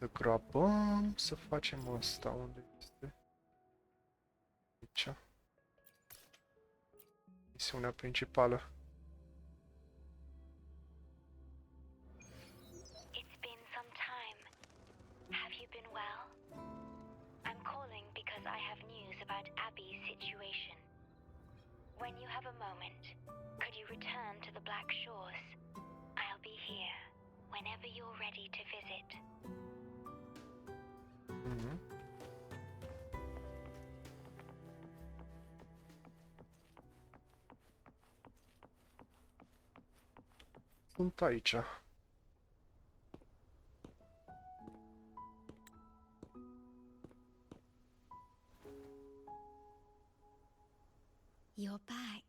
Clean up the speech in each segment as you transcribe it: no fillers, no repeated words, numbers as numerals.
Să grabăm, să facem asta. Unde este? Aici. Misiunea principală. It's been some time. Have you been well? I'm calling because I have news about Abby's situation. When you have a moment, could you return to the Black Shores? I'll be here whenever you're ready to visit. Mhm. Sunt aici. You're back.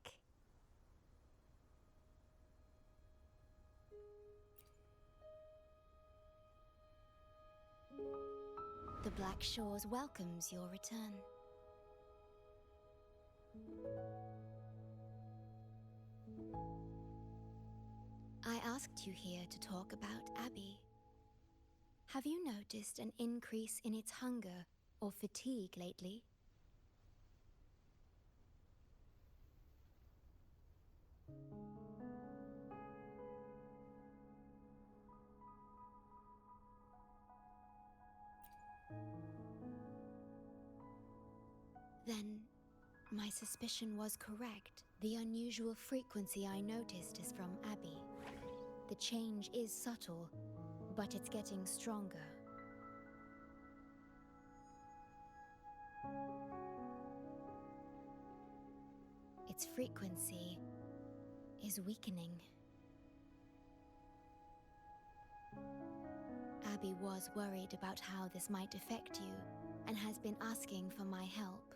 The Black Shores welcomes your return. I asked you here to talk about Abby. Have you noticed an increase in its hunger or fatigue lately? Then, my suspicion was correct. The unusual frequency I noticed is from Abby. The change is subtle, but it's getting stronger. Its frequency is weakening. Abby was worried about how this might affect you and has been asking for my help.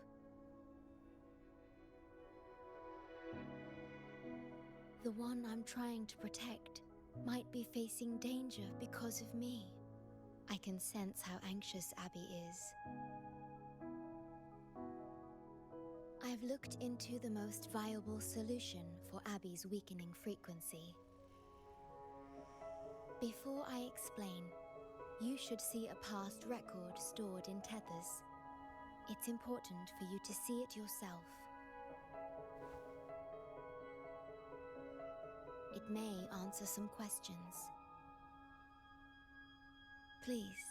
The one I'm trying to protect might be facing danger because of me. I can sense how anxious Abby is. I've looked into the most viable solution for Abby's weakening frequency. Before I explain, you should see a past record stored in tethers. It's important for you to see it yourself. It may answer some questions. Please,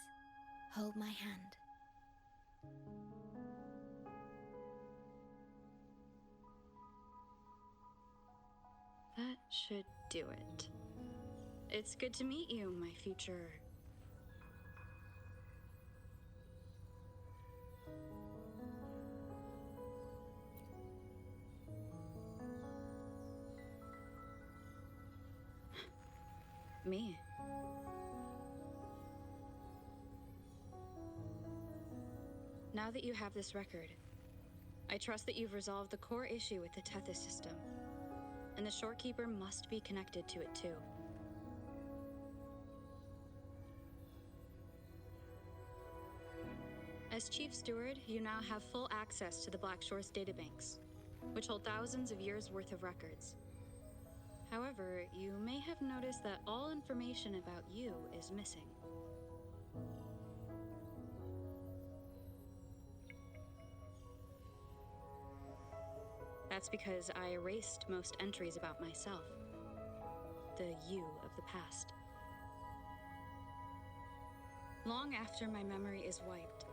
hold my hand. That should do it. It's good to meet you, my future... me. Now that you have this record, I trust that you've resolved the core issue with the Tethys system, and the Shorekeeper must be connected to it too. As Chief Steward, you now have full access to the Black Shores databanks, which hold thousands of years' worth of records. However, you may have noticed that all information about you is missing. That's because I erased most entries about myself, the you of the past. Long after my memory is wiped,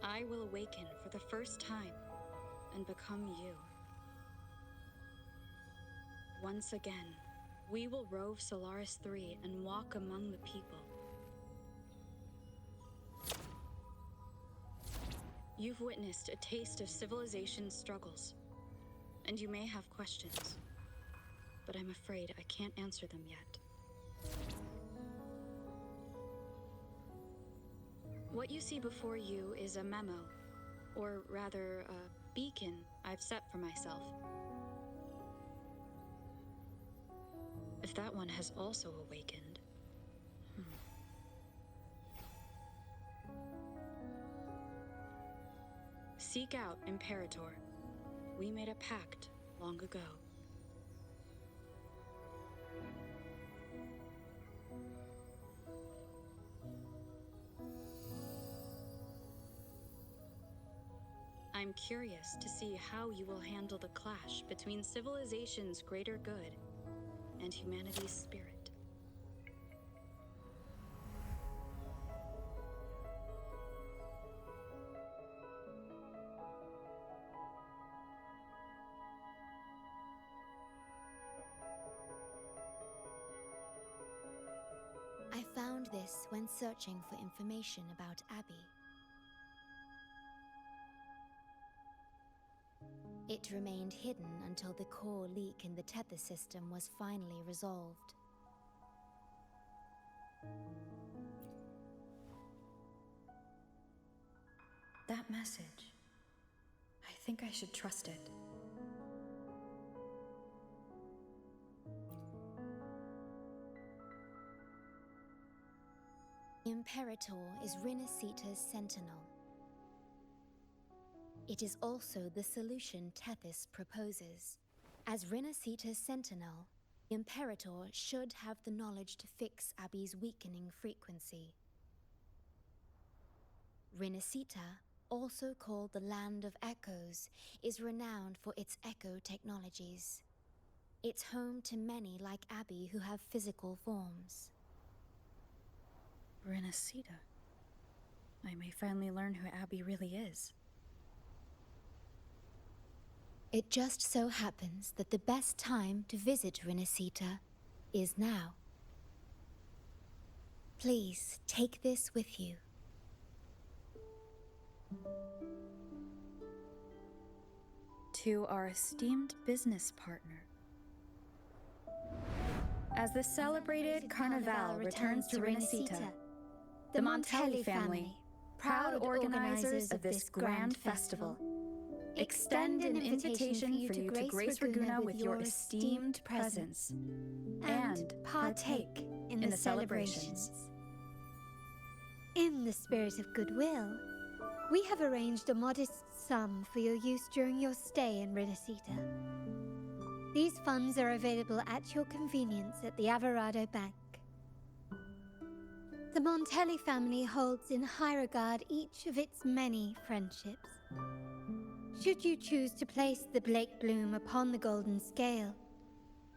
I will awaken for the first time and become you. Once again, we will rove Solaris 3 and walk among the people. You've witnessed a taste of civilization's struggles, and you may have questions, but I'm afraid I can't answer them yet. What you see before you is a memo, or rather, a beacon I've set for myself. If that one has also awakened... Seek out Imperator. We made a pact long ago. I'm curious to see how you will handle the clash between civilization's greater good and humanity's spirit. I found this when searching for information about Abby. It remained hidden until the core leak in the tether system was finally resolved. That message. I think I should trust it. Imperator is Rinascita's sentinel. It is also the solution Thx proposes. As Rinascita's sentinel, Imperator should have the knowledge to fix Abby's weakening frequency. Rinascita, also called the Land of Echoes, is renowned for its echo technologies. It's home to many like Abby who have physical forms. Rinascita. I may finally learn who Abby really is. It just so happens that the best time to visit Rinascita is now. Please take this with you. To our esteemed business partner. As the celebrated Carnival returns to Rinascita, the Montelli family, proud organizers of this grand festival, extend an invitation for you to grace Raguna with your esteemed presence and partake in the celebrations. In the spirit of goodwill, we have arranged a modest sum for your use during your stay in Rinascita. These funds are available at your convenience at the Averado Bank. The Montelli family holds in high regard each of its many friendships. Should you choose to place the Blake Bloom upon the golden scale,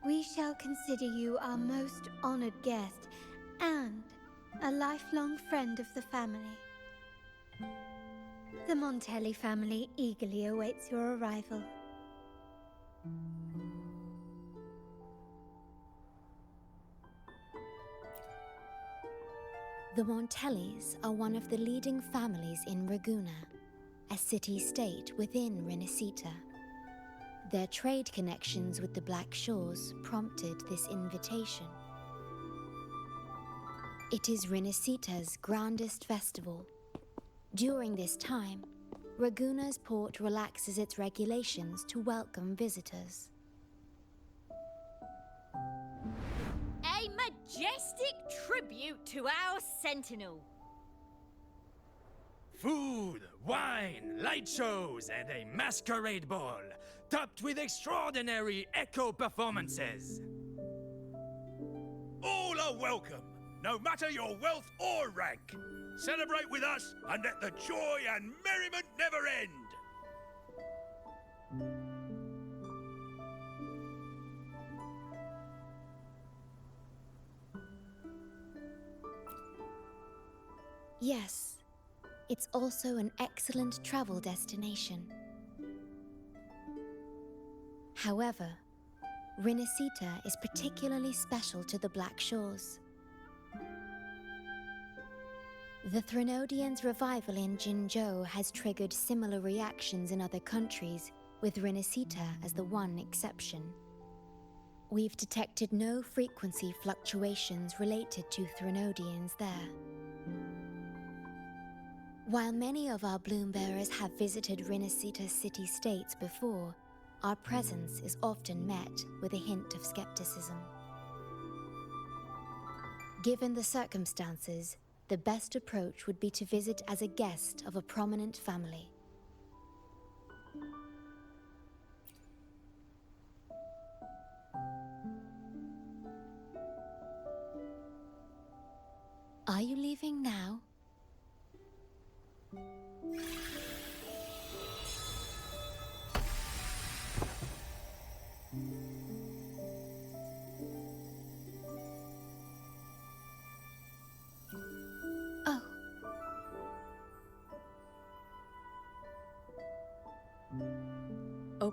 we shall consider you our most honored guest and a lifelong friend of the family. The Montelli family eagerly awaits your arrival. The Montellis are one of the leading families in Raguna, a city-state within Rinascita. Their trade connections with the Black Shores prompted this invitation. It is Rinascita's grandest festival. During this time, Raguna's port relaxes its regulations to welcome visitors. A majestic tribute to our sentinel. Food, wine, light shows, and a masquerade ball, topped with extraordinary echo performances. All are welcome, no matter your wealth or rank. Celebrate with us and let the joy and merriment never end. Yes, it's also an excellent travel destination. However, Rinascita is particularly special to the Black Shores. The Threnodians' revival in Jinzhou has triggered similar reactions in other countries, with Rinascita as the one exception. We've detected no frequency fluctuations related to Threnodians there. While many of our bloom-bearers have visited Rinascita city-states before, our presence is often met with a hint of skepticism. Given the circumstances, the best approach would be to visit as a guest of a prominent family. Are you leaving now?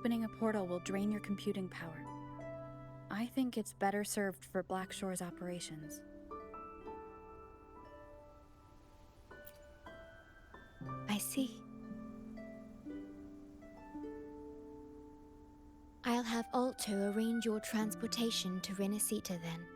opening a portal will drain your computing power. I think it's better served for Black Shore's operations. I see. I'll have Alto arrange your transportation to Rinascita then.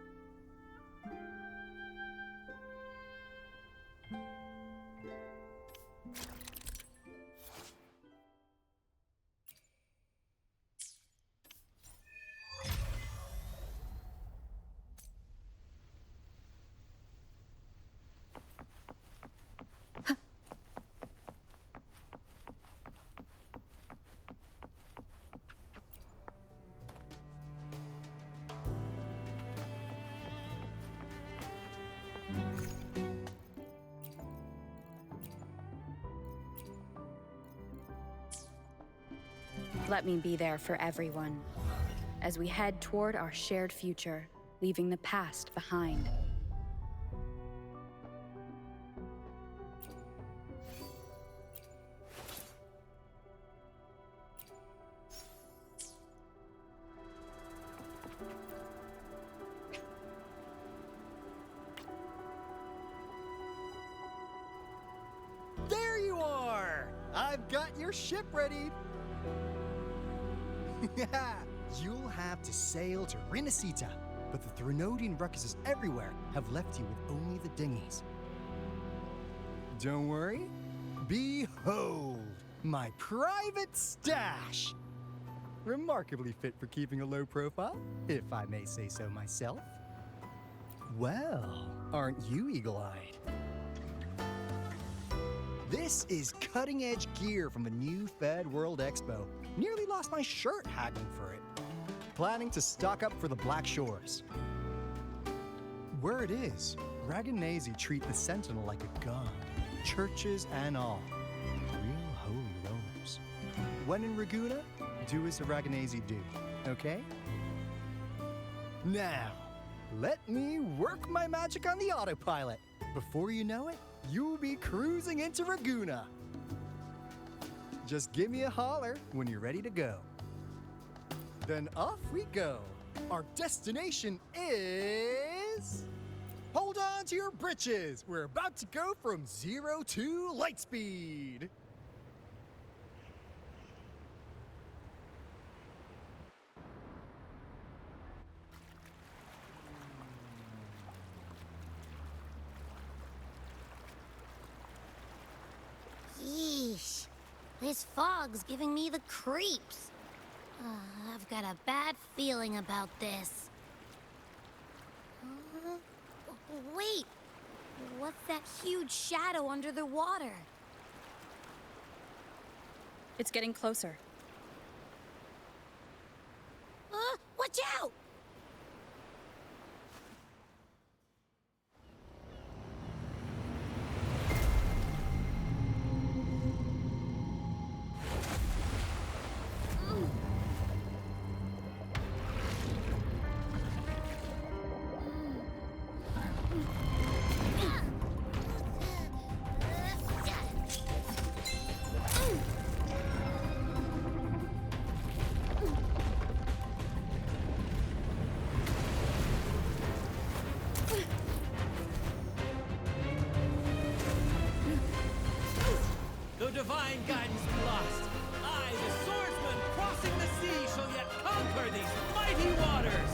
Let me be there for everyone, as we head toward our shared future, leaving the past behind. There you are! I've got your ship ready. Yeah, you'll have to sail to Rinascita, but the Threnodian ruckuses everywhere have left you with only the dinghies. Don't worry. Behold, my private stash! Remarkably fit for keeping a low profile, if I may say so myself. Well, aren't you eagle-eyed? This is cutting-edge gear from the new Fed World Expo. Nearly lost my shirt haggling for it. Planning to stock up for the Black Shores. Word is, Raganese treat the Sentinel like a god, churches and all. Real holy rollers. When in Raguna, do as the Raganese do, okay? Now, let me work my magic on the autopilot. Before you know it, you'll be cruising into Raguna. Just give me a holler when you're ready to go. Then off we go. Our destination is... Hold on to your britches. We're about to go from 0 to light speed. Yeesh. This fog's giving me the creeps. I've got a bad feeling about this. Wait! What's that huge shadow under the water? It's getting closer. Watch out! Though divine guidance be lost, I, the swordsman crossing the sea, shall yet conquer these mighty waters!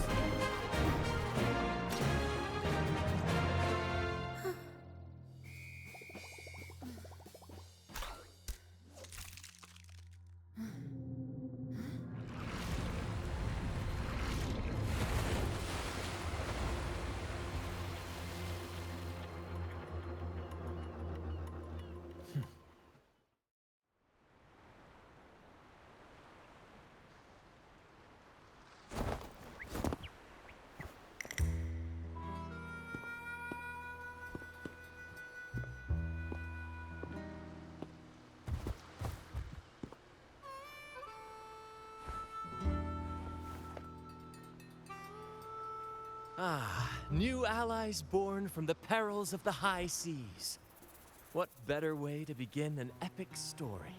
Ah, new allies born from the perils of the high seas. What better way to begin an epic story?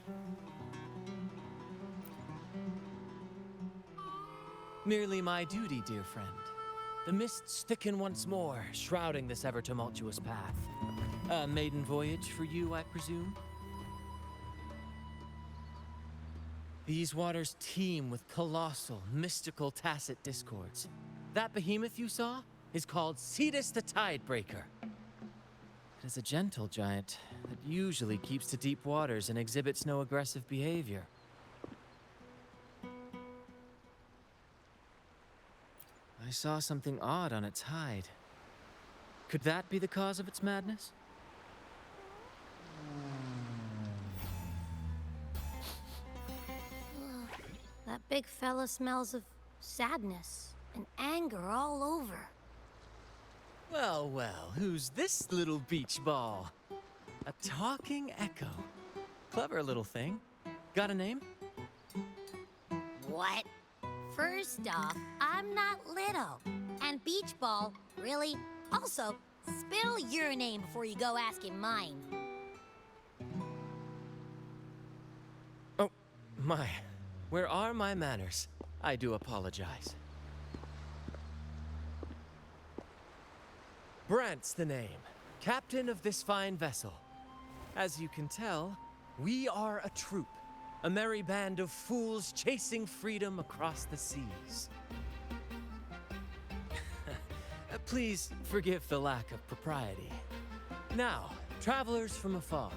Merely my duty, dear friend. The mists thicken once more, shrouding this ever-tumultuous path. A maiden voyage for you, I presume? These waters teem with colossal, mystical tacit discords. That behemoth you saw is called Cetus the Tidebreaker. It is a gentle giant that usually keeps to deep waters and exhibits no aggressive behavior. I saw something odd on its hide. Could that be the cause of its madness? That big fella smells of sadness and anger all over. Well, well, who's this little beach ball? A talking echo. Clever little thing. Got a name? What? First off, I'm not little. And Beach Ball, really? Also, spill your name before you go asking mine. Oh, my. Where are my manners? I do apologize. Brant's the name. Captain of this fine vessel. As you can tell, we are a troop. A merry band of fools chasing freedom across the seas. Please forgive the lack of propriety. Now, travelers from afar,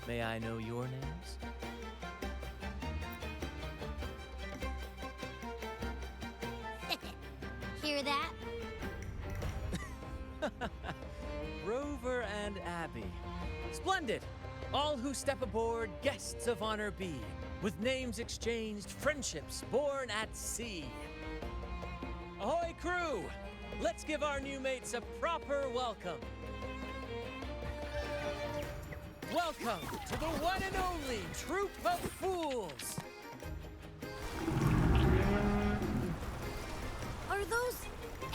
may I know your names? Hear that? Rover and Abby. Splendid! All who step aboard, guests of honor be. With names exchanged, friendships born at sea. Ahoy, crew! Let's give our new mates a proper welcome. Welcome to the one and only Troop of Fools! Are those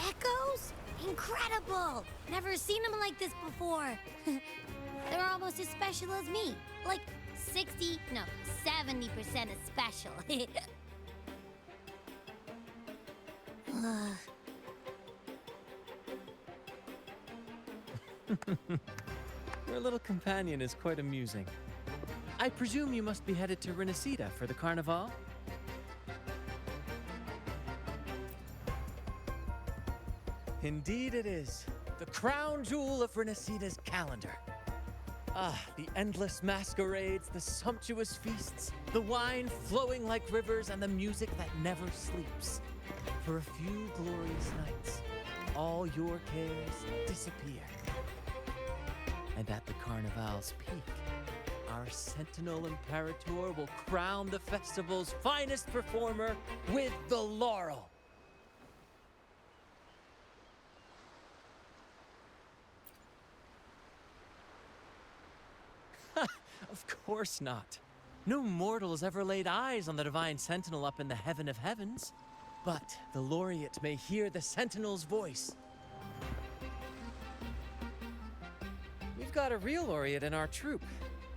echoes? Incredible! Never seen them like this before. They're almost as special as me. Like 70% as special. Your little companion is quite amusing. I presume you must be headed to Rinascita for the Carnival? Indeed it is. The crown jewel of Rinascita's calendar. Ah, the endless masquerades, the sumptuous feasts, the wine flowing like rivers, and the music that never sleeps. For a few glorious nights, all your cares disappear. And at the Carnival's peak, our Sentinel Imperator will crown the festival's finest performer with the laurel. Of course not. No mortal has ever laid eyes on the Divine Sentinel up in the heaven of heavens. But the laureate may hear the Sentinel's voice. We've got a real laureate in our troop.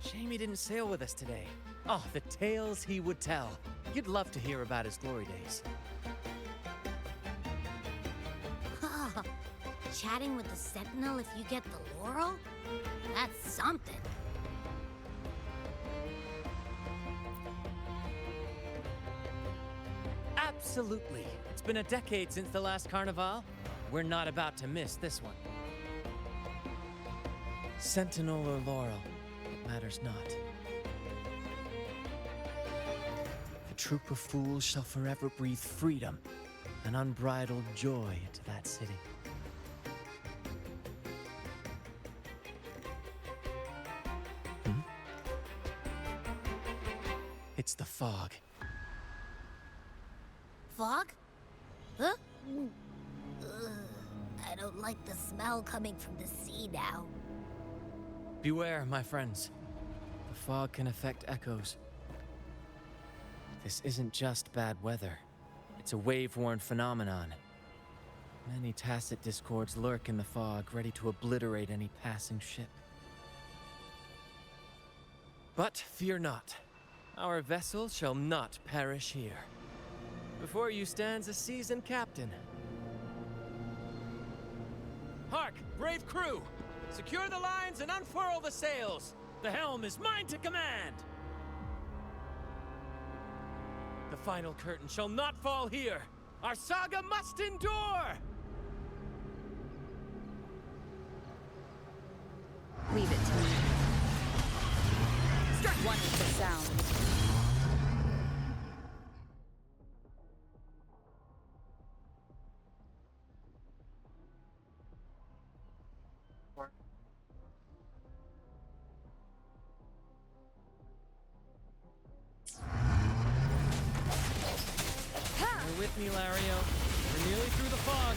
Shame he didn't sail with us today. Oh, the tales he would tell. You'd love to hear about his glory days. Chatting with the Sentinel if you get the laurel? That's something. Absolutely. It's been a decade since the last Carnival. We're not about to miss this one. Sentinel or laurel, it matters not. The troop of fools shall forever breathe freedom and unbridled joy into that city. It's the fog. Fog? Huh? I don't like the smell coming from the sea now. Beware, my friends. The fog can affect echoes. This isn't just bad weather. It's a wave-worn phenomenon. Many tacit discords lurk in the fog, ready to obliterate any passing ship. But fear not. Our vessel shall not perish here. Before you stands a seasoned captain. Hark, brave crew! Secure the lines and unfurl the sails! The helm is mine to command! The final curtain shall not fall here! Our saga must endure! Leave it to me. Strike one with the sound. You're with me, Lario. We're nearly through the fog.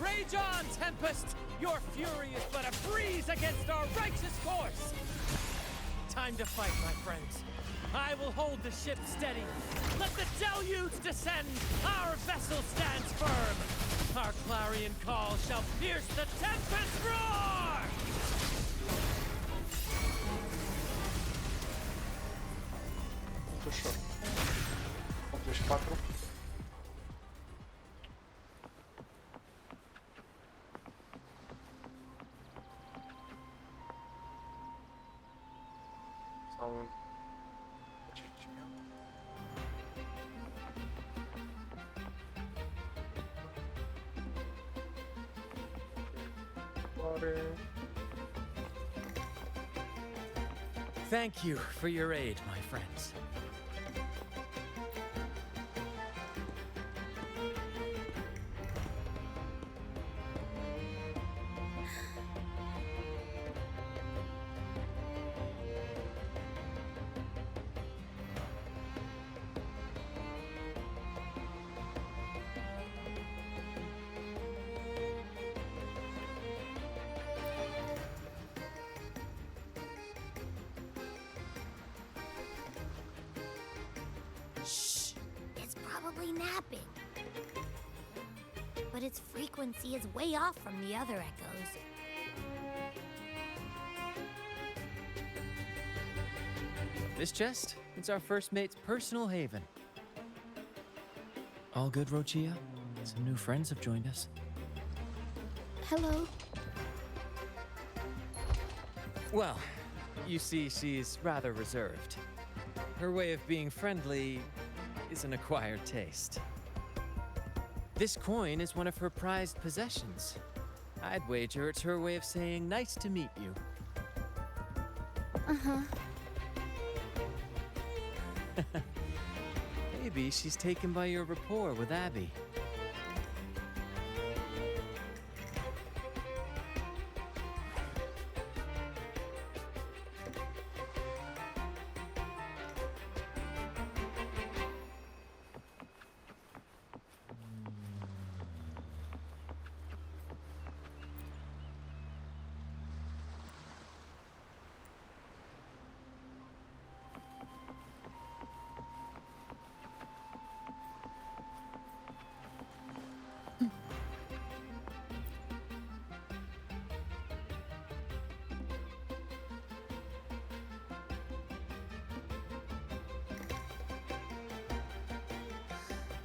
Rage on, Tempest! Your fury is but a breeze against our righteous course! Time to fight, my friends. I will hold the ship steady. Let the deluge descend! Our vessel stands firm! Our clarion call shall pierce the tempest roar! Ușor. 84. Sau un... Thank you for your aid, my friends. Shh! It's probably napping. But its frequency is way off from the other echoes. This chest is our first mate's personal haven. All good, Rochia? Some new friends have joined us. Hello. Well, you see, she's rather reserved. Her way of being friendly is an acquired taste. This coin is one of her prized possessions. I'd wager it's her way of saying nice to meet you. Uh-huh. Maybe she's taken by your rapport with Abby.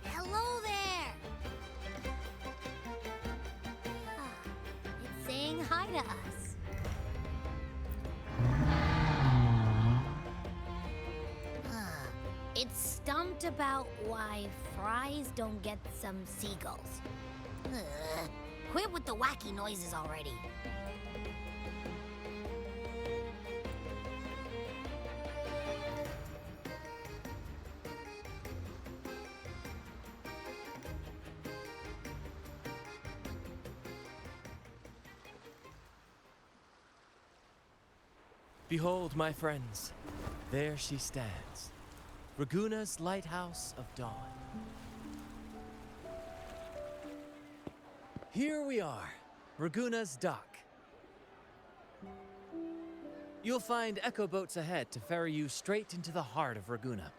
Hello there! It's saying hi to us. It's stumped about why fries don't get some seagulls. Quit with the wacky noises already. Behold, my friends, there she stands, Raguna's Lighthouse of Dawn. Here we are, Raguna's dock. You'll find echo boats ahead to ferry you straight into the heart of Raguna.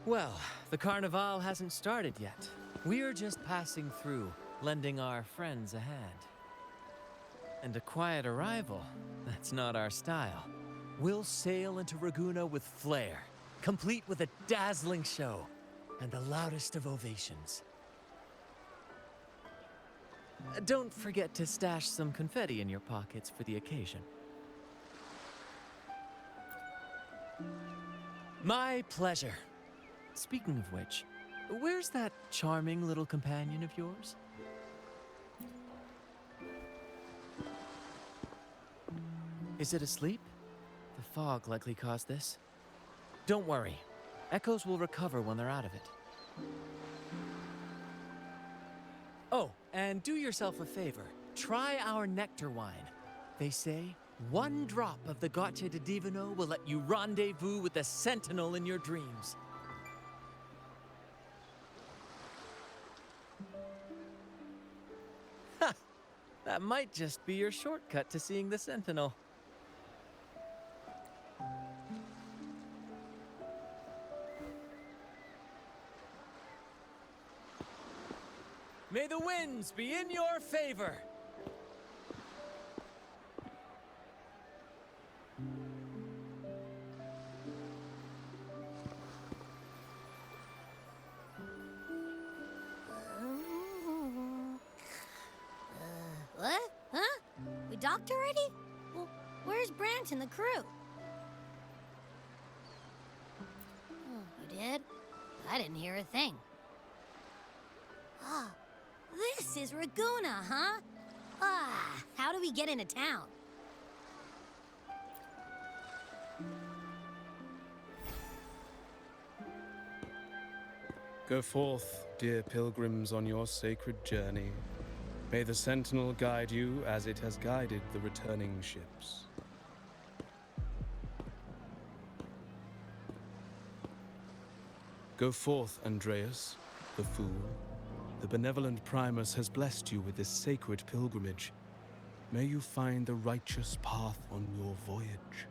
Well, the Carnival hasn't started yet. We're just passing through, lending our friends a hand. And a quiet arrival, that's not our style. we'll sail into Raguna with flair, complete with a dazzling show and the loudest of ovations. Don't forget to stash some confetti in your pockets for the occasion. My pleasure. Speaking of which, where's that charming little companion of yours? Is it asleep? The fog likely caused this. Don't worry. Echoes will recover when they're out of it. Oh, and do yourself a favor. Try our nectar wine. They say one drop of the Gotcha de Divino will let you rendezvous with the Sentinel in your dreams. Ha! That might just be your shortcut to seeing the Sentinel. May the winds be in your favor! What? Huh? We docked already? Well, where's Brant and the crew? Oh, you did? I didn't hear a thing. Ah, this is Raguna, huh? Ah, how do we get into town? Go forth, dear pilgrims, on your sacred journey. May the Sentinel guide you as it has guided the returning ships. Go forth, Andreas, the fool. The benevolent Primus has blessed you with this sacred pilgrimage. May you find the righteous path on your voyage.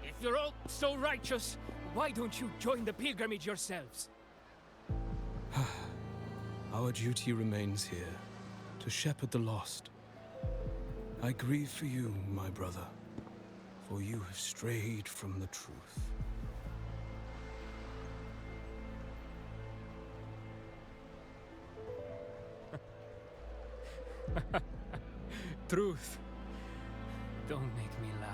If you're all so righteous, why don't you join the pilgrimage yourselves? Our duty remains here, to shepherd the lost. I grieve for you, my brother, for you have strayed from the truth. Truth. Don't make me laugh.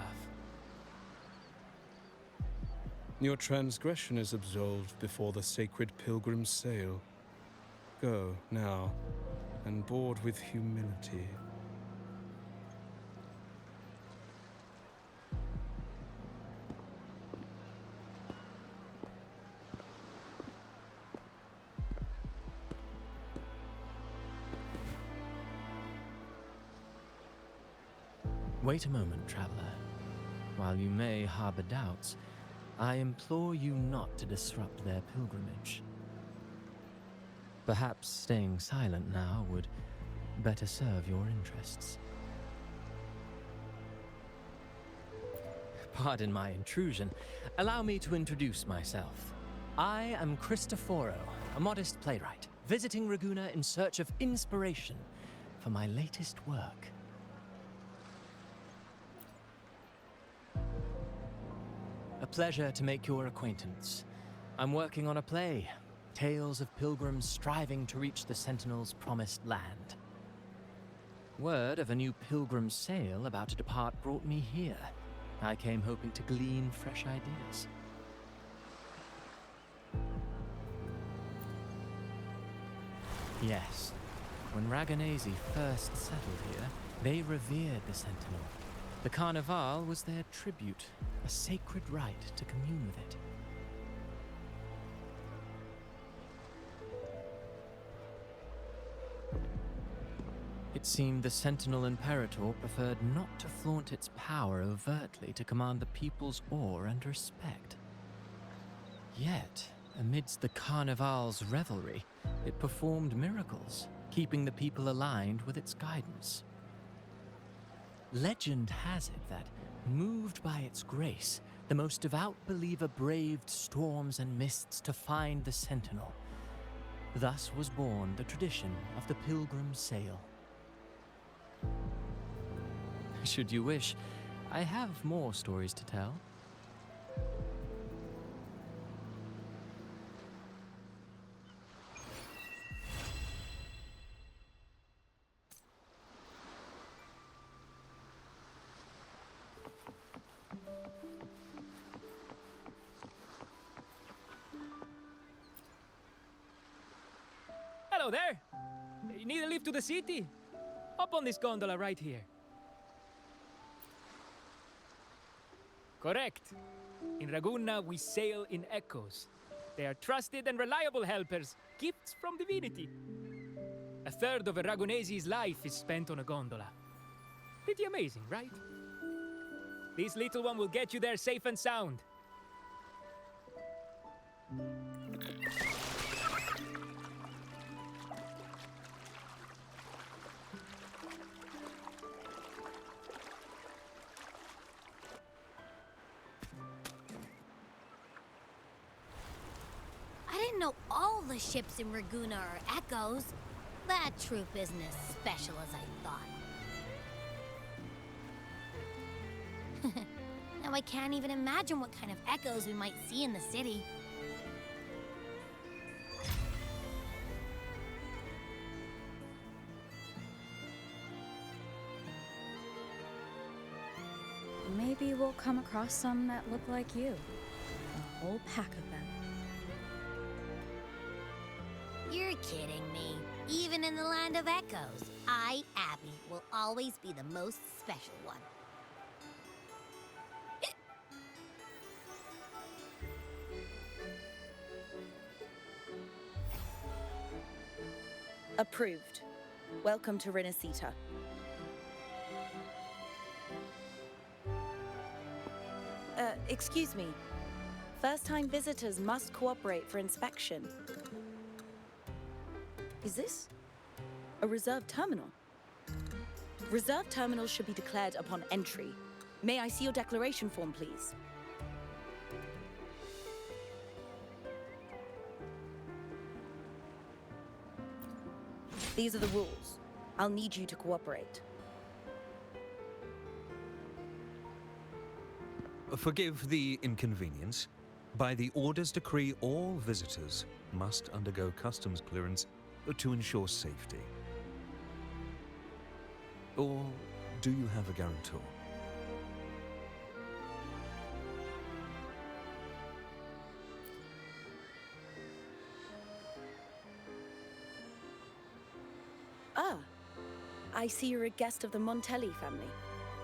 Your transgression is absolved before the sacred pilgrims sail. Go, now, and board with humility. Wait a moment, traveler. While you may harbor doubts, I implore you not to disrupt their pilgrimage. Perhaps staying silent now would better serve your interests. Pardon my intrusion. Allow me to introduce myself. I am Cristoforo, a modest playwright, visiting Raguna in search of inspiration for my latest work. A pleasure to make your acquaintance. I'm working on a play, tales of pilgrims striving to reach the Sentinel's promised land. Word of a new pilgrim sail about to depart brought me here. I came hoping to glean fresh ideas. Yes, when Raganese first settled here, they revered the Sentinel. The Carnival was their tribute, a sacred right to commune with it. It seemed the Sentinel Imperator preferred not to flaunt its power overtly to command the people's awe and respect. Yet, amidst the Carnival's revelry, it performed miracles, keeping the people aligned with its guidance. Legend has it that, moved by its grace, the most devout believer braved storms and mists to find the Sentinel. Thus was born the tradition of the Pilgrim Sail. Should you wish, I have more stories to tell. Hello there! You need a lift to the city? Hop on this gondola right here. Correct. In Raguna, we sail in echoes. They are trusted and reliable helpers, gifts from divinity. A third of a Ragunese's life is spent on a gondola. Pretty amazing, right? This little one will get you there safe and sound. I didn't know all the ships in Raguna are echoes. That troop isn't as special as I thought. Now I can't even imagine what kind of echoes we might see in the city. Maybe we'll come across some that look like you. A whole pack of them. You're kidding me. Even in the land of echoes, I, Abby, will always be the most special one. Approved. Welcome to Rinascita. Excuse me. First-time visitors must cooperate for inspection. Is this a reserved terminal? Reserved terminals should be declared upon entry. May I see your declaration form, please? These are the rules. I'll need you to cooperate. Forgive the inconvenience. By the Order's decree, all visitors must undergo customs clearance to ensure safety. Or do you have a guarantor? Ah, I see you're a guest of the Montelli family.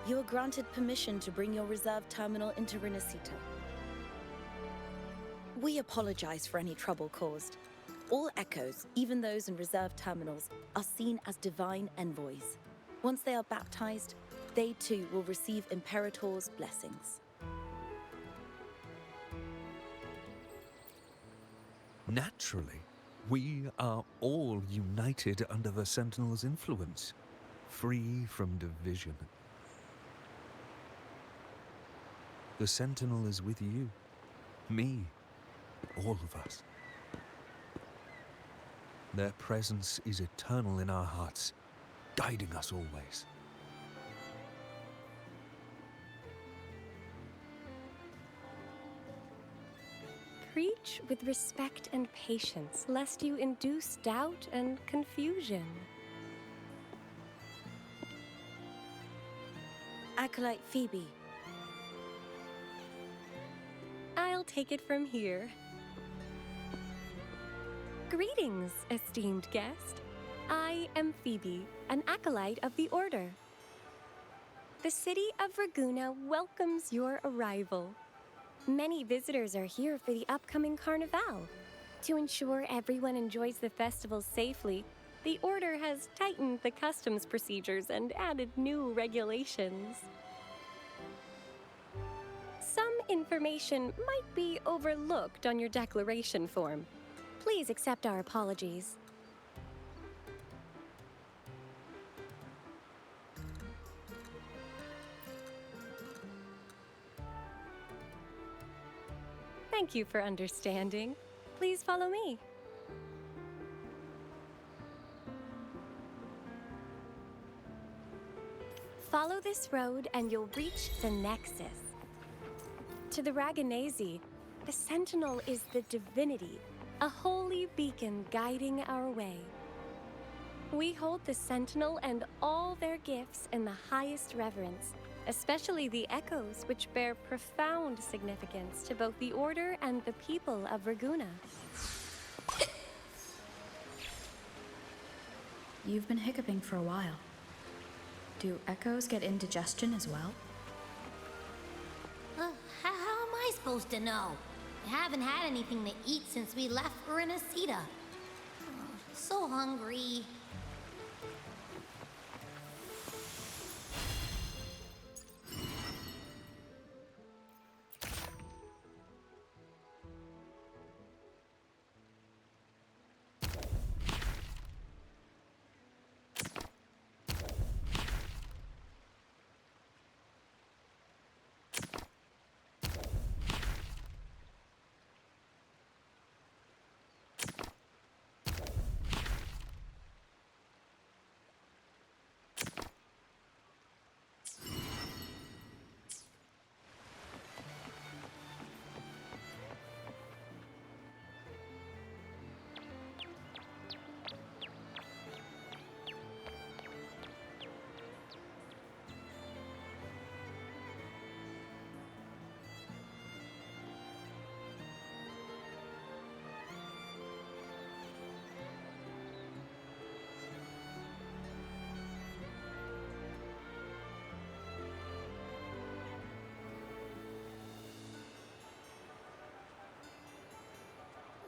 You are granted permission to bring your reserved terminal into Rinascita. We apologize for any trouble caused. All echoes, even those in reserved terminals, are seen as divine envoys. Once they are baptized, they too will receive Imperator's blessings. Naturally, we are all united under the Sentinel's influence, free from division. The Sentinel is with you, me, all of us. Their presence is eternal in our hearts, guiding us always. Preach with respect and patience, lest you induce doubt and confusion. Acolyte Phoebe. I'll take it from here. Greetings, esteemed guest. I am Phoebe, an acolyte of the Order. The city of Raguna welcomes your arrival. Many visitors are here for the upcoming Carnival. To ensure everyone enjoys the festival safely, the Order has tightened the customs procedures and added new regulations. Some information might be overlooked on your declaration form. Please accept our apologies. Thank you for understanding. Please follow me. Follow this road and you'll reach the Nexus. To the Raganese, the Sentinel is the divinity, a holy beacon guiding our way. We hold the Sentinel and all their gifts in the highest reverence, especially the echoes, which bear profound significance to both the Order and the people of Raguna. You've been hiccuping for a while. Do echoes get indigestion as well? How am I supposed to know? I haven't had anything to eat since we left Rinascita. So hungry.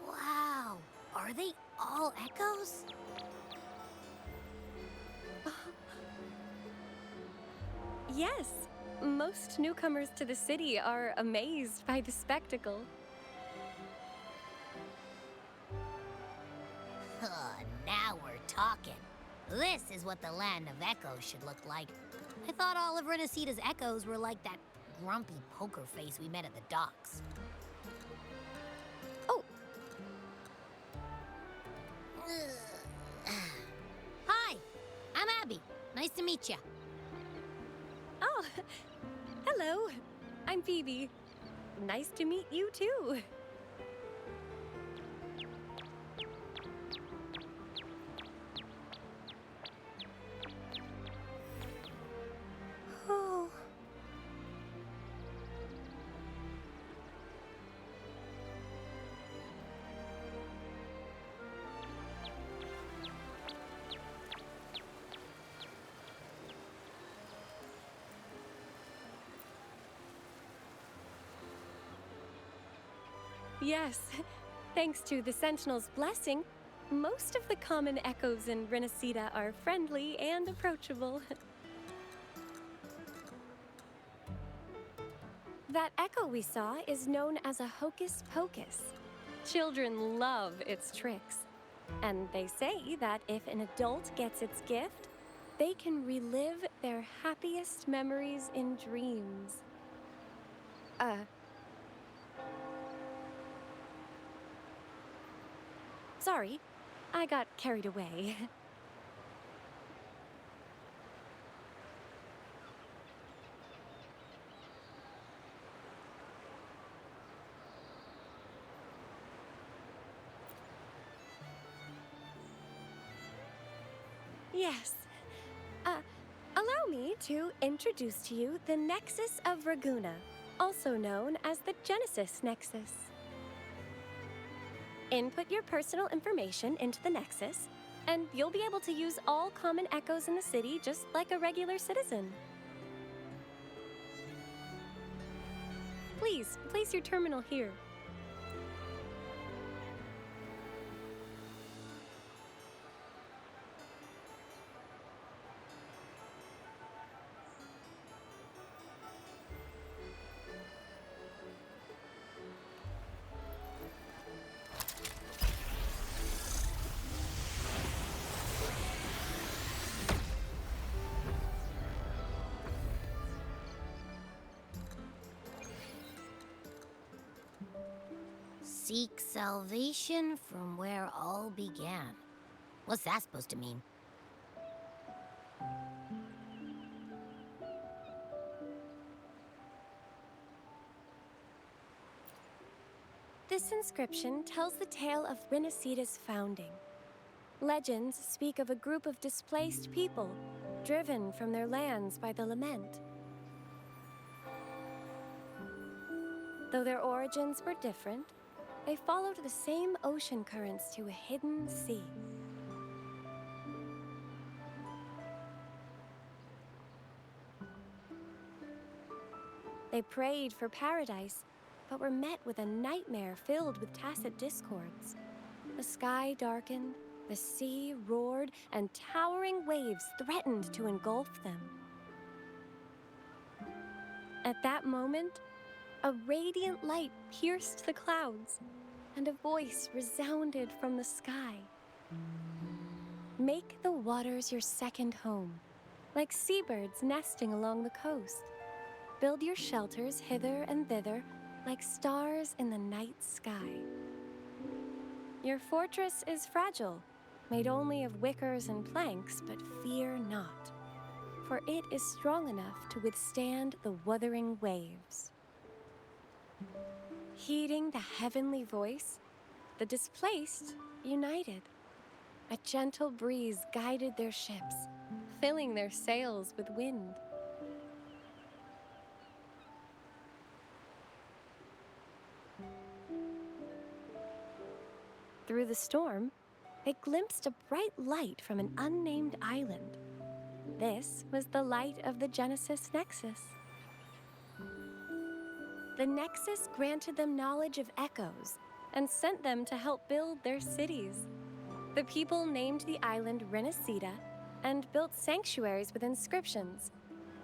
Wow, are they all echoes? Yes, most newcomers to the city are amazed by the spectacle. Now we're talking. This is what the land of echoes should look like. I thought all of Rinascita's echoes were like that grumpy poker face we met at the docks. Oh. Hi, I'm Abby. Nice to meet you. Oh, hello. I'm Phoebe. Nice to meet you too. Oh. Yes, thanks to the Sentinel's blessing, most of the common echoes in Rinascita are friendly and approachable. That echo we saw is known as a hocus pocus. Children love its tricks. And they say that if an adult gets its gift, they can relive their happiest memories in dreams. Sorry, I got carried away. Yes. Allow me to introduce to you the Nexus of Raguna, also known as the Genesis Nexus. Input your personal information into the Nexus, and you'll be able to use all common echoes in the city just like a regular citizen. Please, place your terminal here. Seek salvation from where all began. What's that supposed to mean? This inscription tells the tale of Rinascita's founding. Legends speak of a group of displaced people, driven from their lands by the lament. Though their origins were different, they followed the same ocean currents to a hidden sea. They prayed for paradise, but were met with a nightmare filled with tacit discords. The sky darkened, the sea roared, and towering waves threatened to engulf them. At that moment, a radiant light pierced the clouds, and a voice resounded from the sky. Make the waters your second home, like seabirds nesting along the coast. Build your shelters hither and thither, like stars in the night sky. Your fortress is fragile, made only of wickers and planks, but fear not, for it is strong enough to withstand the wuthering waves. Heeding the heavenly voice, the displaced united. A gentle breeze guided their ships, filling their sails with wind. Through the storm, they glimpsed a bright light from an unnamed island. This was the light of the Genesis Nexus. The Nexus granted them knowledge of echoes and sent them to help build their cities. The people named the island Rinascita and built sanctuaries with inscriptions,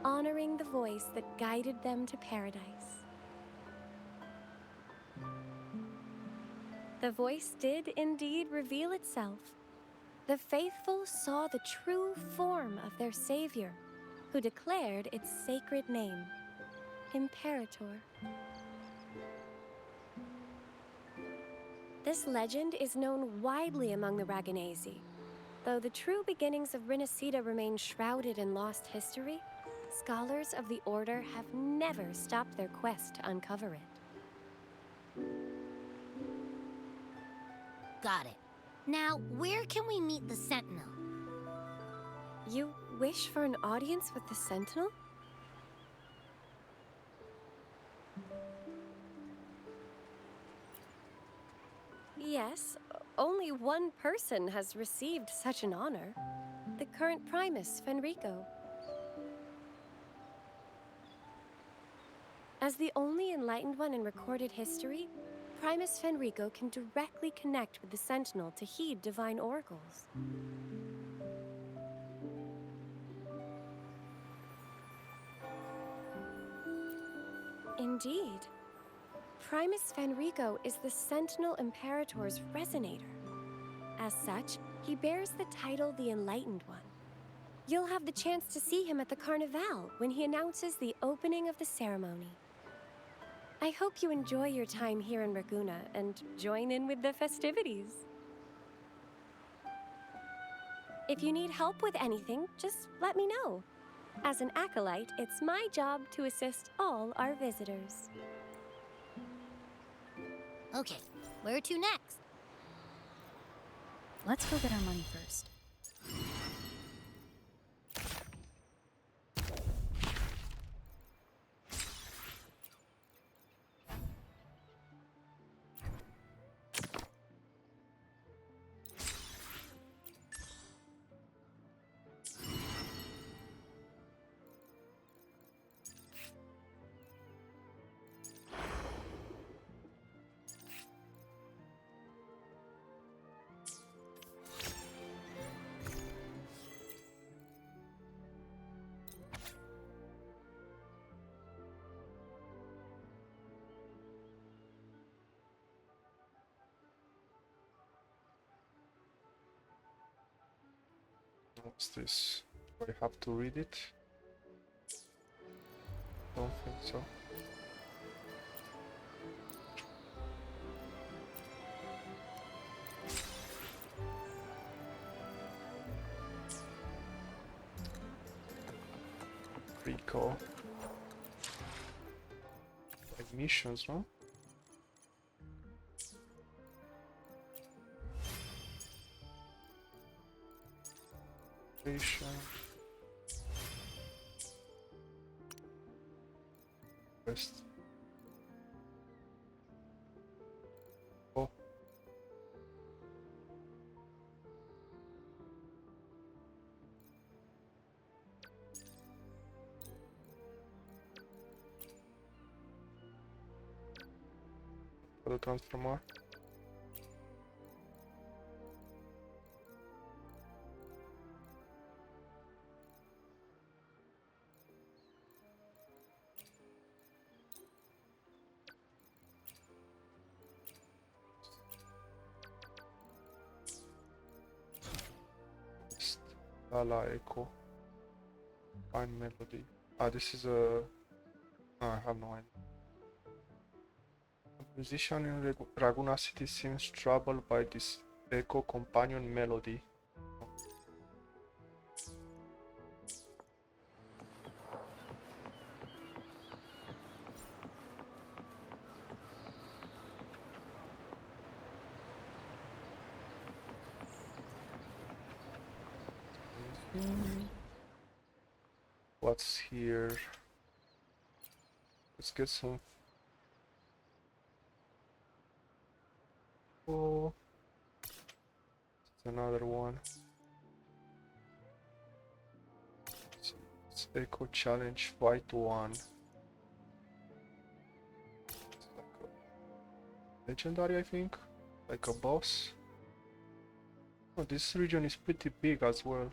honoring the voice that guided them to paradise. The voice did indeed reveal itself. The faithful saw the true form of their savior, who declared its sacred name, Imperator. This legend is known widely among the Raganesi. Though the true beginnings of Rinascita remain shrouded in lost history, scholars of the Order have never stopped their quest to uncover it. Got it. Now, where can we meet the Sentinel? You wish for an audience with the Sentinel? Yes, only one person has received such an honor. The current Primus, Fenrico. As the only enlightened one in recorded history, Primus Fenrico can directly connect with the Sentinel to heed divine oracles. Indeed. Primus Fenrico is the Sentinel Imperator's resonator. As such, he bears the title the Enlightened One. You'll have the chance to see him at the Carnival when he announces the opening of the ceremony. I hope you enjoy your time here in Raguna and join in with the festivities. If you need help with anything, just let me know. As an acolyte, it's my job to assist all our visitors. Okay, where to next? Let's go get our money first. What's this? Do I have to read it? Don't think so. Recall. Like missions, no? Station. West. Oh. For the transformer. Lala Echo. Fine melody. Ah, this is a. Oh, I have no idea. A musician in Raguna City seems troubled by this echo companion melody. What's here? Let's get some. Oh, it's another one. It's Echo Challenge Fight 1. It's like a legendary, I think, like a boss. Oh, this region is pretty big as well.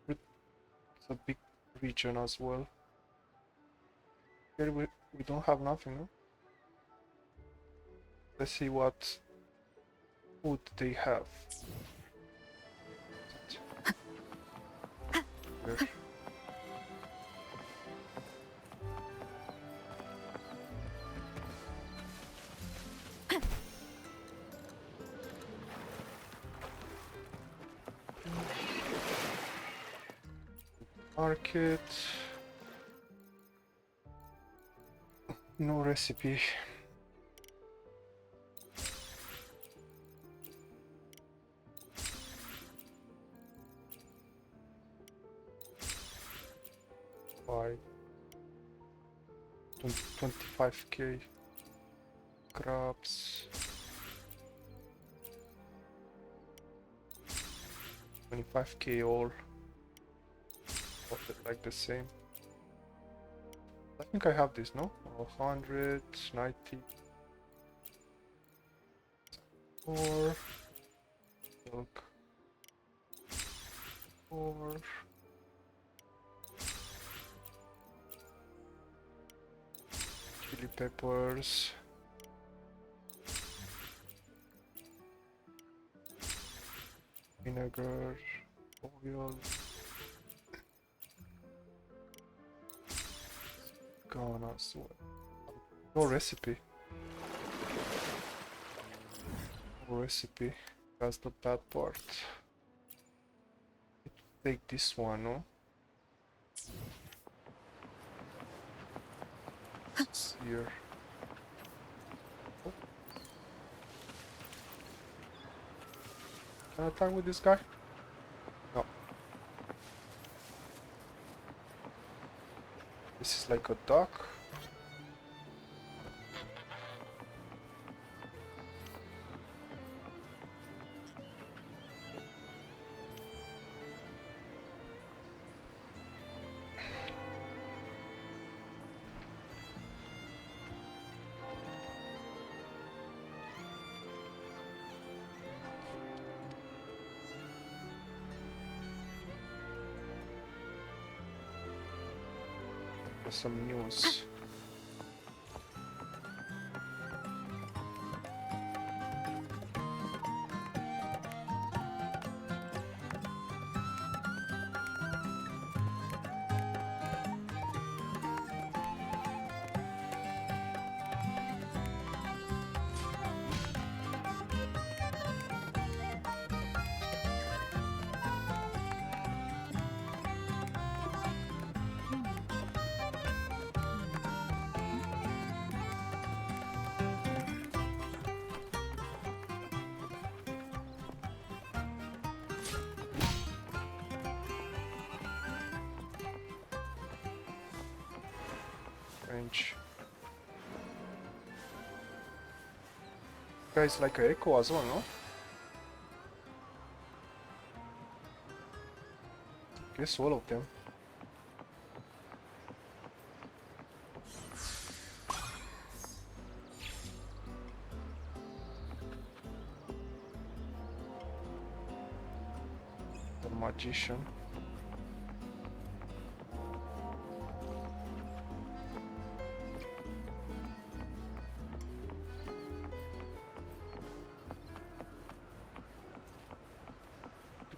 It's a big region as well. Here we don't have nothing, no? Let's see what food they have. Here. Market. No recipe. Why? 25k. Crabs. 25k all. Like the same. I think I have this, no? 190. Or milk. Or chili peppers. Vinegar. Oil. Gone as well. No recipe. No recipe. That's the bad part. Take this one, no? It's here. Oh. Can I attack with this guy? No. This is like a duck. Some news. damage. Guys, like a echo as well, no? Guess all of them. The magician.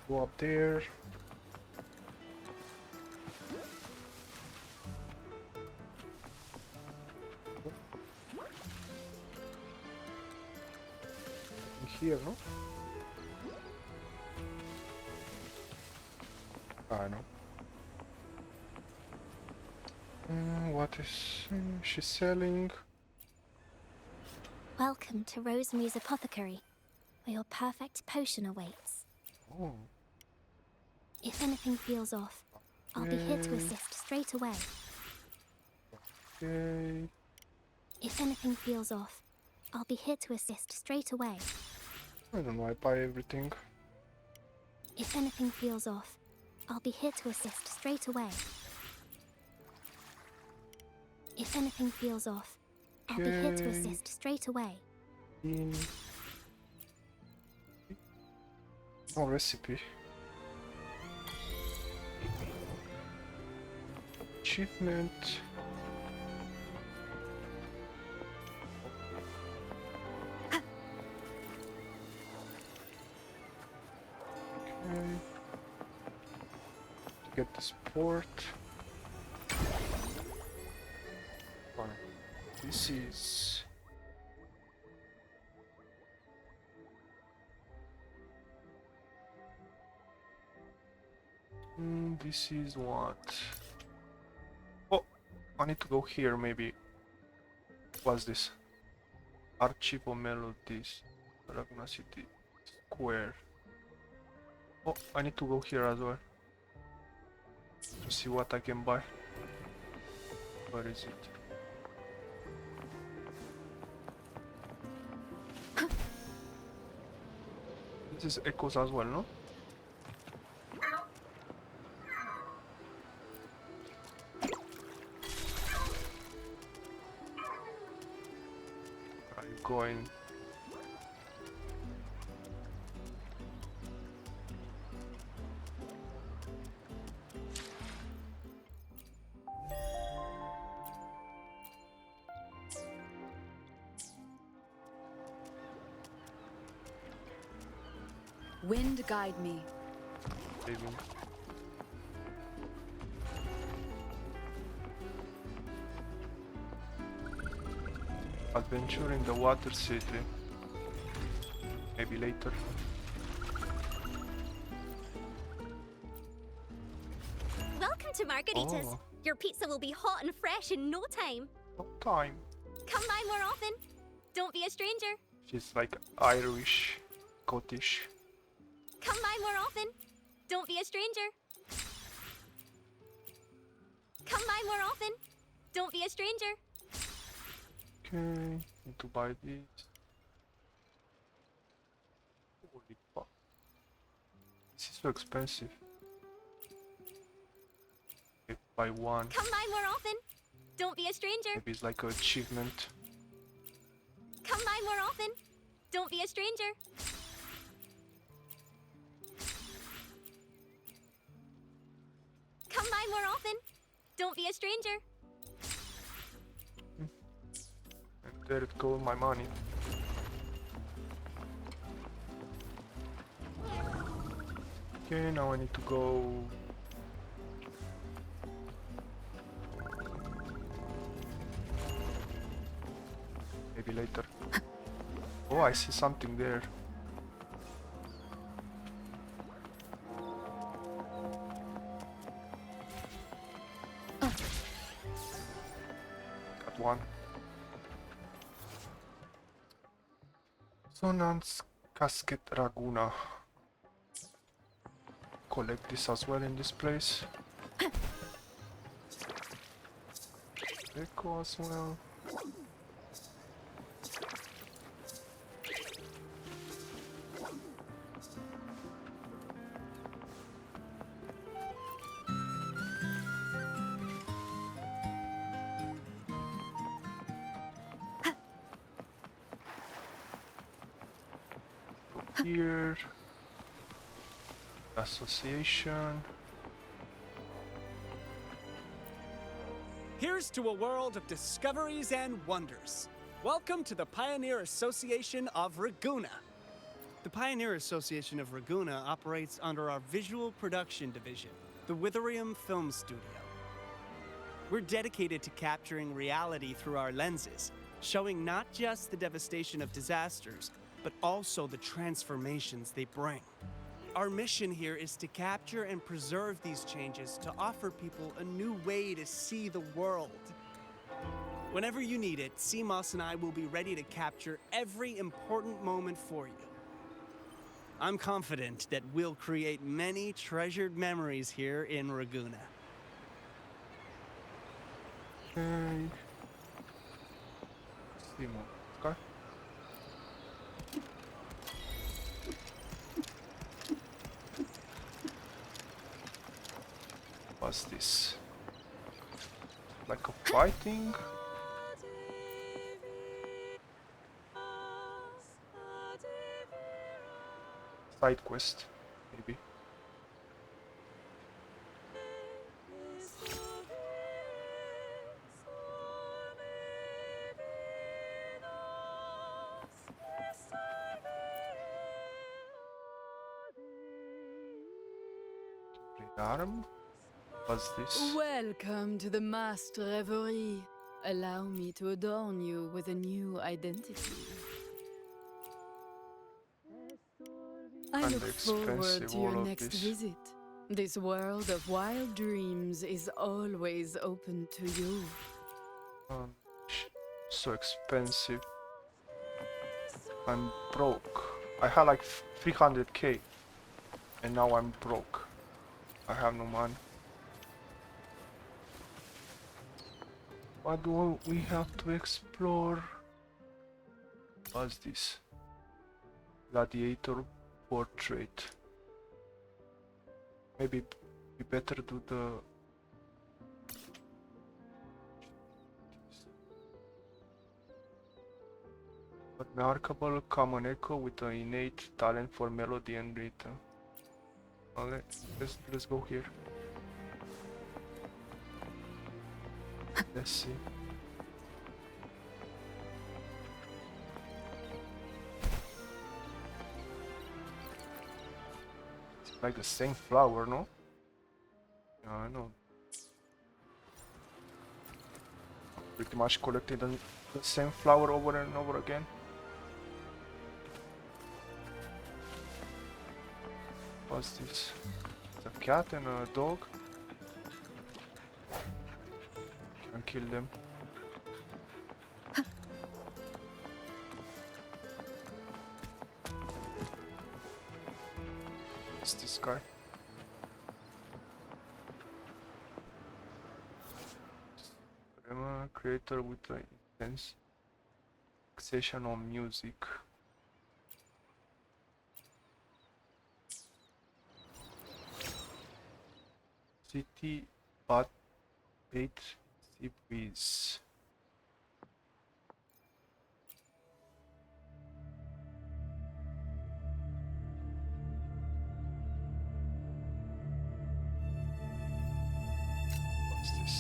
Go up there. Here, no? I know. What is she selling? Welcome to Rosemary's Apothecary, where your perfect potion awaits. Oh. If anything feels off, I'll be here to assist straight away. Okay. If anything feels off, I'll be here to assist straight away. I don't know, I buy everything. If anything feels off, I'll be here to assist straight away. If anything feels off, I'll be here to assist straight away. No recipe. Achievement. Okay. Get the sport. Fine. This is this is what? Oh, I need to go here maybe. What's this? Archive of Melodies, Laguna City Square. Oh, I need to go here as well to see what I can buy. Where is it? This is echoes as well, no? Are you going? Wind guide me. Leaving. Adventure in the Water City. Maybe later. Welcome to Margaritas. Oh. Your pizza will be hot and fresh in no time. No time. Come by more often. Don't be a stranger. She's like Irish, Scottish. Come by more often. Don't be a stranger. Come by more often. Don't be a stranger. Okay, need to buy this. Holy fuck. This is so expensive. Okay, buy one. Come by more often. Don't be a stranger. Maybe it's like an achievement. Come by more often. Don't be a stranger. Come by more often. Don't be a stranger. And there it goes, my money. Okay, now I need to go. Maybe later. Oh, I see something there. Got one. Sonance Casket Raguna. Collect this as well in this place. Echo as well. Here, association. Here's to a world of discoveries and wonders. Welcome to the Pioneer Association of Raguena. The Pioneer Association of Raguena operates under our visual production division, the Wuthering Film Studio. We're dedicated to capturing reality through our lenses, showing not just the devastation of disasters, but also the transformations they bring. Our mission here is to capture and preserve these changes to offer people a new way to see the world. Whenever you need it, CMOS and I will be ready to capture every important moment for you. I'm confident that we'll create many treasured memories here in Raguena. Okay. Simo. Okay. What's this? Like a fighting? Side quest, maybe. Arm? What's this? Welcome to the masked revelry. Allow me to adorn you with a new identity. I And look forward expensive, to your all of next this. visit. This world of wild dreams is always open to you. So expensive. I'm broke. I had like 300k and now I'm broke. I have no money. What do we have to explore? What's this? Gladiator portrait. Maybe we better do the remarkable common echo with an innate talent for melody and rhythm. Well, let's go here. Let's see. It's like the same flower, no? Yeah, I know. Pretty much collecting the same flower over and over again. What's this? It's a cat and a dog. Can kill them. What's this guy? Creator with an intense fixation on music. City but 8 CBs. What's this?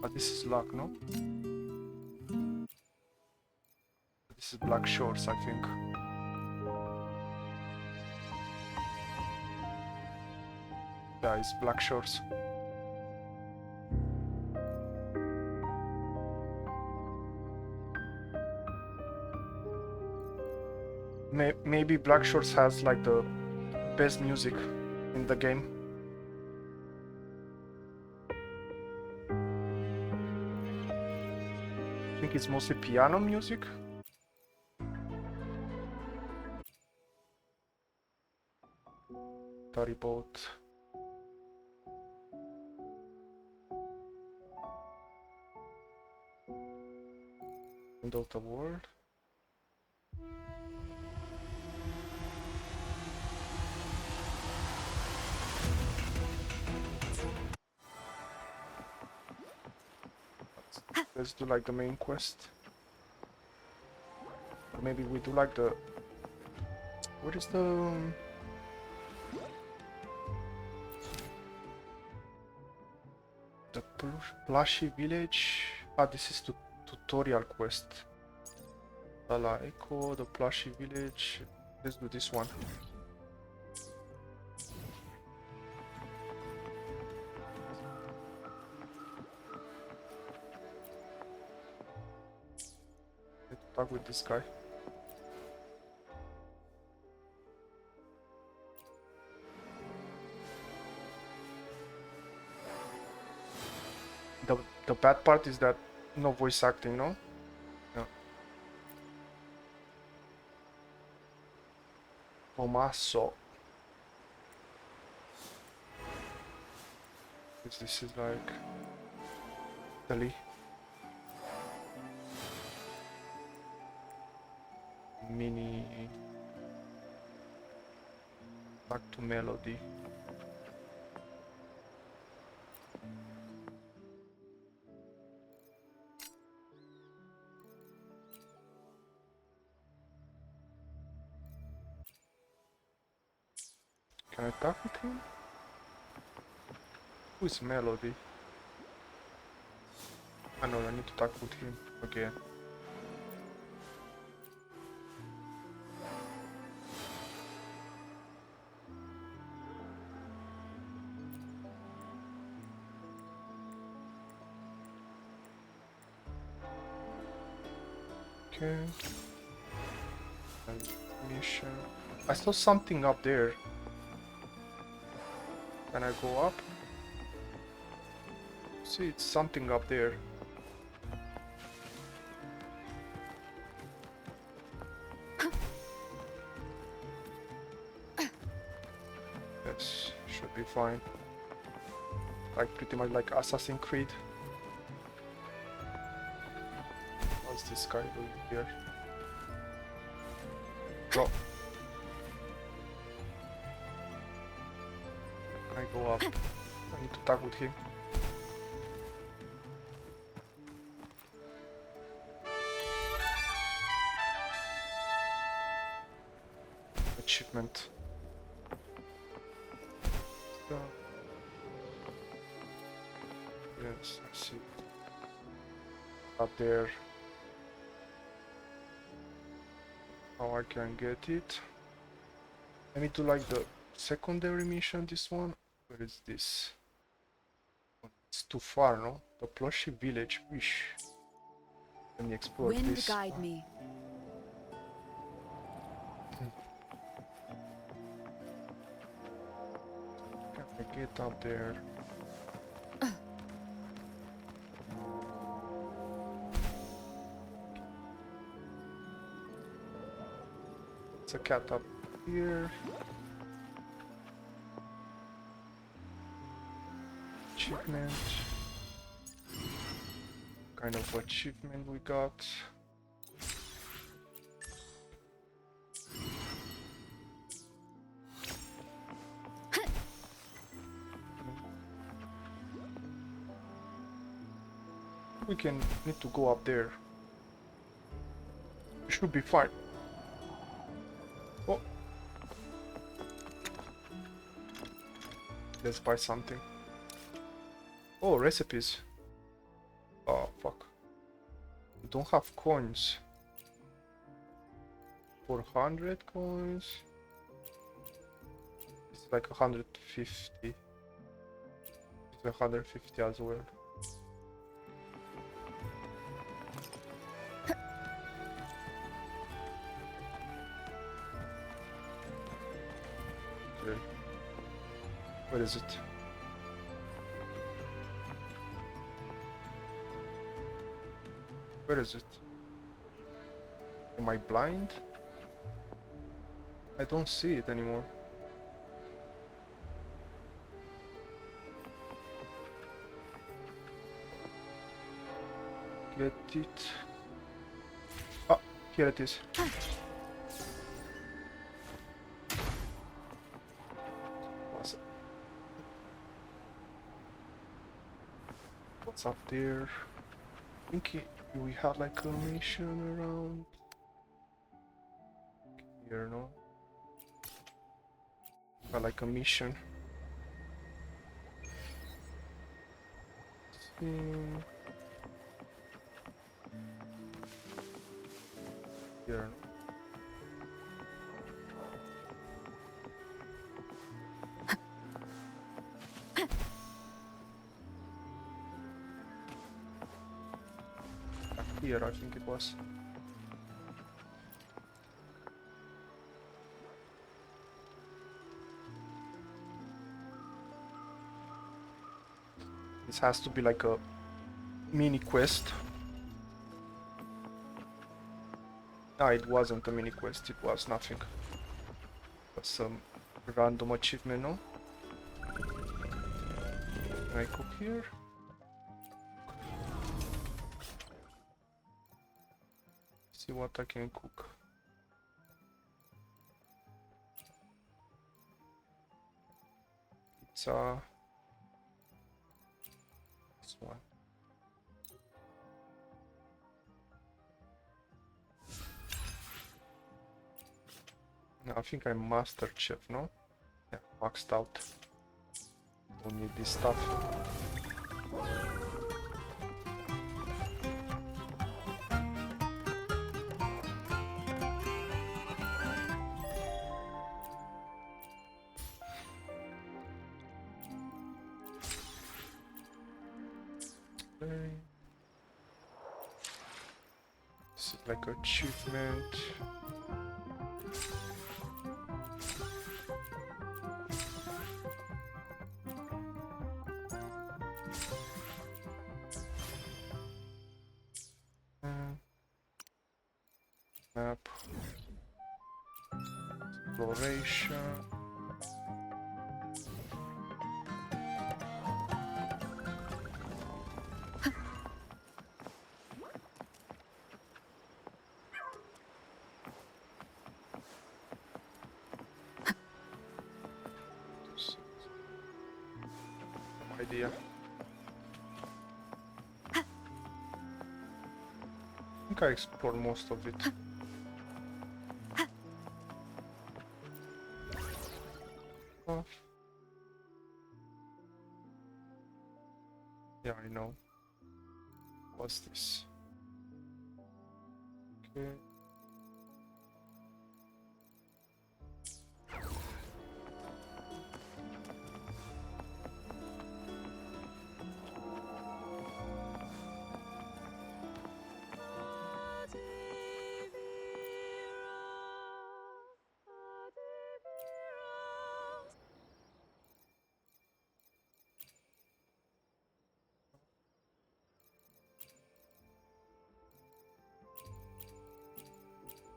But this is luck, no? This is Black Shores, I think. Yeah, it's Black Shores. Maybe Black Shores has like the best music in the game. I think it's mostly piano music. military boat. End of the world. Let's do like the main quest. Or maybe we do like the... What is the... The Plushy Village? Ah, this is the tutorial quest. Lala Echo, the Plushy Village. Let's do this one. Let's talk with this guy. The bad part is that no voice acting, no? No. Tommaso. This is like Italy. Mini back to melody. Can I talk with him? Who is Melody? I know I need to talk with him again. Okay. Mission. I saw something up there. Can I go up? See, it's something up there. Yes, should be fine. Like pretty much like Assassin's Creed. What's this guy doing here? Go. I go up. I need to talk with him. Achievement. So, yes, I see. Up there. How I can get it? Let me do like the secondary mission. This one. Where is this? It's too far, no? The Plushy Village. Wish. Let me explore Wind this. guide me. Can I get up there? It's a cat up here. Achievement. Kind of achievement we got. We need to go up there. We should be fine. Oh. Let's buy something. Oh, recipes. Oh, fuck. We don't have coins. 400 coins. It's like 150. It's 150 as well. Okay. Where is it? Where is it? Am I blind? I don't see it anymore. get it. Oh, here it is. What's up there? I think we had like a mission around here, no? Like a mission. Here. Here, I think it was. This has to be like a mini quest. No, it wasn't a mini quest, it was nothing. It was some random achievement, no? Can I cook here? See what I can cook. Pizza. This one. No, I think I'm master chef, no? Yeah, maxed out. Don't need this stuff. Okay. This is like achievement. Map. Exploration. Idea. I think I explored most of it. Oh. Yeah, I know. What's this? Okay.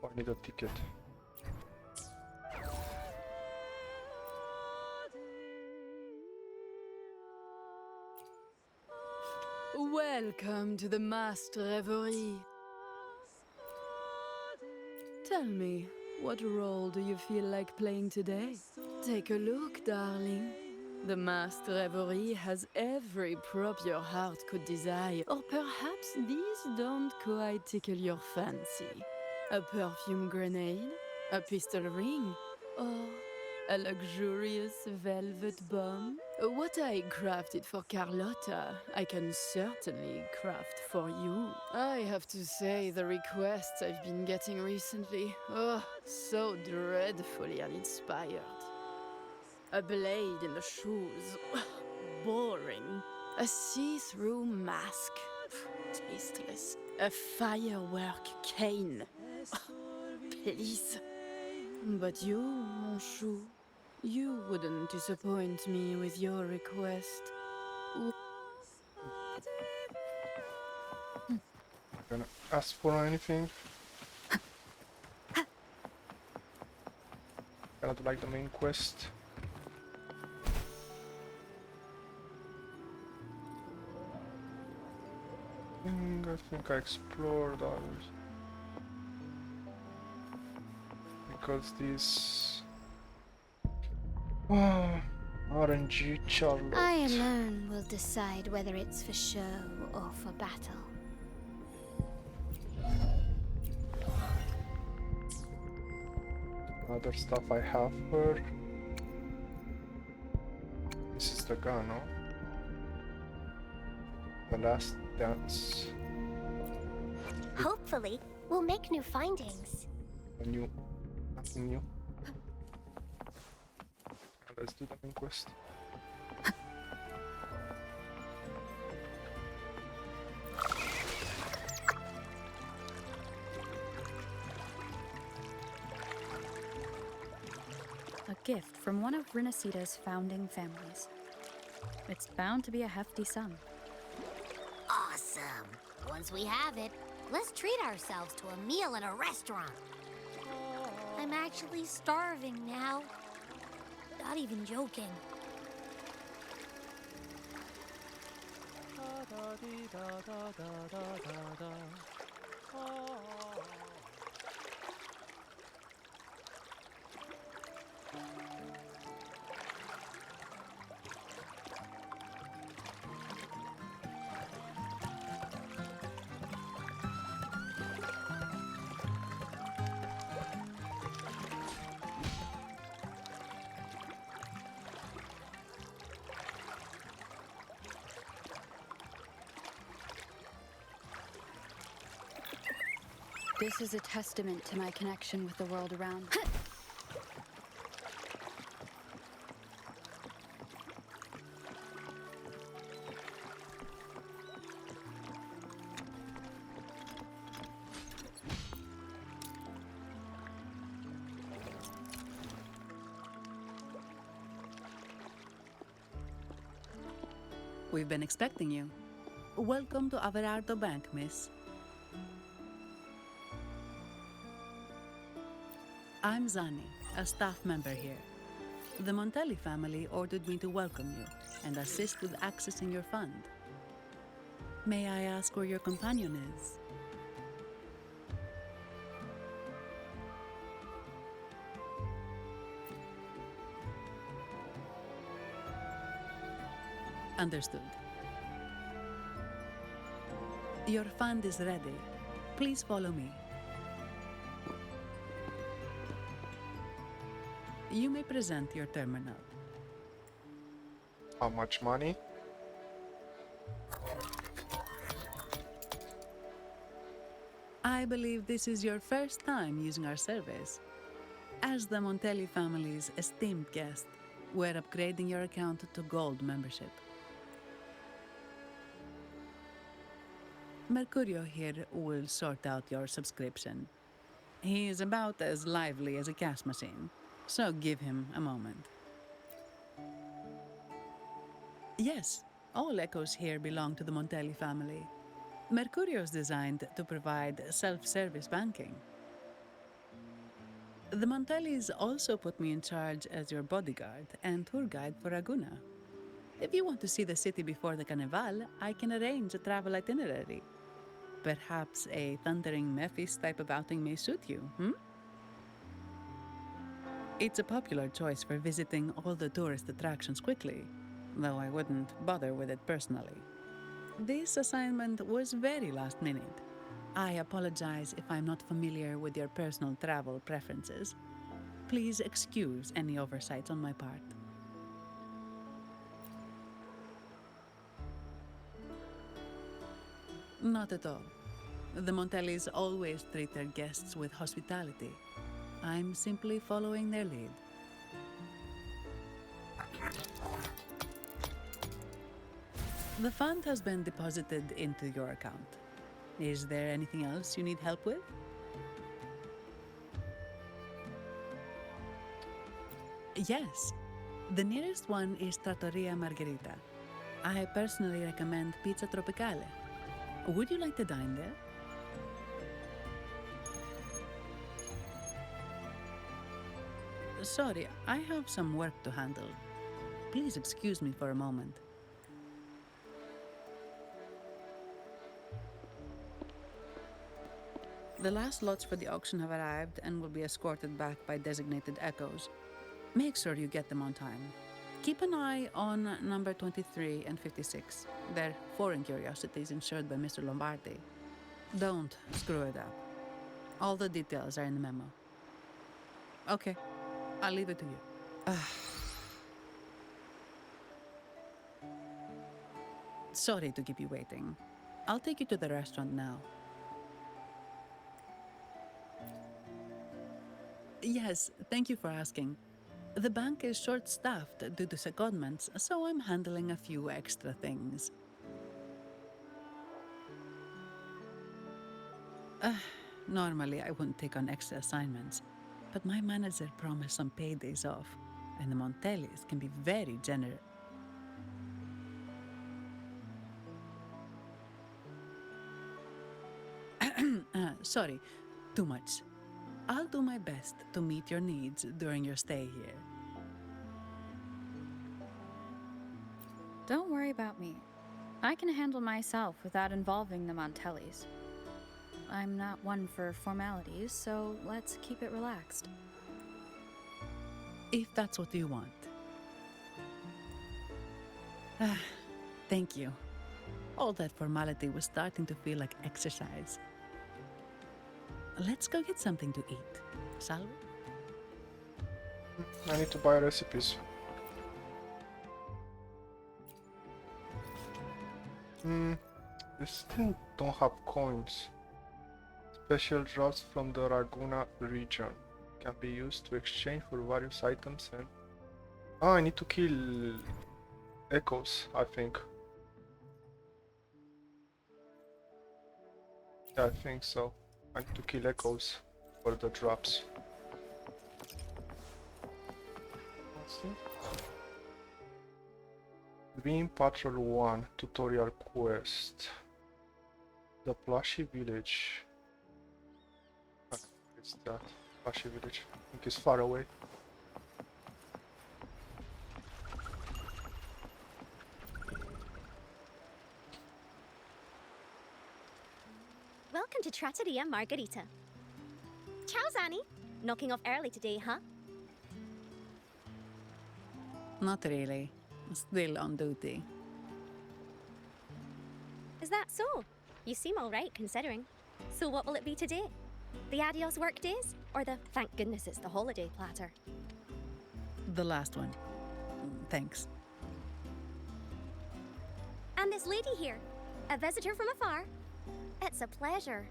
Oh, I need a ticket. Welcome to the masked reverie. Tell me, what role do you feel like playing today? Take a look, darling. The masked reverie has every prop your heart could desire. Or perhaps these don't quite tickle your fancy. A perfume grenade? A pistol ring? Or a luxurious velvet bomb? What I crafted for Carlotta, I can certainly craft for you. I have to say, the requests I've been getting recently, oh, so dreadfully uninspired. A blade in the shoes, boring. A see-through mask, tasteless. A firework cane, please. But you, mon chou, you wouldn't disappoint me with your request. Gonna ask for anything? Gonna do like the main quest. I think I explored others. Because these RNG Charlotte. I alone will decide whether it's for show or for battle. Other stuff I have for. This is the gun, no? The last dance. Hopefully, we'll make new findings. Nothing new. Let's do the main quest. A gift from one of Rinascita's founding families. It's bound to be a hefty sum. Awesome. Once we have it, let's treat ourselves to a meal at a restaurant. I'm actually starving now. Not even joking. This is a testament to my connection with the world around me. We've been expecting you. Welcome to Averardo Bank, miss. I'm Zani, a staff member here. The Montelli family ordered me to welcome you and assist with accessing your fund. May I ask where your companion is? Understood. Your fund is ready. Please follow me. You may present your terminal. How much money? I believe this is your first time using our service. As the Montelli family's esteemed guest, we're upgrading your account to Gold membership. Mercurio here will sort out your subscription. He is about as lively as a cash machine, so give him a moment. Yes, all echoes here belong to the Montelli family. Mercurio is designed to provide self-service banking. The Montellis also put me in charge as your bodyguard and tour guide for Raguna. If you want to see the city before the Carnival, I can arrange a travel itinerary. Perhaps a thundering Memphis type of outing may suit you, It's a popular choice for visiting all the tourist attractions quickly, though I wouldn't bother with it personally. This assignment was very last minute. I apologize if I'm not familiar with your personal travel preferences. Please excuse any oversights on my part. Not at all. The Montellis always treat their guests with hospitality. I'm simply following their lead. The fund has been deposited into your account. Is there anything else you need help with? Yes. The nearest one is Trattoria Margherita. I personally recommend Pizza Tropicale. Would you like to dine there? Sorry, I have some work to handle. Please excuse me for a moment. The last lots for the auction have arrived and will be escorted back by designated echoes. Make sure you get them on time. Keep an eye on number 23 and 56. They're foreign curiosities insured by Mr. Lombardi. Don't screw it up. All the details are in the memo. Okay, I'll leave it to you. Sorry to keep you waiting. I'll take you to the restaurant now. Yes, thank you for asking. The bank is short-staffed due to secondments, so I'm handling a few extra things. Normally, I wouldn't take on extra assignments, but my manager promised some paydays off, and the Montellis can be very generous. Sorry, too much. I'll do my best to meet your needs during your stay here. Don't worry about me. I can handle myself without involving the Montellis. I'm not one for formalities, so let's keep it relaxed. If that's what you want. Thank you. All that formality was starting to feel like exercise. Let's go get something to eat, shall we? I need to buy recipes. They still don't have coins. Special drops from the Raguna region can be used to exchange for various items and... Oh, I need to kill echoes, I think. Yeah, I think so. I need to kill echoes for the drops. Let's see. Dream Patrol 1 tutorial quest. The Plushy Village. It's that Plushy Village. I think it's far away. Welcome to Trattoria Margherita. Ciao, Zanni. Knocking off early today, huh? Not really. Still on duty. Is that so? You seem all right, considering. So what will it be today? The adios work days? Or the thank goodness it's the holiday platter? The last one. Thanks. And this lady here, a visitor from afar. It's a pleasure.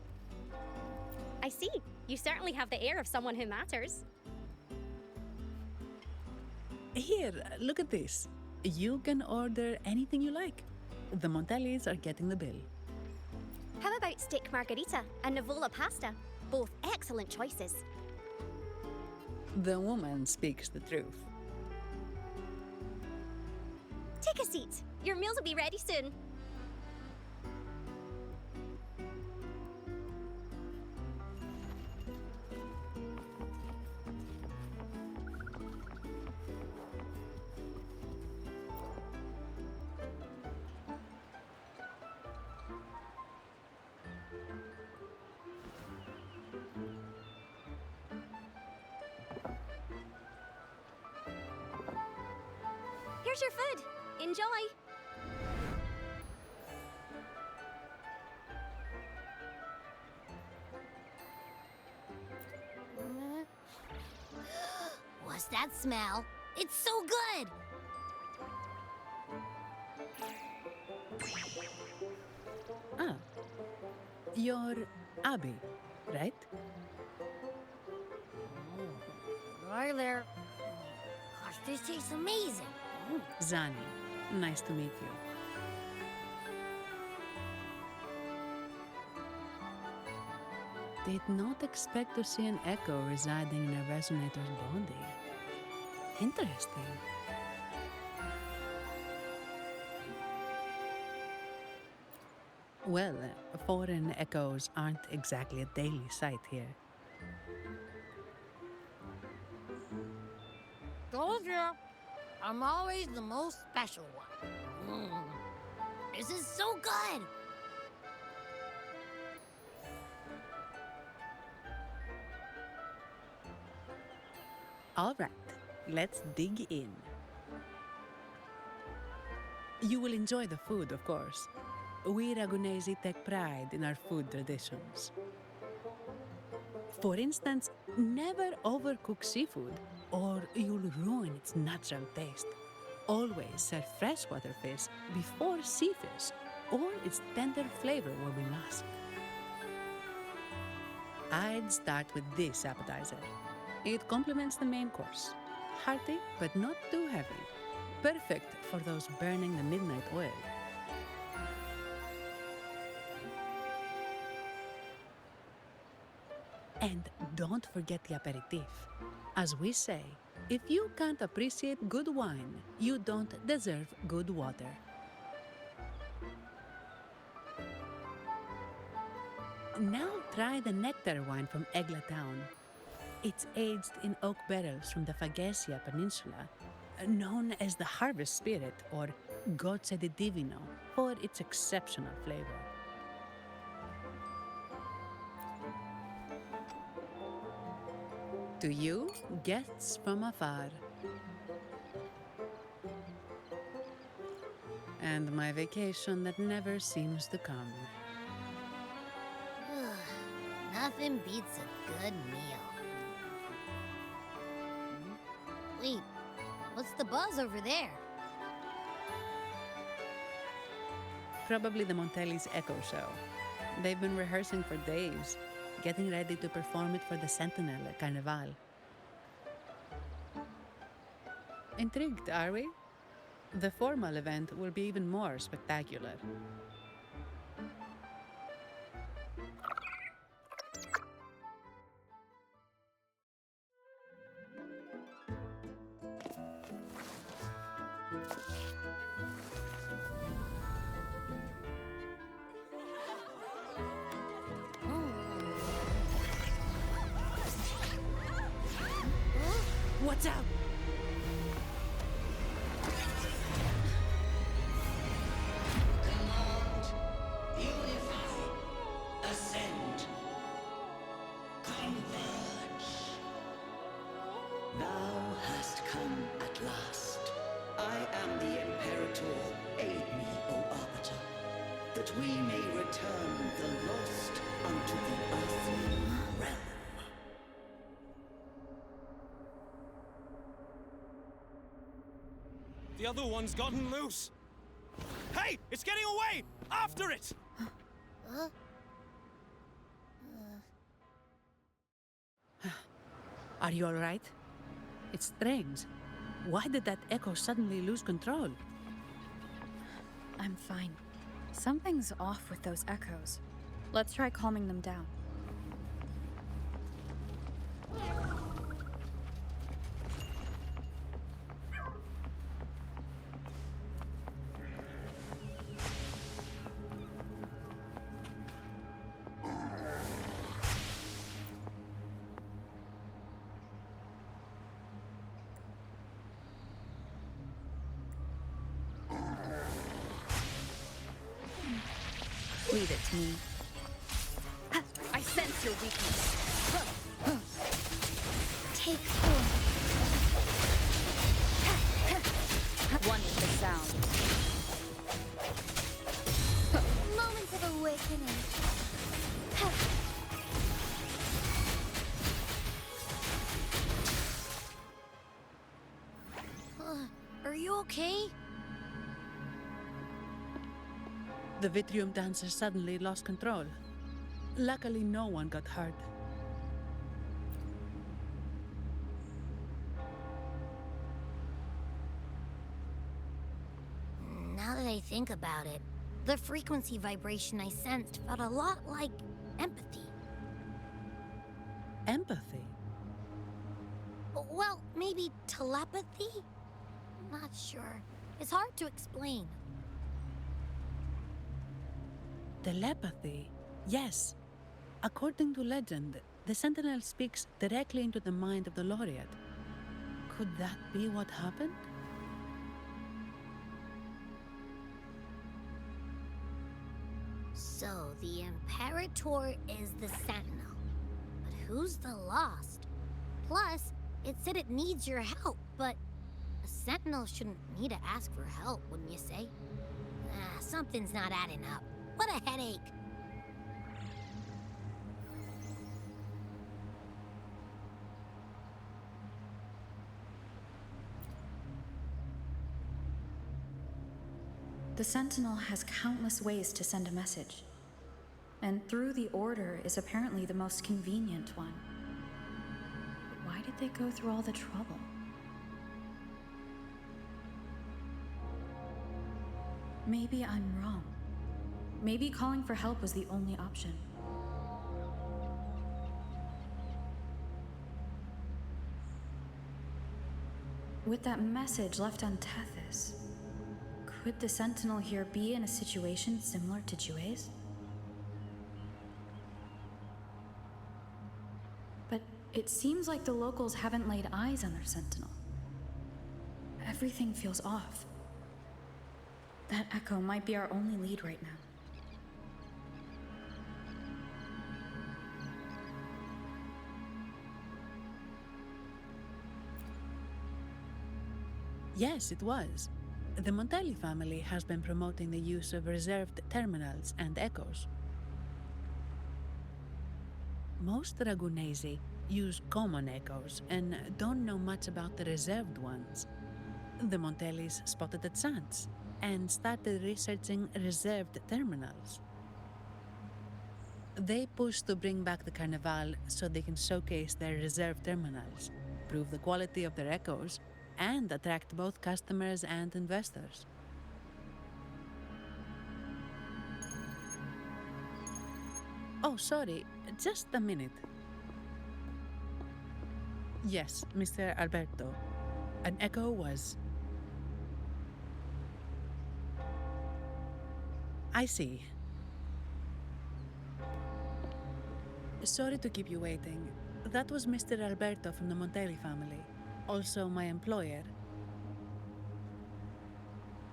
I see. You certainly have the air of someone who matters. Here, look at this. You can order anything you like. The Montellis are getting the bill. How about steak margarita and Nivola pasta? Both excellent choices. The woman speaks the truth. Take a seat. Your meals will be ready soon. Here's your food. Enjoy. What's that smell? It's so good! Ah. You're Abby, right? Hi there. Gosh, this tastes amazing. Zanni, nice to meet you. Did not expect to see an echo residing in a resonator's body. Interesting. Well, foreign echoes aren't exactly a daily sight here. Told you. I'm always the most special one. This is so good! All right, let's dig in. You will enjoy the food, of course. We Ragunesi take pride in our food traditions. For instance, never overcook seafood, or you'll ruin its natural taste. Always serve freshwater fish before sea fish, or its tender flavor will be lost. I'd start with this appetizer. It complements the main course. Hearty, but not too heavy. Perfect for those burning the midnight oil. And don't forget the aperitif. As we say, if you can't appreciate good wine, you don't deserve good water. Now try the nectar wine from Egla Town. It's aged in oak barrels from the Fagesia Peninsula, known as the Harvest Spirit or Gozze di Divino for its exceptional flavor. To you, guests from afar. And my vacation that never seems to come. Nothing beats a good meal. Wait, what's the buzz over there? Probably the Montelli's Echo Show. They've been rehearsing for days, getting ready to perform it for the Sentinel at Carnival. Intrigued, are we? The formal event will be even more spectacular. What's up? Command, unify, ascend, converge. Thou hast come at last. I am the Imperator. Aid me, O Arbiter, that we may return the lost unto the earthly realm. The other one's gotten loose. Hey, it's getting away! After it! Are you all right? It's strange. Why did that echo suddenly lose control? I'm fine. Something's off with those echoes. Let's try calming them down. Leave it to me. I sense your weakness. Take 4. One with the sound. Moment of awakening. Are you okay? The Vitrium dancer suddenly lost control. Luckily, no one got hurt. Now that I think about it, the frequency vibration I sensed felt a lot like empathy. Empathy? Well, maybe telepathy? Not sure. It's hard to explain. Telepathy? Yes. According to legend, the Sentinel speaks directly into the mind of the Laureate. Could that be what happened? So, the Imperator is the Sentinel. But who's the Lost? Plus, It said it needs your help, but a sentinel shouldn't need to ask for help, wouldn't you say? Something's not adding up. What a headache. The Sentinel has countless ways to send a message, and through the Order is apparently the most convenient one. But why did they go through all the trouble? Maybe I'm wrong. Maybe calling for help was the only option. With that message left on Tethys, could the Sentinel here be in a situation similar to Jue's? But it seems like the locals haven't laid eyes on their Sentinel. Everything feels off. That echo might be our only lead right now. Yes, it was. The Montelli family has been promoting the use of reserved terminals and echoes. Most Ragunesi use common echoes and don't know much about the reserved ones. The Montellis spotted a chance and started researching reserved terminals. They push to bring back the Carnival so they can showcase their reserved terminals, prove the quality of their echoes, and attract both customers and investors. Oh, sorry, just a minute. Yes, Mr. Alberto. An echo was... I see. Sorry to keep you waiting. That was Mr. Alberto from the Montelli family, also my employer.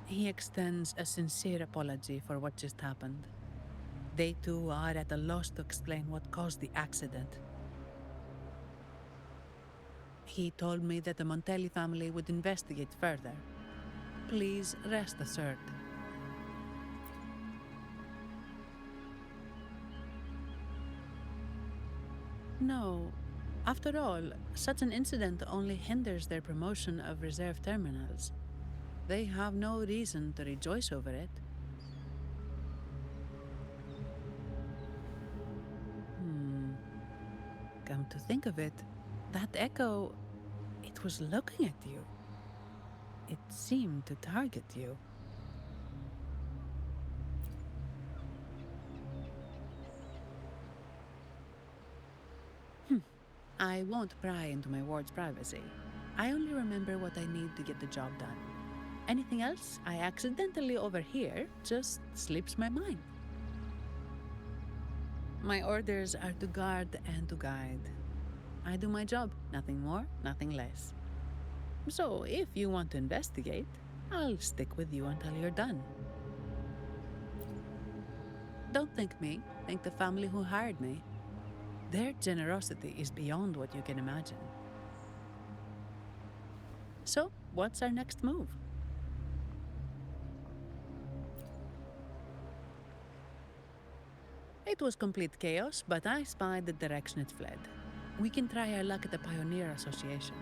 He extends a sincere apology for what just happened. They too are at a loss to explain what caused the accident. He told me that the Montelli family would investigate further. Please rest assured. No. After all, such an incident only hinders their promotion of reserve terminals. They have no reason to rejoice over it. Come to think of it, that echo, it was looking at you. It seemed to target you. I won't pry into my ward's privacy. I only remember what I need to get the job done. Anything else I accidentally overhear just slips my mind. My orders are to guard and to guide. I do my job, nothing more, nothing less. So if you want to investigate, I'll stick with you until you're done. Don't thank me, thank the family who hired me. Their generosity is beyond what you can imagine. So, what's our next move? It was complete chaos, but I spied the direction it fled. We can try our luck at the Pioneer Association.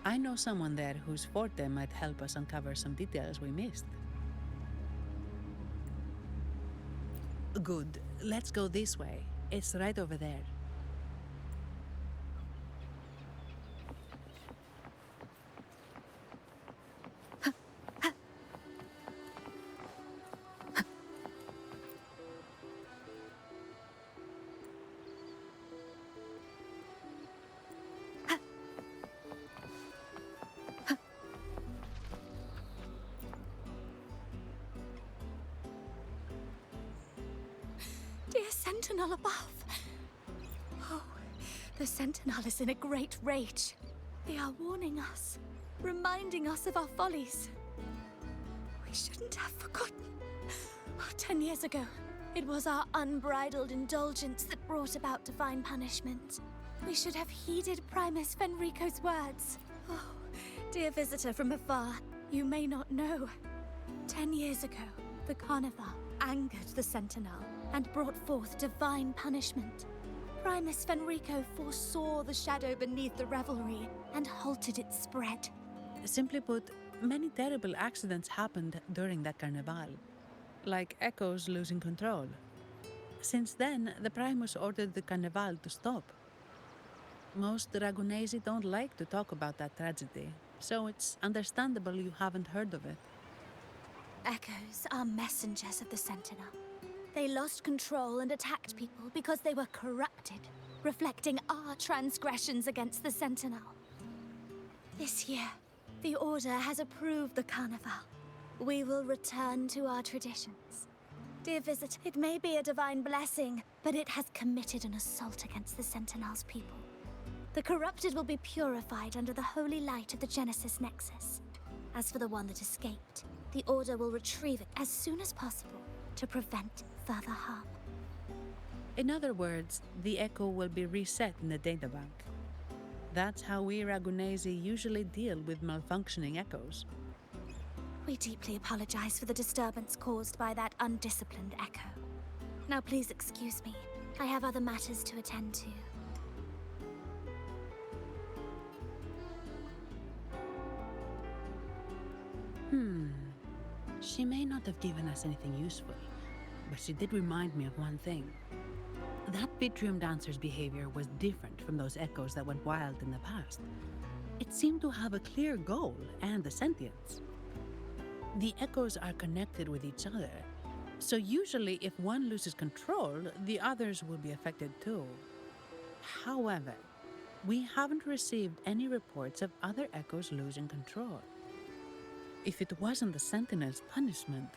I know someone there whose forte might help us uncover some details we missed. Good. Let's go this way. It's right over there. Dear Sentinel above! Oh, the Sentinel is in a great rage. They are warning us, reminding us of our follies. We shouldn't have forgotten. 10 years ago, it was our unbridled indulgence that brought about divine punishment. We should have heeded Primus Fenrico's words. Oh, dear visitor from afar, you may not know. 10 years ago, the Carnival angered the Sentinel and brought forth divine punishment. Primus Fenrico foresaw the shadow beneath the revelry and halted its spread. Simply put, many terrible accidents happened during that carnival, like Echoes losing control. Since then, the Primus ordered the carnival to stop. Most Ragunesi don't like to talk about that tragedy, so it's understandable you haven't heard of it. Echoes are messengers of the Sentinel. They lost control and attacked people because they were corrupted, reflecting our transgressions against the Sentinel. This year, the Order has approved the Carnival. We will return to our traditions. Dear visitor, it may be a divine blessing, but it has committed an assault against the Sentinel's people. The corrupted will be purified under the holy light of the Genesis Nexus. As for the one that escaped, the Order will retrieve it as soon as possible to prevent further harm. In other words, the Echo will be reset in the databank. That's how we Ragunesi usually deal with malfunctioning Echoes. We deeply apologize for the disturbance caused by that undisciplined Echo. Now please excuse me. I have other matters to attend to. She may not have given us anything useful, but she did remind me of one thing. That Vitrium dancer's behavior was different from those Echoes that went wild in the past. It seemed to have a clear goal and a sentience. The Echoes are connected with each other, so usually if one loses control, the others will be affected too. However, we haven't received any reports of other Echoes losing control. If it wasn't the Sentinel's punishment,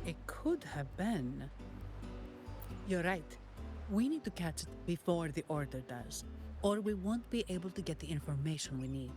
it could have been. You're right. We need to catch it before the Order does, or we won't be able to get the information we need.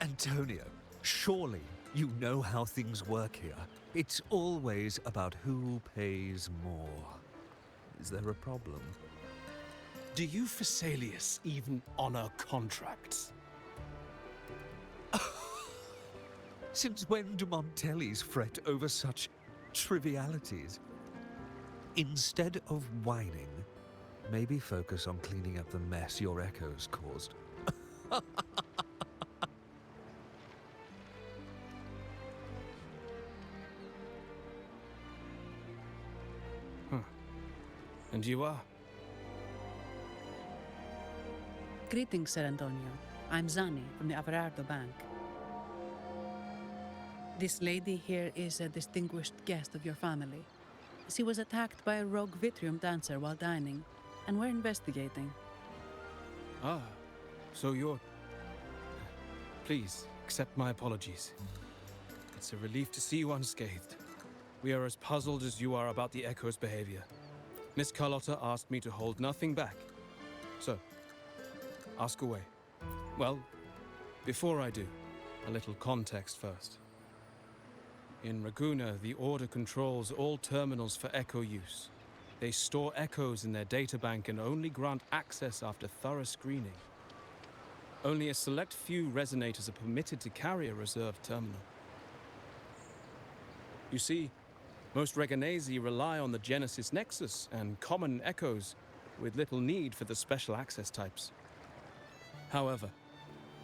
Antonio, surely you know how things work here. It's always about who pays more. Is there a problem? Do you Phasaelius even honor contracts? Since when do Montellis fret over such trivialities? Instead of whining, maybe focus on cleaning up the mess your Echoes caused. And you are? Greetings, Sir Antonio. I'm Zani from the Averardo Bank. This lady here is a distinguished guest of your family. She was attacked by a rogue Vitrium dancer while dining, and we're investigating. Ah, so you're... Please, accept my apologies. It's a relief to see you unscathed. We are as puzzled as you are about the Echo's behavior. Miss Carlotta asked me to hold nothing back. So, ask away. Well, before I do, a little context first. In Raguna, the Order controls all terminals for Echo use. They store echoes in their databank and only grant access after thorough screening. Only a select few resonators are permitted to carry a reserved terminal. You see, most Reganesi rely on the Genesis Nexus and common echoes, with little need for the special access types. However,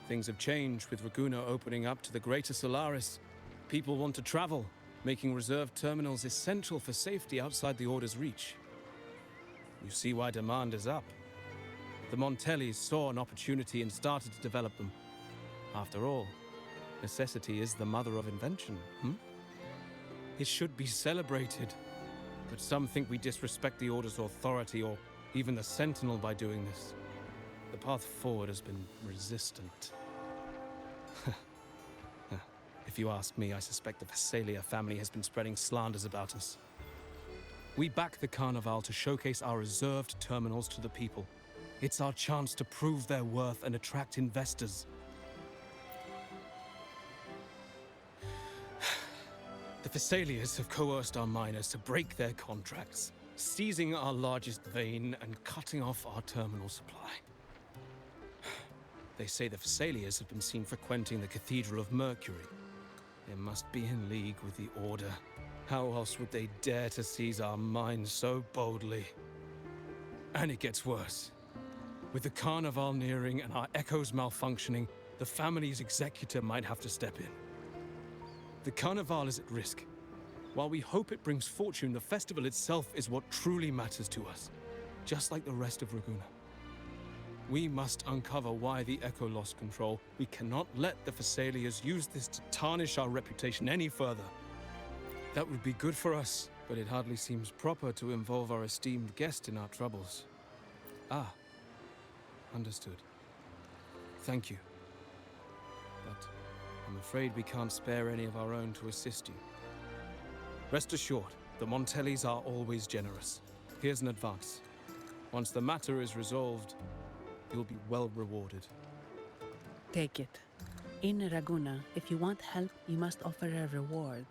things have changed with Raguna opening up to the Greater Solaris. People want to travel, making reserved terminals essential for safety outside the Order's reach. You see why demand is up. The Montellis saw an opportunity and started to develop them. After all, necessity is the mother of invention, It should be celebrated, but some think we disrespect the Order's authority or even the Sentinel by doing this. The path forward has been resistant. If you ask me, I suspect the Phasalia family has been spreading slanders about us. We back the Carnival to showcase our reserved terminals to the people. It's our chance to prove their worth and attract investors. The Phasalias have coerced our miners to break their contracts, seizing our largest vein and cutting off our terminal supply. They say the Phasalias have been seen frequenting the Cathedral of Mercury. They must be in league with the Order. How else would they dare to seize our mines so boldly? And it gets worse. With the Carnival nearing and our echoes malfunctioning, the family's executor might have to step in. The Carnival is at risk. While we hope it brings fortune, the festival itself is what truly matters to us, just like the rest of Raguna. We must uncover why the Echo lost control. We cannot let the Phasalias use this to tarnish our reputation any further. That would be good for us, but it hardly seems proper to involve our esteemed guest in our troubles. Ah, understood. Thank you. But I'm afraid we can't spare any of our own to assist you. Rest assured, the Montellis are always generous. Here's an advance. Once the matter is resolved, you'll be well rewarded. Take it. In Raguna, if you want help, you must offer a reward.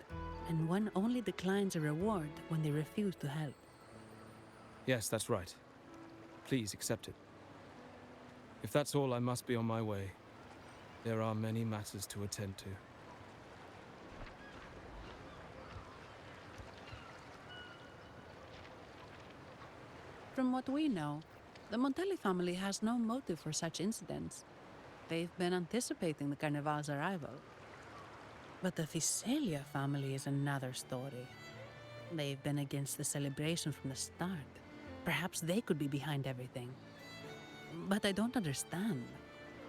And one only declines a reward when they refuse to help. Yes, that's right. Please accept it. If that's all, I must be on my way. There are many matters to attend to. From what we know, the Montelli family has no motive for such incidents. They've been anticipating the Carnival's arrival. But the Phasalia family is another story. They've been against the celebration from the start. Perhaps they could be behind everything. But I don't understand.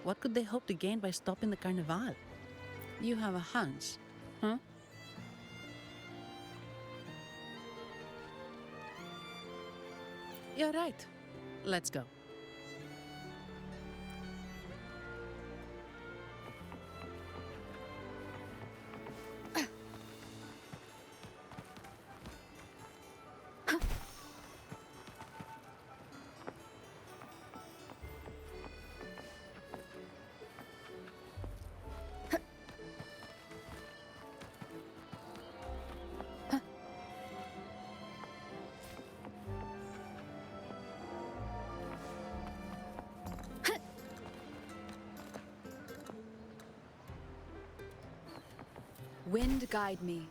What could they hope to gain by stopping the Carnival? You have a hunch, huh? You're right. Let's go. Wind guide me.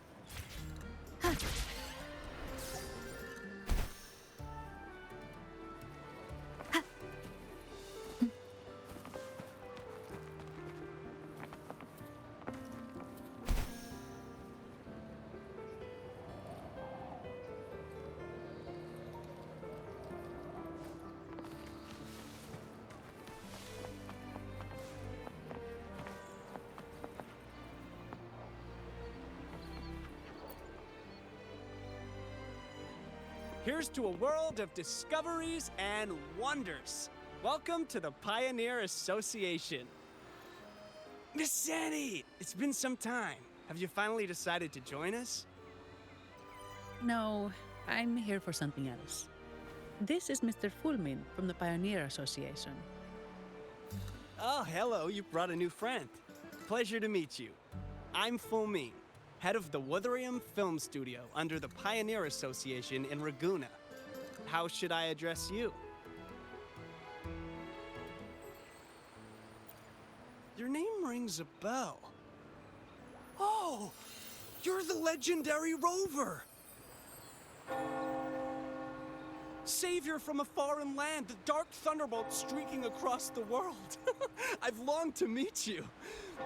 Here's to a world of discoveries and wonders. Welcome to the Pioneer Association. Miss Sandy, it's been some time. Have you finally decided to join us? No, I'm here for something else. This is Mr. Fulmin from the Pioneer Association. Oh, hello, you brought a new friend. Pleasure to meet you. I'm Fulmin, head of the Wuthering film studio under the Pioneer Association in Raguna. How should I address you? Your name rings a bell. Oh, you're the legendary Rover! Savior from a foreign land, the dark thunderbolt streaking across the world. I've longed to meet you.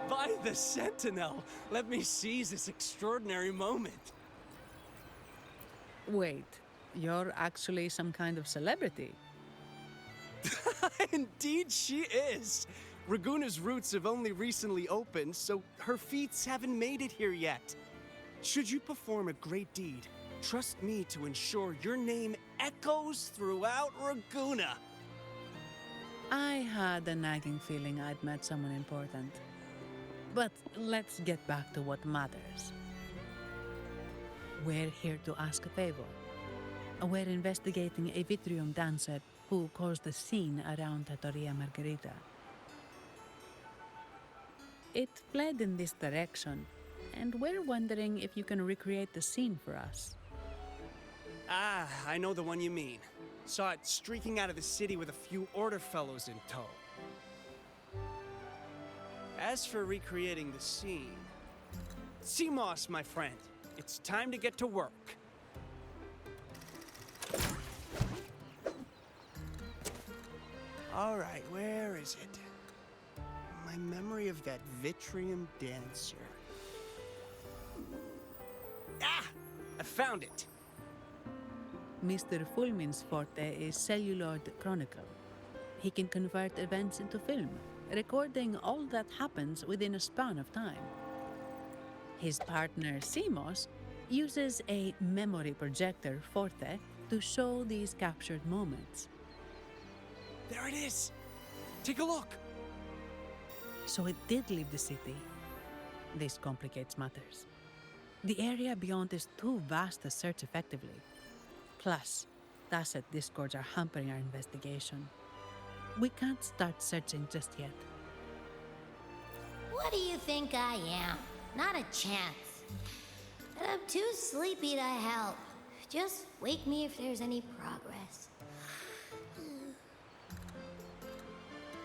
By the Sentinel, let me seize this extraordinary moment. Wait, you're actually some kind of celebrity? Indeed she is. Raguna's roots have only recently opened, so her feats haven't made it here yet. Should you perform a great deed, trust me to ensure your name echoes throughout Raguna. I had a nagging feeling I'd met someone important. But let's get back to what matters. We're here to ask a favor. We're investigating a Vitrium dancer who caused a scene around Trattoria Margherita. It fled in this direction, and we're wondering if you can recreate the scene for us. Ah, I know the one you mean. Saw it streaking out of the city with a few Order fellows in tow. As for recreating the scene... CMOS, my friend, it's time to get to work. All right, where is it? My memory of that Vitrium dancer. Ah! I found it! Mr. Fulmin's forte is celluloid chronicle. He can convert events into film, recording all that happens within a span of time. His partner, CMOS, uses a memory projector forte to show these captured moments. There it is! Take a look! So it did leave the city. This complicates matters. The area beyond is too vast to search effectively. Plus, Tacet discords are hampering our investigation. We can't start searching just yet. What do you think I am? Not a chance. And I'm too sleepy to help. Just wake me if there's any progress.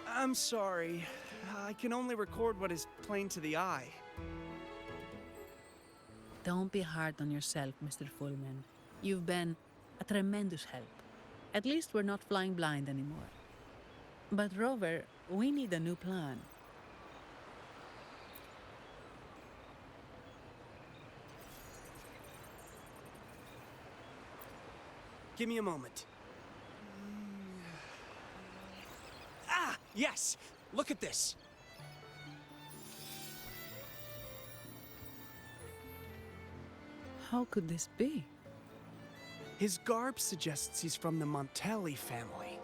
I'm sorry. I can only record what is plain to the eye. Don't be hard on yourself, Mr. Fulmin. You've been a tremendous help. At least we're not flying blind anymore. But Rover, we need a new plan. Give me a moment. Ah, yes! Look at this! How could this be? His garb suggests he's from the Montelli family.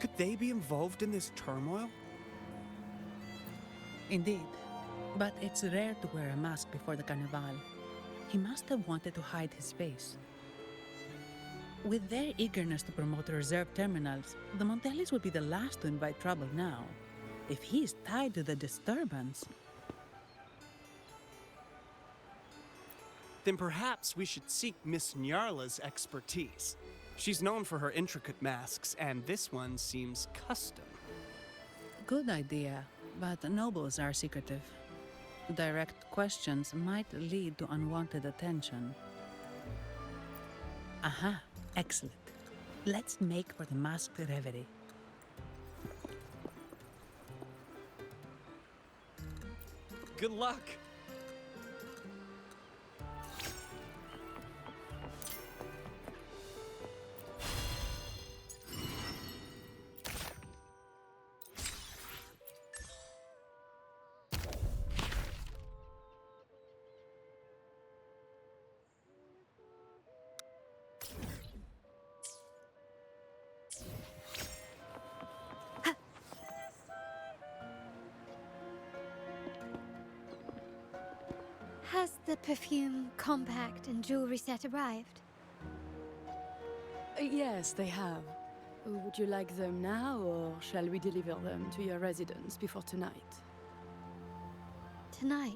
Could they be involved in this turmoil? Indeed. But it's rare to wear a mask before the Carnival. He must have wanted to hide his face. With their eagerness to promote reserve terminals, the Montellis would be the last to invite trouble now. If he's tied to the disturbance... Then perhaps we should seek Miss Nyarla's expertise. She's known for her intricate masks, and this one seems custom. Good idea, but nobles are secretive. Direct questions might lead to unwanted attention. Aha, excellent. Let's make for the masked reverie. Good luck! Has the perfume, compact, and jewelry set arrived? Yes, they have. Would you like them now, or shall we deliver them to your residence before tonight? Tonight?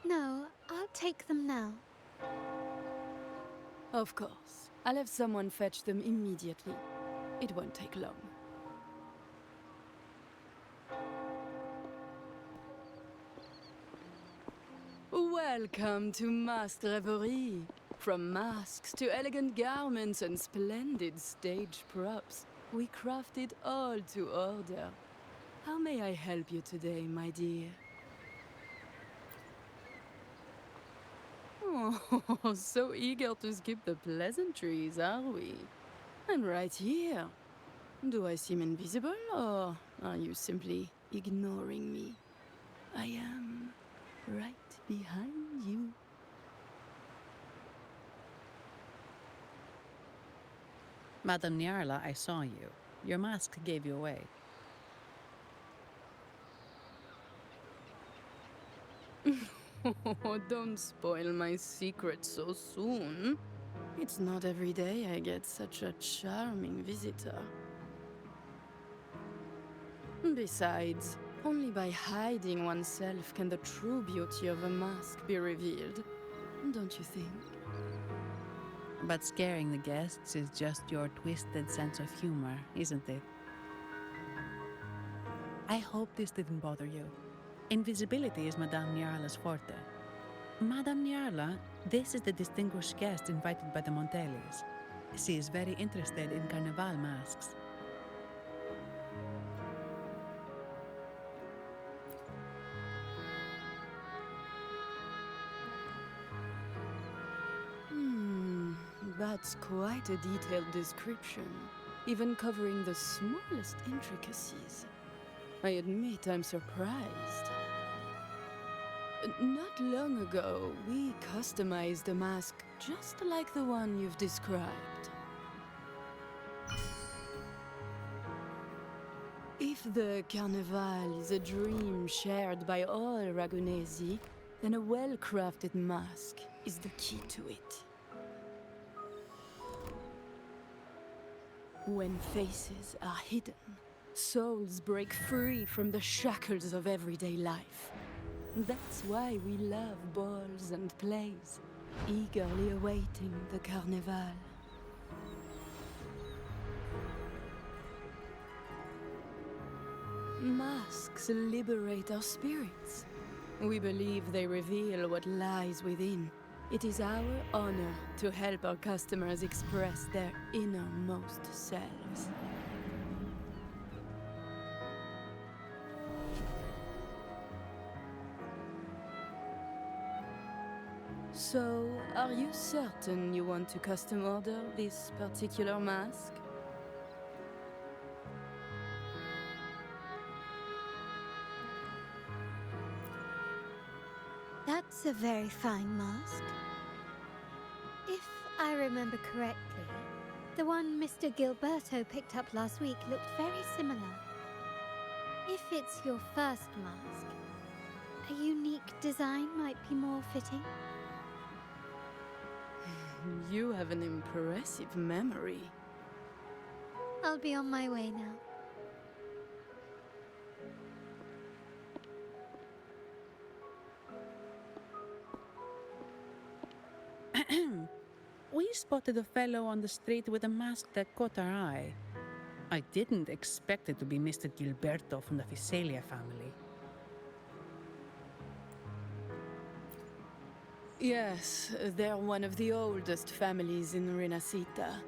No, I'll take them now. Of course. I'll have someone fetch them immediately. It won't take long. Welcome to Masked Reverie. From masks to elegant garments and splendid stage props, we crafted all to order. How may I help you today, my dear? Oh, so eager to skip the pleasantries, are we? I'm right here. Do I seem invisible, or are you simply ignoring me? I am right behind you. Madame Nyarla, I saw you. Your mask gave you away. Oh, don't spoil my secret so soon. It's not every day I get such a charming visitor. Besides, only by hiding oneself can the true beauty of a mask be revealed. Don't you think? But scaring the guests is just your twisted sense of humor, isn't it? I hope this didn't bother you. Invisibility is Madame Nyarla's forte. Madame Nyarla, this is the distinguished guest invited by the Montelis. She is very interested in Carnival masks. That's quite a detailed description, even covering the smallest intricacies. I admit I'm surprised. Not long ago, we customized a mask just like the one you've described. If the Carnival is a dream shared by all Ragunesi, then a well-crafted mask is the key to it. When faces are hidden, souls break free from the shackles of everyday life. That's why we love balls and plays, eagerly awaiting the Carnival. Masks liberate our spirits. We believe they reveal what lies within. It is our honor to help our customers express their innermost selves. So, are you certain you want to custom order this particular mask? That's a very fine mask. If I remember correctly, the one Mr. Gilberto picked up last week looked very similar. If it's your first mask, a unique design might be more fitting. You have an impressive memory. I'll be on my way now. We spotted a fellow on the street with a mask that caught our eye. I didn't expect it to be Mr. Gilberto from the Fisalia family. Yes, they're one of the oldest families in Rinascita.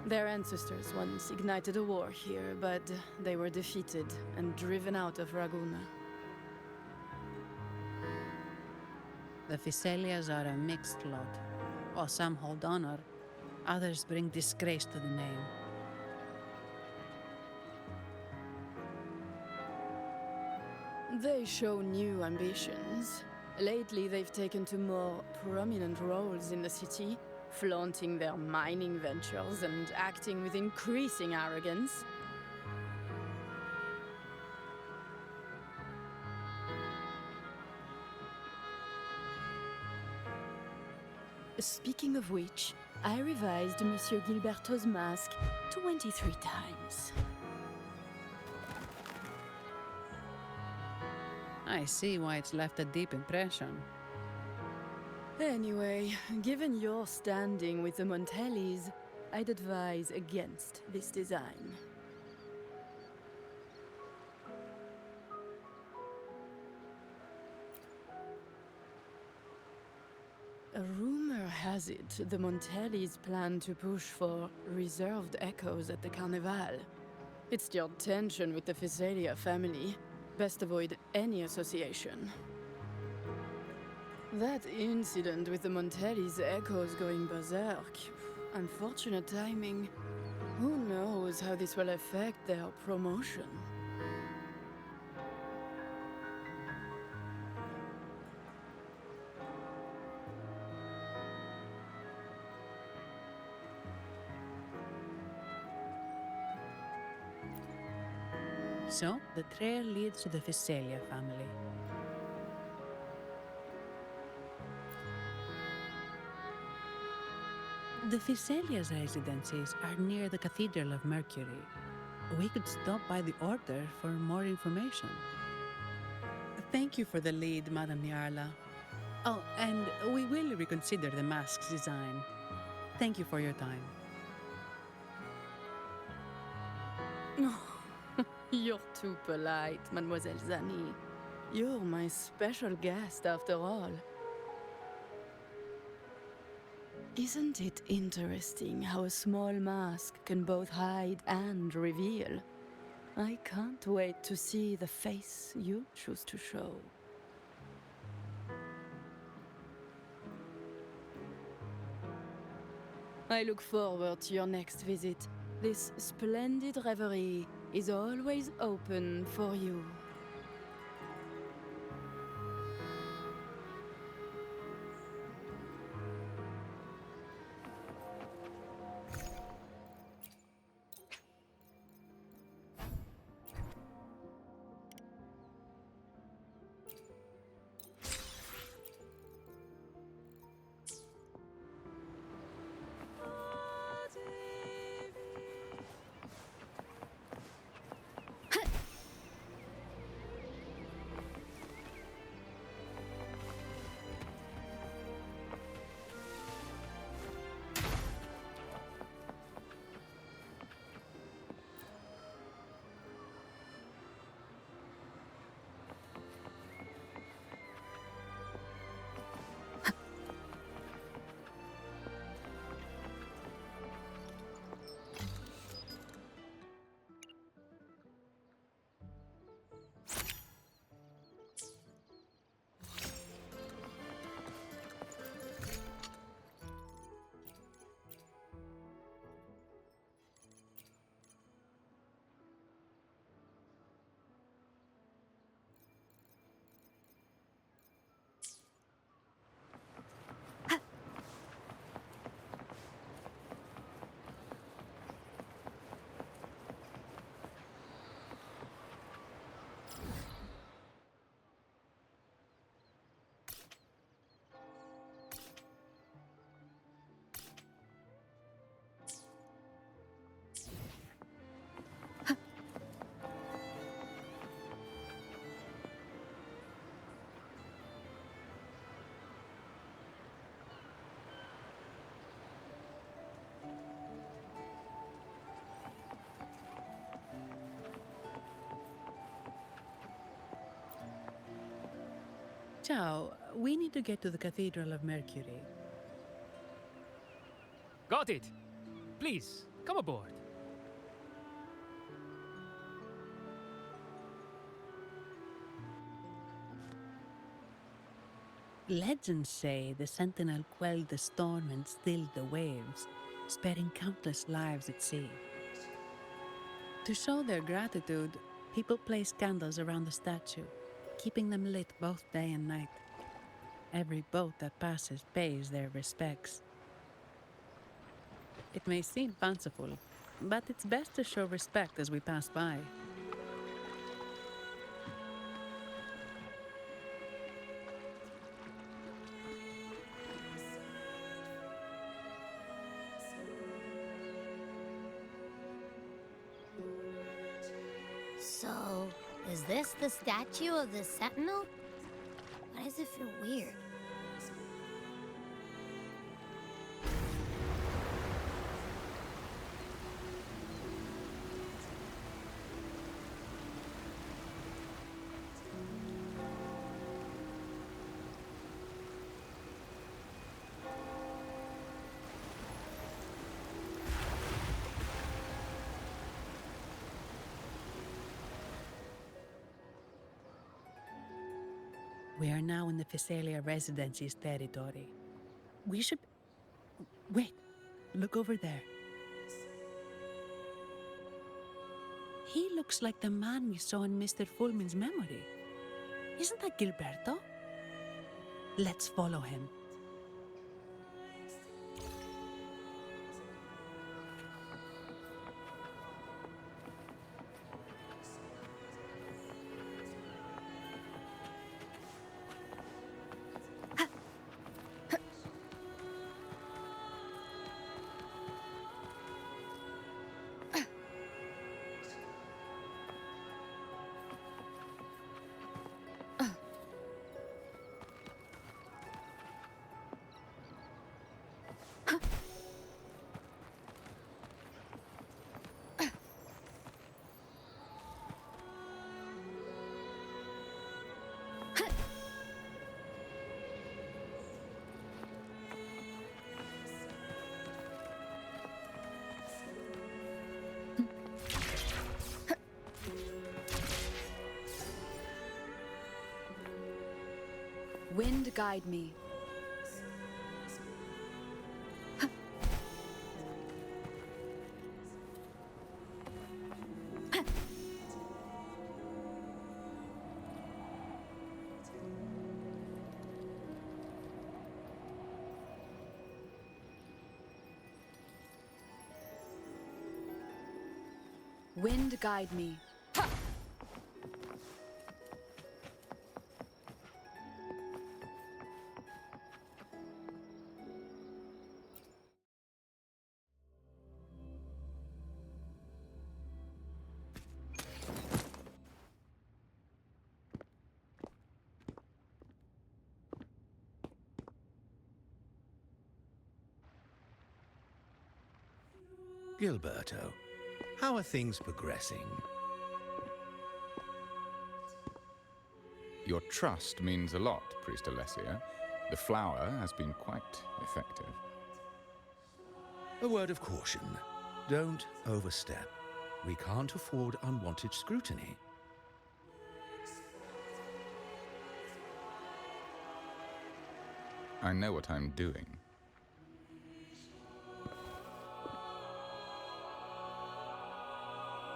Their ancestors once ignited a war here, but they were defeated and driven out of Raguna. The Fisalias are a mixed lot. While some hold honor, others bring disgrace to the name. They show new ambitions. Lately, they've taken to more prominent roles in the city, flaunting their mining ventures and acting with increasing arrogance. Speaking of which, I revised Monsieur Gilberto's mask 23 times. I see why it's left a deep impression. Anyway, given your standing with the Montellis, I'd advise against this design. A rumor has it the Montellis plan to push for reserved echoes at the Carnival. It's stirred tension with the Physalia family. Best avoid any association. That incident with the Montellis' echoes going berserk. Unfortunate timing. Who knows how this will affect their promotion? So, the trail leads to the Physalia family. The Physalia's residences are near the Cathedral of Mercury. We could stop by the Order for more information. Thank you for the lead, Madame Niarla. Oh, and we will reconsider the mask's design. Thank you for your time. You're too polite, Mademoiselle Zani. You're my special guest, after all. Isn't it interesting how a small mask can both hide and reveal? I can't wait to see the face you choose to show. I look forward to your next visit. This splendid reverie is always open for you. Ciao, we need to get to the Cathedral of Mercury. Got it! Please, come aboard. Legends say the Sentinel quelled the storm and stilled the waves, sparing countless lives at sea. To show their gratitude, people place candles around the statue, keeping them lit both day and night. Every boat that passes pays their respects. It may seem fanciful, but it's best to show respect as we pass by. So, is this the statue of the Sentinel? Why does it feel weird? We are now in the Physalia Residency's territory. We should... Wait, look over there. He looks like the man we saw in Mr. Fulmin's memory. Isn't that Gilberto? Let's follow him. Wind guide me. Wind guide me. Gilberto, how are things progressing? Your trust means a lot, Priest Alessia. The flower has been quite effective. A word of caution. Don't overstep. We can't afford unwanted scrutiny. I know what I'm doing.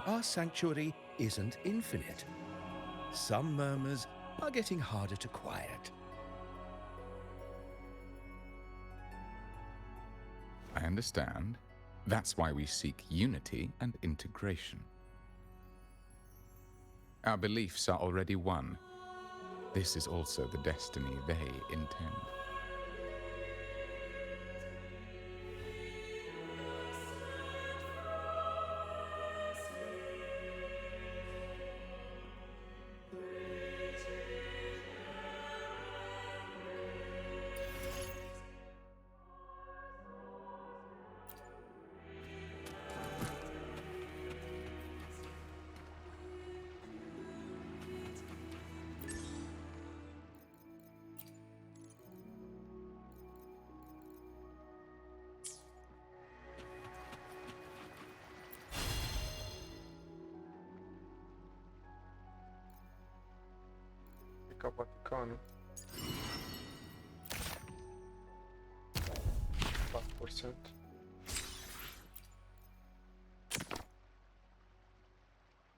Our sanctuary isn't infinite. Some murmurs are getting harder to quiet. I understand. That's why we seek unity and integration. Our beliefs are already one. This is also the destiny they intend. Vaticano. 5%.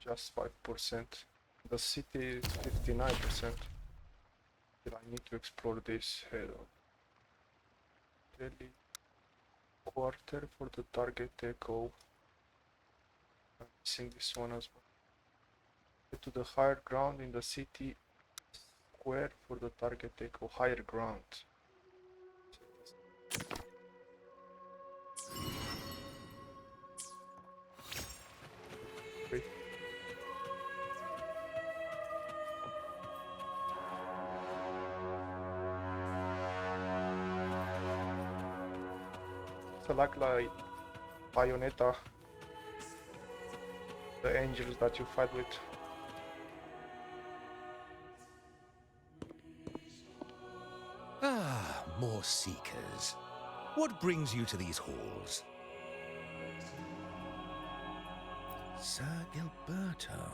Just 5%. The city is 59%. Still, I need to explore this head on. Daily quarter for the target echo. I'm missing this one as well. Get to the higher ground in the city square for the target echo. Higher ground. like Bayonetta, the angels that you fight with. Ah, more seekers. What brings you to these halls? Sir Gilberto.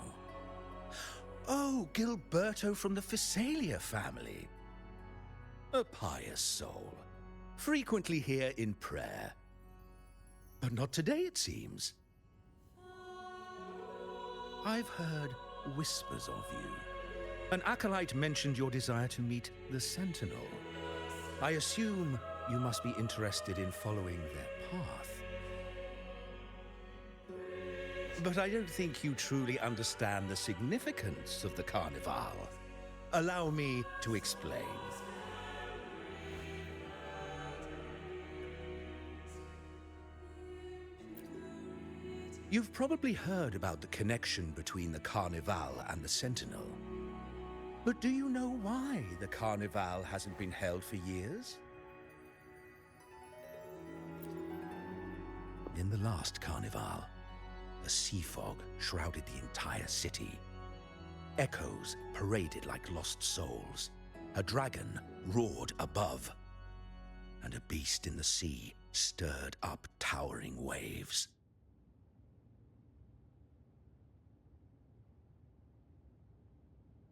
Oh, Gilberto from the Physalia family. A pious soul. Frequently here in prayer. But not today, it seems. I've heard whispers of you. An acolyte mentioned your desire to meet the Sentinel. I assume you must be interested in following their path. But I don't think you truly understand the significance of the Carnival. Allow me to explain. You've probably heard about the connection between the Carnival and the Sentinel. But do you know why the Carnival hasn't been held for years? In the last Carnival, a sea fog shrouded the entire city. Echoes paraded like lost souls. A dragon roared above. And a beast in the sea stirred up towering waves.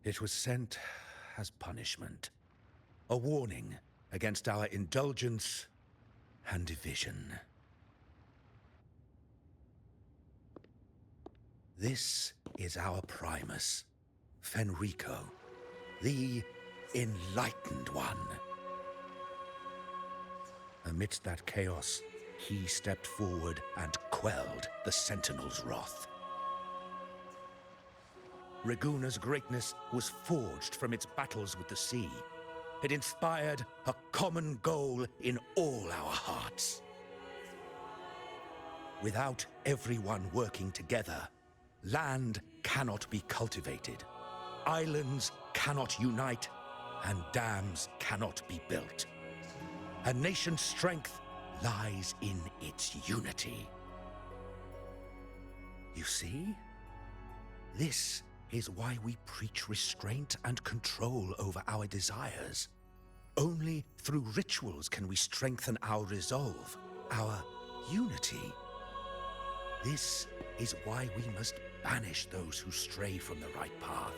It was sent as punishment. A warning against our indulgence and division. This is our Primus, Fenrico, the Enlightened One. Amidst that chaos, he stepped forward and quelled the Sentinel's wrath. Raguna's greatness was forged from its battles with the sea. It inspired a common goal in all our hearts. Without everyone working together, land cannot be cultivated, islands cannot unite, and dams cannot be built. A nation's strength lies in its unity. You see? This is why we preach restraint and control over our desires. Only through rituals can we strengthen our resolve, our unity. This is why we must banish those who stray from the right path,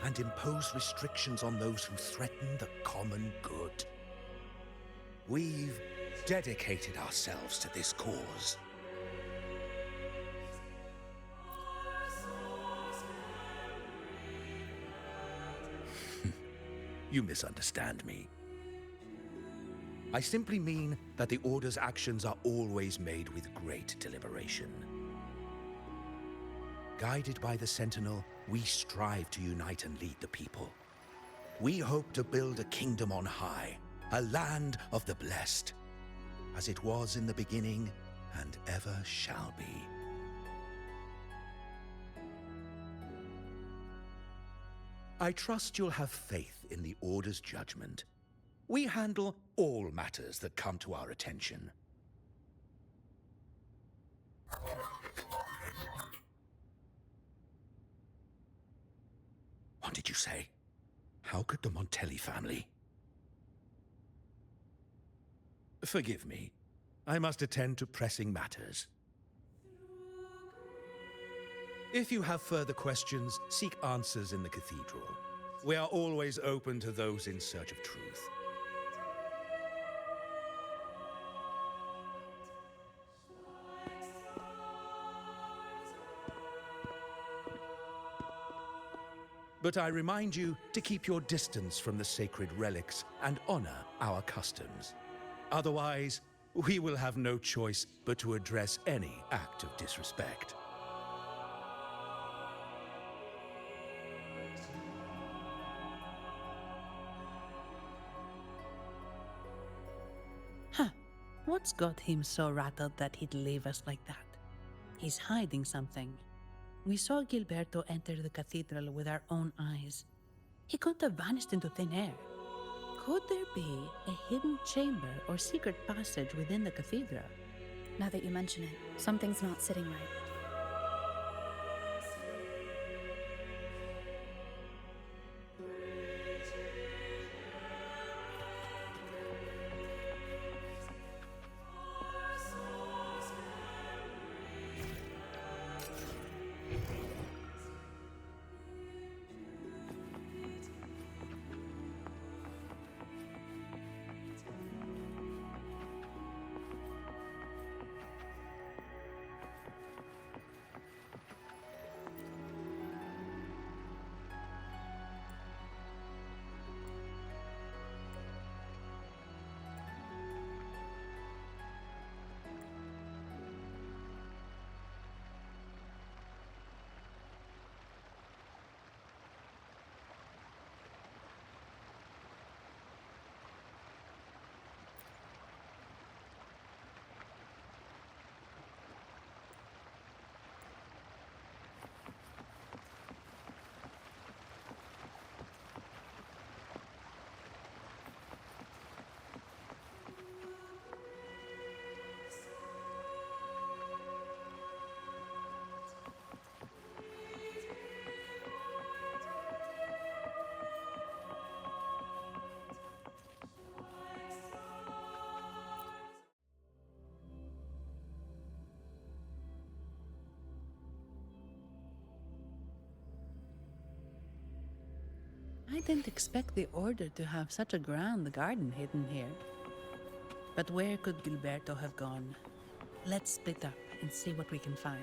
and impose restrictions on those who threaten the common good. We've dedicated ourselves to this cause. You misunderstand me. I simply mean that the Order's actions are always made with great deliberation. Guided by the Sentinel, we strive to unite and lead the people. We hope to build a kingdom on high, a land of the blessed, as it was in the beginning and ever shall be. I trust you'll have faith in the Order's judgment. We handle all matters that come to our attention. What did you say? How could the Montelli family? Forgive me. I must attend to pressing matters. If you have further questions, seek answers in the cathedral. We are always open to those in search of truth. But I remind you to keep your distance from the sacred relics and honor our customs. Otherwise, we will have no choice but to address any act of disrespect. What's got him so rattled that he'd leave us like that? He's hiding something. We saw Gilberto enter the cathedral with our own eyes. He couldn't have vanished into thin air. Could there be a hidden chamber or secret passage within the cathedral? Now that you mention it, something's not sitting right. I didn't expect the Order to have such a grand garden hidden here. But where could Gilberto have gone? Let's split up and see what we can find.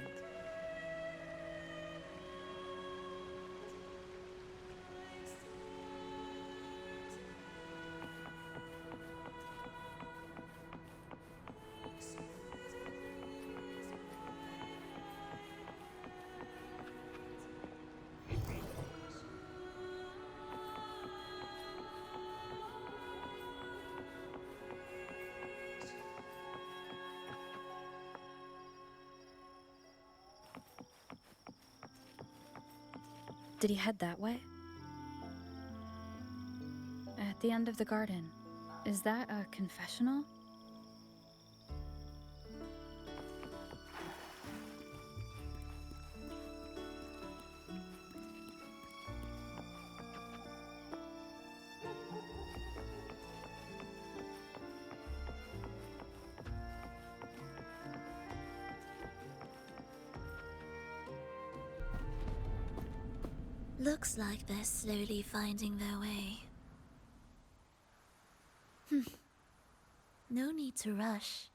Did he head that way? At the end of the garden. Is that a confessional? Looks like they're slowly finding their way. No need to rush.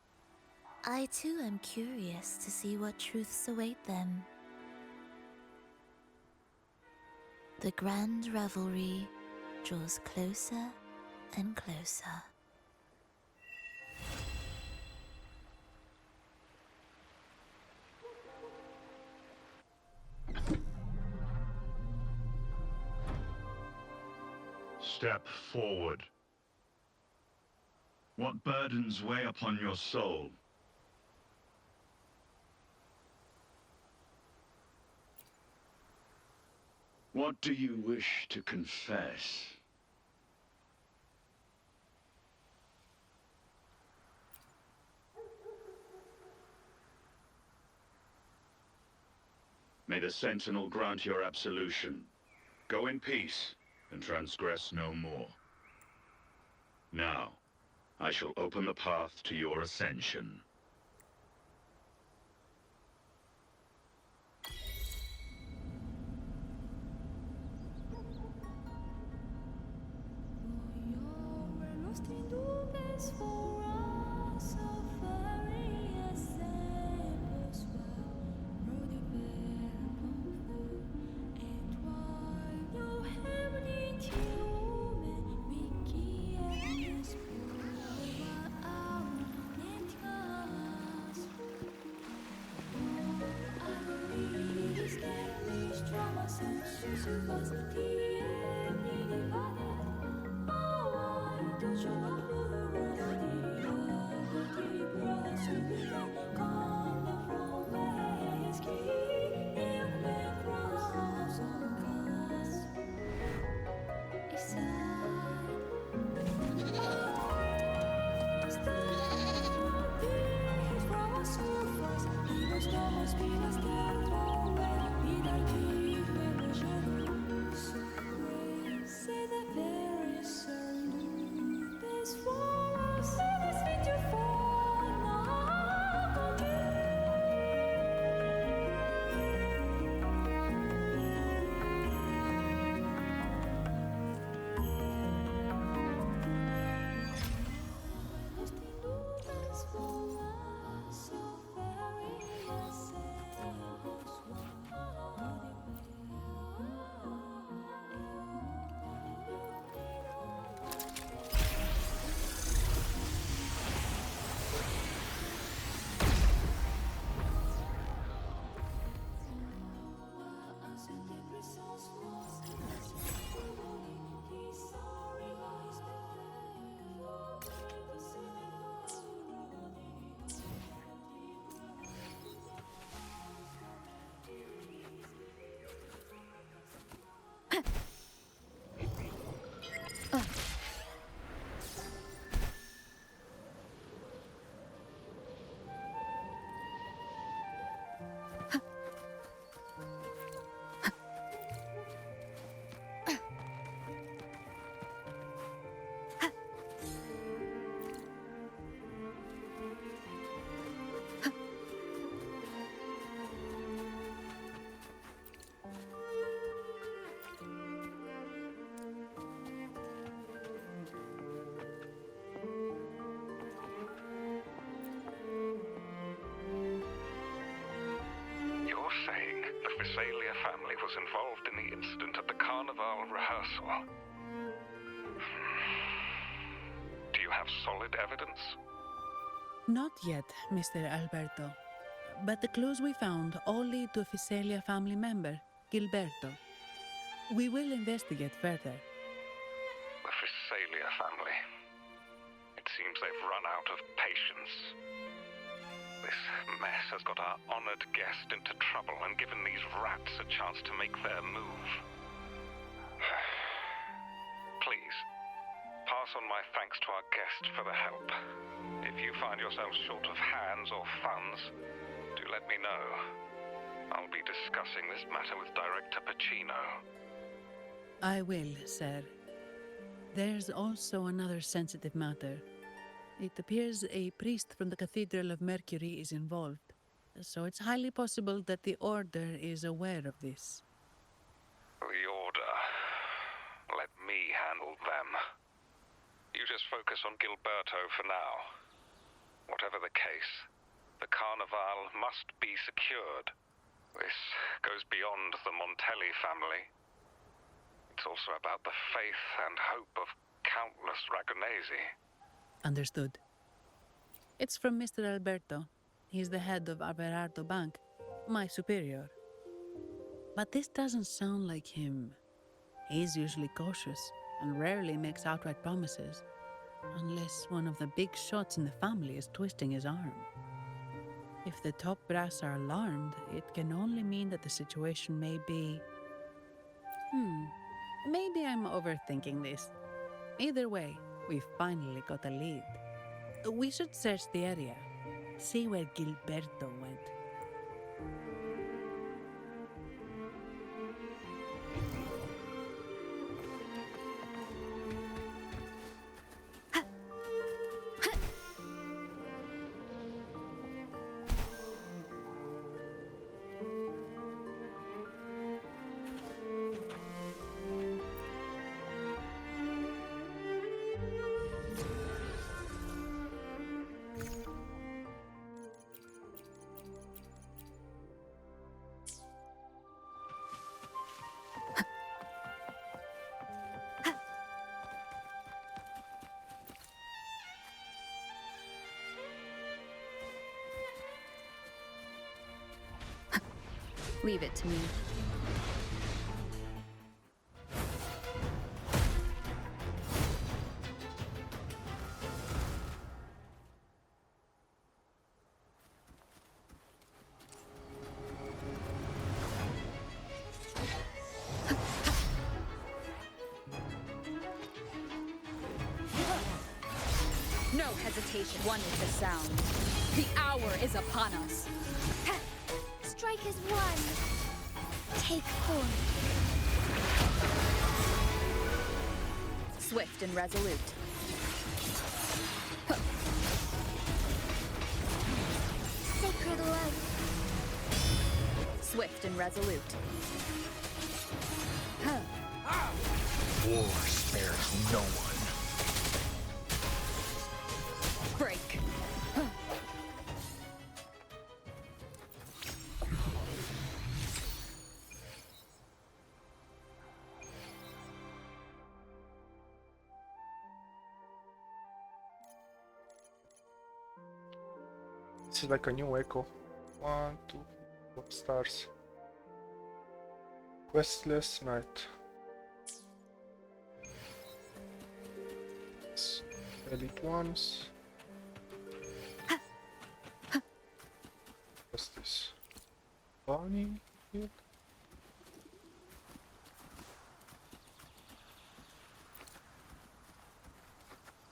I too am curious to see what truths await them. The grand revelry draws closer and closer. Step forward. What burdens weigh upon your soul? What do you wish to confess? May the Sentinel grant your absolution. Go in peace and transgress no more. Now, I shall open the path to your ascension. You're saying the Visalia family was involved in the incident at the Carnival rehearsal? Do you have solid evidence? Not yet, Mr. Alberto. But the clues we found all lead to a Visalia family member, Gilberto. We will investigate further. The Visalia family. It seems they've run out of patience. This mess has got our honored guest into trouble and given these rats a chance to make their move. Please, pass on my thanks to our guest for the help. If you find yourself short of hands or funds, do let me know. I'll be discussing this matter with Director Pacino. I will, sir. There's also another sensitive matter. It appears a priest from the Cathedral of Mercury is involved, so it's highly possible that the Order is aware of this. The Order. Let me handle them. You just focus on Gilberto for now. Whatever the case, the Carnival must be secured. This goes beyond the Montelli family. It's also about the faith and hope of countless Ragonesi. Understood. It's from Mr. Alberto. He's the head of Averardo Bank, my superior. But this doesn't sound like him. He's usually cautious and rarely makes outright promises, unless one of the big shots in the family is twisting his arm. If the top brass are alarmed, it can only mean that the situation may be... Maybe I'm overthinking this. Either way, we've finally got a lead. We should search the area, see where Gilberto went. Leave it to me. No hesitation. One is the sound. The hour is upon us. strike as one. Take form. Swift and resolute. Sacred light. Swift and resolute. War spares no one. Break. This is like a new echo. 1, 2, 4 stars. Questless night. Elite ones. What's this? Bunny here?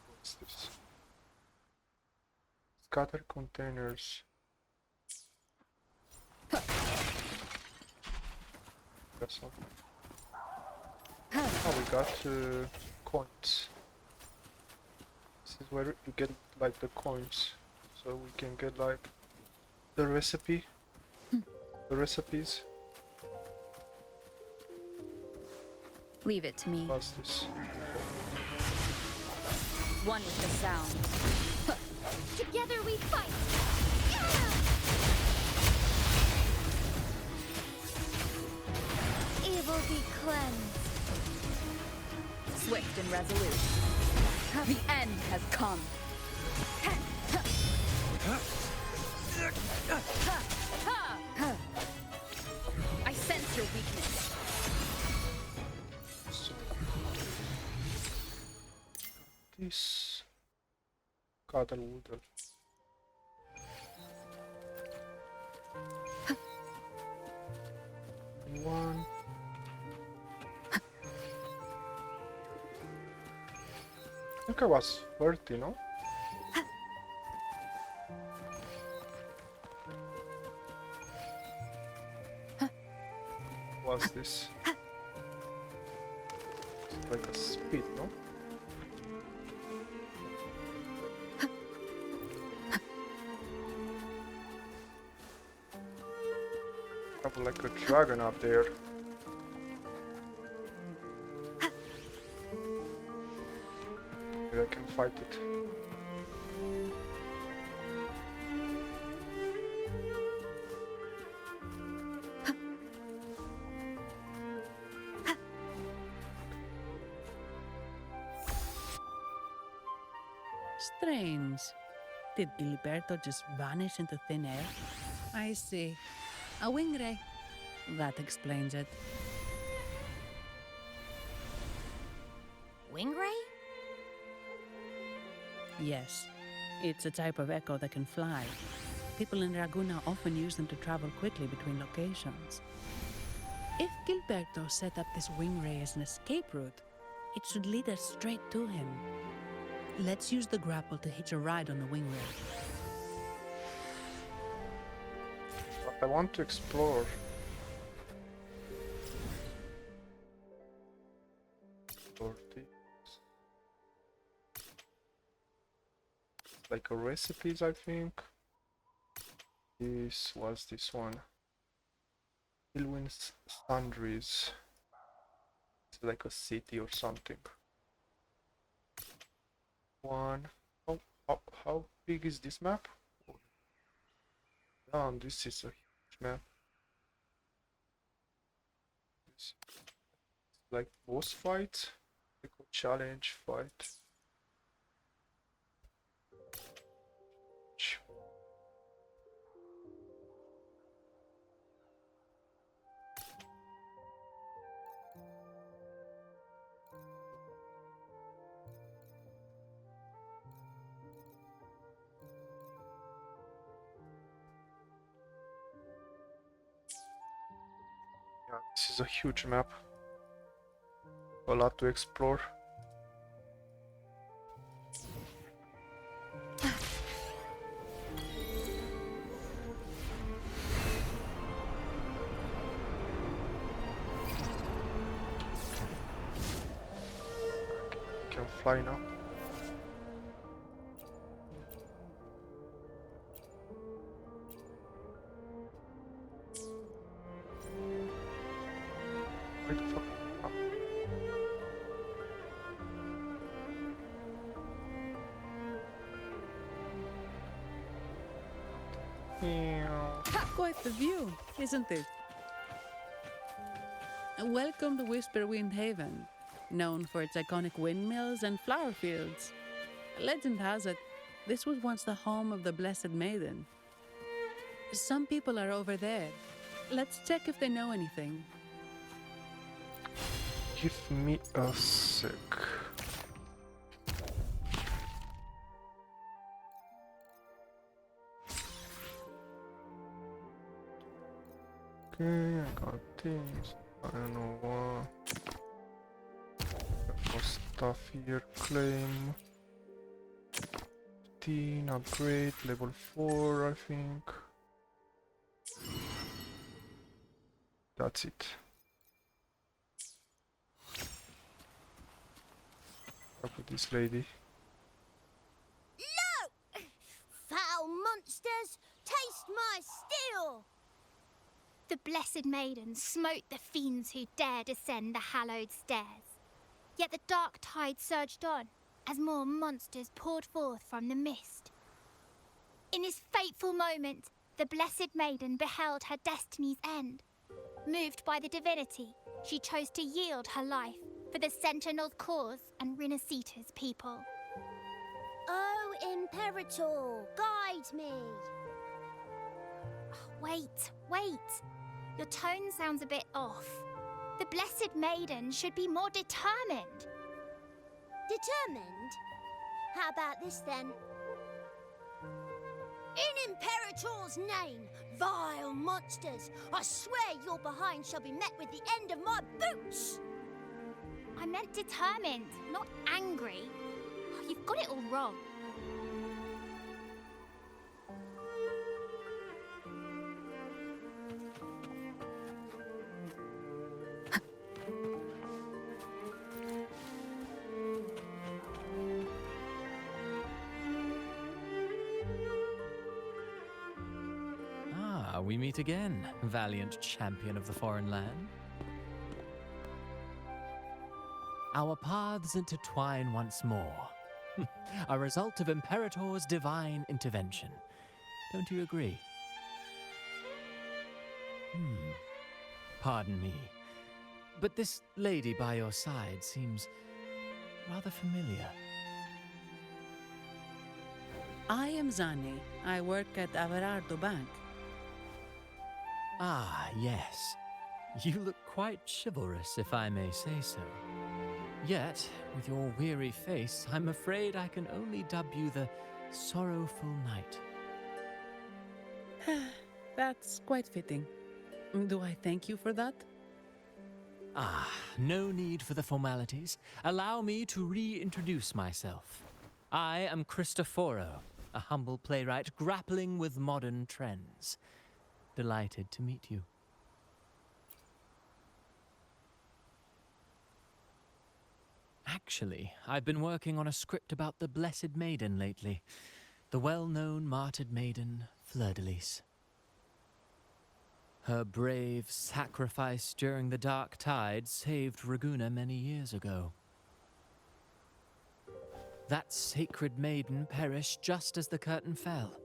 What's this? Scatter containers. That's all. Oh, we got coins. This is where you get like the coins, so we can get like the recipe, the recipes. Leave it to me. What's this? One with the sound. Together we fight. Evil be cleansed. Swift and resolute. The end has come. I sense your weakness. This Cuddle Woodle. One. I think I was 30, no? What's this? It's like a speed, no? Have like a dragon up there. Maybe I can fight it. Strange. Did Gilberto just vanish into thin air? I see. A wing ray. That explains it. Wing ray? Yes. It's a type of echo that can fly. People in Raguna often use them to travel quickly between locations. If Gilberto set up this wing ray as an escape route, it should lead us straight to him. Let's use the grapple to hitch a ride on the wing ray. But I want to explore. Like a recipes, I think. This was this one. Ilwin's Sundries. It's like a city or something. One. Oh, how big is this map? Oh. Damn, this is a huge map. This like boss fight, like a challenge fight. Yeah, this is a huge map. A lot to explore. can fly now. Where the fuck? Ah. Quite the view, isn't it? Welcome to Whisperwind Haven, known for its iconic windmills and flower fields. Legend has it, this was once the home of the Blessed Maiden. Some people are over there. Let's check if they know anything. Give me a sec. Okay, I got this. I don't know what. Got more stuff here. Claim. 15, upgrade, level 4, I think. That's it. Up with this lady. No! Foul monsters, taste my steel! The Blessed Maiden smote the fiends who dared ascend the hallowed stairs. Yet the dark tide surged on as more monsters poured forth from the mist. In this fateful moment, the Blessed Maiden beheld her destiny's end. Moved by the divinity, she chose to yield her life for the Sentinel's cause and Rinascita's people. Oh, Imperator, guide me! Wait. Your tone sounds a bit off. The Blessed Maiden should be more determined. Determined? How about this then? In Imperator's name, vile monsters, I swear your behind shall be met with the end of my boots! I meant determined, not angry. You've got it all wrong. We meet again, valiant champion of the foreign land. Our paths intertwine once more, a result of Imperator's divine intervention. Don't you agree? Pardon me, but this lady by your side seems rather familiar. I am Zani. I work at Averardo Bank. Ah, yes. You look quite chivalrous, if I may say so. Yet, with your weary face, I'm afraid I can only dub you the Sorrowful Knight. That's quite fitting. Do I thank you for that? Ah, no need for the formalities. Allow me to reintroduce myself. I am Cristoforo, a humble playwright grappling with modern trends. Delighted to meet you. Actually, I've been working on a script about the Blessed Maiden lately. The well-known martyred maiden, Fleur-de-Lis. Her brave sacrifice during the Dark Tide saved Ragunna many years ago. That sacred maiden perished just as the curtain fell,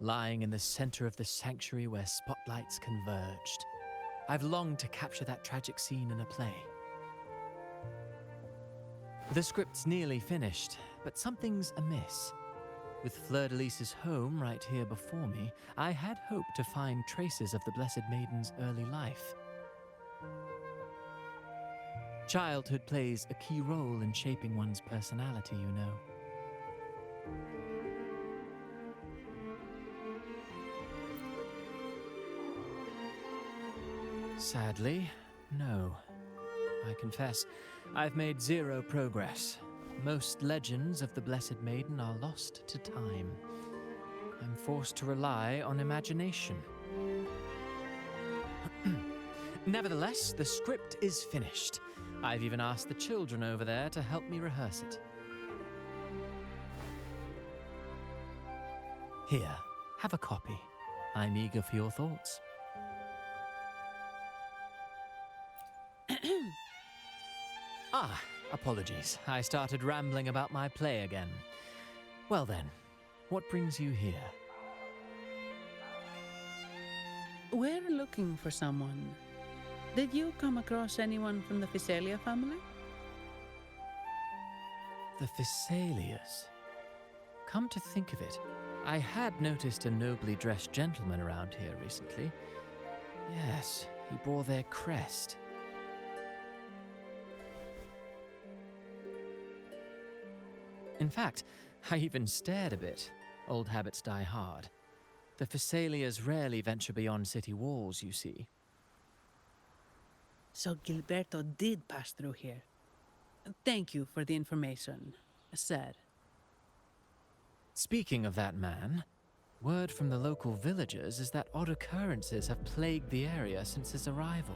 lying in the center of the sanctuary where spotlights converged. I've longed to capture that tragic scene in a play. The script's nearly finished, but something's amiss. With Fleur-de-Lis's home right here before me, I had hoped to find traces of the Blessed Maiden's early life. Childhood plays a key role in shaping one's personality, you know. Sadly, no. I confess, I've made zero progress. Most legends of the Blessed Maiden are lost to time. I'm forced to rely on imagination. Nevertheless, the script is finished. I've even asked the children over there to help me rehearse it. Here, have a copy. I'm eager for your thoughts. Ah, apologies. I started rambling about my play again. Well then, what brings you here? We're looking for someone. Did you come across anyone from the Physalia family? The Thessalias. Come to think of it, I had noticed a nobly dressed gentleman around here recently. Yes, he bore their crest. In fact, I even stared a bit. Old habits die hard. The Thessalias rarely venture beyond city walls, you see. So Gilberto did pass through here. Thank you for the information, sir. Speaking of that man, word from the local villagers is that odd occurrences have plagued the area since his arrival.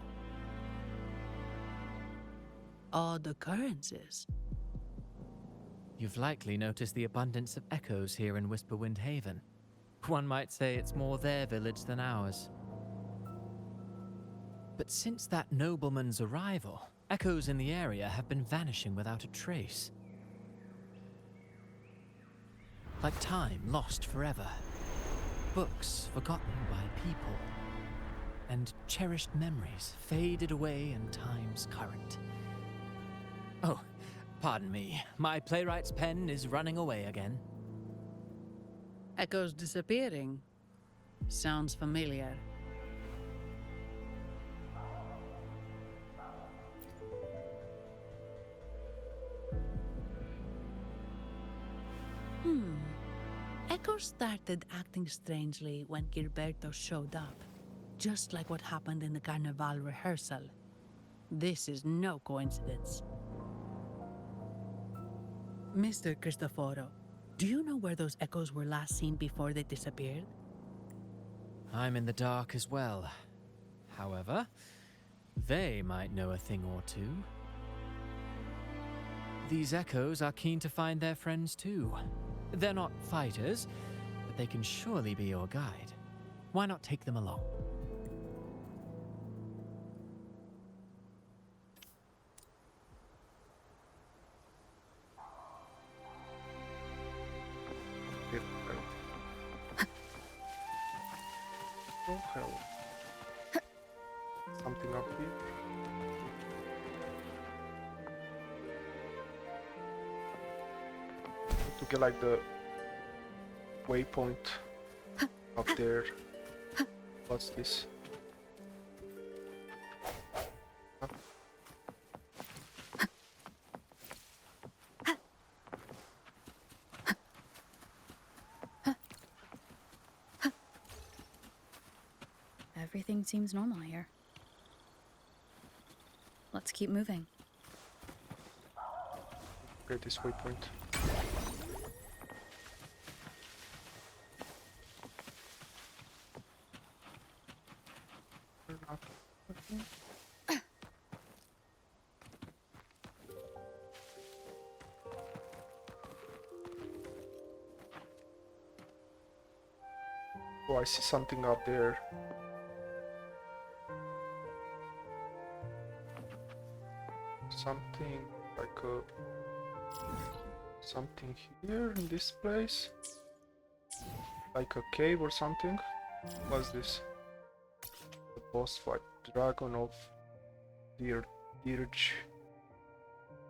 Odd occurrences? You've likely noticed the abundance of echoes here in Whisperwind Haven. One might say it's more their village than ours. But since that nobleman's arrival, echoes in the area have been vanishing without a trace. Like time lost forever. Books forgotten by people. And cherished memories faded away in time's current. Oh, pardon me. My playwright's pen is running away again. Echoes disappearing. Sounds familiar. Echoes started acting strangely when Gilberto showed up. Just like what happened in the Carnival rehearsal. This is no coincidence. Mr. Cristoforo, do you know where those echoes were last seen before they disappeared? I'm in the dark as well. However, they might know a thing or two. These echoes are keen to find their friends too. They're not fighters, but they can surely be your guide. Why not take them along? Oh hell. Something up here. To get like the waypoint up there. What's this? Huh? Everything seems normal here. Let's keep moving. Get this waypoint. Oh, I see something up there. Something like a... something here in this place? Like a cave or something? What's this? The boss fight. Dragon of Dirge.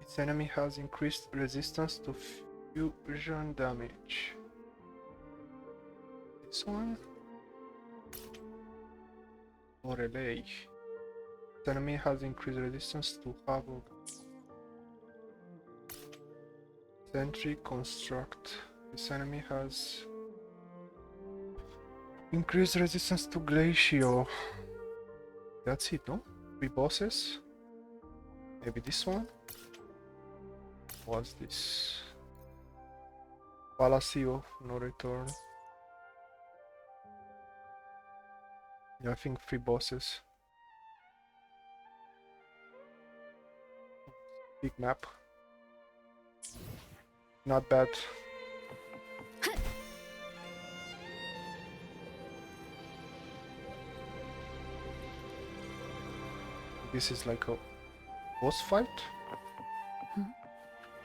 Its enemy has increased resistance to fusion damage. This one? Or relay. Its enemy has increased resistance to havoc. Sentry construct. This enemy has increased resistance to glacial. That's it, no? 3 bosses? Maybe this one? What's this? Fallacy of no return. Yeah, I think 3 bosses. Big map. Not bad. This is like a boss fight?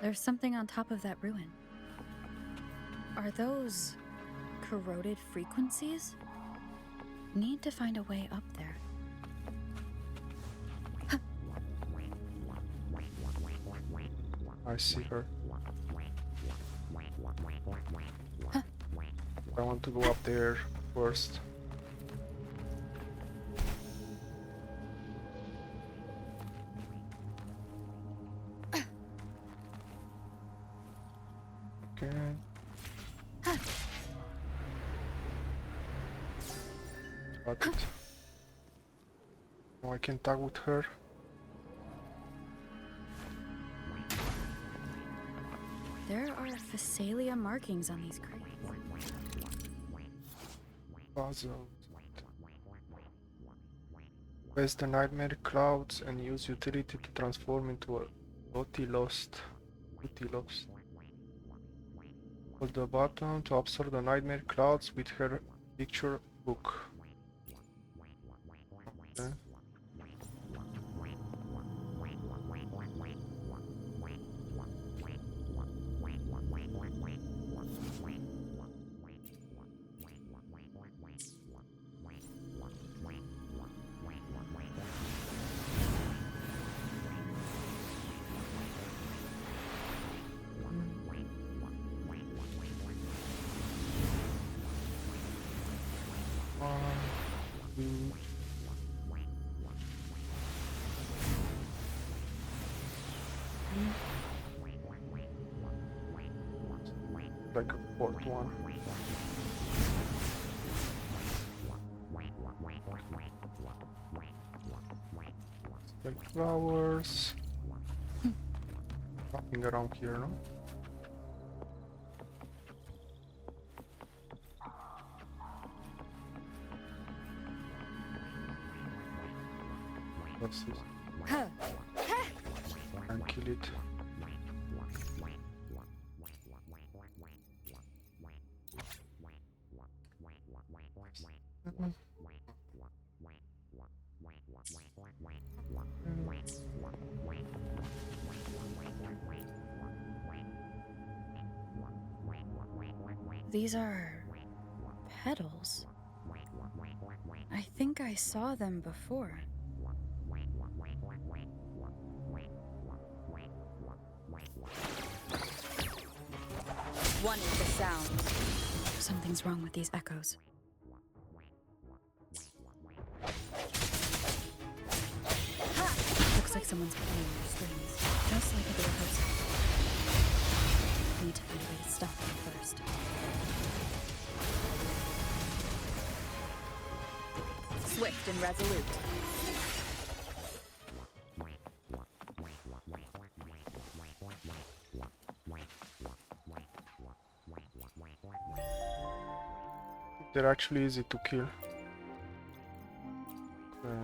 There's something on top of that ruin. Are those corroded frequencies? Need to find a way up there. I see her. I want to go up there first. Okay. Got it. Now I can tag with her. There are Phasalia markings on these crates. Puzzle. Quest the nightmare clouds and use utility to transform into a Lost. Hold the button to absorb the nightmare clouds with her picture book. Okay. Like a fourth one. Like flowers. Nothing around here, no? What's this? And kill it. These are petals. I think I saw them before. One is the sound. Something's wrong with these echoes. Looks like someone's playing their strings, just like at the rehearsal. Need to find a way to stop them first. Swift and resolute. They're actually easy to kill. Okay.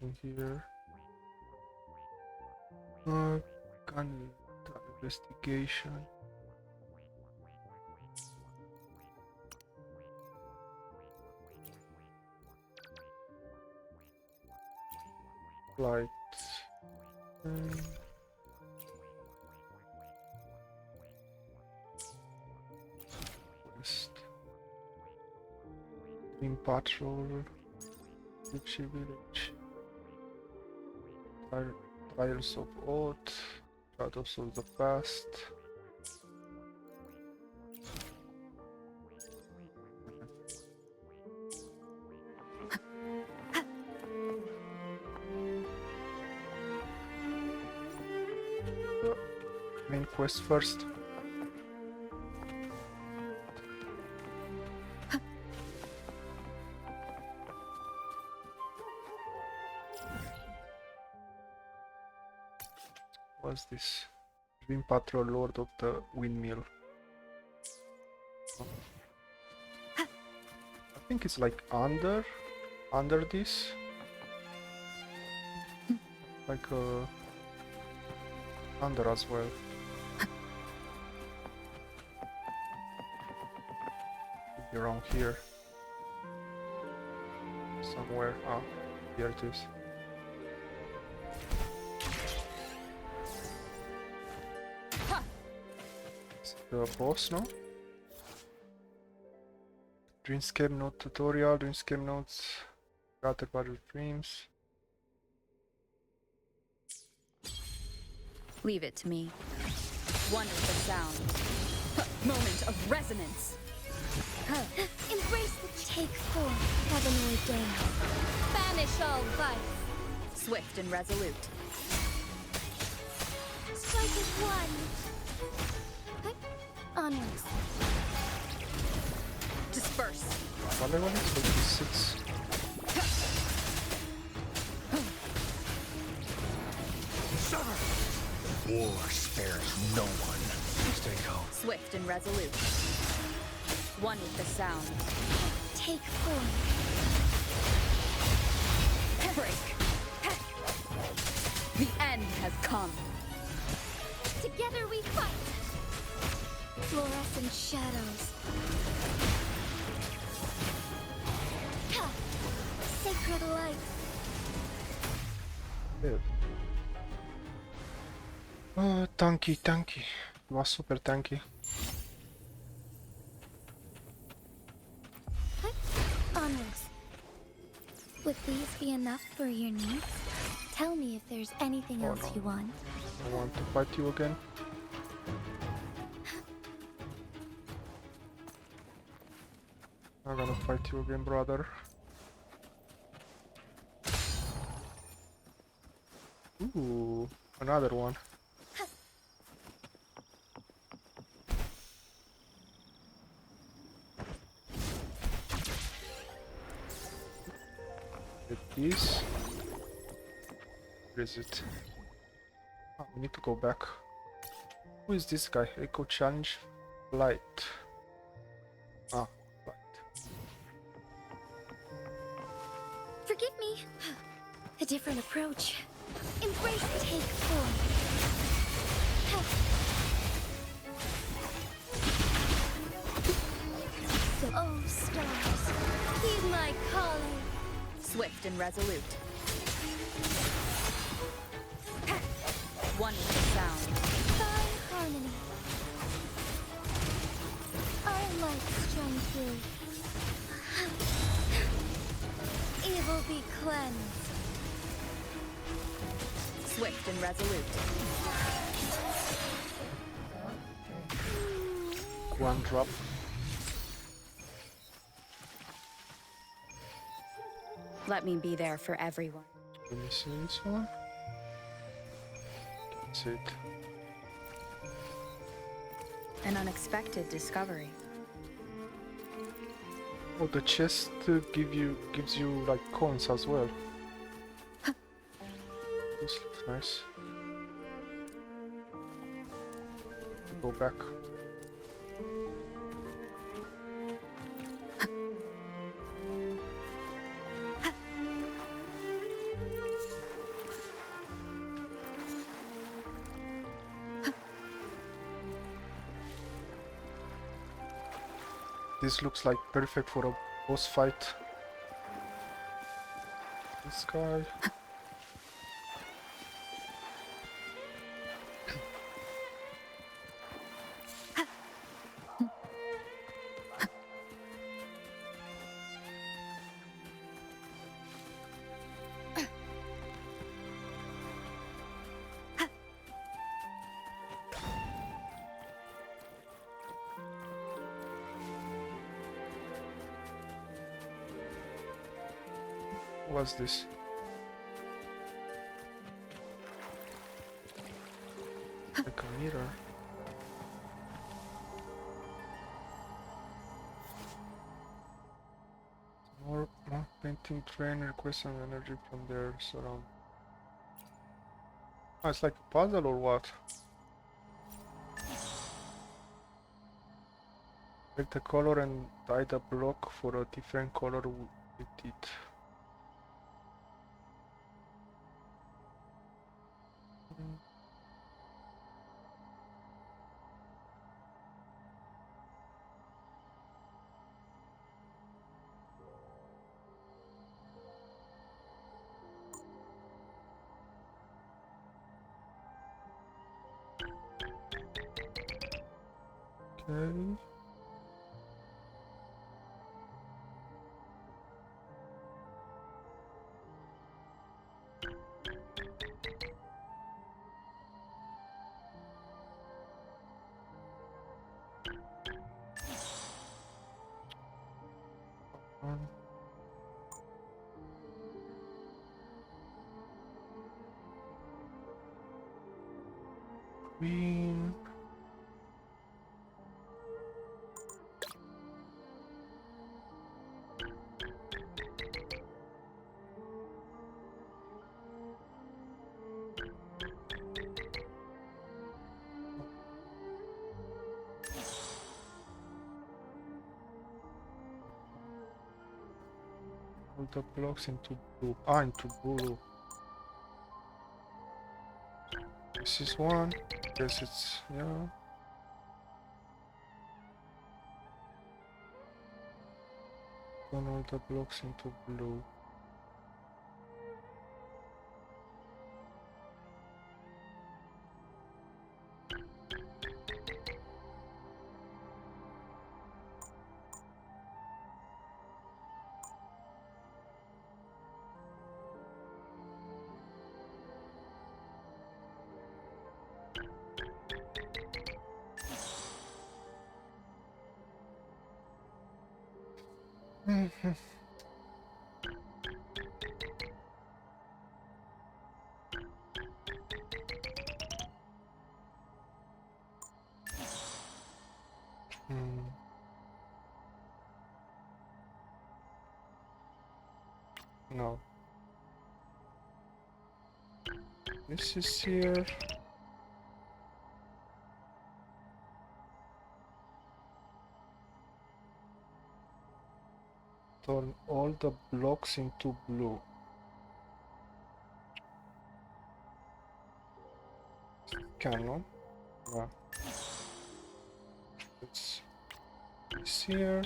In here. Gun investigation. Light. West. Green Patrol. Gypsy Village. Trials of Oath. Shadows of the Past. Main quest first. What's this? Dream Patrol, Lord of the Windmill. think it's like under this. Like under as well. Maybe around here. Somewhere. Ah, here it is. It's the boss, no? Dreamscape Note tutorial, Dreamscape Notes, Gather Battle Dreams. Leave it to me. One is the sound. Moment of resonance. Embrace the take form, heavenly dance. Banish all vice. Swift and resolute. Strike as one. Onwards. Disperse. Other one is 56. War spares no one. Stay calm. Swift and resolute. One with the sound. Take form. Break. The end has come. Together we fight. Fluorescent shadows. Sacred light. Tanky. It was super tanky. Onwards. Would these be enough for your needs? Tell me if there's anything else you want. I want to fight you again. I'm gonna fight you again, brother. Ooh, another one. Get this. Where is it? Oh, we need to go back. Who is this guy? Echo Challenge Light. Ah, light. Forgive me. A different approach. Embrace the take form. So, oh stars, heed my calling. Swift and resolute. One with the sound. By harmony. Our light shine through. Evil be cleansed. Swift and resolute. One drop. Let me be there for everyone. Let me see this one. That's it. An unexpected discovery. Oh, the chest gives you like coins as well. This looks nice. Go back. This looks like perfect for a boss fight. This guy. What's this? Like a mirror. More painting train requests some energy from their surround. Oh, it's like a puzzle or what? Select the color and dye the block for a different color with it. Okay. Green. All the blocks into blue. Into blue. This is one. Guess it's yeah. Turn all the blocks into blue. No. This is here. Turn all the blocks into blue. Canon. Yeah. It's this here.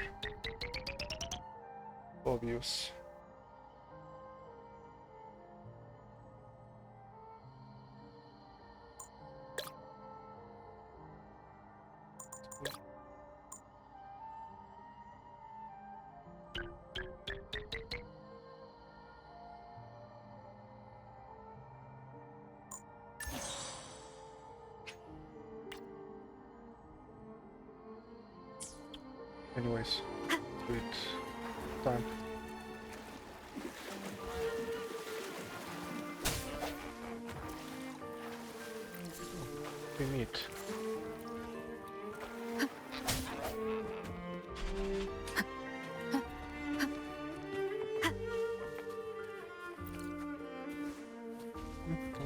Obvious. Anyways, do it. Time. We meet.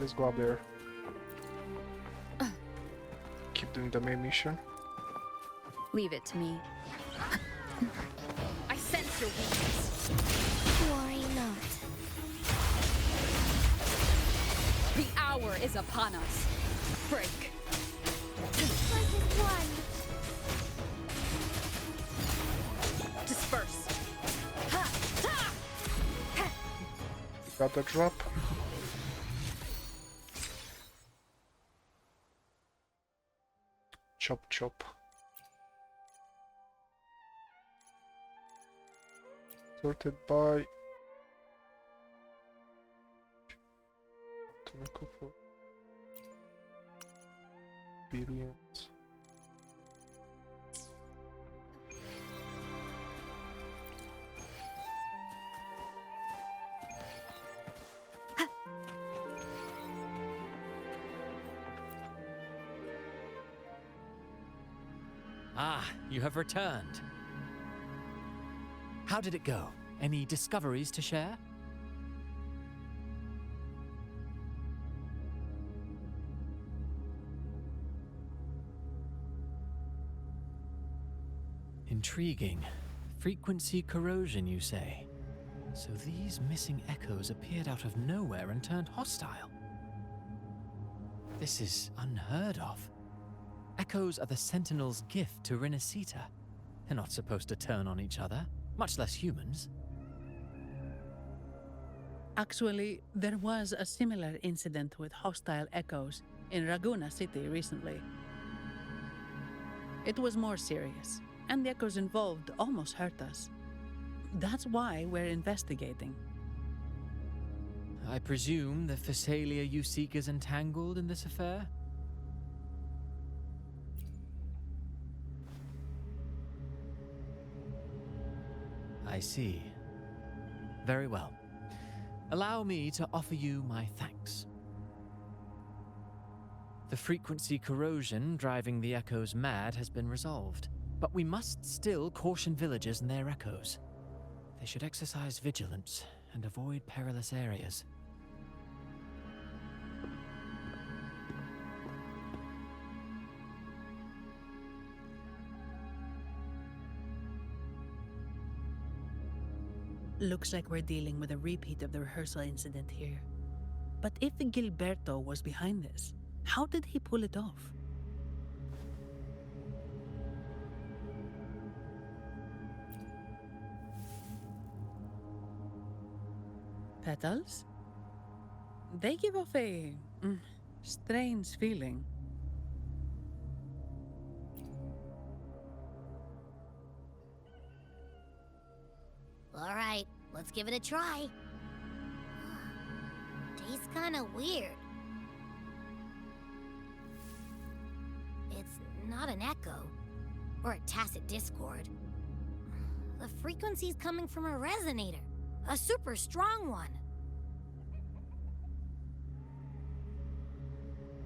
Let's go up there. Keep doing the main mission. Leave it to me. I sense your weakness. Worry not. The hour is upon us. Break. One. Disperse. Got the drop. Chop chop. Sorted by tobacco for experience. Ah, you have returned. How did it go? Any discoveries to share? Intriguing. Frequency corrosion, you say? So these missing echoes appeared out of nowhere and turned hostile. This is unheard of. Echoes are the Sentinel's gift to Rinascita. They're not supposed to turn on each other, much less humans. Actually, there was a similar incident with hostile echoes in Raguna City recently. It was more serious, and the echoes involved almost hurt us. That's why we're investigating. I presume the Phasalia you seek is entangled in this affair? I see. Very well. Allow me to offer you my thanks. The frequency corrosion driving the echoes mad has been resolved, but we must still caution villagers and their echoes. They should exercise vigilance and avoid perilous areas. Looks like we're dealing with a repeat of the rehearsal incident here. But if Gilberto was behind this, how did he pull it off? Petals? They give off a strange feeling. All right, let's give it a try. Tastes kinda weird. It's not an echo, or a tacit discord. The frequency's coming from a resonator, a super strong one.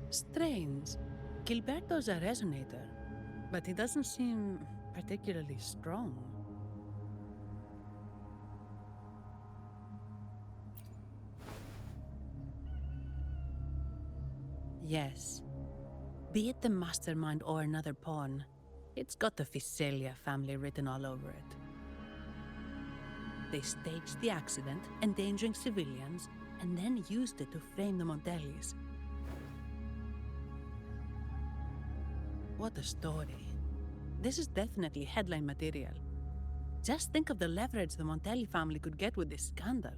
Strange. Gilberto's a resonator, but he doesn't seem particularly strong. Yes. Be it the mastermind or another pawn, it's got the Phasalia family written all over it. They staged the accident, endangering civilians, and then used it to frame the Montellis. What a story. This is definitely headline material. Just think of the leverage the Montelli family could get with this scandal.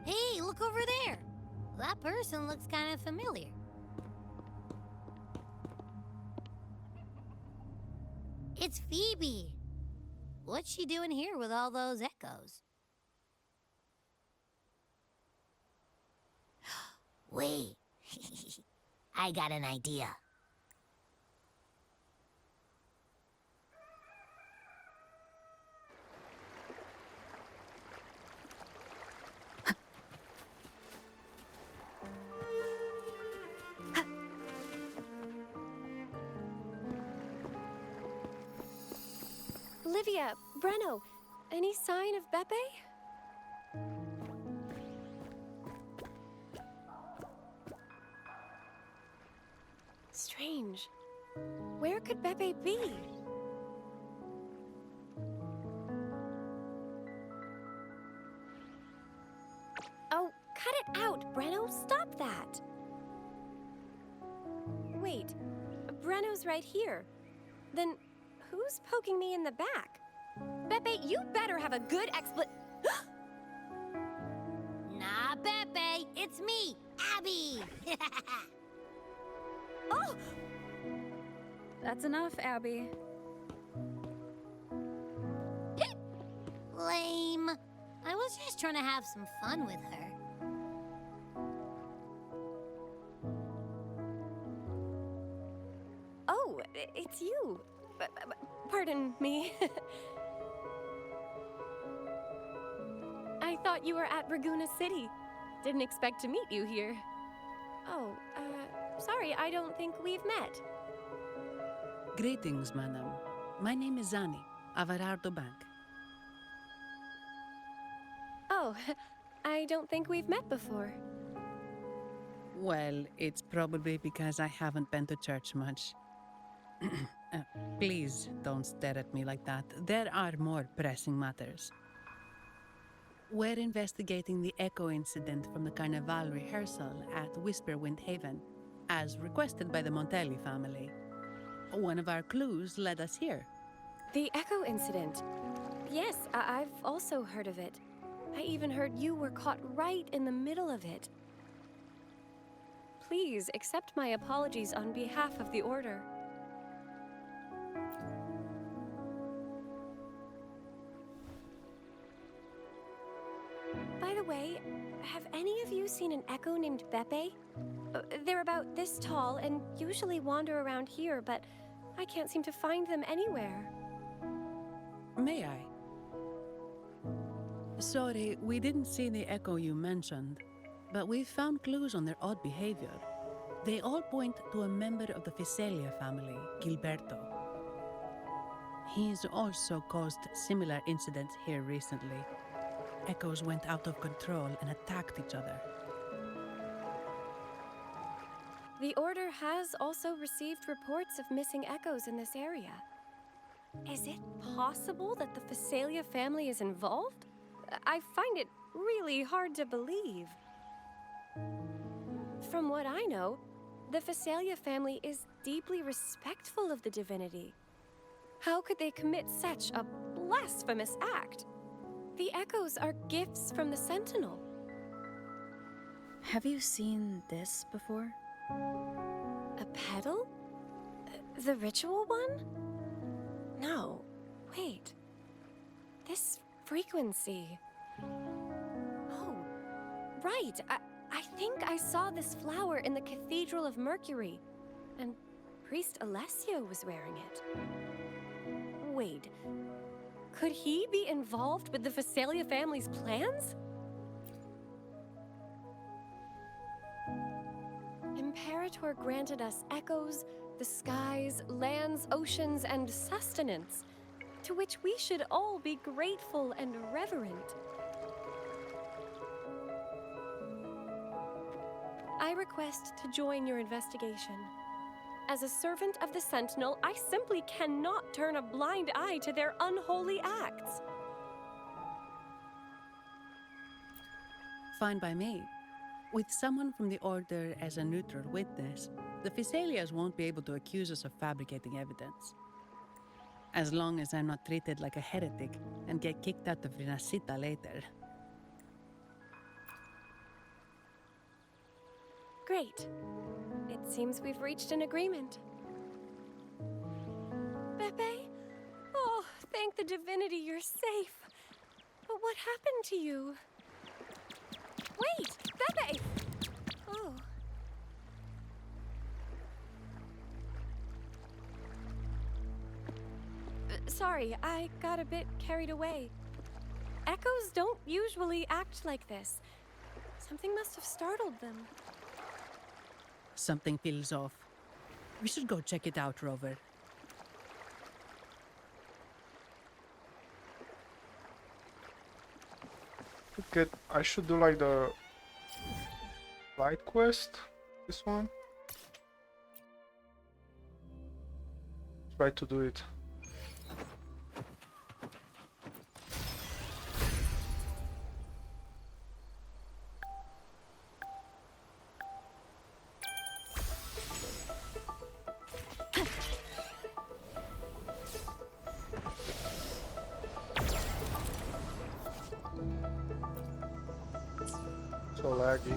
Hey, look over there! That person looks kind of familiar. It's Phoebe! What's she doing here with all those echoes? Wait, I got an idea. Olivia, Breno, any sign of Beppe? Strange. Where could Beppe be? Oh, cut it out, Breno. Stop that. Wait, Breno's right here. Then who's poking me in the back? Beppe, you better have a good Nah, Beppe, it's me, Abby. Oh! That's enough, Abby. Lame. I was just trying to have some fun with her. Oh, it's you. Pardon me. I thought you were at Raguna City. Didn't expect to meet you here. Oh, sorry, I don't think we've met. Greetings, madam. My name is Zani, Avarardo Bank. Oh, I don't think we've met before. Well, it's probably because I haven't been to church much. Please don't stare at me like that. There are more pressing matters. We're investigating the echo incident from the Carnival rehearsal at Whisperwind Haven, as requested by the Montelli family. One of our clues led us here. The Echo incident. Yes, I've also heard of it. I even heard you were caught right in the middle of it. Please accept my apologies on behalf of the Order. By the way, have any of you seen an echo named Beppe? They're about this tall and usually wander around here, but I can't seem to find them anywhere. May I? Sorry, we didn't see the echo you mentioned, but we found clues on their odd behavior. They all point to a member of the Physalia family, Gilberto. He's also caused similar incidents here recently. Echoes went out of control and attacked each other. The Order has also received reports of missing echoes in this area. Is it possible that the Physalia family is involved? I find it really hard to believe. From what I know, the Physalia family is deeply respectful of the divinity. How could they commit such a blasphemous act? The echoes are gifts from the Sentinel. Have you seen this before? A pedal? The ritual one? No. Wait. This frequency. Oh, right. I think I saw this flower in the Cathedral of Mercury, and Priest Alessio was wearing it. Wait. Could he be involved with the Physalia family's plans? Imperator granted us echoes, the skies, lands, oceans, and sustenance, to which we should all be grateful and reverent. I request to join your investigation. As a servant of the Sentinel, I simply cannot turn a blind eye to their unholy acts. Fine by me. With someone from the Order as a neutral witness, the Physalias won't be able to accuse us of fabricating evidence. As long as I'm not treated like a heretic and get kicked out of Rinascita later. Great. It seems we've reached an agreement. Beppe? Oh, thank the divinity you're safe. But what happened to you? Wait! Beppe! Oh. Sorry, I got a bit carried away. Echoes don't usually act like this. Something must have startled them. Something feels off. We should go check it out, Rover. Okay, I should do like the light quest. This one. Try to do it. So laggy.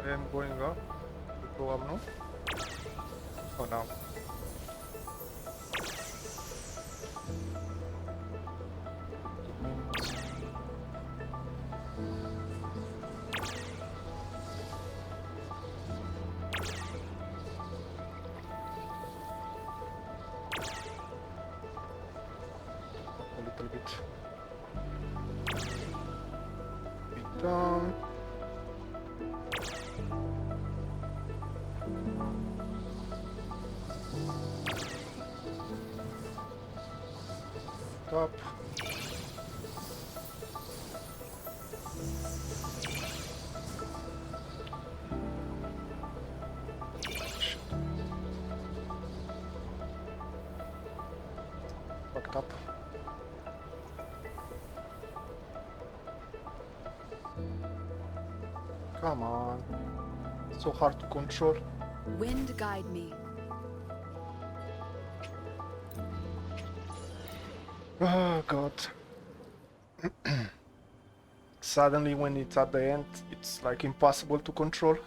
I am going up. Go up now. Oh, now. A little bit. Down. Top. Come on. So hard to control. Wind guide me. Oh god. Suddenly when it's at the end, it's like impossible to control.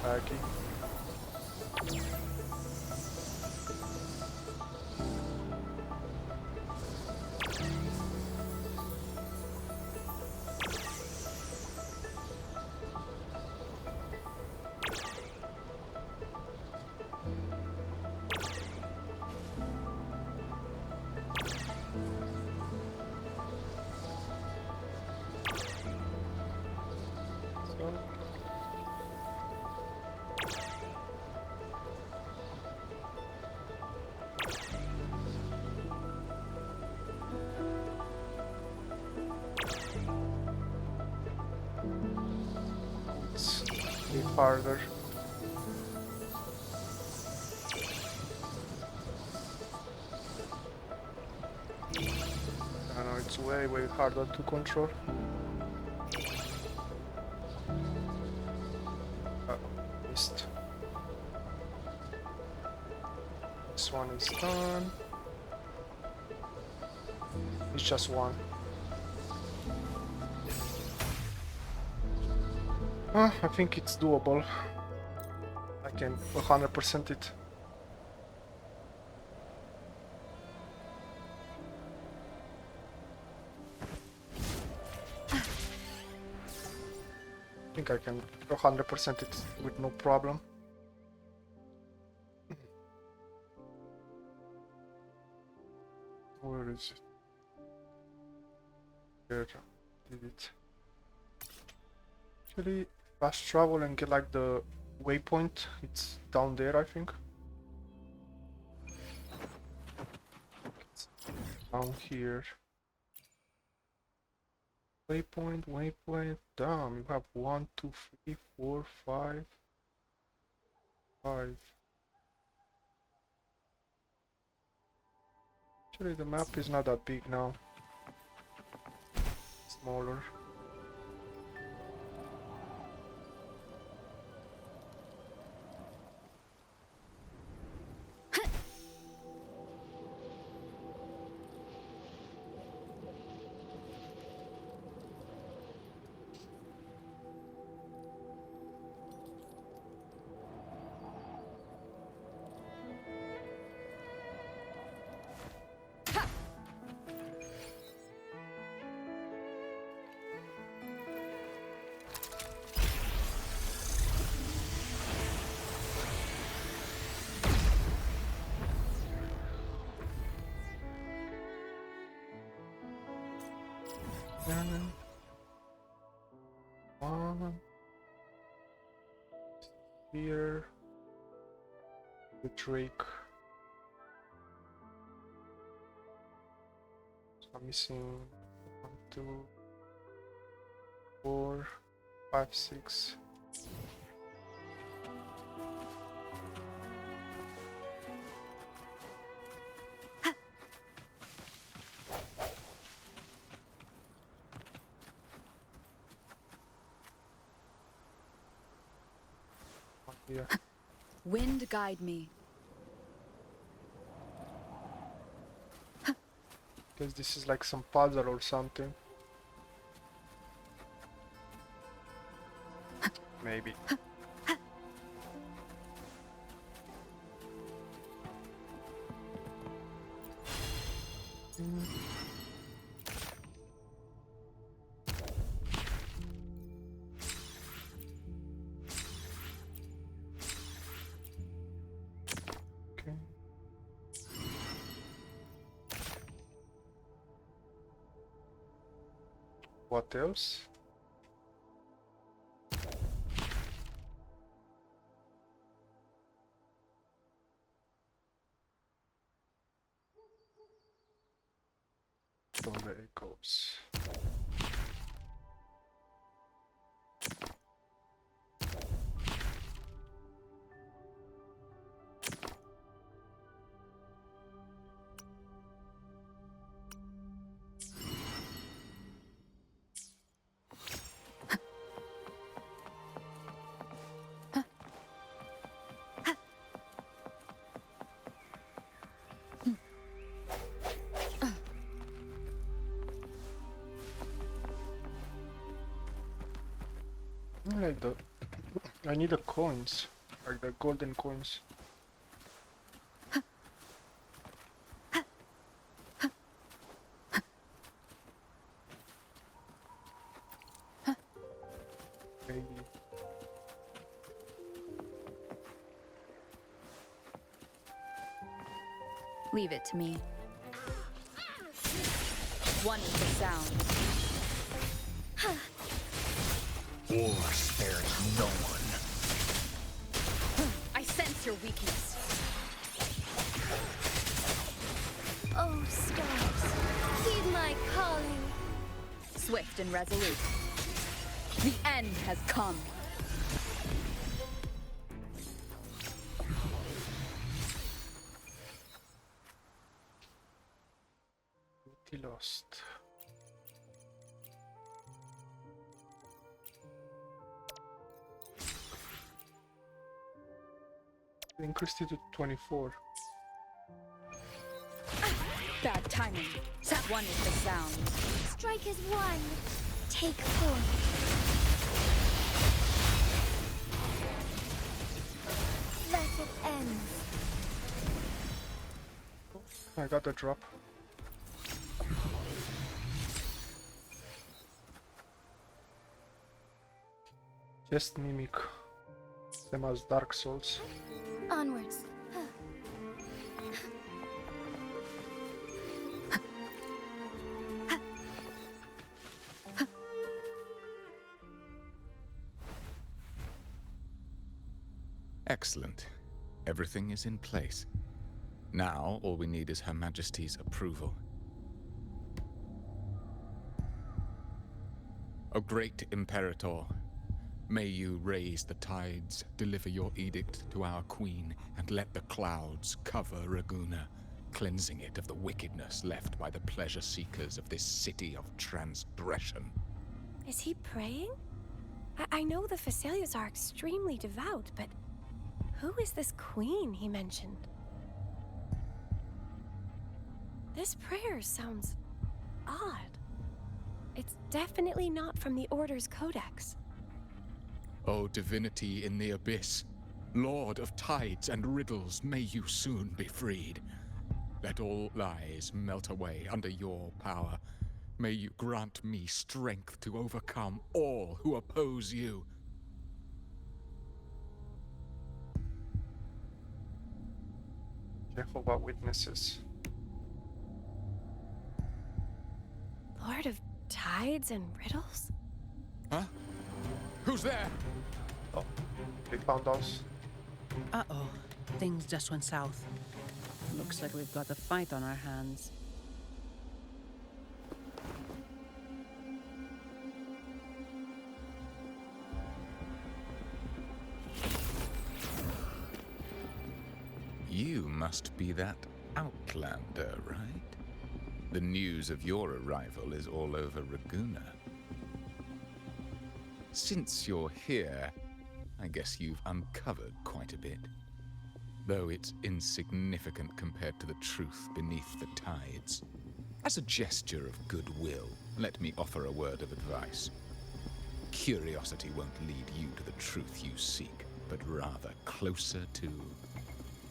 Aggie. It's a bit harder. I know it's way harder to control. Missed. This one is done. It's just one. I think it's doable. I can 100% it. I think I can 100% it with no problem. Where is it? Here, did it. Actually, fast travel and get like the waypoint. It's down there, I think. It's down here. Waypoint, waypoint. Damn, you have 1, 2, 3, 4, 5, 5. Actually, the map is not that big now. Smaller. One here, the Drake. So I'm missing 1, 2, 4, 5, 6. Yeah. Wind guide me. Guess this is like some puzzle or something. Maybe. Okay. What else? From the echoes. Like the, I need the coins, like the golden coins. Maybe. Leave it to me. One is the sound. War spares no one. I sense your weakness. Oh, stars, heed my calling. Swift and resolute. The end has come. Lost. Increased it to 24. Bad timing. One is the sound. Strike as one. Take four. Let it end. I got the drop. Just mimic them as Dark Souls. Onwards. Excellent. Everything is in place. Now, all we need is Her Majesty's approval. O great Imperator, may you raise the tides, deliver your edict to our queen, and let the clouds cover Raguna, cleansing it of the wickedness left by the pleasure-seekers of this city of transgression. Is he praying? I know the Fesalias are extremely devout, but who is this queen he mentioned? This prayer sounds odd. It's definitely not from the Order's codex. O divinity in the abyss, Lord of tides and riddles, may you soon be freed. Let all lies melt away under your power. May you grant me strength to overcome all who oppose you. Jehovah Witnesses. Lord of tides and riddles? Huh? Who's there? Oh, they found us. Uh-oh. Things just went south. Looks like we've got a fight on our hands. You must be that outlander, right? The news of your arrival is all over Raguna. Since you're here, I guess you've uncovered quite a bit. Though it's insignificant compared to the truth beneath the tides. As a gesture of goodwill, let me offer a word of advice. Curiosity won't lead you to the truth you seek, but rather closer to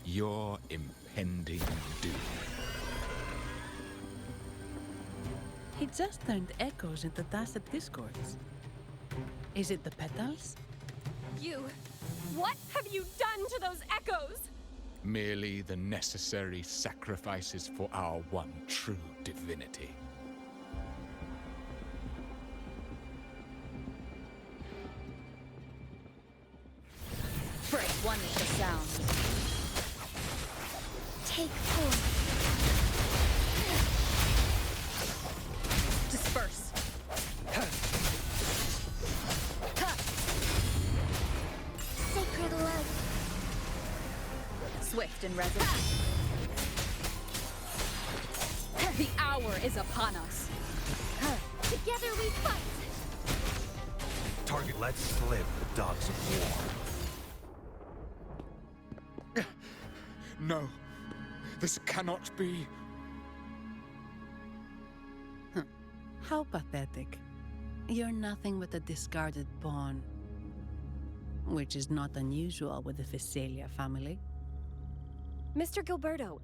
your impending doom. He just turned echoes into tacit discords. Is it the petals? You... What have you done to those echoes? Merely the necessary sacrifices for our one true divinity. Break one is the sound. Take four. Disperse. Sacred light. Swift and resolute. The hour is upon us. Together we fight. Target let slip, dogs of war. No, this cannot be. How pathetic. You're nothing but a discarded pawn. which is not unusual with the Physalia family. Mr. Gilberto,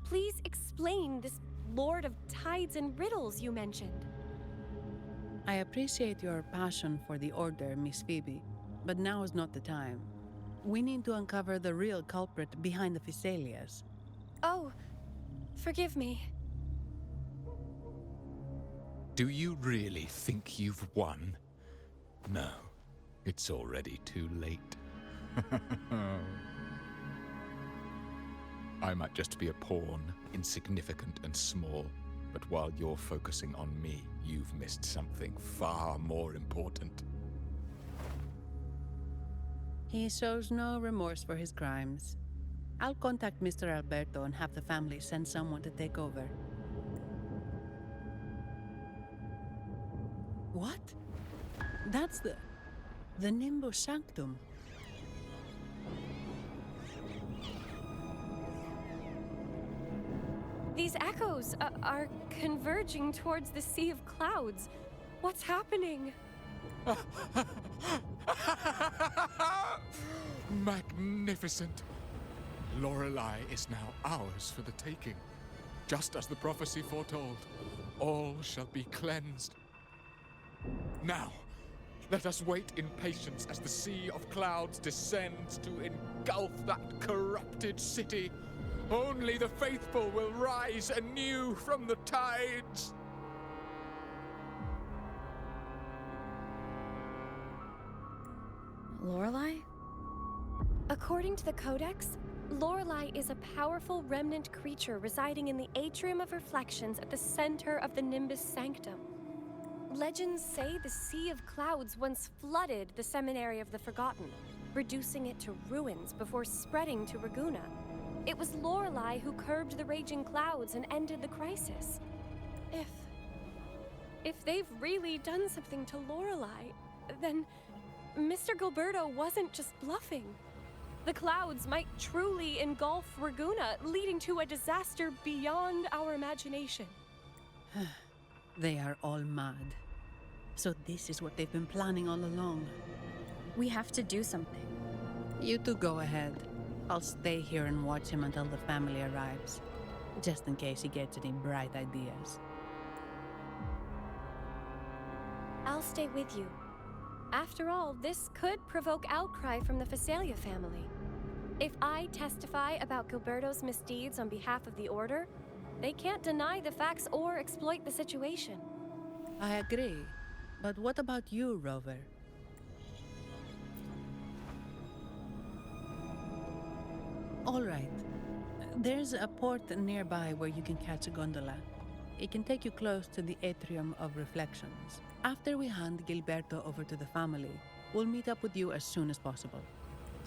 please explain this Lord of Tides and Riddles you mentioned. I appreciate your passion for the Order, Miss Phoebe, but now is not the time. We need to uncover the real culprit behind the Physalias. Oh, forgive me. Do you really think you've won? No, it's already too late. I might just be a pawn, insignificant and small, but while you're focusing on me, you've missed something far more important. He shows no remorse for his crimes. I'll contact Mr. Alberto and have the family send someone to take over. What? That's the Nimbus Sanctum. These echoes are converging towards the Sea of Clouds. What's happening? Magnificent! Lorelei is now ours for the taking. Just as the prophecy foretold, all shall be cleansed. Now, let us wait in patience as the Sea of Clouds descends to engulf that corrupted city. Only the faithful will rise anew from the tides. Lorelei? According to the Codex, Lorelei is a powerful remnant creature residing in the Atrium of Reflections at the center of the Nimbus Sanctum. Legends say the Sea of Clouds once flooded the Seminary of the Forgotten, reducing it to ruins before spreading to Raguna. It was Lorelei who curbed the raging clouds and ended the crisis. If they've really done something to Lorelei, then Mr. Gilberto wasn't just bluffing. The clouds might truly engulf Raguna, leading to a disaster beyond our imagination. They are all mad. So this is what they've been planning all along. We have to do something. You two go ahead. I'll stay here and watch him until the family arrives, just in case he gets any bright ideas. I'll stay with you. After all, this could provoke outcry from the Physalia family. If I testify about Gilberto's misdeeds on behalf of the Order, they can't deny the facts or exploit the situation. I agree. But what about you, Rover? All right. There's a port nearby where you can catch a gondola. It can take you close to the Atrium of Reflections. After we hand Gilberto over to the family, we'll meet up with you as soon as possible.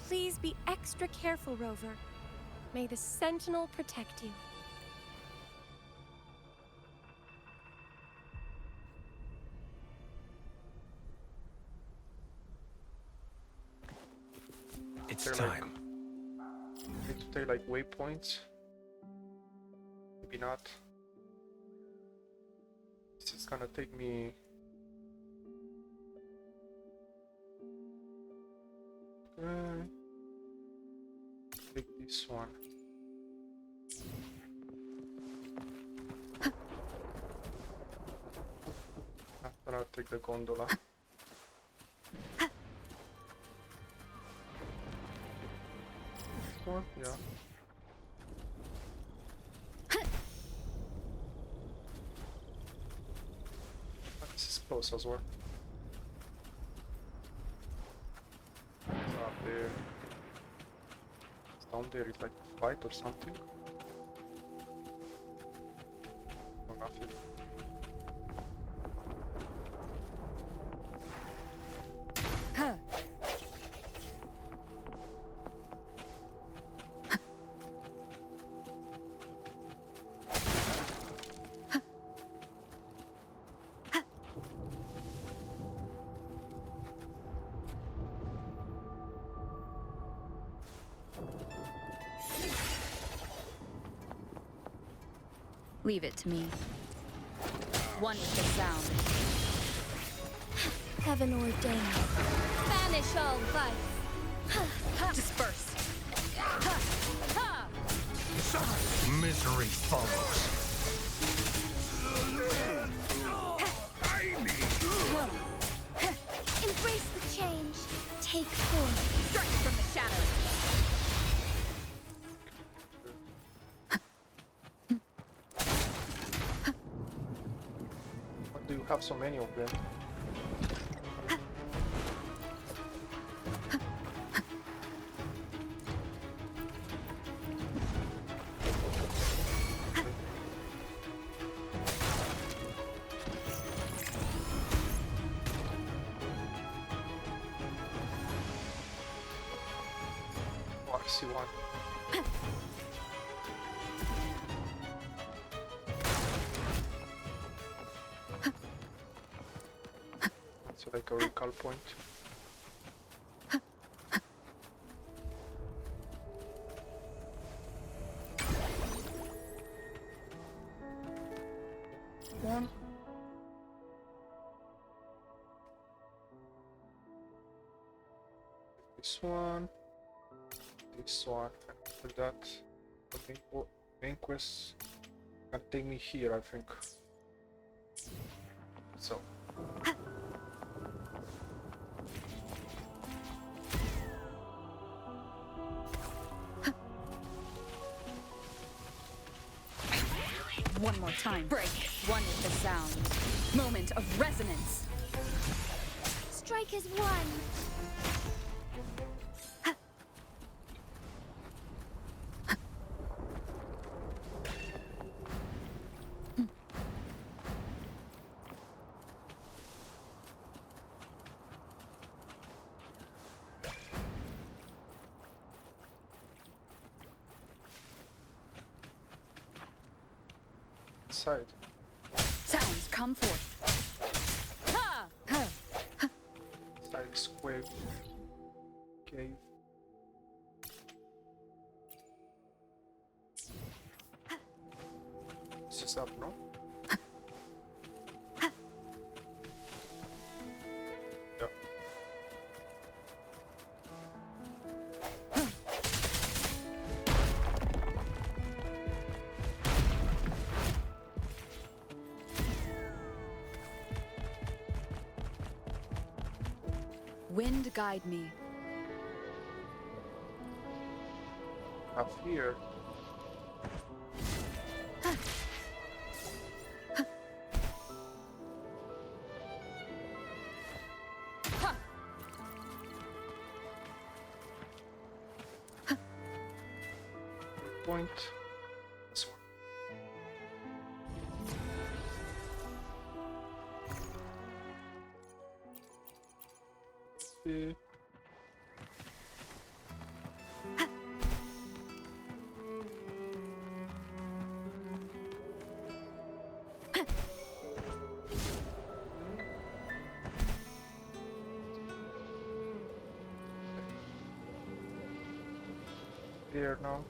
Please be extra careful, Rover. May the Sentinel protect you. It's time. Need to take like waypoints. Maybe not. This is gonna take me. Take this one. After I'll take the gondola. This one? Yeah. This is close as well. It's up there. It's down there, it's like a fight or something. No, nothing. Leave it to me. One with the sound. Heaven ordained. Banish all vice. Disperse. Misery follows. Embrace the change. Take form. Strike from the shadows. Why do you have so many of them? Oh, I see one. It's like a recall point. One. This one. This one. After that, the main quest can take me here, I think. So. One more time. Break. One with the sound. Moment of resonance. Strike as one. Side. Sounds come forth. Ha! Side square. Cave. This is up, no? Yeah. Wind guide me. Up here. Point. This one. See. Here now.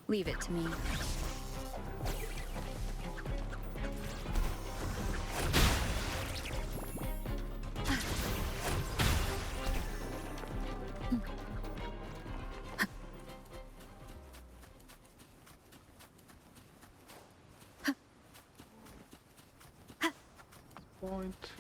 Leave it to me. Point.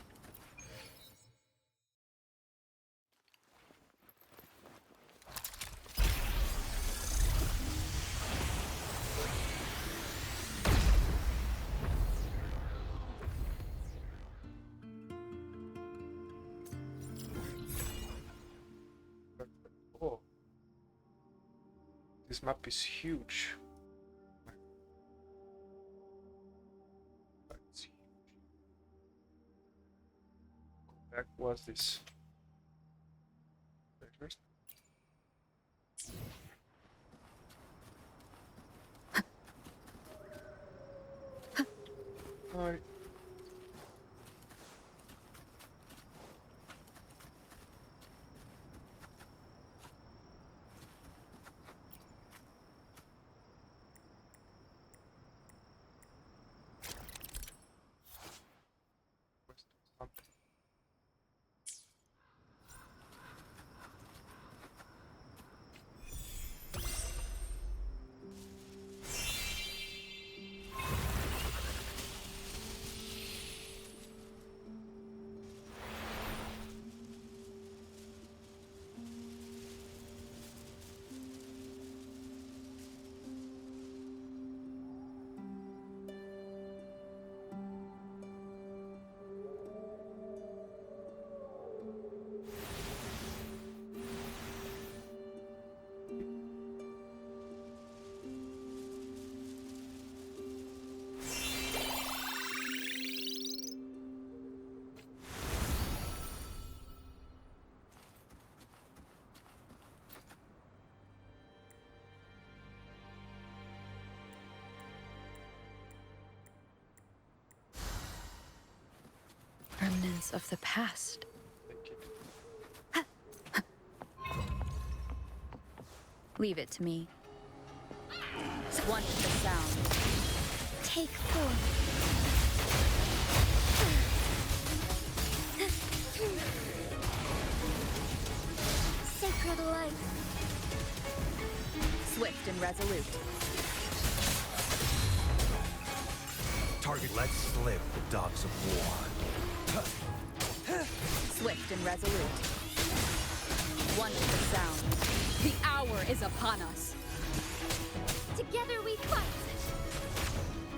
Oh, this map is huge. It's huge. Back was this? Treasures? Hi. Remnants of the past. Leave it to me. One with the sound. Take form. Sacred light. Swift and resolute. Target. Let's slip the dogs of war. Swift and resolute. One with the sound. The hour is upon us. Together we fight.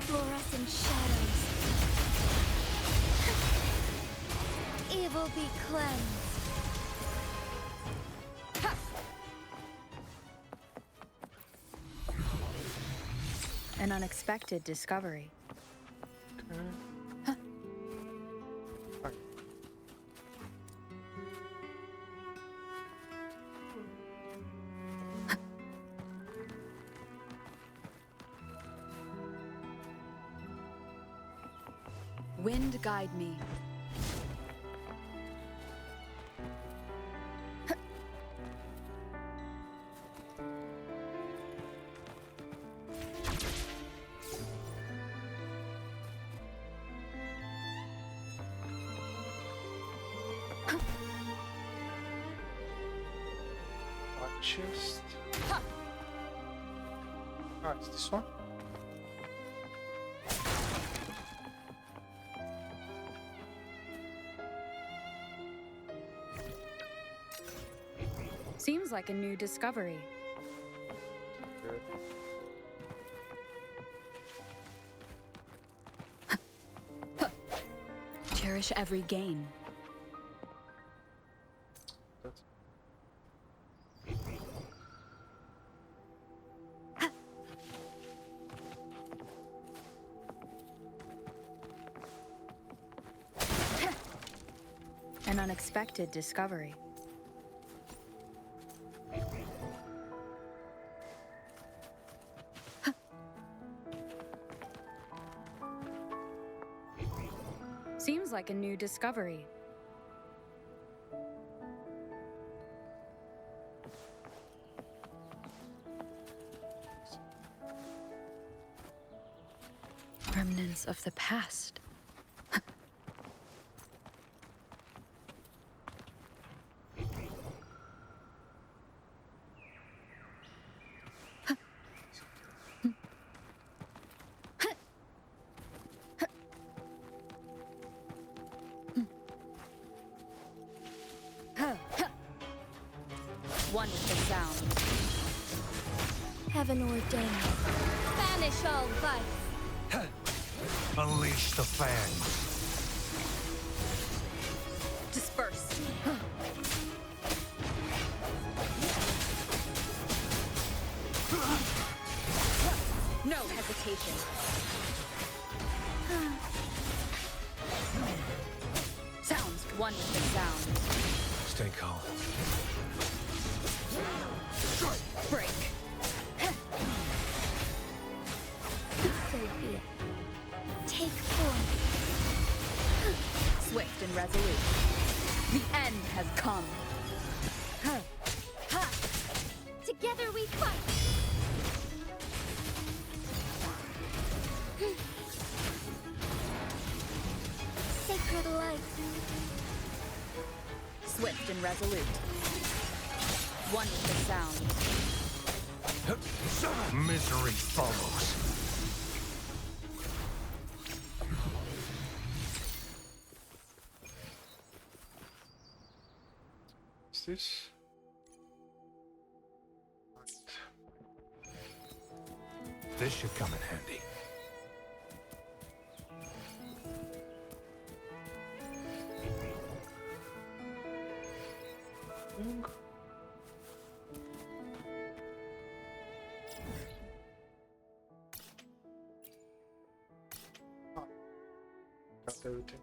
Fluorescent shadows. Evil be cleansed. An unexpected discovery. Wind guide me. Chest. Ah, it's this one. Seems like a new discovery. Cherish every gain. An unexpected discovery. Seems like a new discovery. Remnants of the past. One with the sound. Heaven ordained. Banish all vice. Unleash the fangs. Disperse. No hesitation. Sounds one with the sound. Stay calm. Break. So be it. Take form. Swift and resolute. The end has come. Together we fight. Sacred light. Swift and resolute. One with the sound. Misery follows. What's this? This should come in handy. Got everything.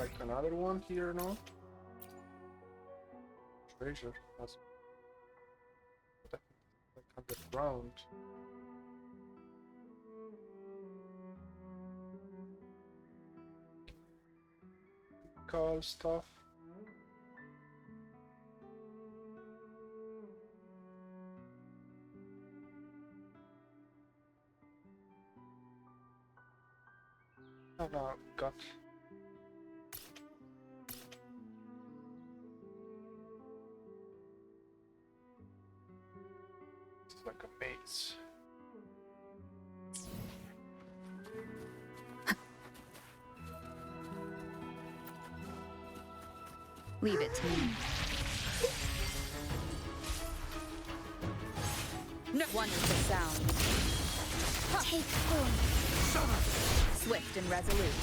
like another one here, no? Treasure. That's like underground. Call stuff. Got it's like a maze. Leave it to me. No wonderful sound. Take form. Swift and resolute.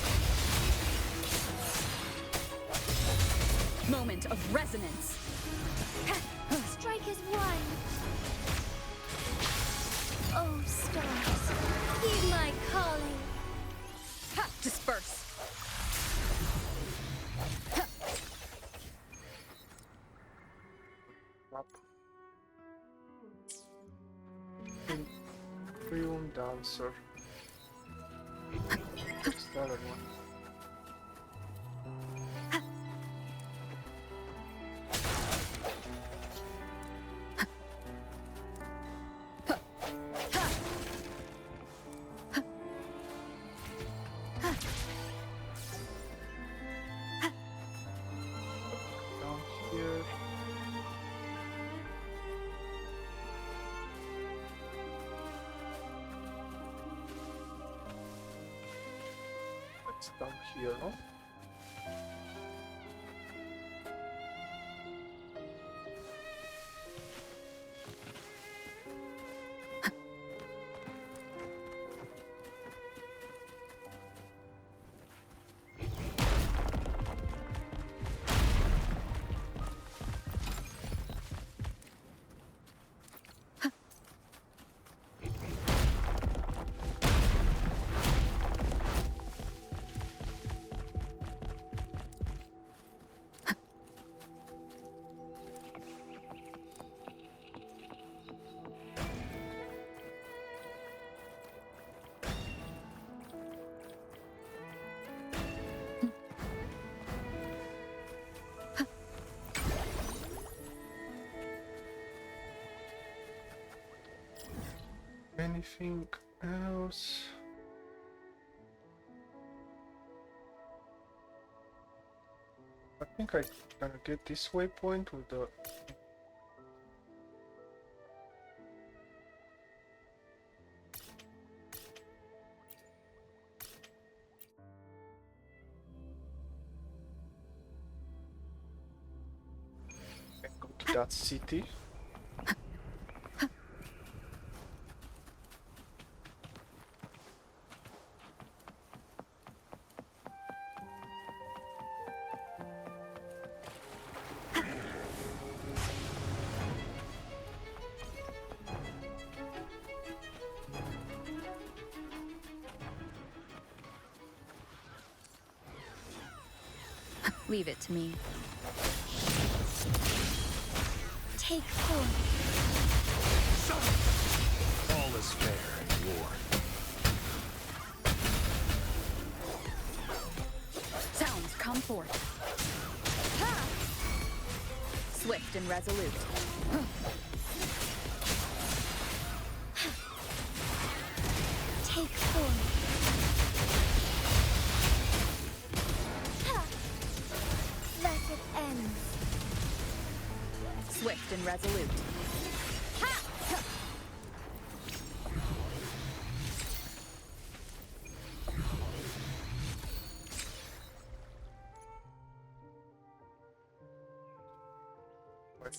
Moment of resonance. Strike as one. Oh, stars, heed my calling. Ha! Disperse. Up. Freedom dancer. What's the other one? Down here. It's down here, no? Anything else? I think I'm gonna get this waypoint with the and go to that city. Leave it to me. Take form. All is fair in war. Sounds come forth. Ha! Swift and resolute. Take form. Let it end. Swift and resolute. Ha! Right.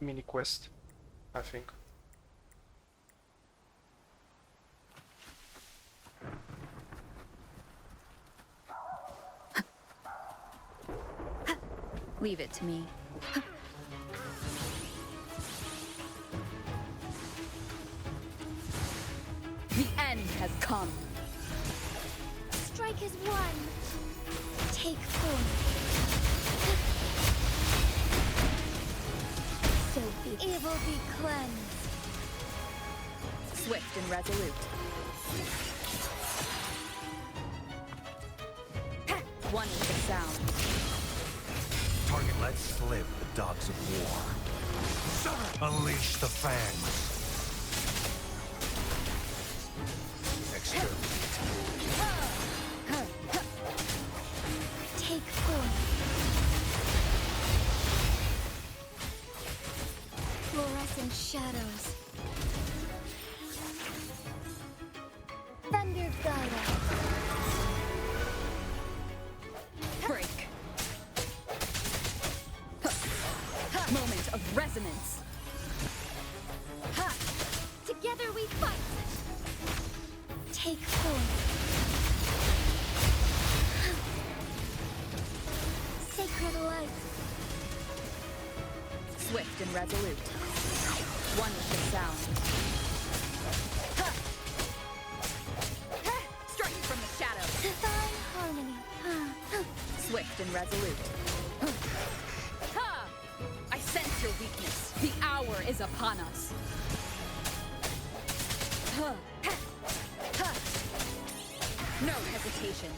mini quest, I think. Leave it to me. The end has come. Strike as one. Take form. So be evil be cleansed. Swift and resolute. One with the sound. Target let slip the dogs of war. Unleash the fangs. Exterminate. Take form. Fluorescent shadows. Thunder guide us. Break. Moment of resonance. Together we fight. Take form. Sacred light. Swift and resolute. One with the sound. Striking from the shadows. Divine harmony. Swift and resolute. I sense your weakness. The hour is upon us. No hesitation.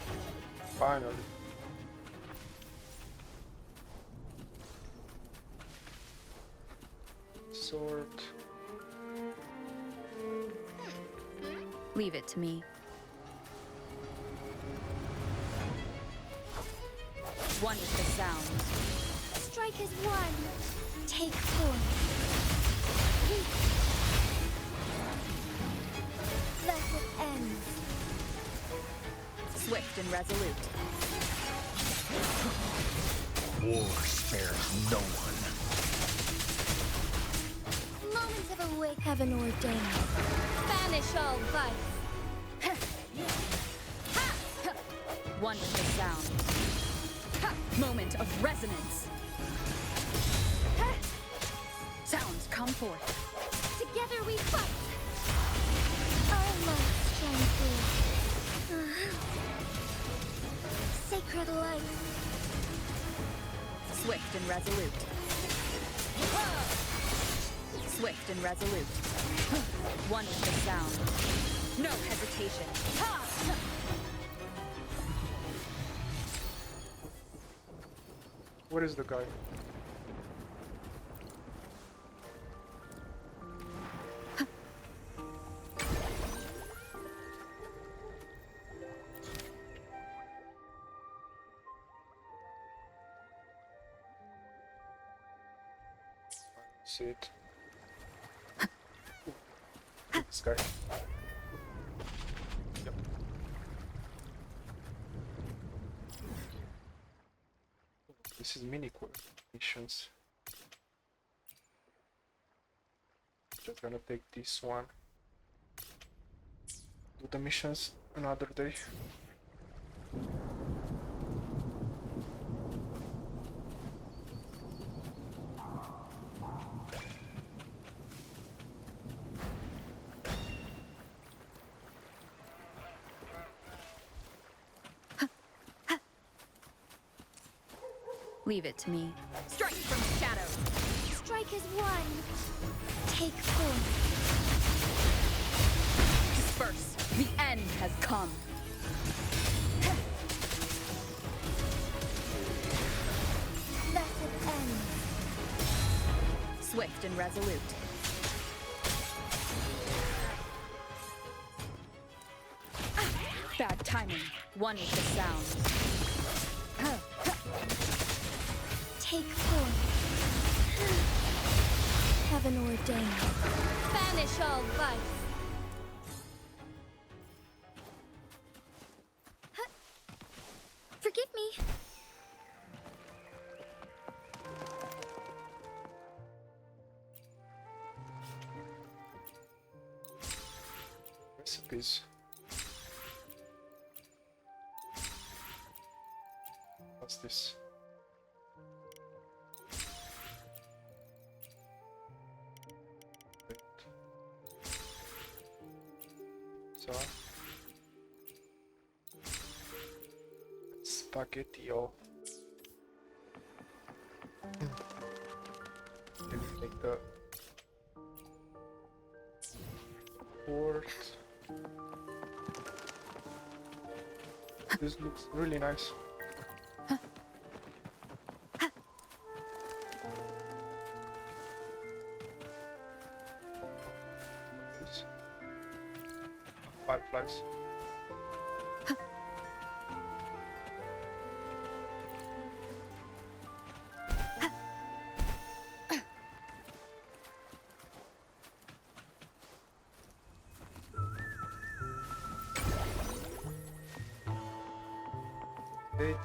Finally. Sword. Leave it to me. One with the sound. Strike as one. Take form. Let it end. Swift and resolute. War spares no one. Moments of awake heaven ordained. Banish all vice. One with the sound. Moment of resonance. Sounds come forth. Together we fight. Our light shine through. Sacred light. Swift and resolute. Swift and resolute. One with the sound. No hesitation. Where is the guy? See it. This guy. Yep. This is mini missions. Just gonna take this one. Do the missions another day. Leave it to me. Strike from the shadows. Strike as one. Take form. Disperse. The end has come. Let it end. Swift and resolute. Bad timing. One with the sound. Take form. Heaven ordained. Banish all vice. Forgive me. recipes. What's this? Wait. So spaghetti-o. Can we take the port? This looks really nice. This fireflies. Eight.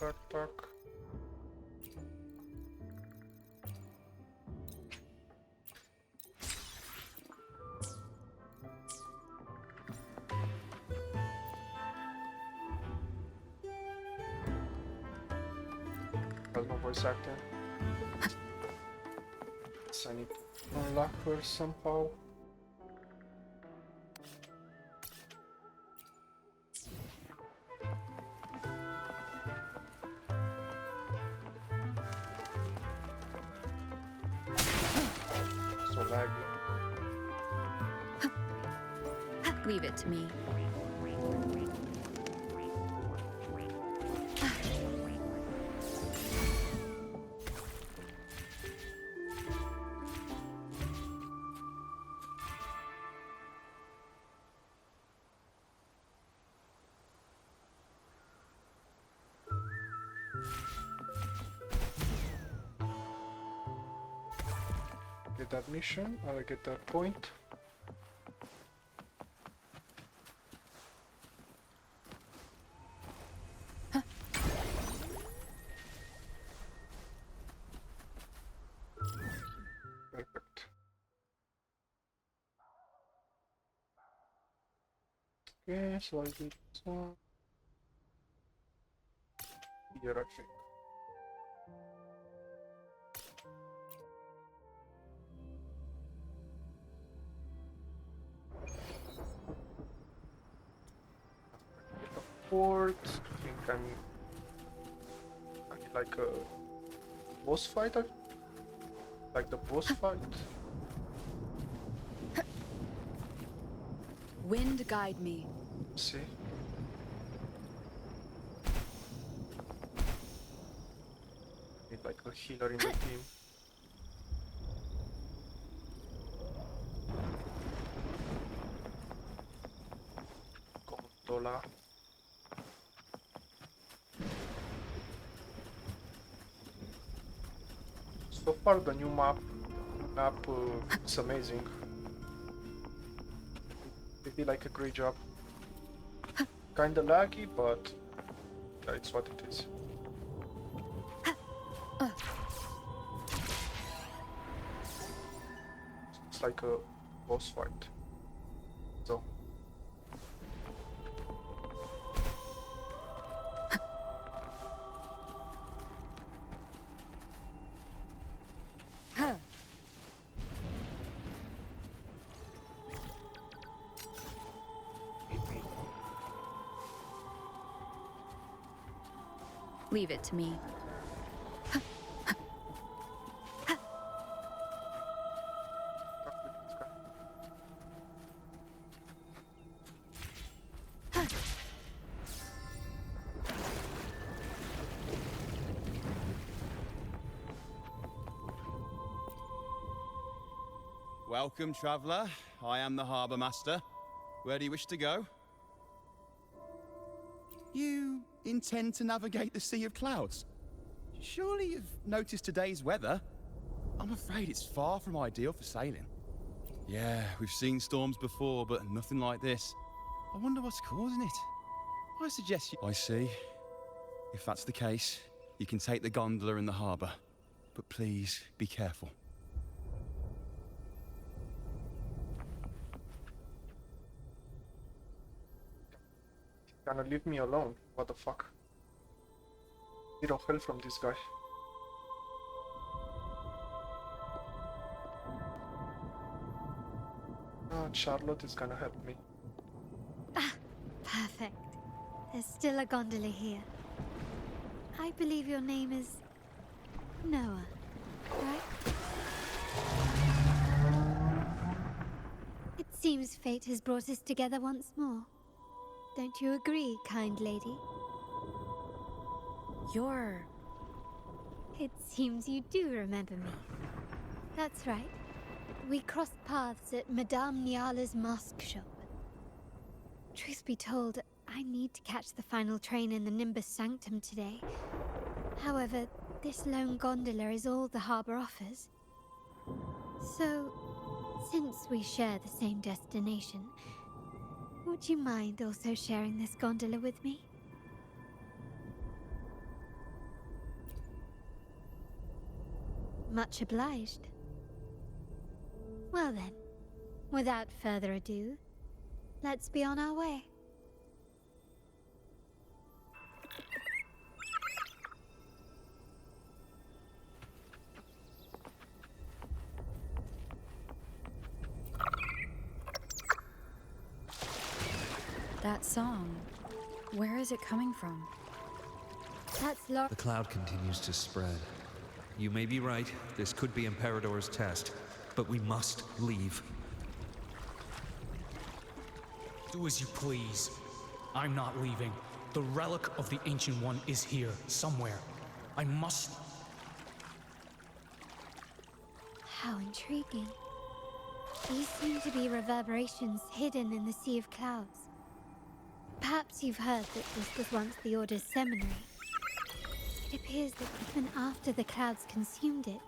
Backpack. Has no voice acting. So I need to unlock her somehow. So laggy. Leave it to me. Get that mission, I'll get that point. Perfect. Okay, so I'll do this one. Here, I think. Port. I think I need like a boss fight. Like the boss fight. Wind guide me. See. Need like a healer in the team. Gondola. So far the new map is amazing. They did like a great job. Kinda laggy, but yeah, it's what it is. It's like a boss fight. So Leave it to me. Welcome, traveller. I am the Harbour Master. Where do you wish to go? You intend to navigate the Sea of Clouds? Surely you've noticed today's weather? I'm afraid it's far from ideal for sailing. Yeah, we've seen storms before, but nothing like this. I wonder what's causing it. I suggest you... I see. If that's the case, you can take the gondola in the harbour. But please, be careful. Gonna leave me alone. What the fuck? Zero help from this guy. Ah, Charlotte is gonna help me. Ah, perfect. There's still a gondola here. I believe your name is Noah, right? It seems fate has brought us together once more. Don't you agree, kind lady? You're... It seems you do remember me. That's right. We crossed paths at Madame Niala's mask shop. Truth be told, I need to catch the final train in the Nimbus Sanctum today. However, this lone gondola is all the harbour offers. So, since we share the same destination, would you mind also sharing this gondola with me? Much obliged. Well then, without further ado, let's be on our way. That song, where is it coming from? That's The cloud continues to spread. You may be right, this could be Imperador's test, but we must leave. Do as you please. I'm not leaving. The relic of the Ancient One is here, somewhere. I must... How intriguing. These seem to be reverberations hidden in the Sea of Clouds. Perhaps you've heard that this was once the Order's seminary. It appears that even after the clouds consumed it,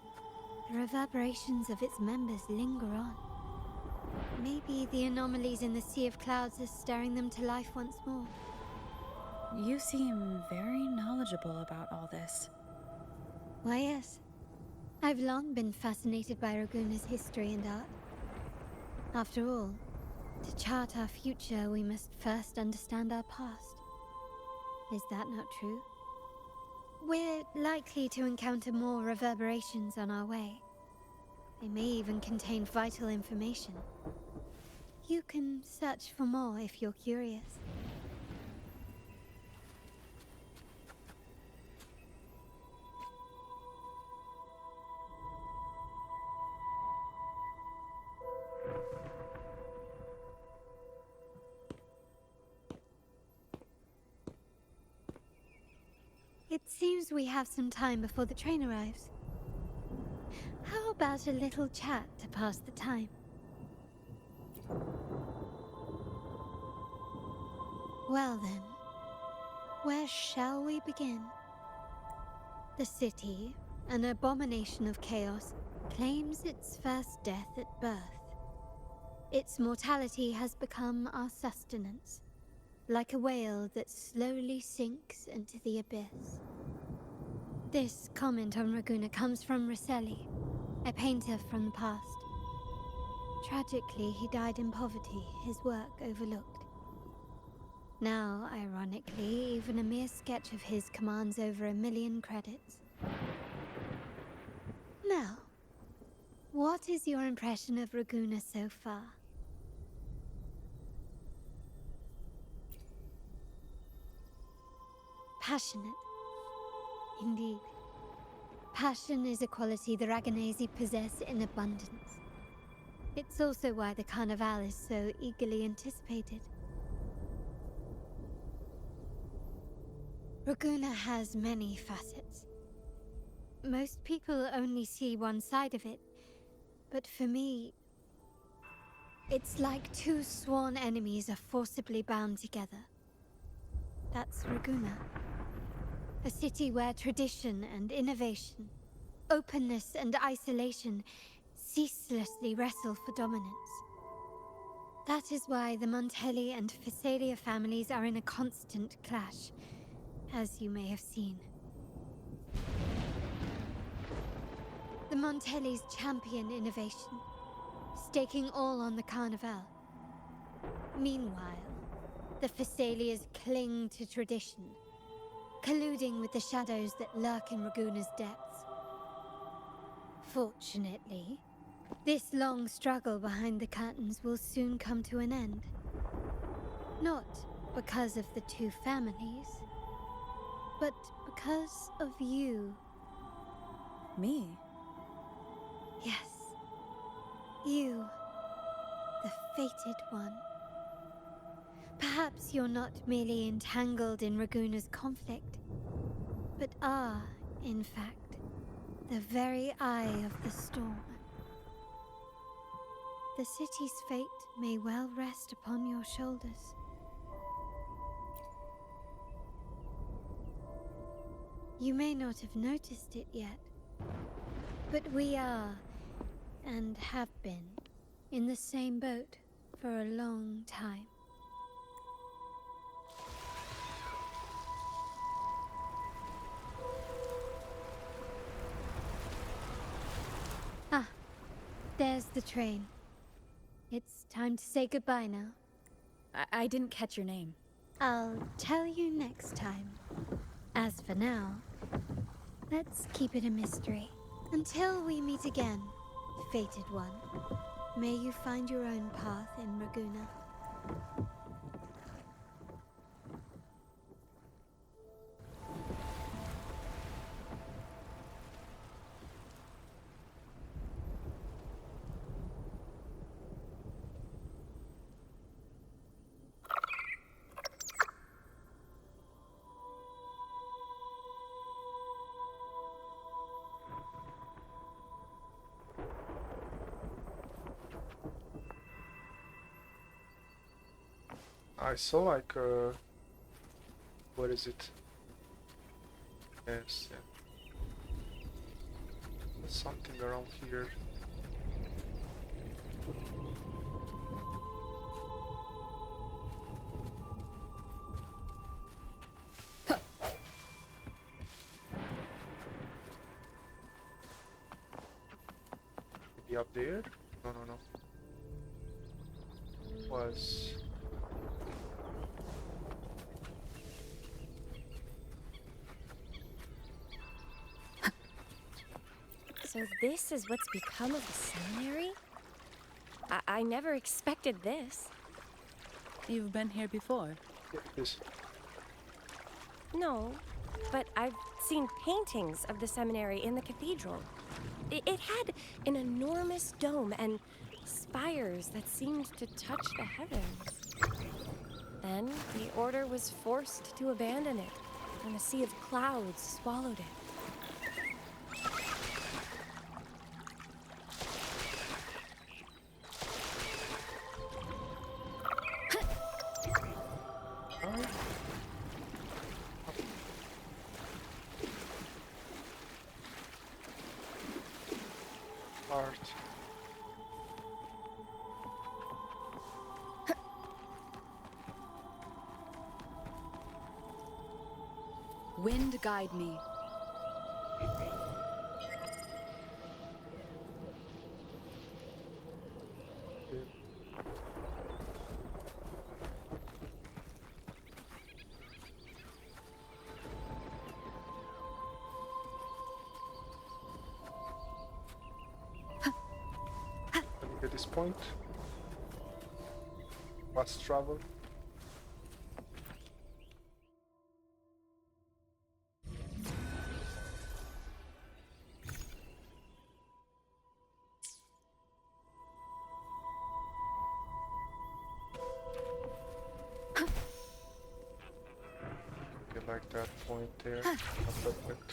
the reverberations of its members linger on. Maybe the anomalies in the Sea of Clouds are stirring them to life once more. You seem very knowledgeable about all this. Why, yes. I've long been fascinated by Raguna's history and art. After all, to chart our future, we must first understand our past. Is that not true? We're likely to encounter more reverberations on our way. They may even contain vital information. You can search for more if you're curious. It seems we have some time before the train arrives. How about a little chat to pass the time? Well then, where shall we begin? The city, an abomination of chaos, claims its first death at birth. Its mortality has become our sustenance, like a whale that slowly sinks into the abyss. This comment on Raguna comes from Rosselli, a painter from the past. Tragically, he died in poverty, his work overlooked. Now, ironically, even a mere sketch of his commands over 1 million credits. Now, what is your impression of Raguna so far? Passionate. Indeed. Passion is a quality the Raganesi possess in abundance. It's also why the Carnival is so eagerly anticipated. Raguna has many facets. Most people only see one side of it, but for me, it's like two sworn enemies are forcibly bound together. That's Raguna. A city where tradition and innovation, openness and isolation ceaselessly wrestle for dominance. That is why the Montelli and Phasalia families are in a constant clash, as you may have seen. The Montellis champion innovation, staking all on the Carnival. Meanwhile, the Phasalias cling to tradition, colluding with the shadows that lurk in Raguna's depths. Fortunately, this long struggle behind the curtains will soon come to an end. Not because of the two families, but because of you. Me? Yes. You. The fated one. Perhaps you're not merely entangled in Raguna's conflict, but are, in fact, the very eye of the storm. The city's fate may well rest upon your shoulders. You may not have noticed it yet, but we are, and have been, in the same boat for a long time. Ah, there's the train. It's time to say goodbye now. I didn't catch your name. I'll tell you next time. As for now, let's keep it a mystery. Until we meet again, fated one. May you find your own path in Raguna. I saw like what is it? Yes, yeah. There's something around here. Maybe up there? No, no, no. Was So this is what's become of the seminary? I never expected this. You've been here before? Yes. No, but I've seen paintings of the seminary in the cathedral. It had an enormous dome and spires that seemed to touch the heavens. Then the order was forced to abandon it, and a sea of clouds swallowed it. Wind guide me. At this point, fast travel. Like that point there. Perfect.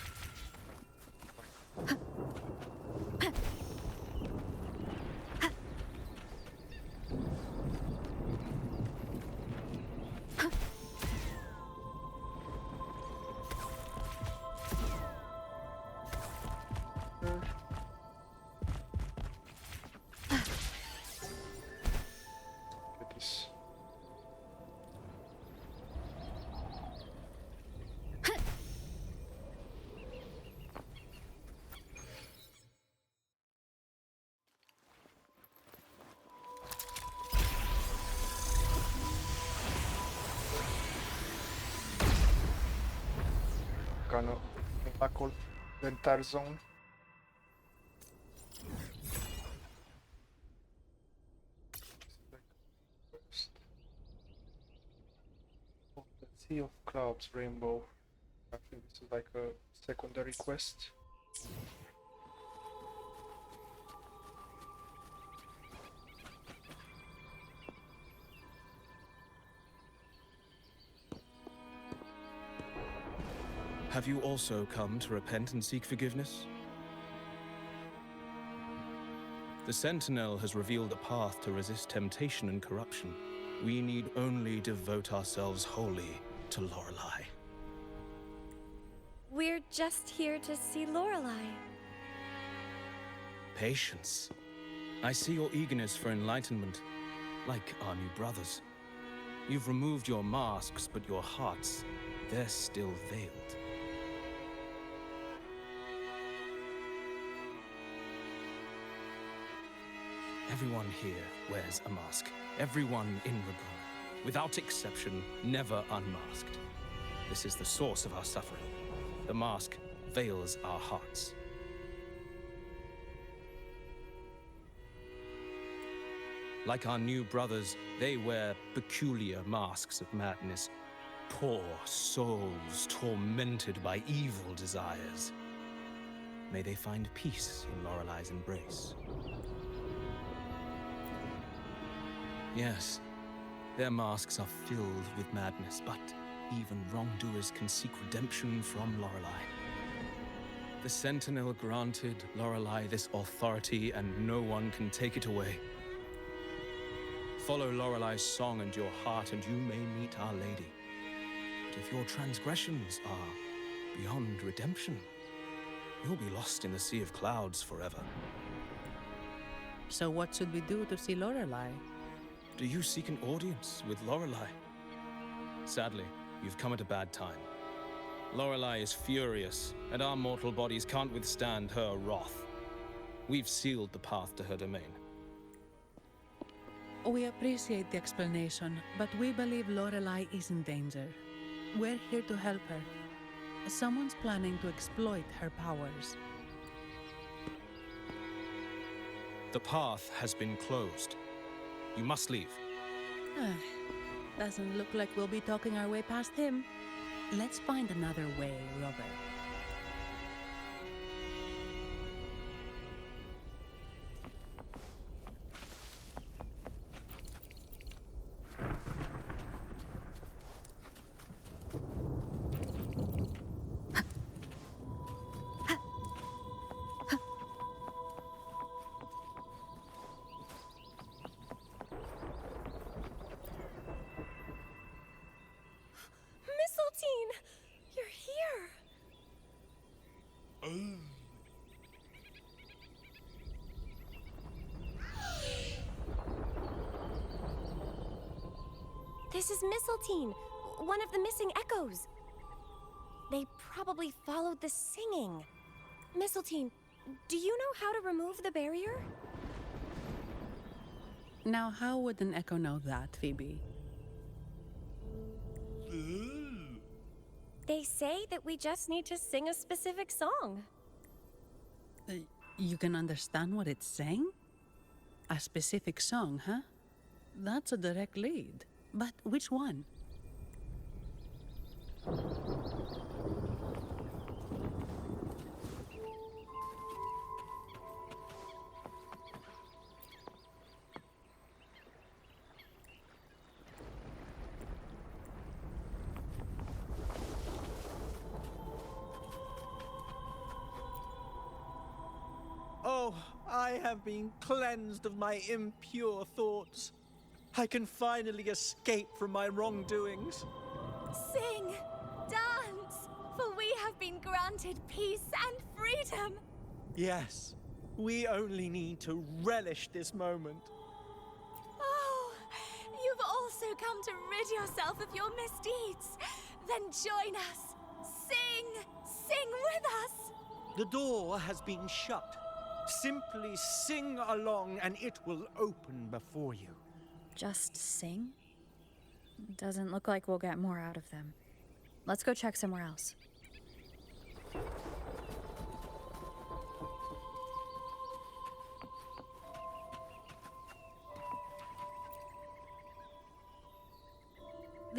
gonna tackle the entire zone. Oh, the Sea of Clouds Rainbow. I think this is like a secondary quest. Have you also come to repent and seek forgiveness? The Sentinel has revealed a path to resist temptation and corruption. We need only devote ourselves wholly to Lorelei. We're just here to see Lorelei. Patience. I see your eagerness for enlightenment, like our new brothers. You've removed your masks, but your hearts, they're still veiled. Everyone here wears a mask. Everyone in Raguena, without exception, never unmasked. This is the source of our suffering. The mask veils our hearts. Like our new brothers, they wear peculiar masks of madness. Poor souls tormented by evil desires. May they find peace in Lorelei's embrace. Yes, their masks are filled with madness, but even wrongdoers can seek redemption from Lorelei. The Sentinel granted Lorelei this authority, and no one can take it away. Follow Lorelei's song and your heart, and you may meet Our Lady. But if your transgressions are beyond redemption, you'll be lost in the Sea of Clouds forever. So what should we do to see Lorelei? Do you seek an audience with Lorelei? Sadly, you've come at a bad time. Lorelei is furious, and our mortal bodies can't withstand her wrath. We've sealed the path to her domain. We appreciate the explanation, but we believe Lorelei is in danger. We're here to help her. Someone's planning to exploit her powers. The path has been closed. You must leave. Doesn't look like we'll be talking our way past him. Let's find another way, Robert. You're here! This is Mistletoe, one of the missing echoes. They probably followed the singing. Mistletoe, do you know how to remove the barrier? Now, how would an echo know that, Phoebe? They say that we just need to sing a specific song. You can understand what it's saying? A specific song, huh? That's a direct lead. But which one? Oh, I have been cleansed of my impure thoughts. I can finally escape from my wrongdoings. Sing, dance, for we have been granted peace and freedom. Yes, we only need to relish this moment. Oh, you've also come to rid yourself of your misdeeds. Then join us. Sing with us. The door has been shut. Simply sing along and it will open before you. Just sing? Doesn't look like we'll get more out of them. Let's go check somewhere else.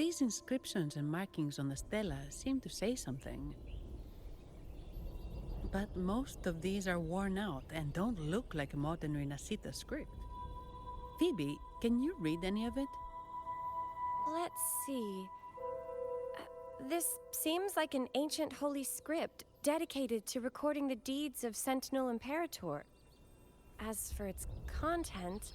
These inscriptions and markings on the stela seem to say something. But most of these are worn out and don't look like a modern Rinascita script. Phoebe, can you read any of it? Let's see. This seems like an ancient holy script dedicated to recording the deeds of Sentinel Imperator. As for its content,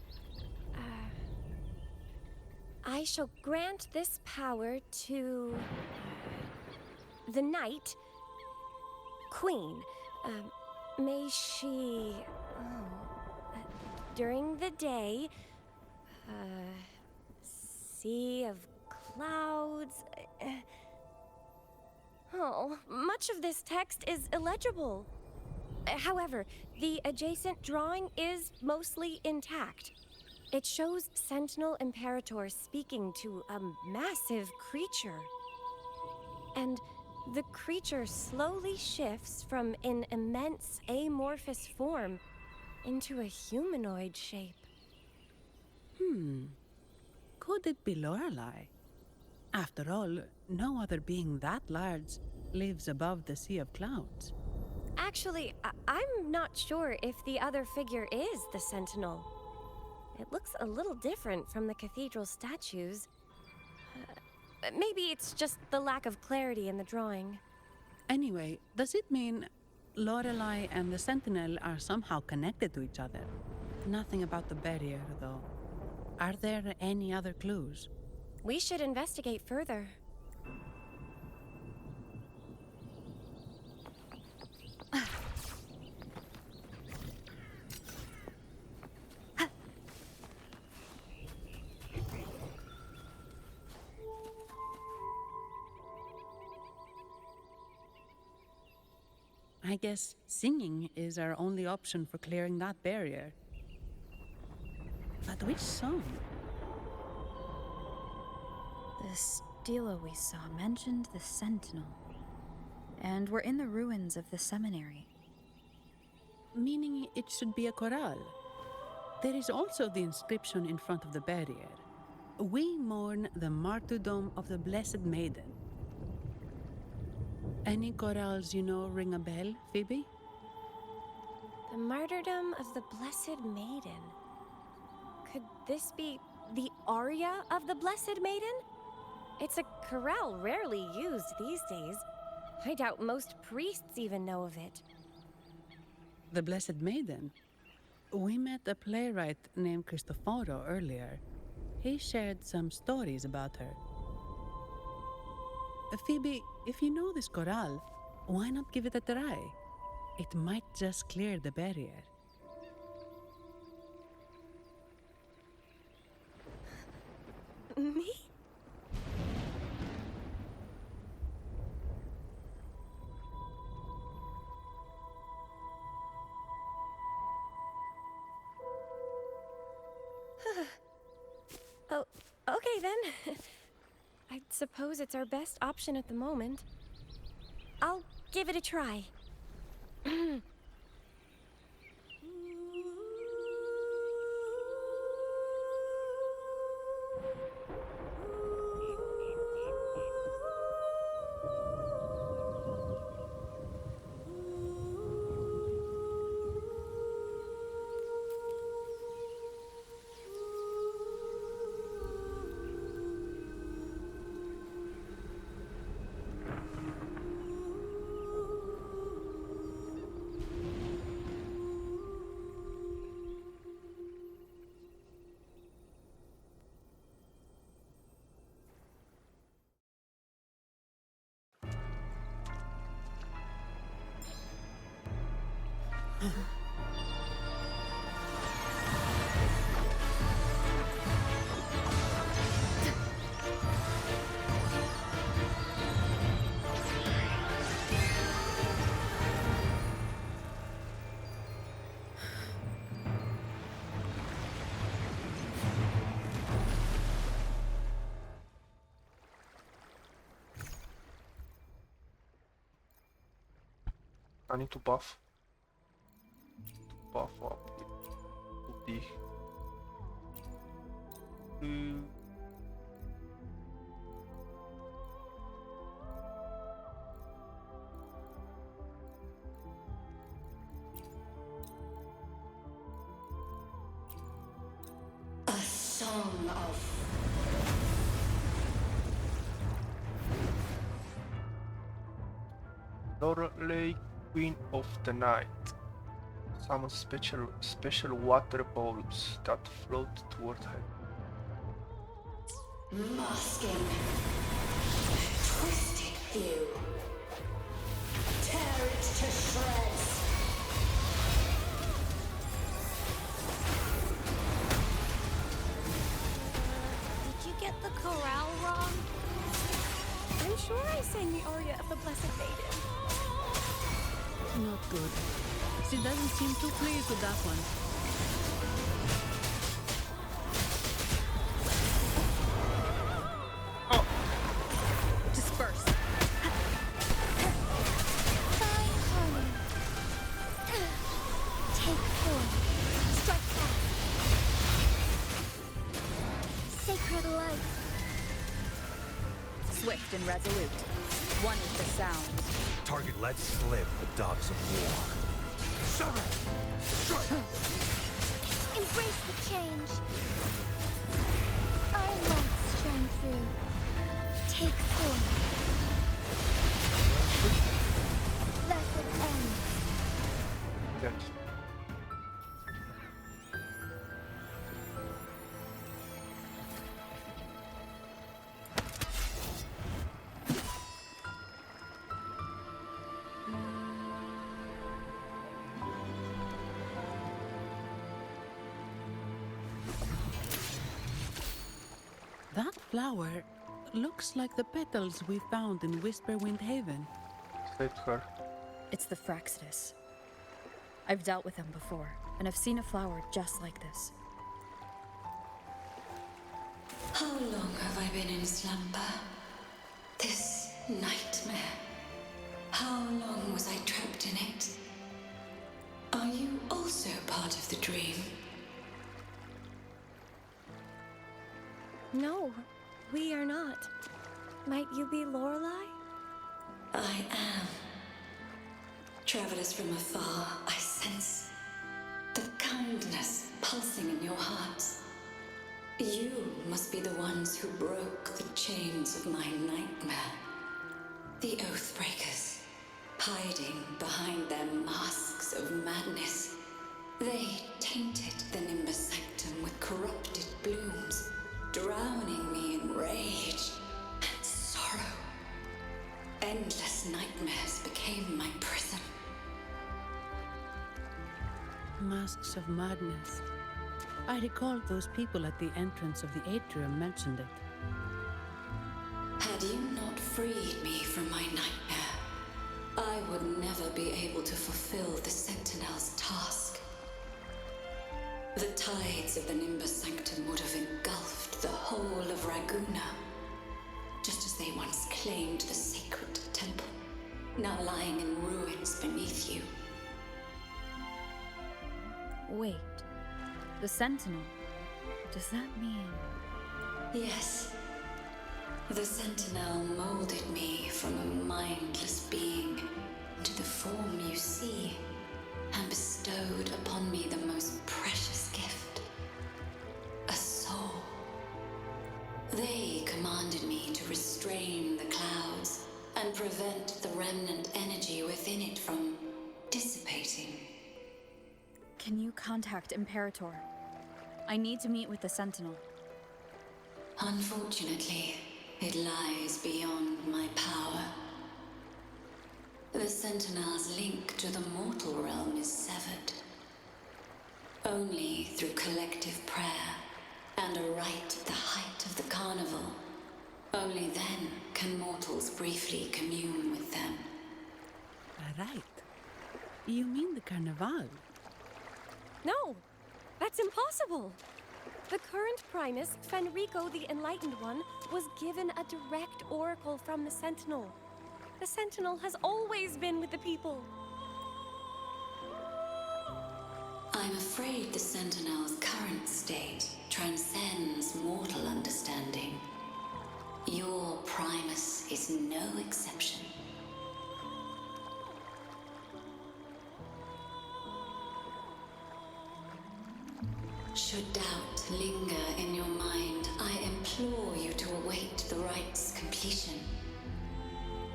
I shall grant this power to the Knight Queen. May she, during the day, sea of clouds. Much of this text is illegible. However, the adjacent drawing is mostly intact. It shows Sentinel Imperator speaking to a massive creature. And the creature slowly shifts from an immense amorphous form into a humanoid shape. Could it be Lorelei? After all, no other being that large lives above the sea of clouds. Actually, I'm not sure if the other figure is the Sentinel. It looks a little different from the cathedral statues. Maybe it's just the lack of clarity in the drawing. Anyway, does it mean Lorelei and the Sentinel are somehow connected to each other? Nothing about the barrier, though. Are there any other clues? We should investigate further. I guess singing is our only option for clearing that barrier. But which song? The stela we saw mentioned the Sentinel, and we're in the ruins of the seminary. Meaning it should be a chorale. There is also the inscription in front of the barrier. We mourn the martyrdom of the Blessed Maiden. Any chorales you know ring a bell, Phoebe? The martyrdom of the Blessed Maiden. Could this be the aria of the Blessed Maiden? It's a chorale rarely used these days. I doubt most priests even know of it. The Blessed Maiden? We met a playwright named Cristoforo earlier. He shared some stories about her. Phoebe, if you know this chorale, why not give it a try? It might just clear the barrier. Me? Oh, okay then. I suppose it's our best option at the moment. I'll give it a try. I need to buff. Buff up the. song of Lorelei, Queen of the Night. Summon special water balls that float toward her. masking, twisted view. Tear it to shreds. Did you get the chorale wrong? I'm sure I sang the aria of the Blessed Maiden. Not good. She doesn't seem too pleased with that one. Disperse. Fine harmony. Take form. Strike back. Sacred light. Swift and resolute. One is the sound. Target let slip the dogs of war. Sever! Strike! Embrace the change. Iron lights shine through. Take form. Let it end. Yes. That flower looks like the petals we found in Whisperwind Haven. Save her. It's the Fraxidus. I've dealt with them before, and I've seen a flower just like this. How long have I been in slumber? This nightmare. How long was I trapped in it? Are you also part of the dream? No, we are not. Might you be Lorelei? I am. Travelers from afar, I sense the kindness pulsing in your hearts. You must be the ones who broke the chains of my nightmare. The Oathbreakers, hiding behind their masks of madness. They tainted the Nimbus Sanctum with corrupted blooms, drowning me in rage and sorrow. Endless nightmares became my prison. Masks of madness. I recalled those people at the entrance of the atrium mentioned it. Had you not freed me from my nightmare, I would never be able to fulfill the Sentinel's task. The tides of the Nimbus Sanctum would have engulfed the whole of Raguna, just as they once claimed the sacred temple, now lying in ruins beneath you. Wait. The Sentinel. Does that mean... Yes. The Sentinel molded me from a mindless being into the form you see, and bestowed upon me the most precious gift, a soul. They commanded me to restrain the clouds and prevent the remnant energy within it from dissipating. Can you contact Imperator? I need to meet with the Sentinel. Unfortunately, it lies beyond my power. The Sentinel's link to the mortal realm is severed. Only through collective prayer and a rite at the height of the carnival. Only then can mortals briefly commune with them. Right. You mean the Carnival? No, that's impossible. The current Primus, Fenrico the Enlightened One, was given a direct oracle from the Sentinel. The Sentinel has always been with the people. I'm afraid the Sentinel's current state transcends mortal understanding. Your Primus is no exception. Should doubt linger in your mind, I implore you to await the rite's completion.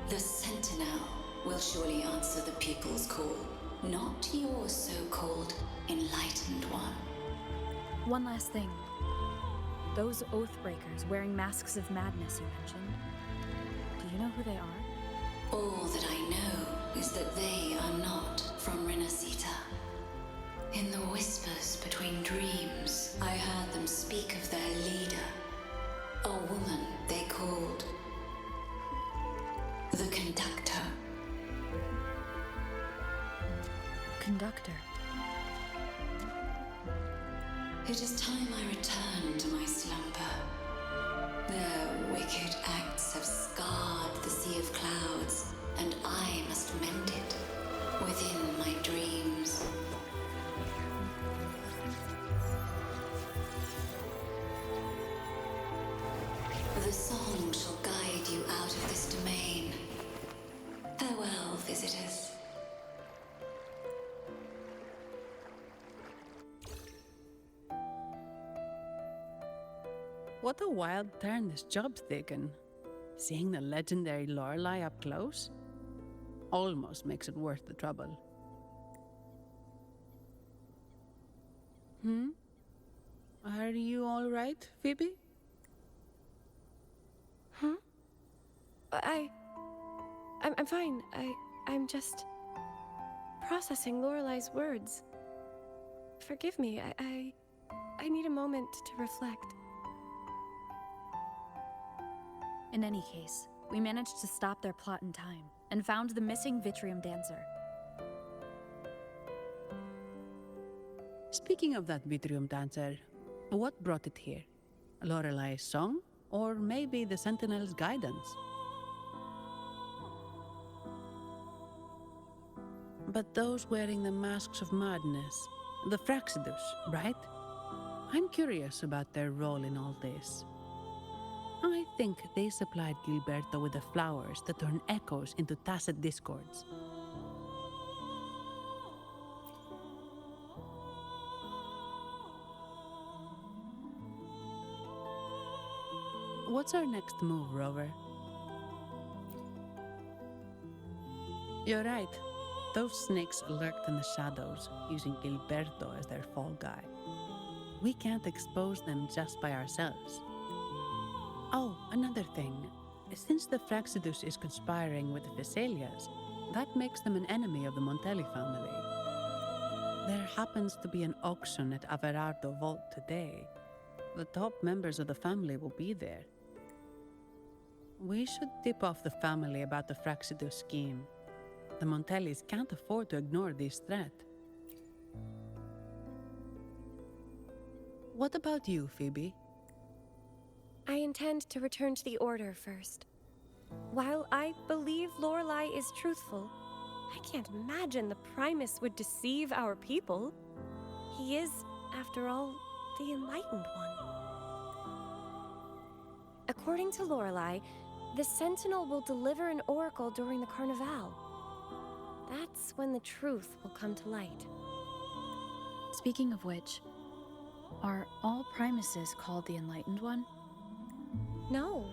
The Sentinel will surely answer the people's call, not your so-called enlightened one. One last thing. Those Oathbreakers wearing masks of madness you mentioned, do you know who they are? All that I know is that they are not from Rinascita. In the whispers between dreams, I heard them speak of their leader, a woman they called the Conductor. Conductor. It is time I return to my slumber. Their wicked acts have scarred the Sea of Clouds, and I must mend it within my dreams. The song shall guide you out of this domain. Farewell, visitors. What a wild turn this job's taken. Seeing the legendary Lorelei up close almost makes it worth the trouble. Are you all right, Phoebe? Huh? I'm fine. I'm just processing Lorelei's words. Forgive me. I need a moment to reflect. In any case, we managed to stop their plot in time and found the missing Vitrium dancer. Speaking of that Vitrium dancer, what brought it here? Lorelei's song? Or maybe the Sentinel's guidance? But those wearing the masks of madness, the Fraxidus, right? I'm curious about their role in all this. I think they supplied Gilberto with the flowers that turn echoes into tacit discords. What's our next move, Rover? You're right. Those snakes lurked in the shadows, using Gilberto as their fall guy. We can't expose them just by ourselves. Oh, another thing. Since the Fraxidus is conspiring with the Thessalias, that makes them an enemy of the Montelli family. There happens to be an auction at Averardo Vault today. The top members of the family will be there. We should tip off the family about the Fraxidus scheme. The Montellis can't afford to ignore this threat. What about you, Phoebe? I intend to return to the Order first. While I believe Lorelei is truthful, I can't imagine the Primus would deceive our people. He is, after all, the Enlightened One. According to Lorelei, the Sentinel will deliver an oracle during the Carnival. That's when the truth will come to light. Speaking of which, are all Primuses called the Enlightened One? No.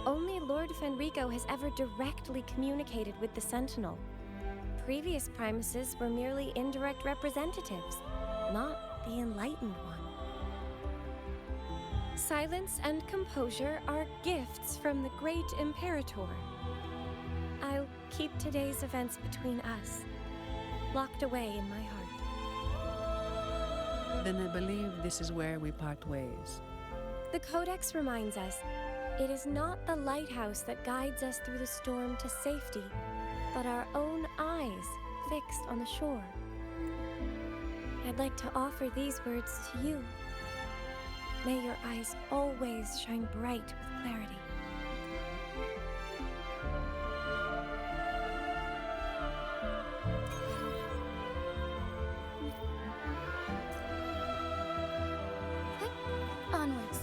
Only Lord Fenrico has ever directly communicated with the Sentinel. Previous Primuses were merely indirect representatives, not the Enlightened One. Silence and composure are gifts from the Great Imperator. I'll keep today's events between us, locked away in my heart. Then I believe this is where we part ways. The Codex reminds us, it is not the lighthouse that guides us through the storm to safety, but our own eyes fixed on the shore. I'd like to offer these words to you. May your eyes always shine bright with clarity. Onwards.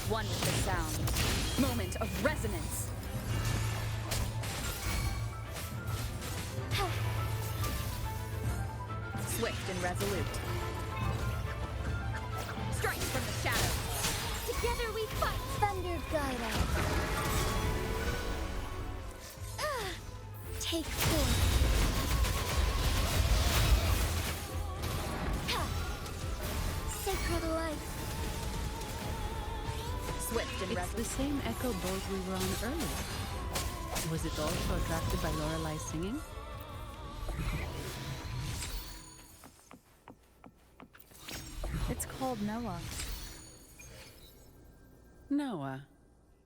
One with the sound. Moment of resonance. Swift and resolute. Strike from the shadows. Together we fight! Thunder guide us. Take form. Sacred light. Swift and It's resolute. the same echo boat we were on earlier. Was it also attracted by Lorelai's singing? It's called Noah. Noah.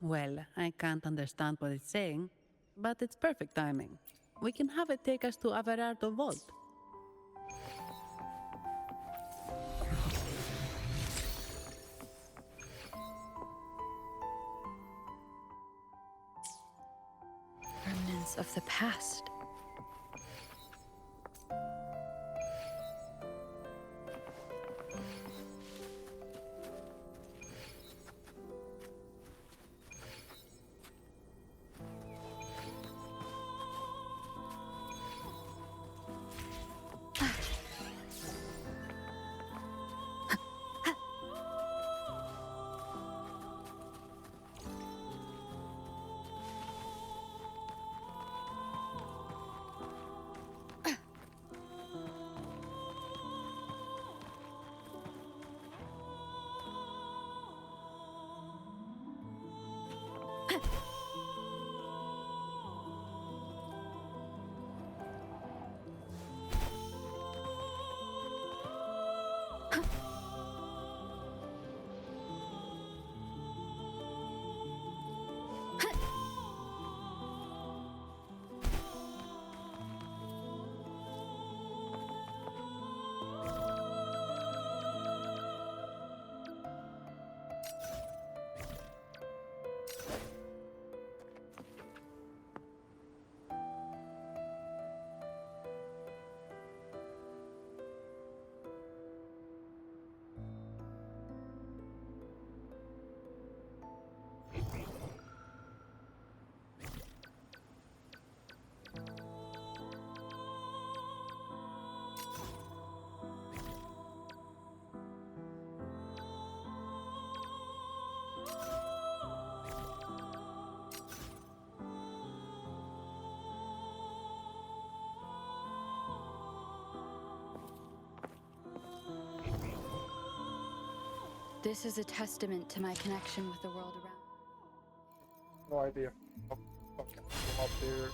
Well, I can't understand what it's saying, but it's perfect timing. We can have it take us to Averardo Vault. Remnants of the past. This is a testament to my connection with the world around. No idea. Oh, okay, go up there.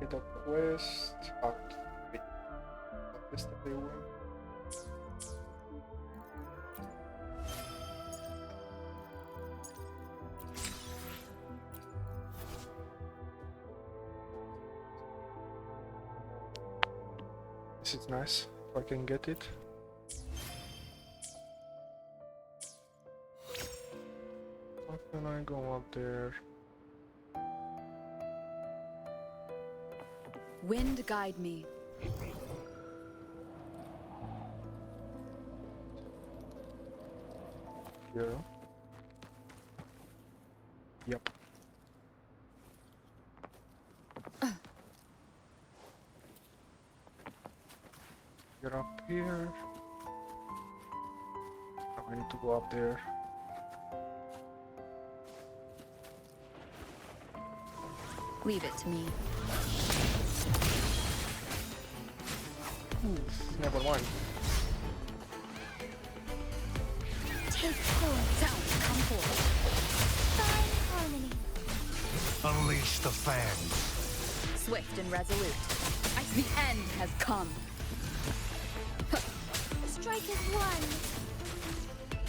The quest activate. What is the one? This is nice. If I can get it. How can I go up there? Wind guide me. Yeah. Yep. Get up here. I need to go up there. Leave it to me. Never mind. Take form. Sound one force. Fine harmony. Unleash the fans. Swift and resolute. The end has come. Strike as one.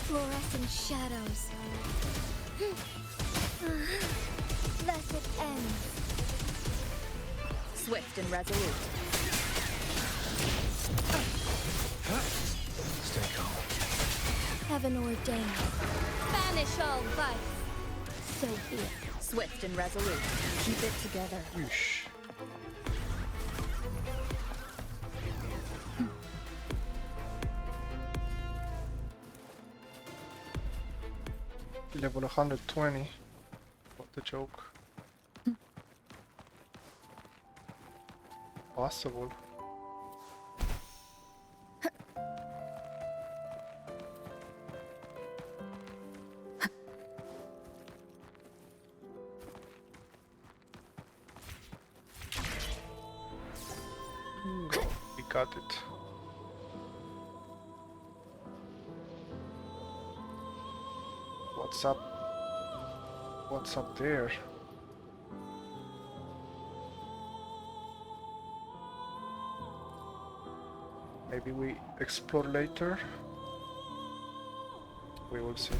Fluorescent shadows. Thus it ends. Swift and resolute. Stay calm. Heaven ordained. Banish all vice. So be it. Swift and resolute. Keep it together. Yeesh. Level 120. What the joke? Possible. We got it. What's up? What's up there? Maybe we explore later? We will see.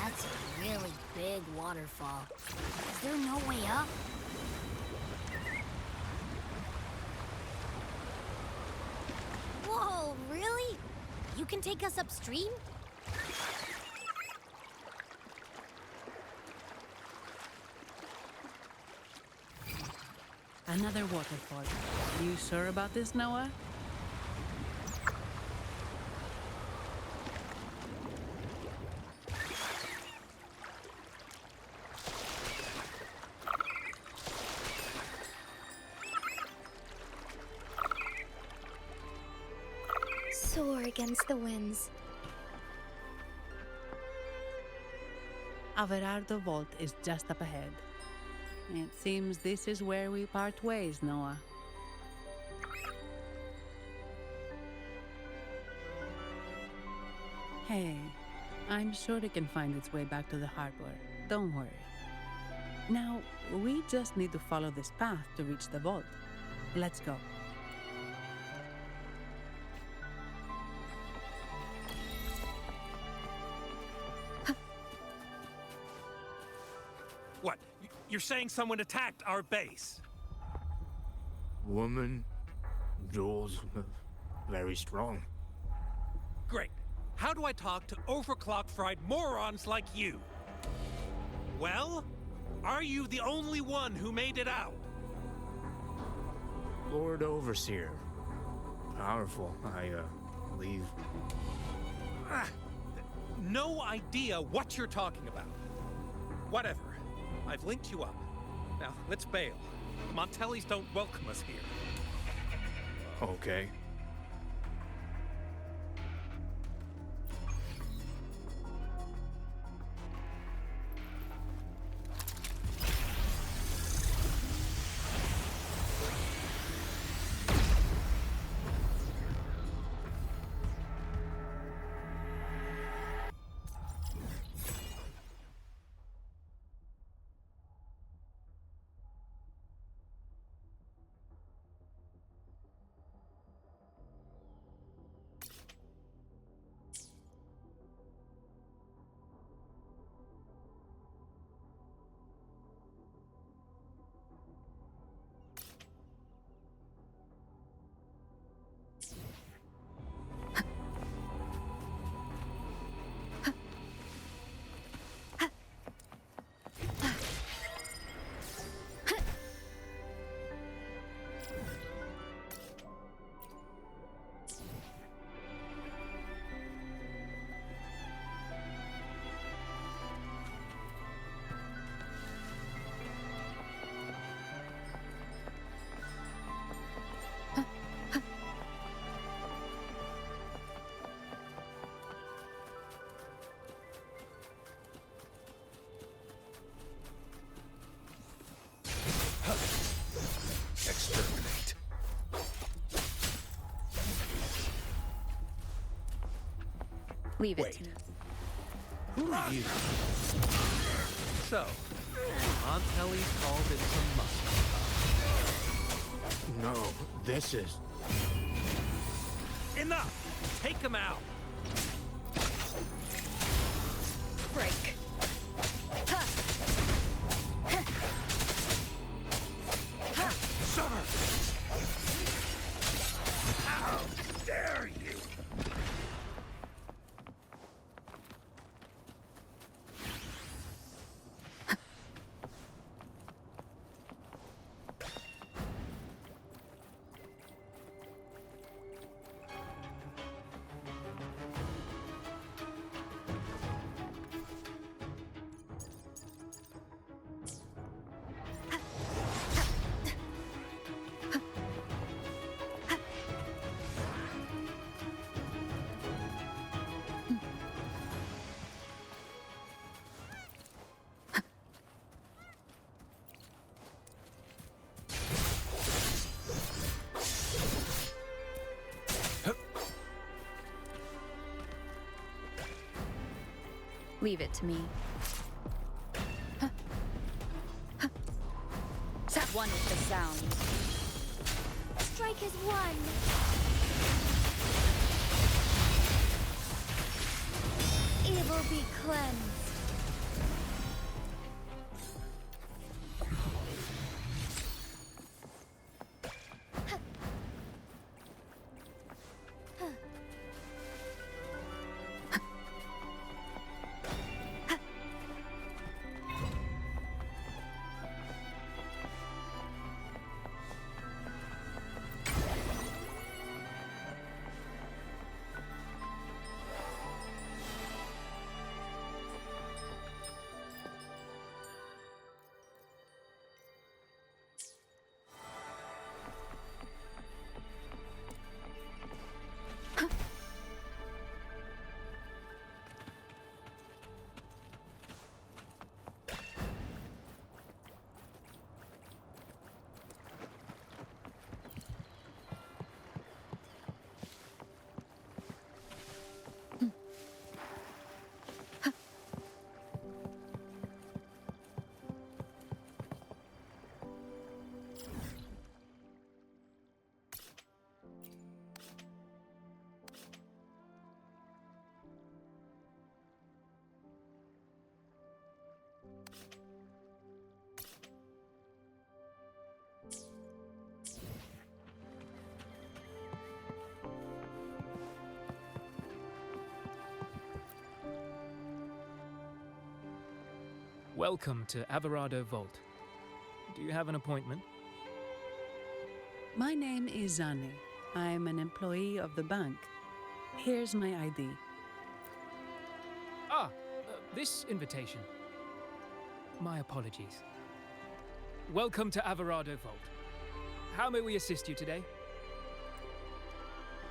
That's a really big waterfall. Is there no way up? Whoa, really? You can take us upstream? Another waterfall. You sure about this, Noah? Soar against the winds. Averardo Vault is just up ahead. It seems this is where we part ways, Noah. Hey, I'm sure it can find its way back to the harbor. Don't worry. Now, we just need to follow this path to reach the vault. Let's go. What? You're saying someone attacked our base? Woman, Jules, very strong. Great. How do I talk to overclock-fried morons like you? Well, are you the only one who made it out? Lord Overseer. Powerful, I believe. No idea what you're talking about. Whatever. I've linked you up. Now, let's bail. The Montellis don't welcome us here. Okay. Leave it Wait. to me. Who are you? So, Montelli's called in some muscle. No, this is... Enough! Take him out! Break. Summer! How dare you! Leave it to me. One is the sound. Strikers won. Evil be cleansed. Welcome to Averado Vault. Do you have an appointment? My name is Zani. I'm an employee of the bank. Here's my ID. This invitation. My apologies. Welcome to Averado Vault. How may we assist you today?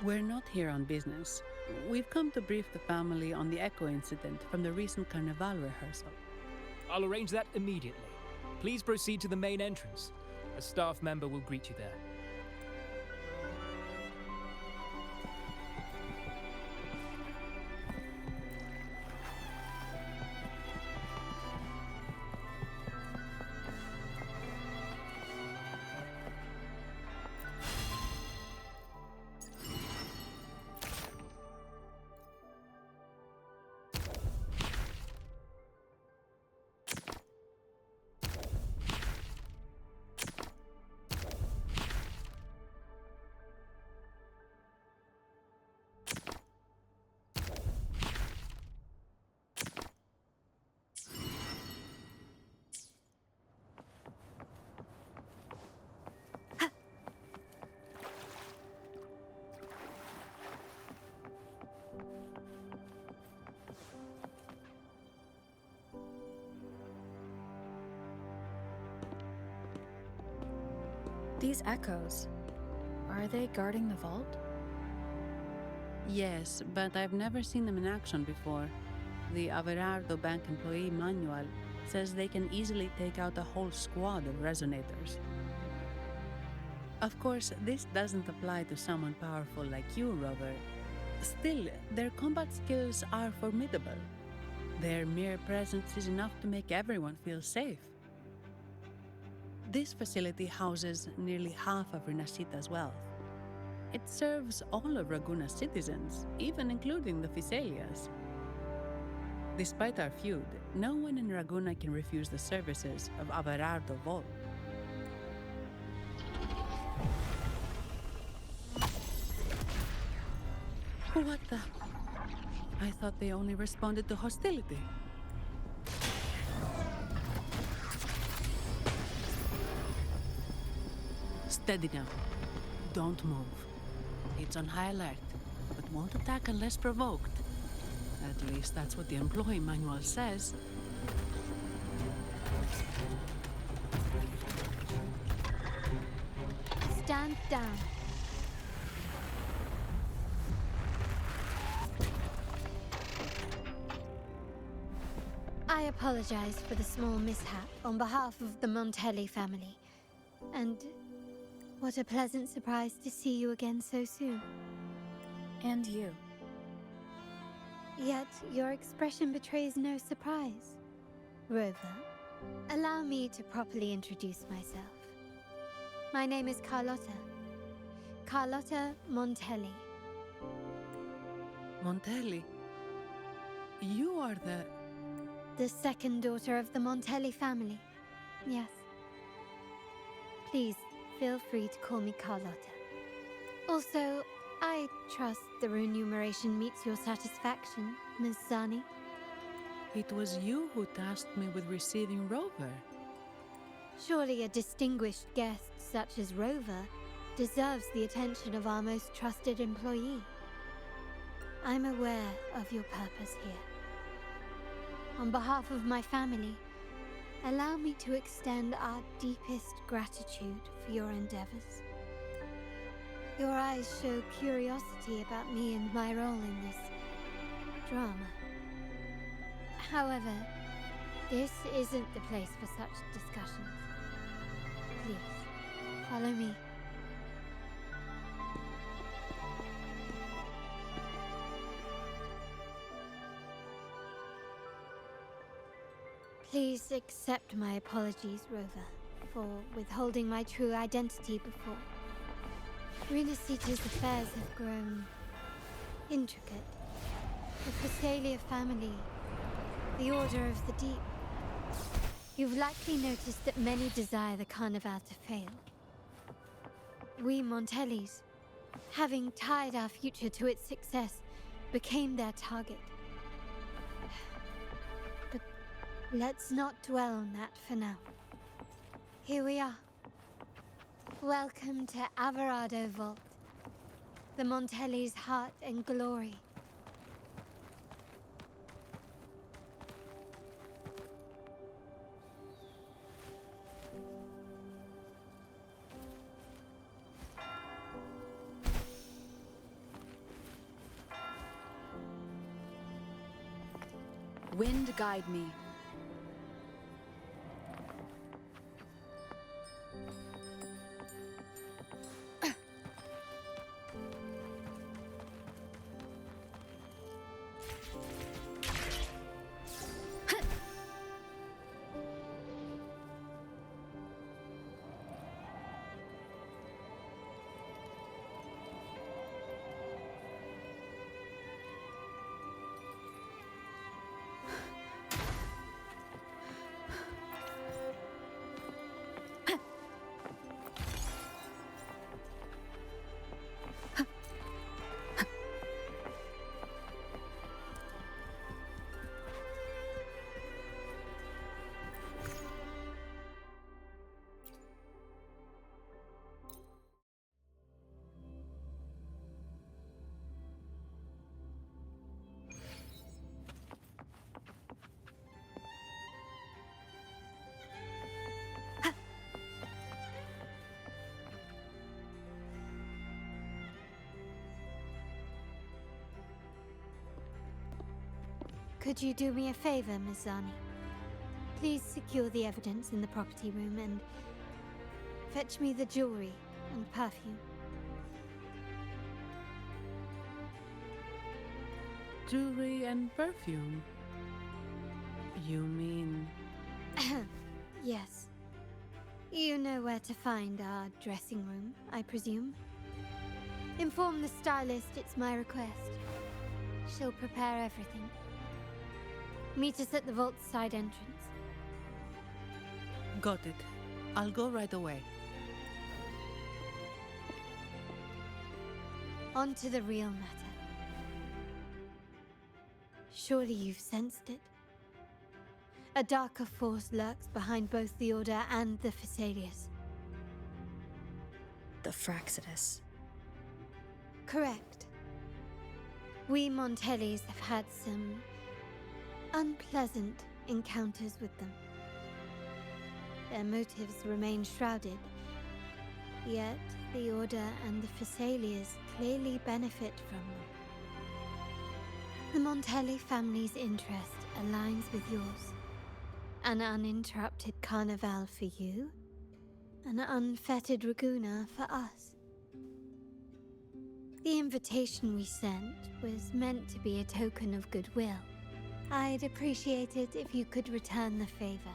We're not here on business. We've come to brief the family on the Echo incident from the recent Carnival rehearsal. I'll arrange that immediately. Please proceed to the main entrance. A staff member will greet you there. These echoes, are they guarding the vault? Yes, but I've never seen them in action before. The Averardo Bank employee manual says they can easily take out a whole squad of resonators. Of course, this doesn't apply to someone powerful like you, Rover. Still, their combat skills are formidable. Their mere presence is enough to make everyone feel safe. This facility houses nearly half of Rinascita's wealth. It serves all of Raguna's citizens, even including the Physaelias. Despite our feud, no one in Raguna can refuse the services of Averardo Vol. What the? I thought they only responded to hostility. Steady now. Don't move. It's on high alert, but won't attack unless provoked. At least that's what the employee manual says. Stand down. I apologize for the small mishap on behalf of the Montelli family. And what a pleasant surprise to see you again so soon. And you. Yet your expression betrays no surprise. Rover, allow me to properly introduce myself. My name is Carlotta. Carlotta Montelli. Montelli? You are the second daughter of the Montelli family. Yes. Please, feel free to call me Carlotta. Also, I trust the remuneration meets your satisfaction, Ms. Zani. It was you who tasked me with receiving Rover. Surely a distinguished guest such as Rover deserves the attention of our most trusted employee. I'm aware of your purpose here. On behalf of my family, allow me to extend our deepest gratitude for your endeavors. Your eyes show curiosity about me and my role in this drama. However, this isn't the place for such discussions. Please, follow me. Please accept my apologies, Rover, for withholding my true identity before. Rinascita's affairs have grown intricate. The Physaelia family, the Order of the Deep. You've likely noticed that many desire the Carnival to fail. We Montellis, having tied our future to its success, became their target. But let's not dwell on that for now. Here we are. Welcome to Averardo Vault, the Montelli's heart and glory. Wind guide me. Could you do me a favor, Ms. Zani? Please secure the evidence in the property room and fetch me the jewelry and perfume. Jewelry and perfume. You mean... Yes. You know where to find our dressing room, I presume? Inform the stylist it's my request. She'll prepare everything. Meet us at the vault's side entrance. Got it. I'll go right away. On to the real matter. Surely you've sensed it. A darker force lurks behind both the Order and the Phasaelius. The Fraxidus. Correct. We Montellis have had some unpleasant encounters with them. Their motives remain shrouded, yet the Order and the Phasaelius clearly benefit from them. The Montelli family's interest aligns with yours. An uninterrupted carnival for you, an unfettered Raguna for us. The invitation we sent was meant to be a token of goodwill. I'd appreciate it if you could return the favor.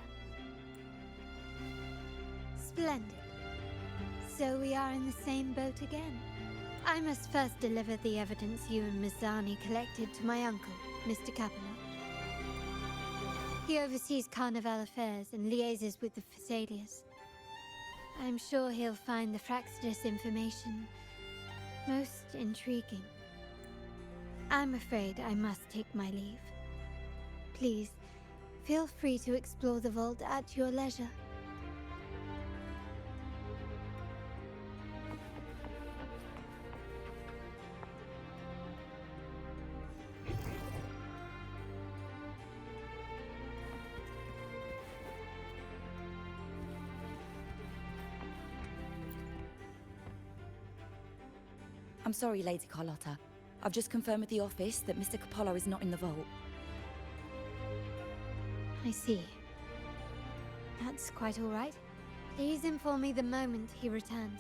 Splendid. So we are in the same boat again. I must first deliver the evidence you and Mizani collected to my uncle, Mr. Capello. He oversees Carnival affairs and liaises with the Phasaelius. I'm sure he'll find the Fraxidus information most intriguing. I'm afraid I must take my leave. Please, feel free to explore the vault at your leisure. I'm sorry, Lady Carlotta. I've just confirmed with the office that Mr. Capello is not in the vault. I see. That's quite all right. Please inform me the moment he returns.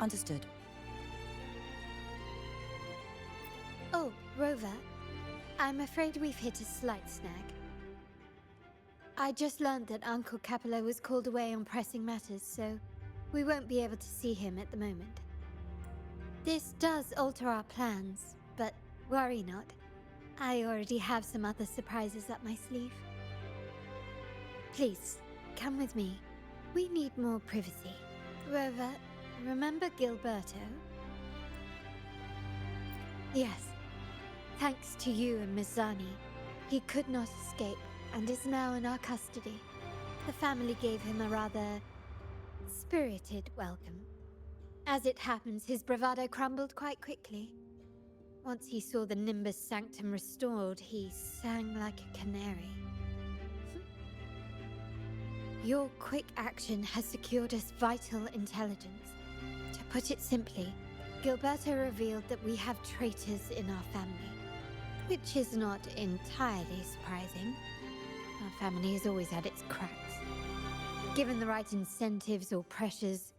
Understood. Oh, Rover. I'm afraid we've hit a slight snag. I just learned that Uncle Capello was called away on pressing matters, so we won't be able to see him at the moment. This does alter our plans, but worry not. I already have some other surprises up my sleeve. Please, come with me. We need more privacy. Rover, remember Gilberto? Yes. Thanks to you and Mizani, he could not escape and is now in our custody. The family gave him a rather spirited welcome. As it happens, his bravado crumbled quite quickly. Once he saw the Nimbus Sanctum restored, he sang like a canary. Your quick action has secured us vital intelligence. To put it simply, Gilberto revealed that we have traitors in our family, which is not entirely surprising. Our family has always had its cracks. Given the right incentives or pressures,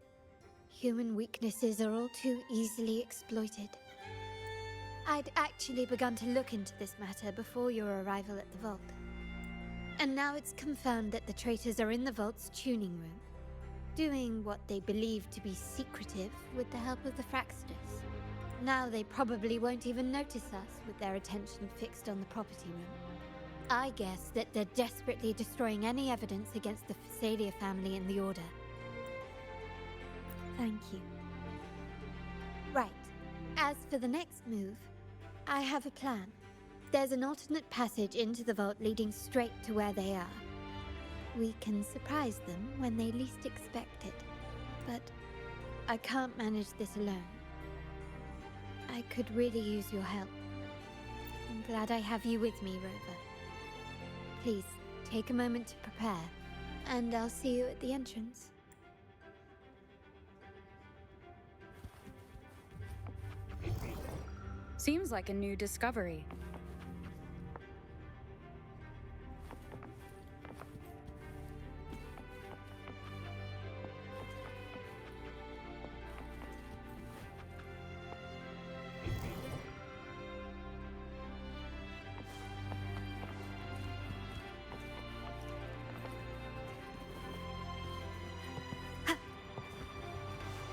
human weaknesses are all too easily exploited. I'd actually begun to look into this matter before your arrival at the vault. And now it's confirmed that the traitors are in the vault's tuning room, doing what they believe to be secretive with the help of the Fraxidus. Now they probably won't even notice us with their attention fixed on the property room. I guess that they're desperately destroying any evidence against the Phasalia family and the Order. Thank you. Right. As for the next move, I have a plan. There's an alternate passage into the vault leading straight to where they are. We can surprise them when they least expect it. But I can't manage this alone. I could really use your help. I'm glad I have you with me, Rover. Please, take a moment to prepare, and I'll see you at the entrance. Seems like a new discovery.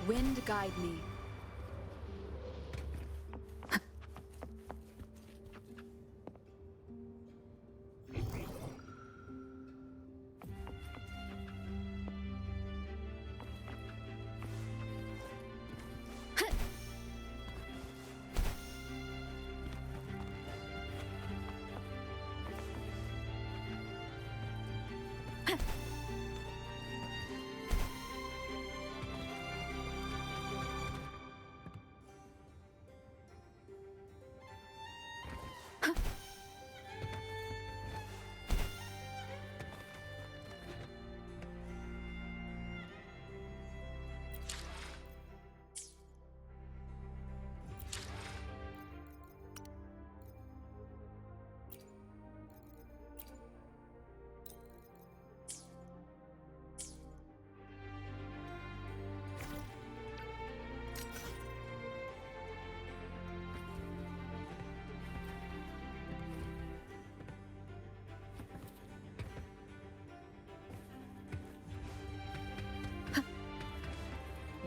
Wind guide me.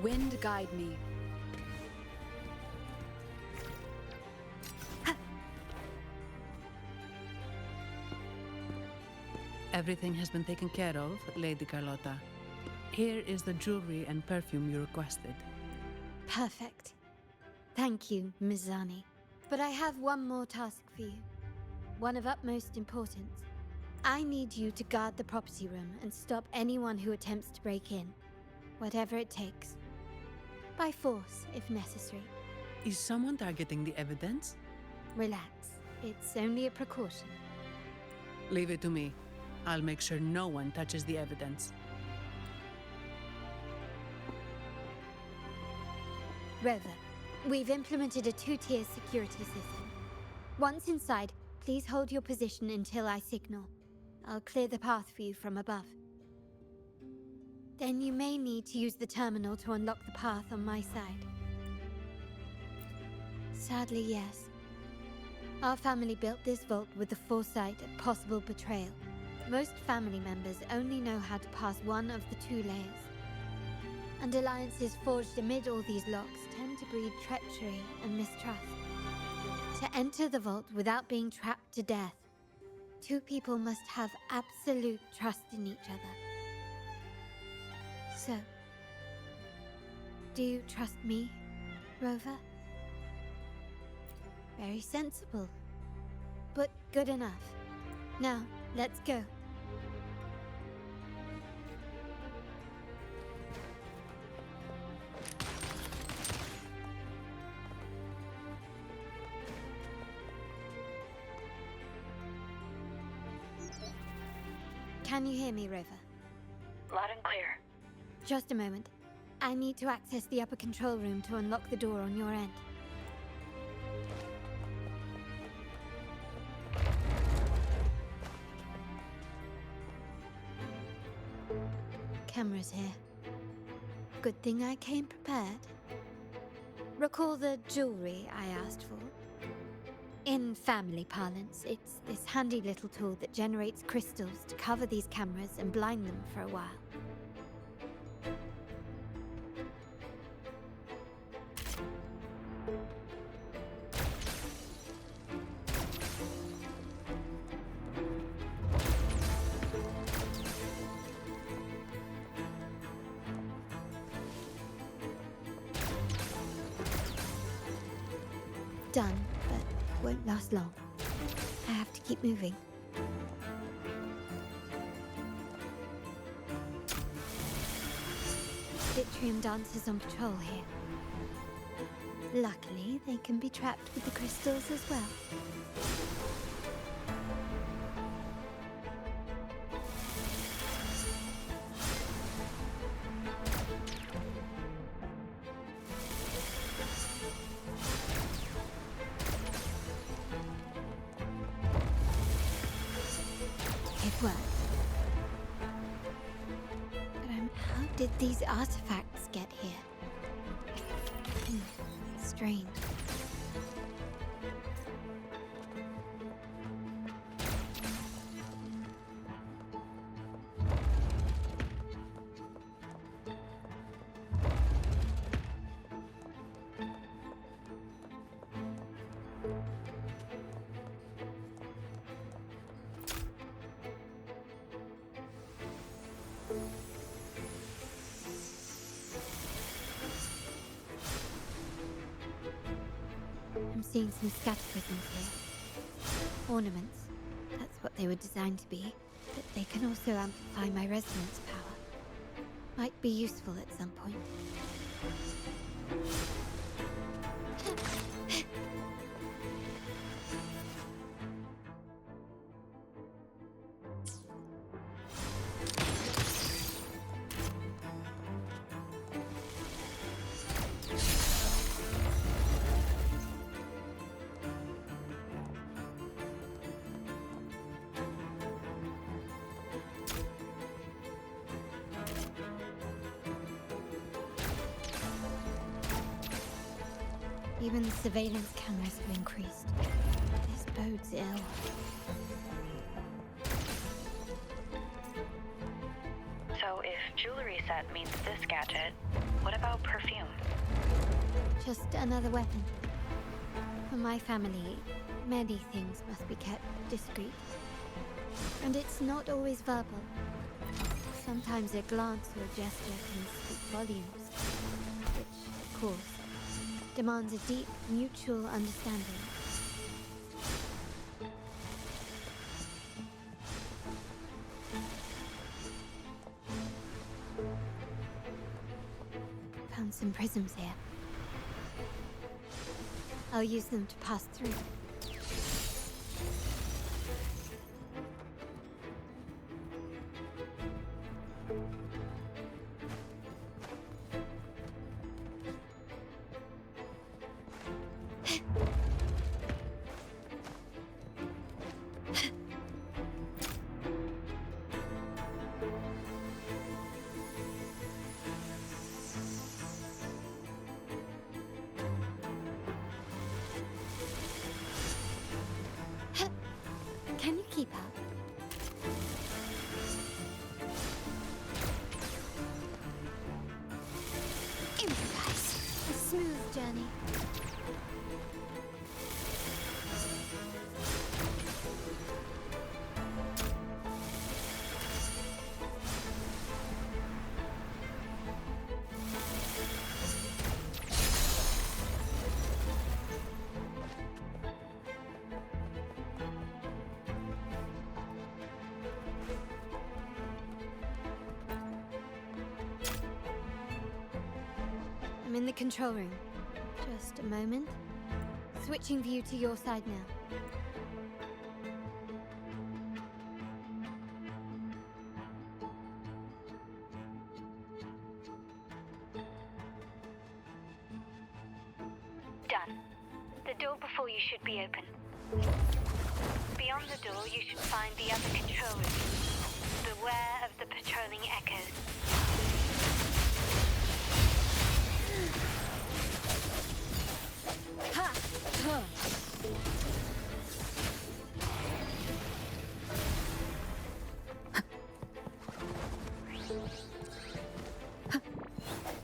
Wind guide me. Everything has been taken care of, Lady Carlotta. Here is the jewelry and perfume you requested. Perfect. Thank you, Mizani. But I have one more task for you. One of utmost importance. I need you to guard the property room and stop anyone who attempts to break in. Whatever it takes. By force, if necessary. Is someone targeting the evidence? Relax. It's only a precaution. Leave it to me. I'll make sure no one touches the evidence. Rover, we've implemented a 2-tier security system. Once inside, please hold your position until I signal. I'll clear the path for you from above. Then you may need to use the terminal to unlock the path on my side. Sadly, yes. Our family built this vault with the foresight of possible betrayal. Most family members only know how to pass one of the 2 layers. And alliances forged amid all these locks tend to breed treachery and mistrust. To enter the vault without being trapped to death, 2 people must have absolute trust in each other. So, do you trust me, Rover? Very sensible, but good enough. Now, let's go. Can you hear me, Rover? Loud and clear. Just a moment. I need to access the upper control room to unlock the door on your end. Cameras here. Good thing I came prepared. Recall the jewelry I asked for? In family parlance, it's this handy little tool that generates crystals to cover these cameras and blind them for a while. Done, but won't last long. I have to keep moving. Vitrium dancers on patrol here. Luckily, they can be trapped with the crystals as well. It worked. But how did these artifacts get here? Strange. I'm seeing some scatterisms here. Ornaments. That's what they were designed to be. But they can also amplify my resonance power. Might be useful at some point. Even the surveillance cameras have increased. This bodes ill. So if jewelry set means this gadget, what about perfume? Just another weapon. For my family, many things must be kept discreet. And it's not always verbal. Sometimes a glance or a gesture can speak volumes. Which, of course, demands a deep, mutual understanding. Found some prisms here. I'll use them to pass through. Can you keep up? Improvise. A smooth journey. I'm in the control room. Just a moment. Switching view to your side now. Done. The door before you should be open. Beyond the door, you should find the other control room. Beware of the patrolling echoes. Ha! Huh.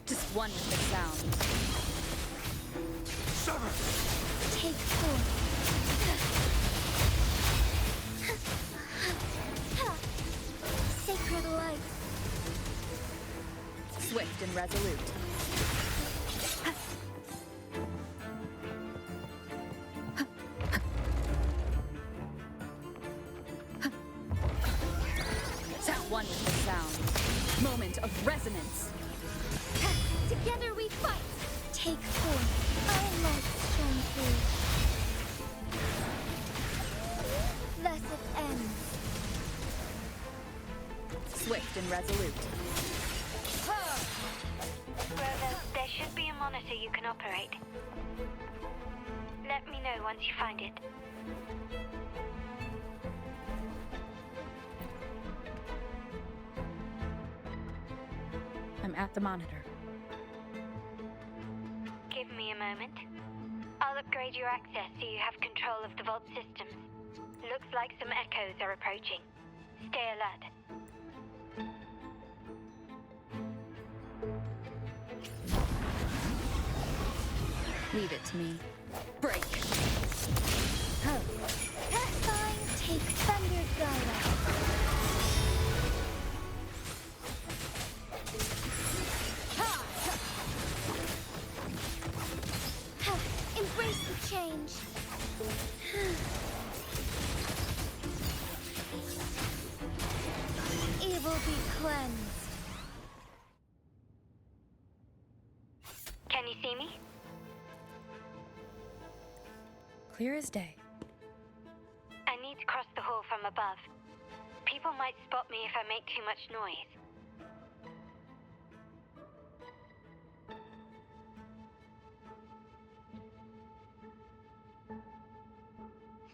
Just one with the sound. Take four. Sacred light. Swift and resolute. One with the sound. Moment of resonance. Together we fight. Take four. Our light shine through. Thus it ends. Swift and resolute. Rover, there should be a monitor you can operate. Let me know once you find it. I'm at the monitor. Give me a moment. I'll upgrade your access so you have control of the vault systems. Looks like some echoes are approaching. Stay alert. Leave it to me. Break. Fine, take thunder, Gaia. you see me? Clear as day. I need to cross the hall from above. People might spot me if I make too much noise.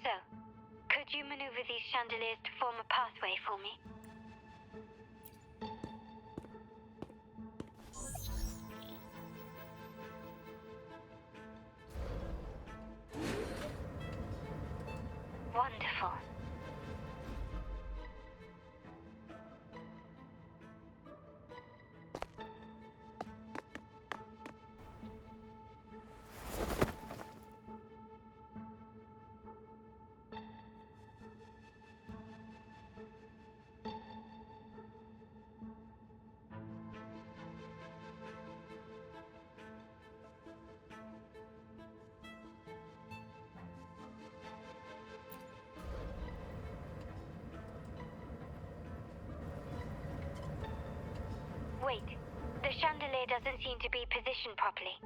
So, could you maneuver these chandeliers to form a pathway for me? Wonderful. Wait, the chandelier doesn't seem to be positioned properly.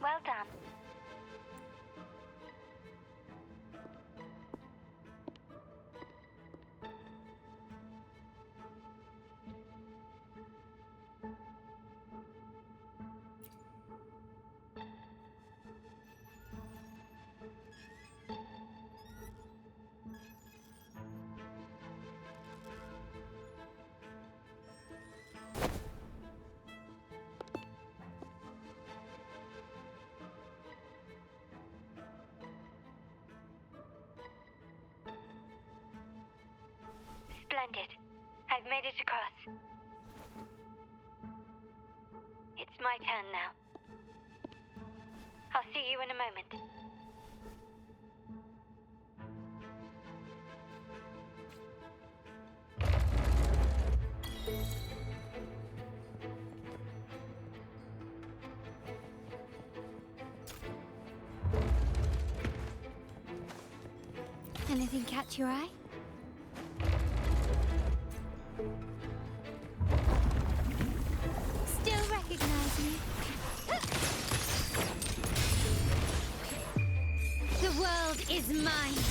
Well done. Splendid. I've made it across. It's my turn now. I'll see you in a moment. Anything catch your eye? Still recognize me? The world is mine!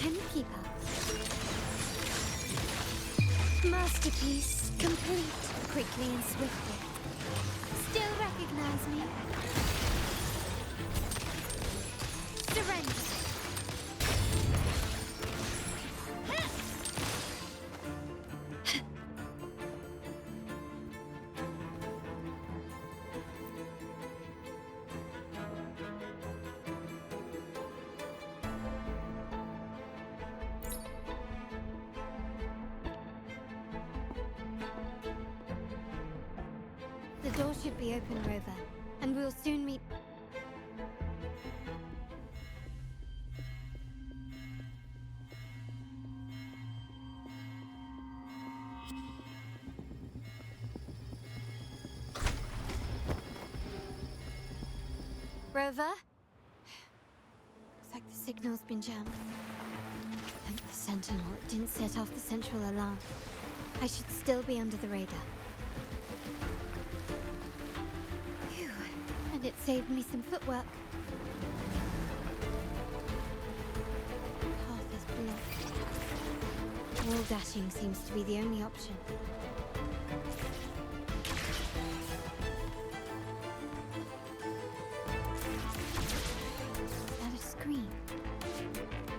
Can you keep up? Masterpiece complete, quickly and swiftly. Still recognize me? Surrender! The door should be open, Rover, and we'll soon meet. Rover? Looks like the signal's been jammed. Thank the Sentinel it didn't set off the central alarm. I should still be under the radar. Phew. And it saved me some footwork. Path is blocked. Wall dashing seems to be the only option.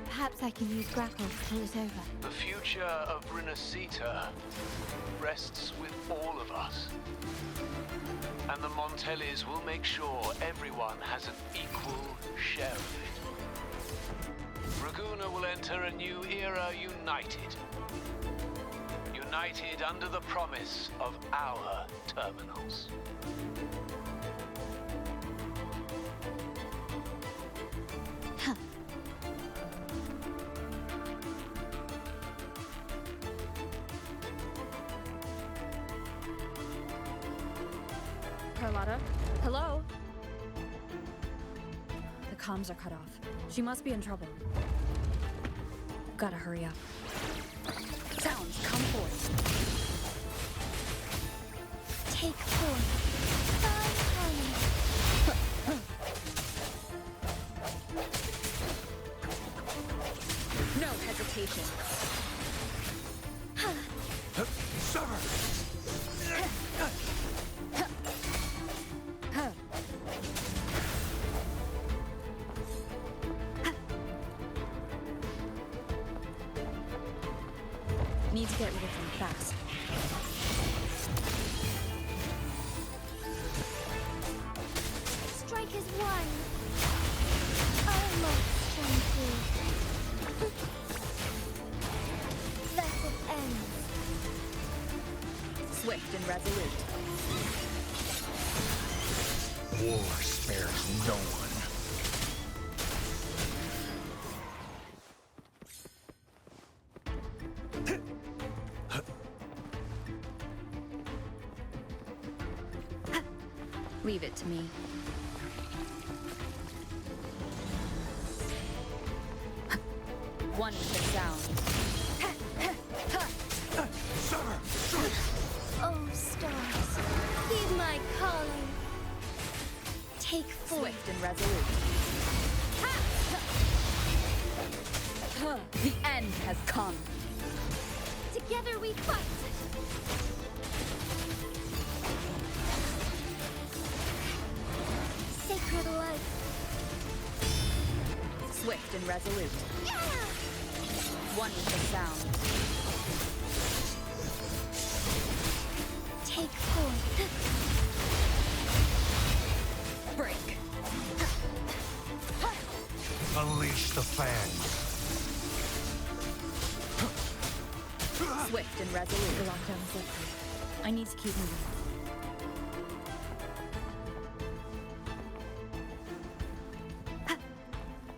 Perhaps I can use grapple to pull it over. The future of Rinascita rests with all of us. And the Montellis will make sure everyone has an equal share of it. Raguna will enter a new era united. United under the promise of our terminals. Carlotta? Hello? The comms are cut off. She must be in trouble. Gotta hurry up. Sounds, come forth. Take forth. Find harmony. No hesitation. Sever! Need to get rid of them fast. Strike as one. Almost shone through. Thus it ends. Swift and resolute. War spares no one. Leave it to me. One with the sound. Oh, stars, heed my calling. Take forth. Swift and resolute. The end has come. Together we fight. Sacred life. Swift and resolute. One with the sound. Take forth. Break. Unleash the fangs. Swift and resolute. The lockdown is lifted. I need to keep moving.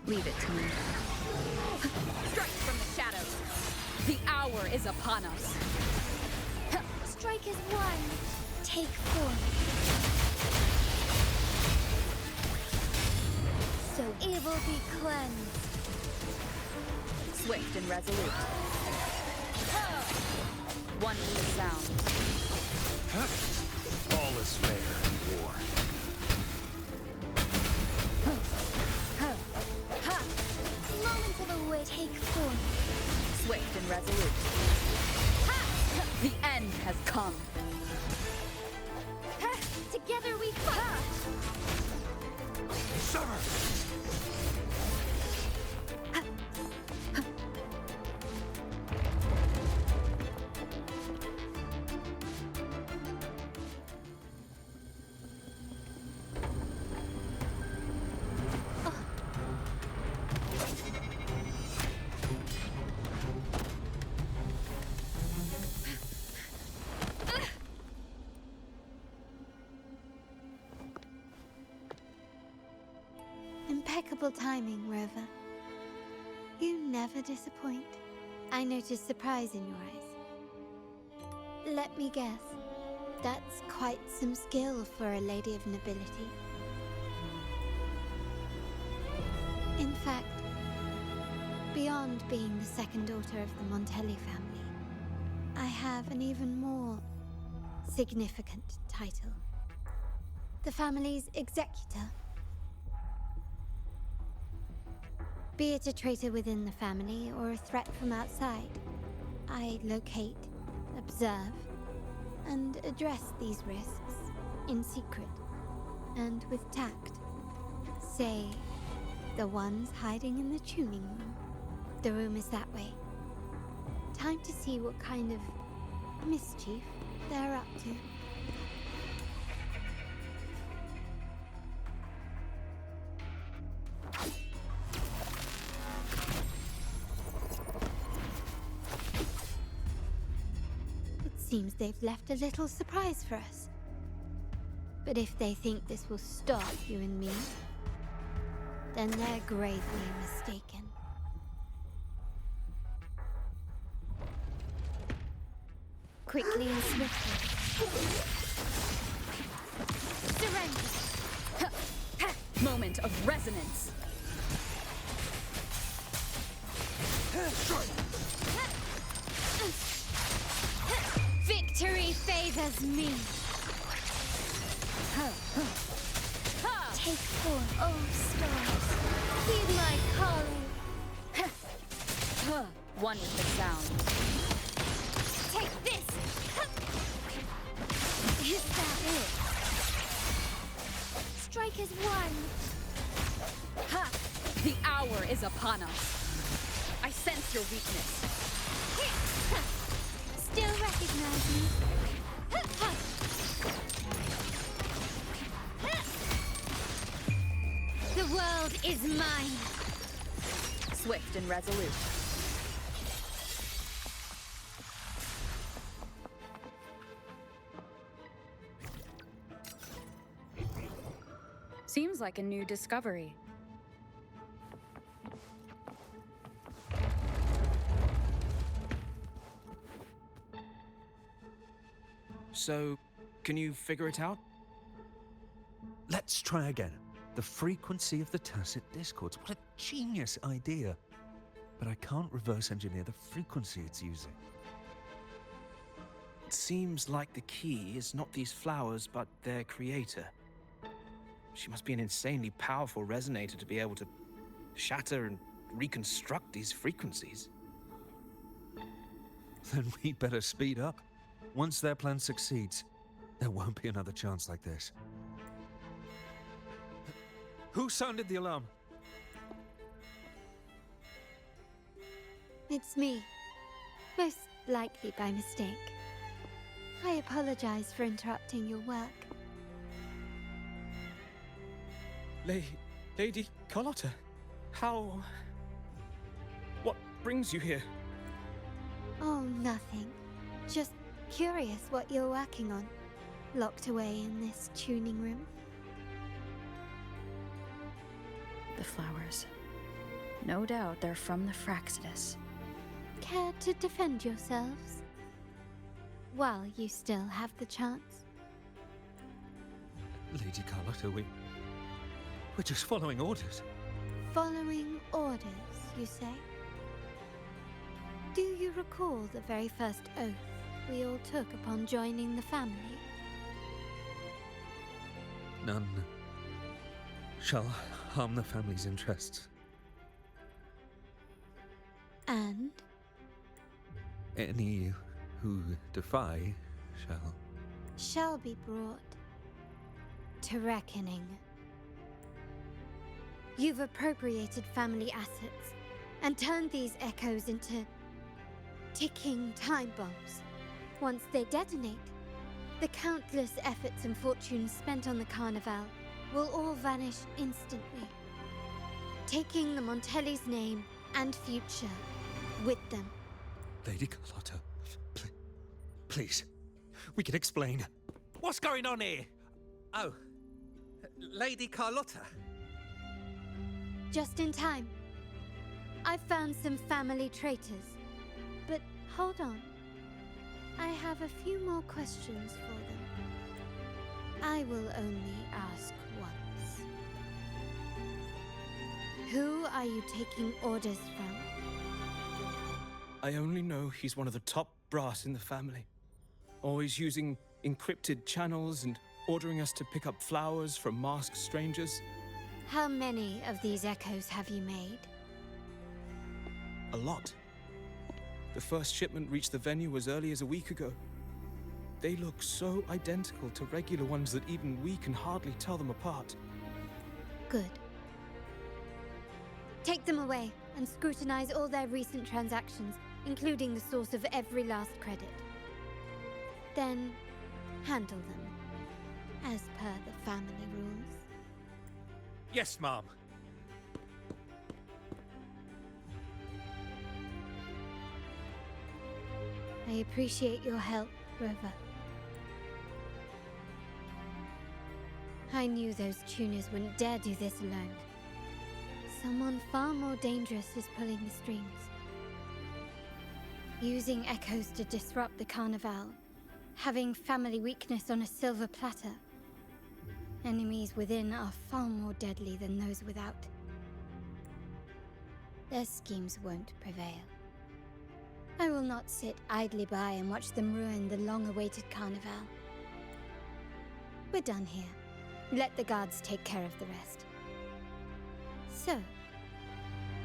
Leave it to me. Strike from the shadows. The hour is upon us. Strike as one. Take forth. So evil be cleansed. Swift and resolute. One with the sound. All is fair in war. Moment of a wit. Take forth. Swift and resolute. The end has come. Together we fight. Sever! Impeccable timing, Rover. You never disappoint. I notice surprise in your eyes. Let me guess. That's quite some skill for a lady of nobility. In fact, beyond being the second daughter of the Montelli family, I have an even more significant title. The family's executor. Be it a traitor within the family or a threat from outside, I locate, observe, and address these risks in secret and with tact. Say, the ones hiding in the tuning room. The room is that way. Time to see what kind of mischief they're up to. Seems they've left a little surprise for us. But if they think this will stop you and me, then they're gravely mistaken. Quickly and swiftly. surrender. Moment of resonance. Victory favors me. Take forth, oh stars. Heed my calling. One with the sound. Take this! Is that it? Strike as one. Ha! The hour is upon us. I sense your weakness. Still recognize me? The world is mine. Swift and resolute. Seems like a new discovery. So, can you figure it out? Let's try again. The frequency of the tacit discords. What a genius idea. But I can't reverse engineer the frequency it's using. It seems like the key is not these flowers, but their creator. She must be an insanely powerful resonator to be able to shatter and reconstruct these frequencies. Then we'd better speed up. Once their plan succeeds, there won't be another chance like this. Who sounded the alarm? It's me. Most likely by mistake. I apologize for interrupting your work. Lady Carlotta, how... What brings you here? Oh, nothing. Just curious what you're working on. Locked away in this tuning room. The flowers. No doubt they're from the Fraxidus. Care to defend yourselves? While you still have the chance. Lady Carlotta, we're just following orders. Following orders, you say? Do you recall the very first oath we all took upon joining the family? None shall harm the family's interests. And? Any who defy Shall be brought to reckoning. You've appropriated family assets and turned these echoes into ticking time bombs. Once they detonate, the countless efforts and fortunes spent on the Carnival will all vanish instantly, taking the Montelli's name and future with them. Lady Carlotta, please, we can explain. What's going on here? Oh, Lady Carlotta. Just in time. I've found some family traitors. But hold on. I have a few more questions for them. I will only ask once. Who are you taking orders from? I only know he's one of the top brass in the family. Always using encrypted channels and ordering us to pick up flowers from masked strangers. How many of these echoes have you made? A lot. The first shipment reached the venue as early as a week ago. They look so identical to regular ones that even we can hardly tell them apart. Good. Take them away and scrutinize all their recent transactions, including the source of every last credit. Then, handle them, as per the family rules. Yes, Mom. I appreciate your help, Rover. I knew those tuners wouldn't dare do this alone. Someone far more dangerous is pulling the strings. Using echoes to disrupt the Carnival. Having family weakness on a silver platter. Enemies within are far more deadly than those without. Their schemes won't prevail. I will not sit idly by and watch them ruin the long-awaited carnival. We're done here. Let the guards take care of the rest. So,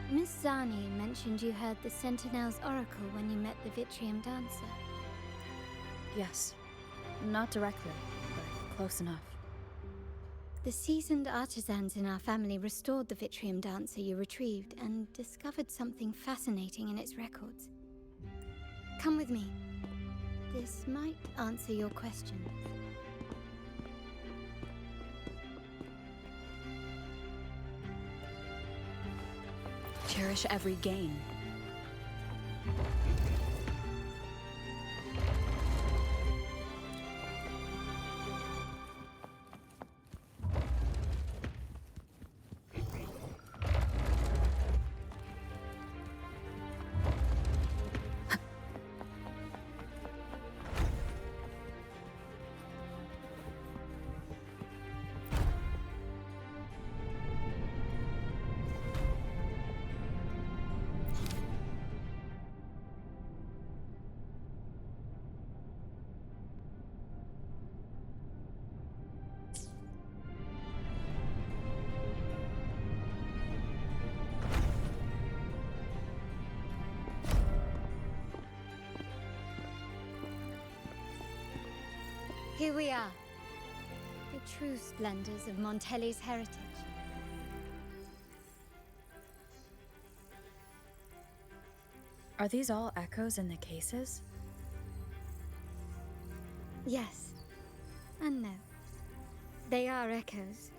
Miss Zani mentioned you heard the Sentinel's oracle when you met the Vitrium Dancer. Yes. Not directly, but close enough. The seasoned artisans in our family restored the Vitrium Dancer you retrieved and discovered something fascinating in its records. Come with me. This might answer your questions. Cherish every gain. Here we are. The true splendors of Montelli's heritage. Are these all echoes in the cases? Yes. And no. They are echoes,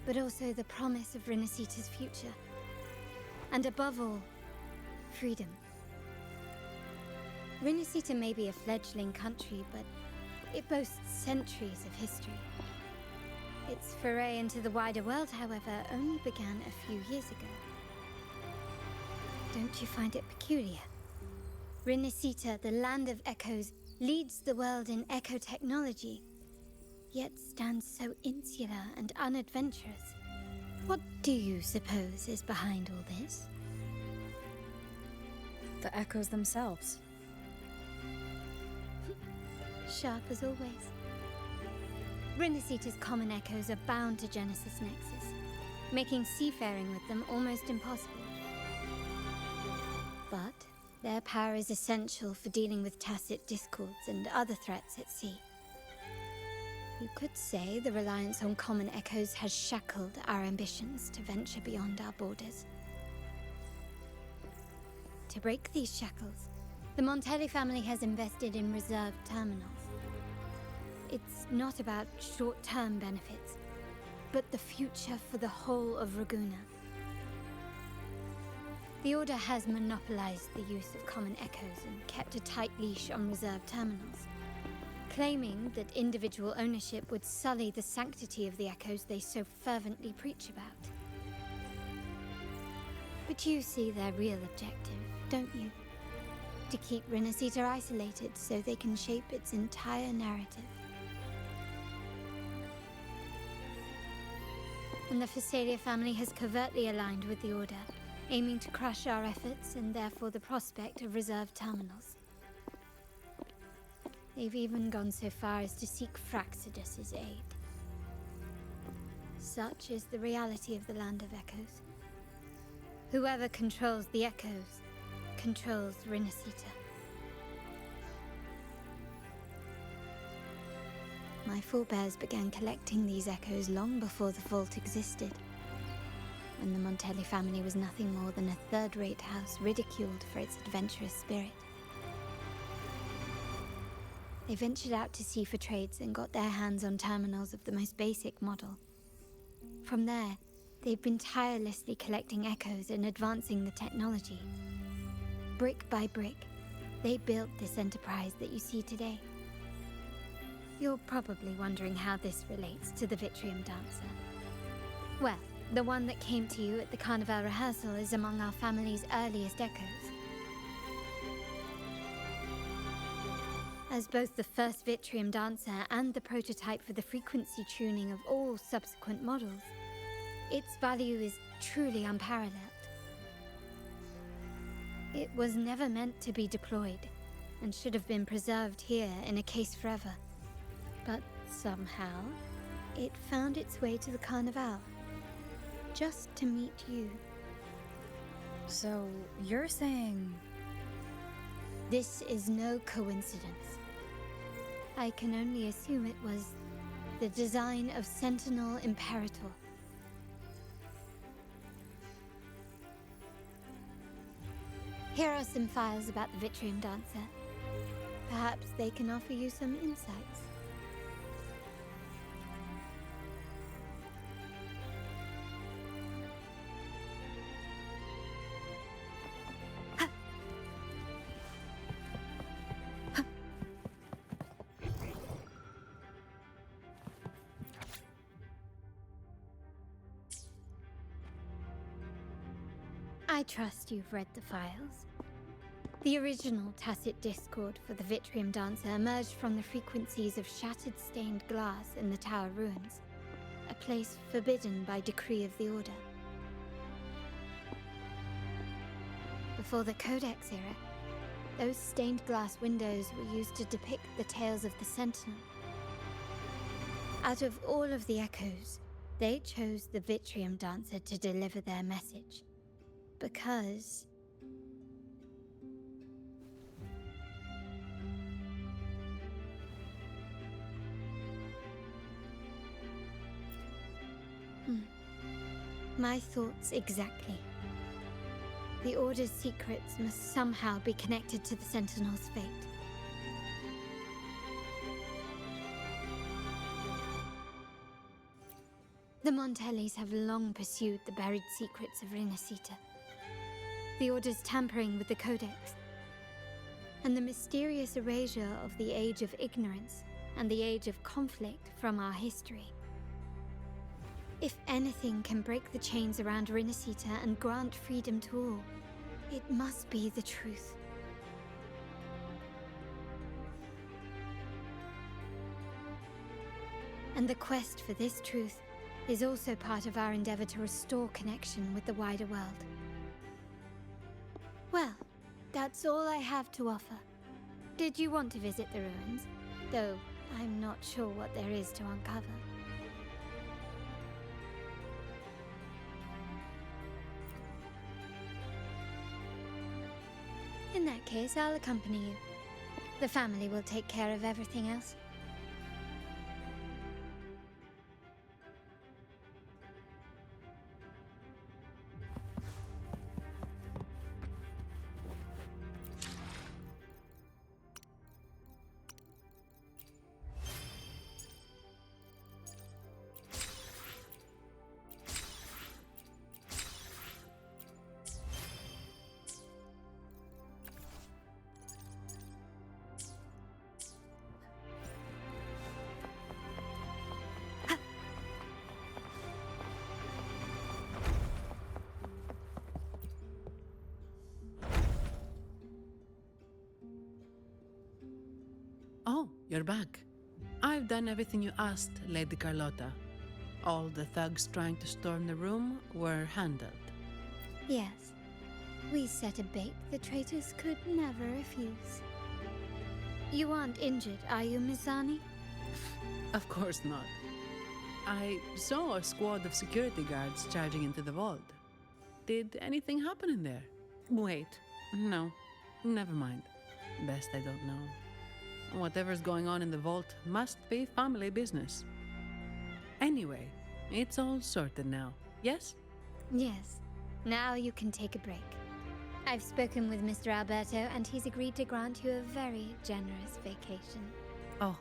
but also the promise of Rinascita's future. And above all, freedom. Rinascita may be a fledgling country, but it boasts centuries of history. Its foray into the wider world, however, only began a few years ago. Don't you find it peculiar? Rinascita, the land of echoes, leads the world in echo technology, yet stands so insular and unadventurous. What do you suppose is behind all this? The echoes themselves. Sharp as always. Rinascita's common echoes are bound to Genesis Nexus, making seafaring with them almost impossible. But their power is essential for dealing with tacit discords and other threats at sea. You could say the reliance on common echoes has shackled our ambitions to venture beyond our borders. To break these shackles, the Montelli family has invested in reserved terminals. It's not about short-term benefits, but the future for the whole of Raguna. The Order has monopolized the use of common echoes and kept a tight leash on reserved terminals, claiming that individual ownership would sully the sanctity of the echoes they so fervently preach about. But you see their real objective, don't you? To keep Rinascita isolated so they can shape its entire narrative. And the Phasalia family has covertly aligned with the Order, aiming to crush our efforts and therefore the prospect of reserved terminals. They've even gone so far as to seek Fraxidus's aid. Such is the reality of the Land of Echoes. Whoever controls the Echoes controls Rinascita. My forebears began collecting these echoes long before the vault existed, when the Montelli family was nothing more than a third-rate house ridiculed for its adventurous spirit. They ventured out to sea for trades and got their hands on terminals of the most basic model. From there, they've been tirelessly collecting echoes and advancing the technology. Brick by brick, they built this enterprise that you see today. You're probably wondering how this relates to the Vitrium Dancer. Well, the one that came to you at the Carnival rehearsal is among our family's earliest echoes. As both the first Vitrium dancer and the prototype for the frequency tuning of all subsequent models, its value is truly unparalleled. It was never meant to be deployed, and should have been preserved here in a case forever. But somehow, it found its way to the Carnival, just to meet you. So, you're saying... This is no coincidence. I can only assume it was the design of Sentinel Imperator. Here are some files about the Vitrium Dancer. Perhaps they can offer you some insights. I trust you've read the files. The original tacit discord for the Vitrium Dancer emerged from the frequencies of shattered stained glass in the tower ruins, a place forbidden by decree of the Order. Before the Codex era, those stained glass windows were used to depict the tales of the Sentinel. Out of all of the echoes, they chose the Vitrium Dancer to deliver their message. Because... My thoughts exactly. The Order's secrets must somehow be connected to the Sentinel's fate. The Montellis have long pursued the buried secrets of Rinascita. The Order's tampering with the Codex, and the mysterious erasure of the Age of Ignorance and the Age of Conflict from our history. If anything can break the chains around Rinascita and grant freedom to all, it must be the truth. And the quest for this truth is also part of our endeavor to restore connection with the wider world. Well, that's all I have to offer. Did you want to visit the ruins? Though I'm not sure what there is to uncover. In that case, I'll accompany you. The family will take care of everything else. Oh, you're back. I've done everything you asked, Lady Carlotta. All the thugs trying to storm the room were handled. Yes. We set a bait the traitors could never refuse. You aren't injured, are you, Mizani? Of course not. I saw a squad of security guards charging into the vault. Did anything happen in there? Wait, no, never mind. Best I don't know. Whatever's going on in the vault must be family business. Anyway, it's all sorted now, yes? Yes. Now you can take a break. I've spoken with Mr. Alberto, and he's agreed to grant you a very generous vacation. Oh,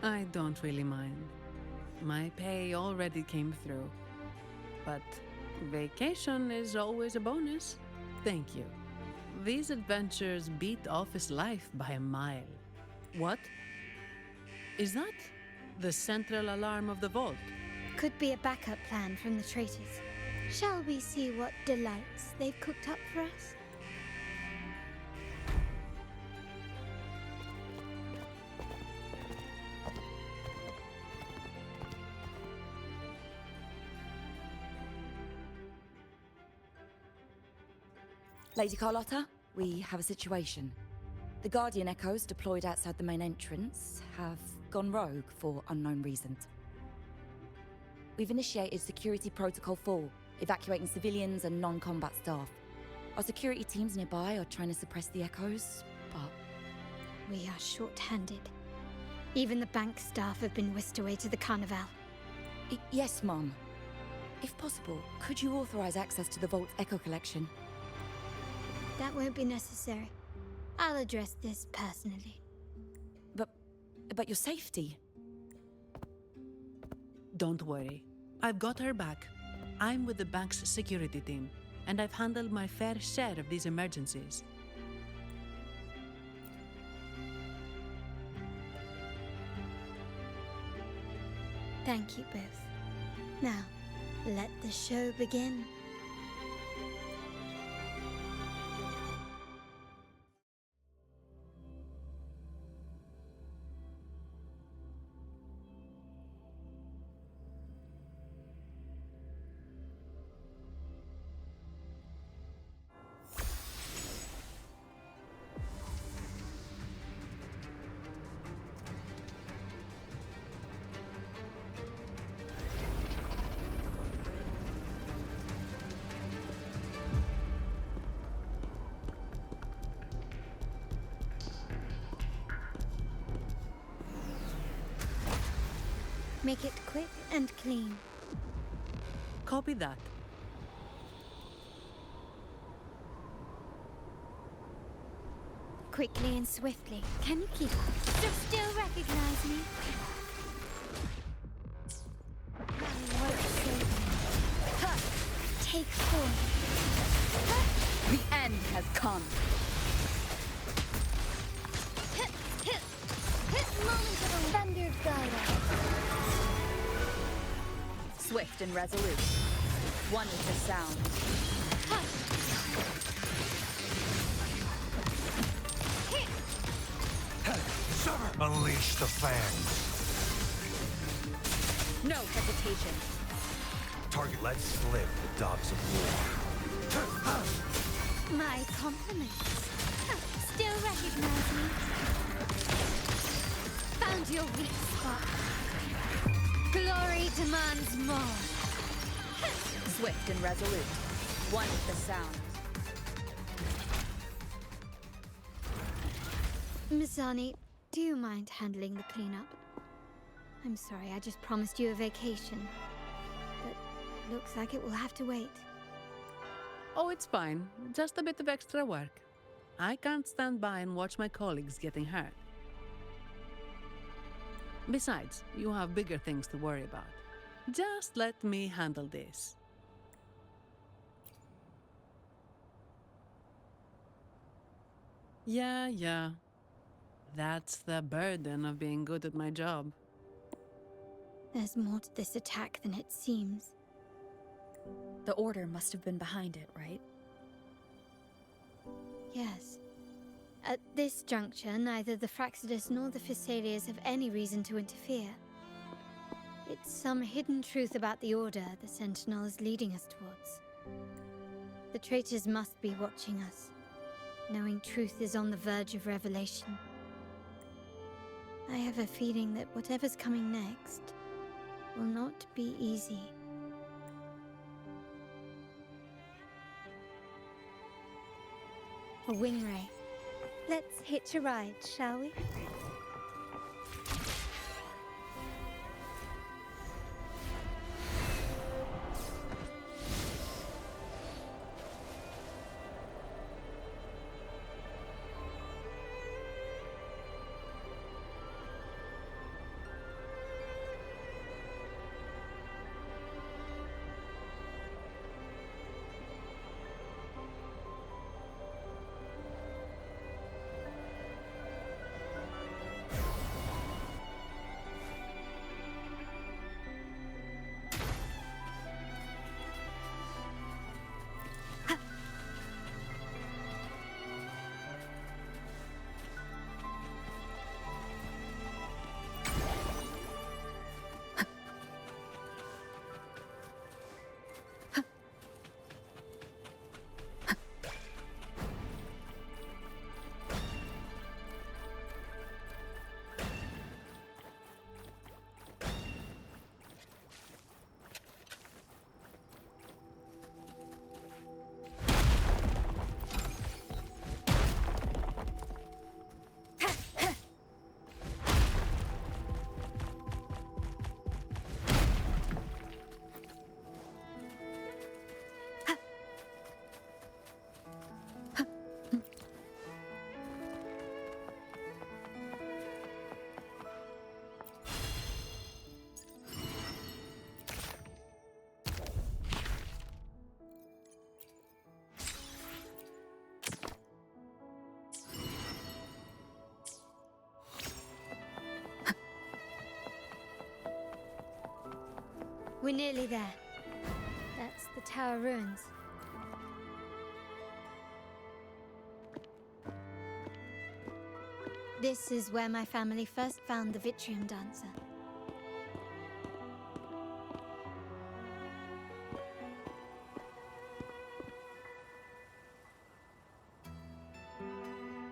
I don't really mind. My pay already came through. But vacation is always a bonus. Thank you. These adventures beat office life by a mile. What? Is that the central alarm of the vault? Could be a backup plan from the traitors. Shall we see what delights they've cooked up for us? Lady Carlotta, we have a situation. The Guardian Echoes deployed outside the main entrance have gone rogue for unknown reasons. We've initiated Security Protocol 4, evacuating civilians and non-combat staff. Our security teams nearby are trying to suppress the Echoes, but... We are short-handed. Even the bank staff have been whisked away to the Carnival. Yes, Mom. If possible, could you authorize access to the Vault's Echo collection? That won't be necessary. I'll address this personally. But your safety? Don't worry. I've got her back. I'm with the bank's security team, and I've handled my fair share of these emergencies. Thank you both. Now, let the show begin. Make it quick and clean. Copy that. Quickly and swiftly. Can you keep up? You still recognize me? My work saved. Take 4. The end has come. Moment of a thunder guide. Swift and resolute. One with the sound. Unleash the fangs. No hesitation. Target. Let's slip the dogs of war. My compliments. Still recognize me? Found your weak spot. Glory demands more. Swift and resolute. One with the sound. Mizani, do you mind handling the cleanup? I'm sorry, I just promised you a vacation. But looks like it will have to wait. Oh, it's fine. Just a bit of extra work. I can't stand by and watch my colleagues getting hurt. Besides, you have bigger things to worry about. Just let me handle this. Yeah. That's the burden of being good at my job. There's more to this attack than it seems. The Order must have been behind it, right? Yes. At this juncture, neither the Fraxidus nor the Physaelias have any reason to interfere. It's some hidden truth about the Order the Sentinel is leading us towards. The traitors must be watching us, knowing truth is on the verge of revelation. I have a feeling that whatever's coming next will not be easy. A wing ray. Let's hitch a ride, shall we? We're nearly there. That's the tower ruins. This is where my family first found the Vitrium Dancer.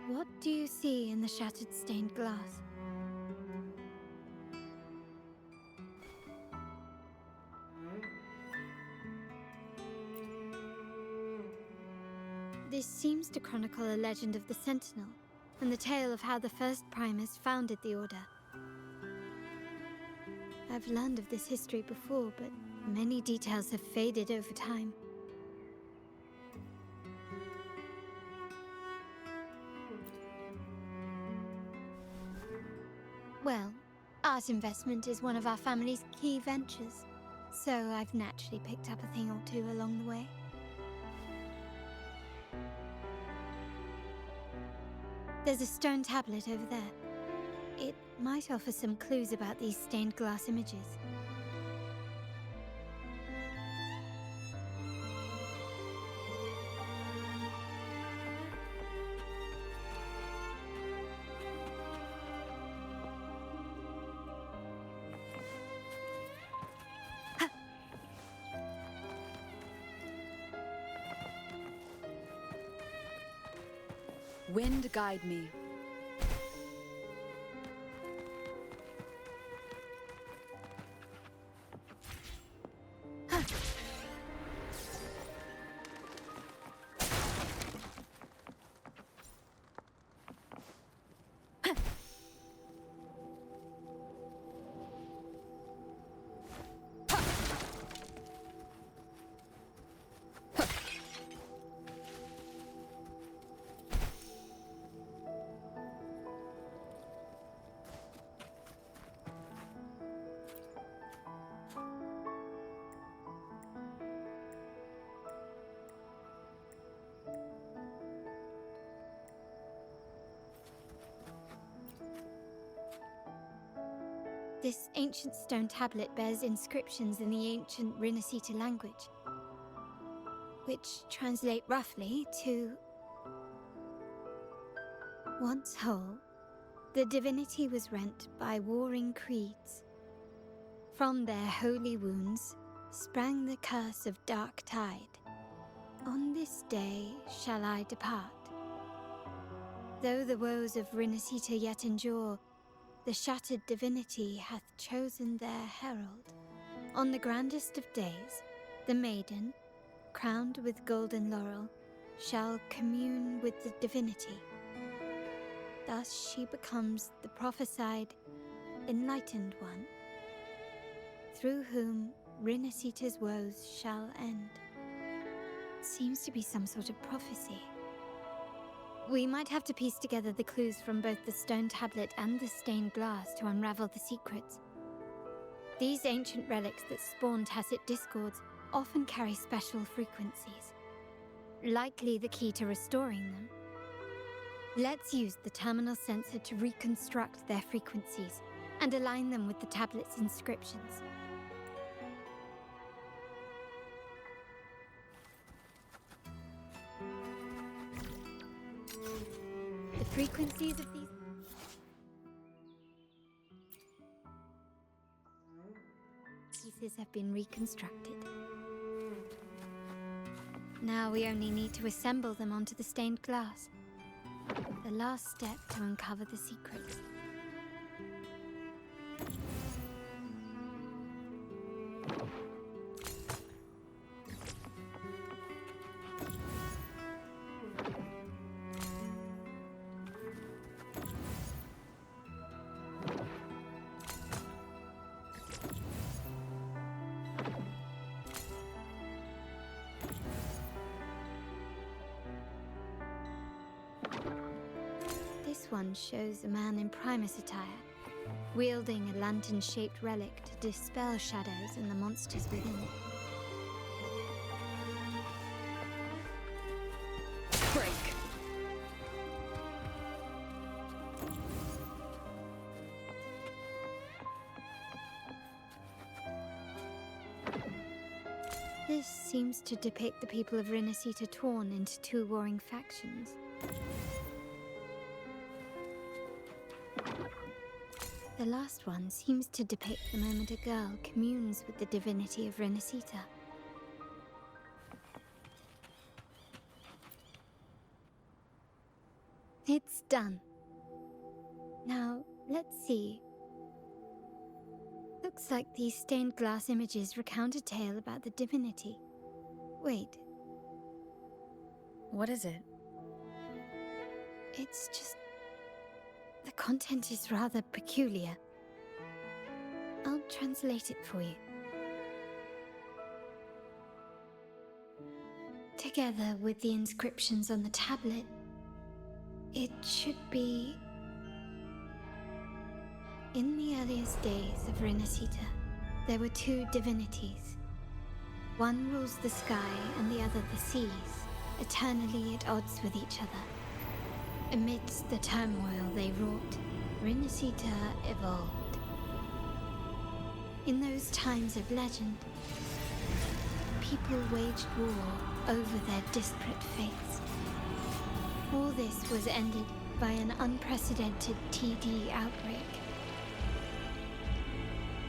What do you see in the shattered stained glass? This seems to chronicle a legend of the Sentinel, and the tale of how the first Primus founded the Order. I've learned of this history before, but many details have faded over time. Well, art investment is one of our family's key ventures, so I've naturally picked up a thing or two along the way. There's a stone tablet over there. It might offer some clues about these stained glass images. Wind guide me. This ancient stone tablet bears inscriptions in the ancient Rinascita language, which translate roughly to... Once whole, the divinity was rent by warring creeds. From their holy wounds sprang the curse of dark tide. On this day shall I depart. Though the woes of Rinascita yet endure, the shattered divinity hath chosen their herald. On the grandest of days, the maiden, crowned with golden laurel, shall commune with the divinity. Thus she becomes the prophesied, enlightened one, through whom Rinascita's woes shall end. Seems to be some sort of prophecy. We might have to piece together the clues from both the stone tablet and the stained glass to unravel the secrets. These ancient relics that spawn tacit discords often carry special frequencies, likely the key to restoring them. Let's use the terminal sensor to reconstruct their frequencies and align them with the tablet's inscriptions. The frequencies of these pieces have been reconstructed. Now we only need to assemble them onto the stained glass. The last step to uncover the secrets. This one shows a man in Primus attire, wielding a lantern-shaped relic to dispel shadows and the monsters within. Break. This seems to depict the people of Rinascita torn into two warring factions. The last one seems to depict the moment a girl communes with the divinity of Rinascita. It's done. Now, let's see. Looks like these stained glass images recount a tale about the divinity. Wait. What is it? It's just... the content is rather peculiar. I'll translate it for you. Together with the inscriptions on the tablet, it should be... In the earliest days of Rinascita, there were two divinities. One rules the sky and the other the seas, eternally at odds with each other. Amidst the turmoil they wrought, Rinascita evolved. In those times of legend, people waged war over their disparate fates. All this was ended by an unprecedented TD outbreak.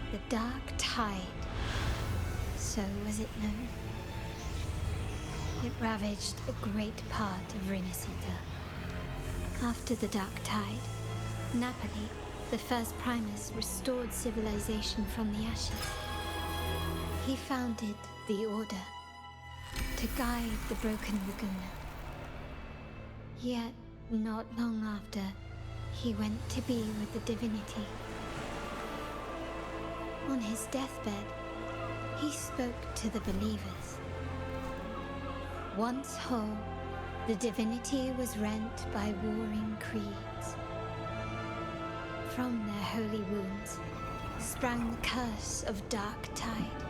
The Dark Tide, so was it known. It ravaged a great part of Rinascita. After the Dark Tide, Napoli, the first Primus, restored civilization from the ashes. He founded the Order to guide the broken Laguna. Yet, not long after, he went to be with the divinity. On his deathbed, he spoke to the believers. Once whole, the divinity was rent by warring creeds. From their holy wounds sprang the curse of Dark Tide.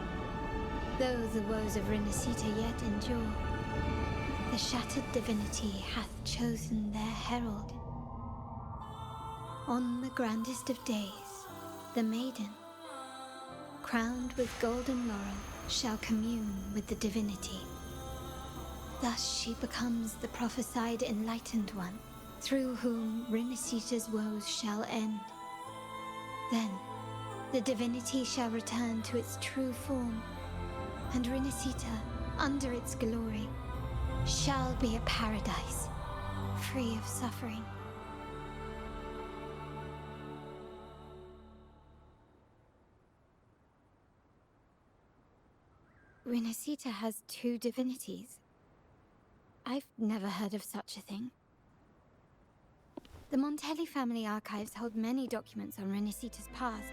Though the woes of Rinascita yet endure, the shattered divinity hath chosen their herald. On the grandest of days, the maiden, crowned with golden laurel, shall commune with the divinity. Thus she becomes the prophesied enlightened one, through whom Rinascita's woes shall end. Then, the divinity shall return to its true form, and Rinascita, under its glory, shall be a paradise, free of suffering. Rinascita has two divinities. I've never heard of such a thing. The Montelli family archives hold many documents on Rinascita's past,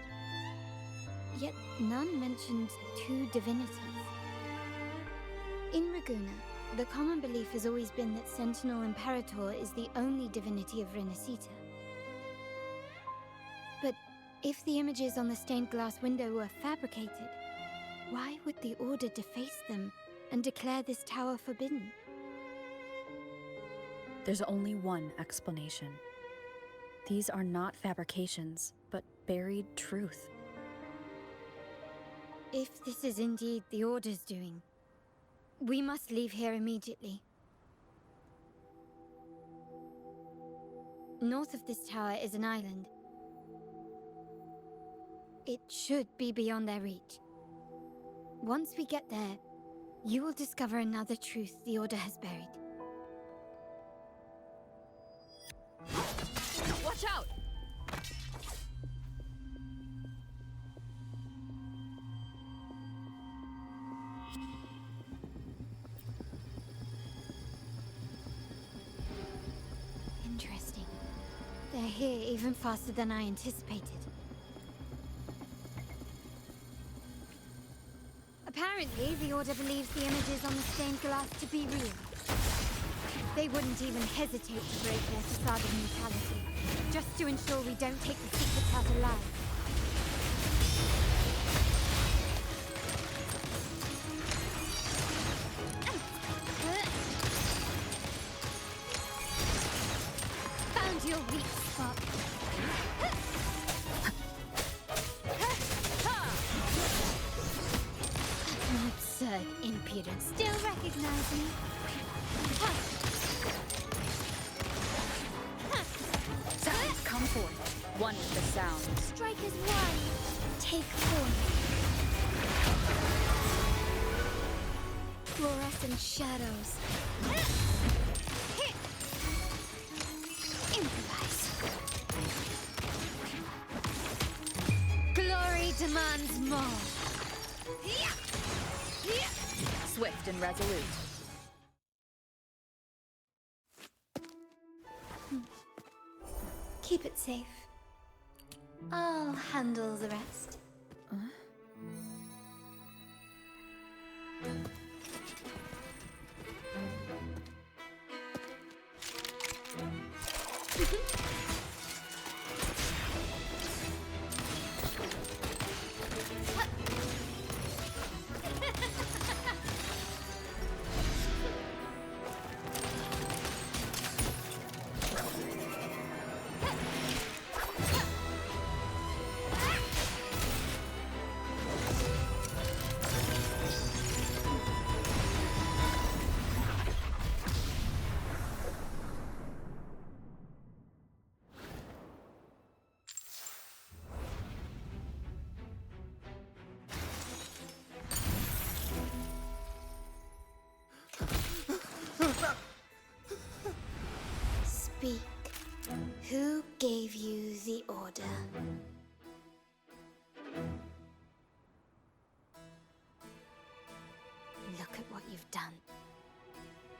yet none mentioned two divinities. In Raguna, the common belief has always been that Sentinel Imperator is the only divinity of Rinascita. But if the images on the stained glass window were fabricated, why would the Order deface them and declare this tower forbidden? There's only one explanation. These are not fabrications, but buried truth. If this is indeed the Order's doing, we must leave here immediately. North of this tower is an island. It should be beyond their reach. Once we get there, you will discover another truth the Order has buried. Watch out! Interesting. They're here even faster than I anticipated. Apparently, the Order believes the images on the stained glass to be real. They wouldn't even hesitate to break their facade of neutrality, just to ensure we don't take the secrets out alive. Found your weak spot. An absurd impudence. you don't still recognize me. Sounds come forth. One with the sound. Strikers one. Take form. Fluorescent shadows. Improvise. Glory demands more. Swift and resolute. Keep it safe. I'll handle the rest. Speak. Who gave you the order? Look at what you've done.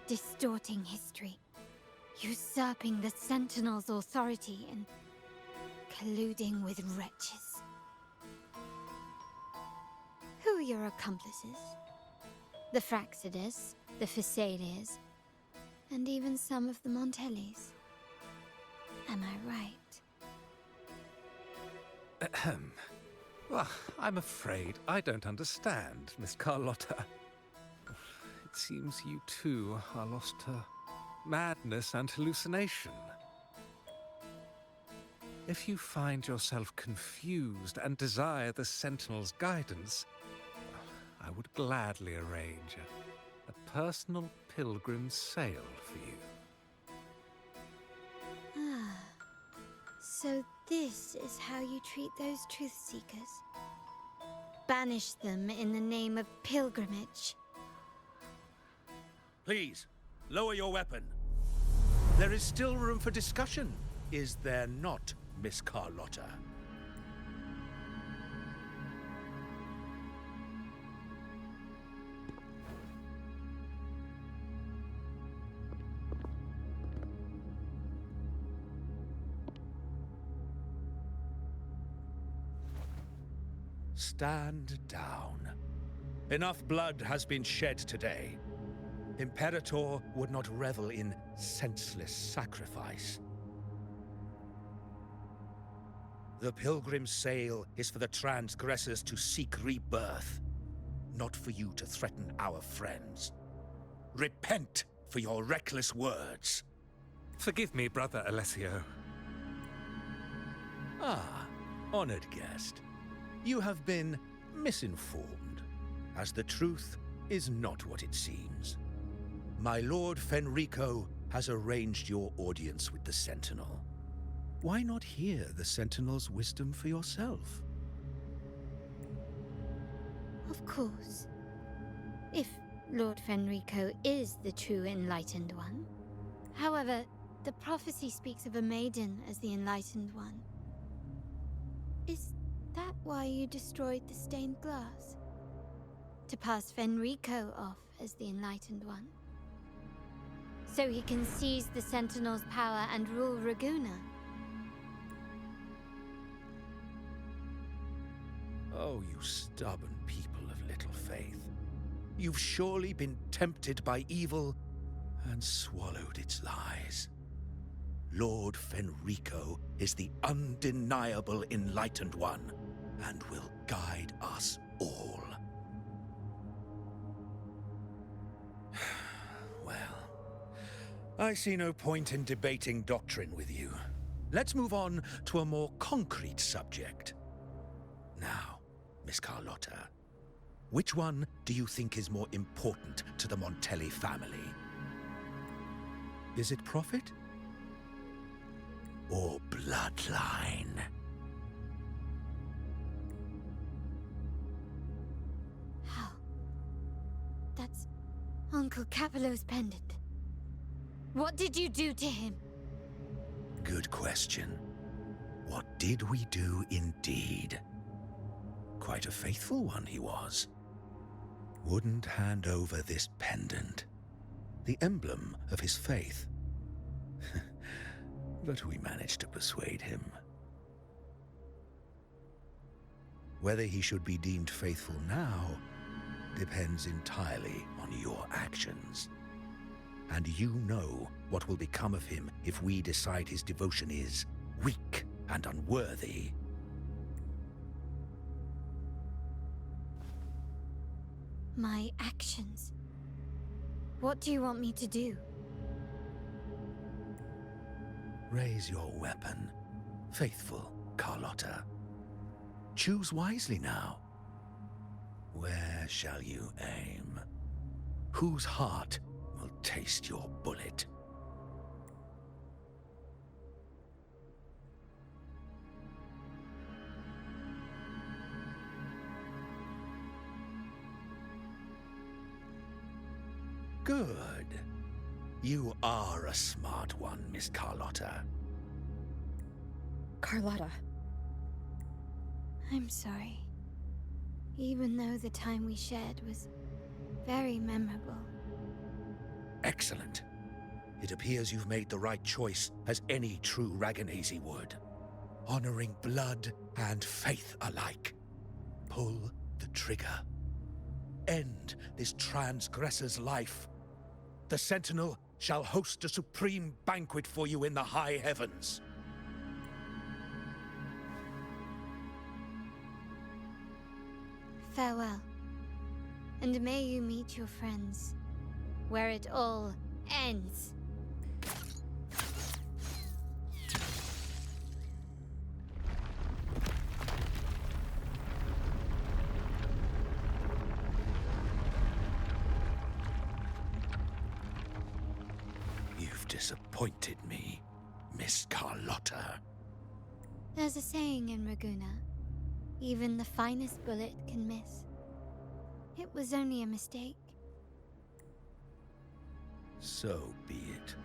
Distorting history. Usurping the Sentinel's authority and colluding with wretches. Who are your accomplices? The Fraxidus, the Phasaelias, and even some of the Montellis. Am I right? Ahem. Well, I'm afraid I don't understand, Miss Carlotta. It seems you too are lost to madness and hallucination. If you find yourself confused and desire the Sentinel's guidance, I would gladly arrange a personal pilgrim sail for you. Ah, so this is how you treat those truth seekers. Banish them in the name of pilgrimage. Please, lower your weapon. There is still room for discussion, is there not, Miss Carlotta? Stand down. Enough blood has been shed today. Imperator would not revel in senseless sacrifice. The pilgrim's sail is for the transgressors to seek rebirth, not for you to threaten our friends. Repent for your reckless words. Forgive me, Brother Alessio. Ah, honored guest. You have been misinformed, as the truth is not what it seems. My Lord Fenrico has arranged your audience with the Sentinel. Why not hear the Sentinel's wisdom for yourself? Of course. If Lord Fenrico is the true Enlightened One. However, the prophecy speaks of a maiden as the Enlightened One. Is that why you destroyed the stained glass? To pass Fenrico off as the Enlightened One? So he can seize the Sentinel's power and rule Raguna? Oh, you stubborn people of little faith. You've surely been tempted by evil and swallowed its lies. Lord Fenrico is the undeniable Enlightened One and will guide us all. Well, I see no point in debating doctrine with you. Let's move on to a more concrete subject. Now, Miss Carlotta, Which one do you think is more important to the Montelli family? Is it profit? Or bloodline? How? That's Uncle Capello's pendant. What did you do to him? Good question. What did we do indeed? Quite a faithful one he was. Wouldn't hand over this pendant, the emblem of his faith. But we managed to persuade him. Whether he should be deemed faithful now depends entirely on your actions. And you know what will become of him if we decide his devotion is weak and unworthy. My actions. What do you want me to do? Raise your weapon, faithful Carlotta. Choose wisely now. Where shall you aim? Whose heart will taste your bullet? Good. You are a smart one, Miss Carlotta. Carlotta. I'm sorry. Even though the time we shared was very memorable. Excellent. It appears you've made the right choice, as any true Ragganese would. Honoring blood and faith alike. Pull the trigger. End this transgressor's life. The Sentinel shall host a supreme banquet for you in the high heavens. Farewell. And may you meet your friends, where it all ends. You've disappointed me, Miss Carlotta. There's a saying in Raguna, even the finest bullet can miss. It was only a mistake. So be it.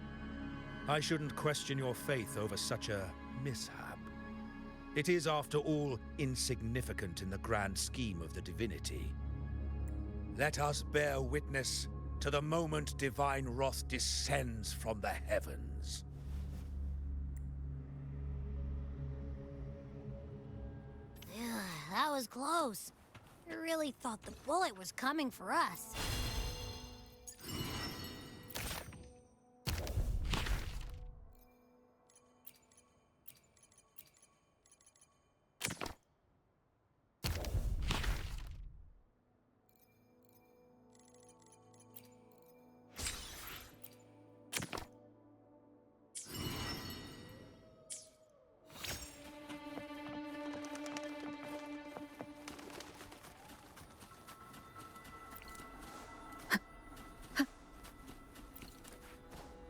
I shouldn't question your faith over such a mishap. It is, after all, insignificant in the grand scheme of the divinity. Let us bear witness to the moment divine wrath descends from the heavens. That was close. I really thought the bullet was coming for us.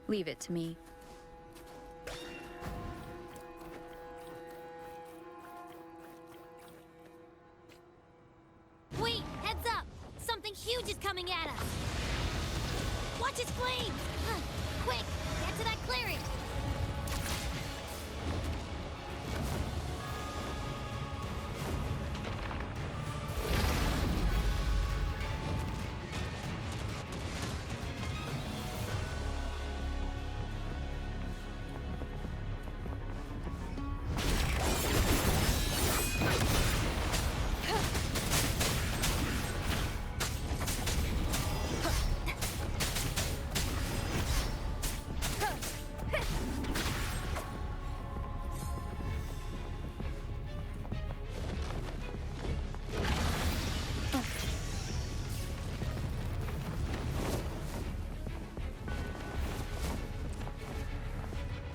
Leave it to me. Wait, heads up! Something huge is coming at us! Watch its flames! Quick, get to that clearing!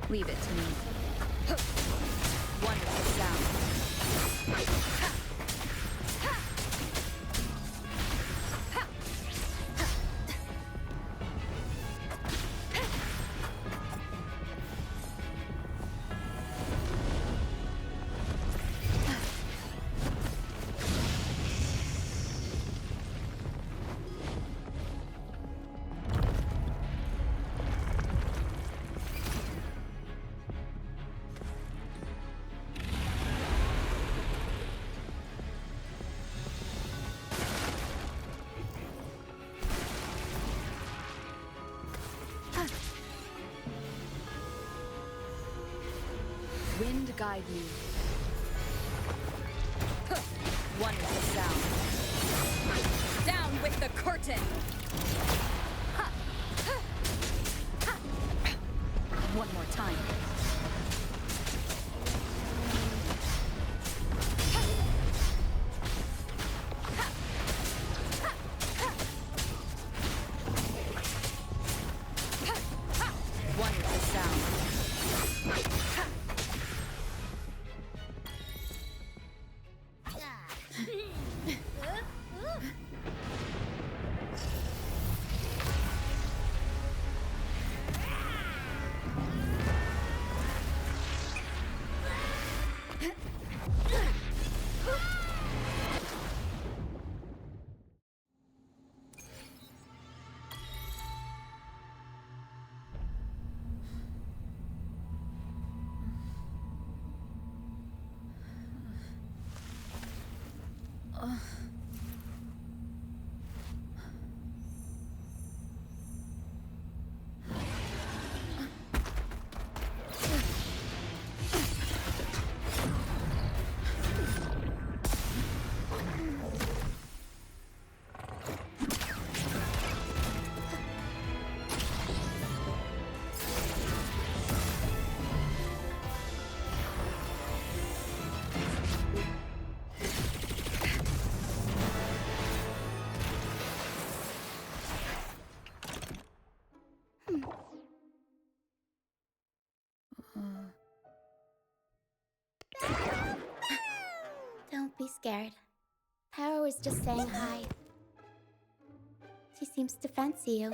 Leave it to me. Wonderful sound. guide me. One with the sound. Down with the curtain! One more time. One with the sound. Don't be scared. Taro was just saying hi. She seems to fancy you.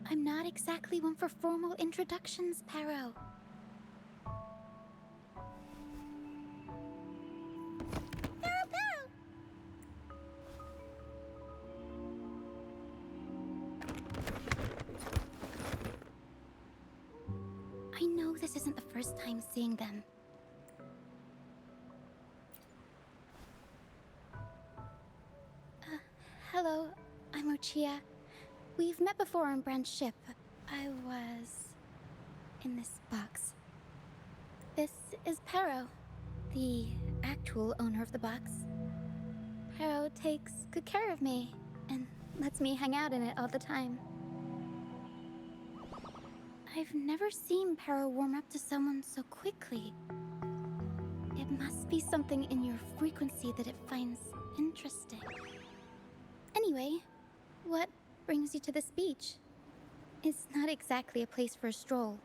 I'm not exactly one for formal introductions, Pero. I know this isn't the first time seeing them. Hello, I'm Ochia. We've met before on Brand's ship. I was in this box. This is Pero, the actual owner of the box. Pero takes good care of me and lets me hang out in it all the time. I've never seen Pero warm up to someone so quickly. It must be something in your frequency that it finds interesting. Anyway, what brings you to this beach? It's not exactly a place for a stroll.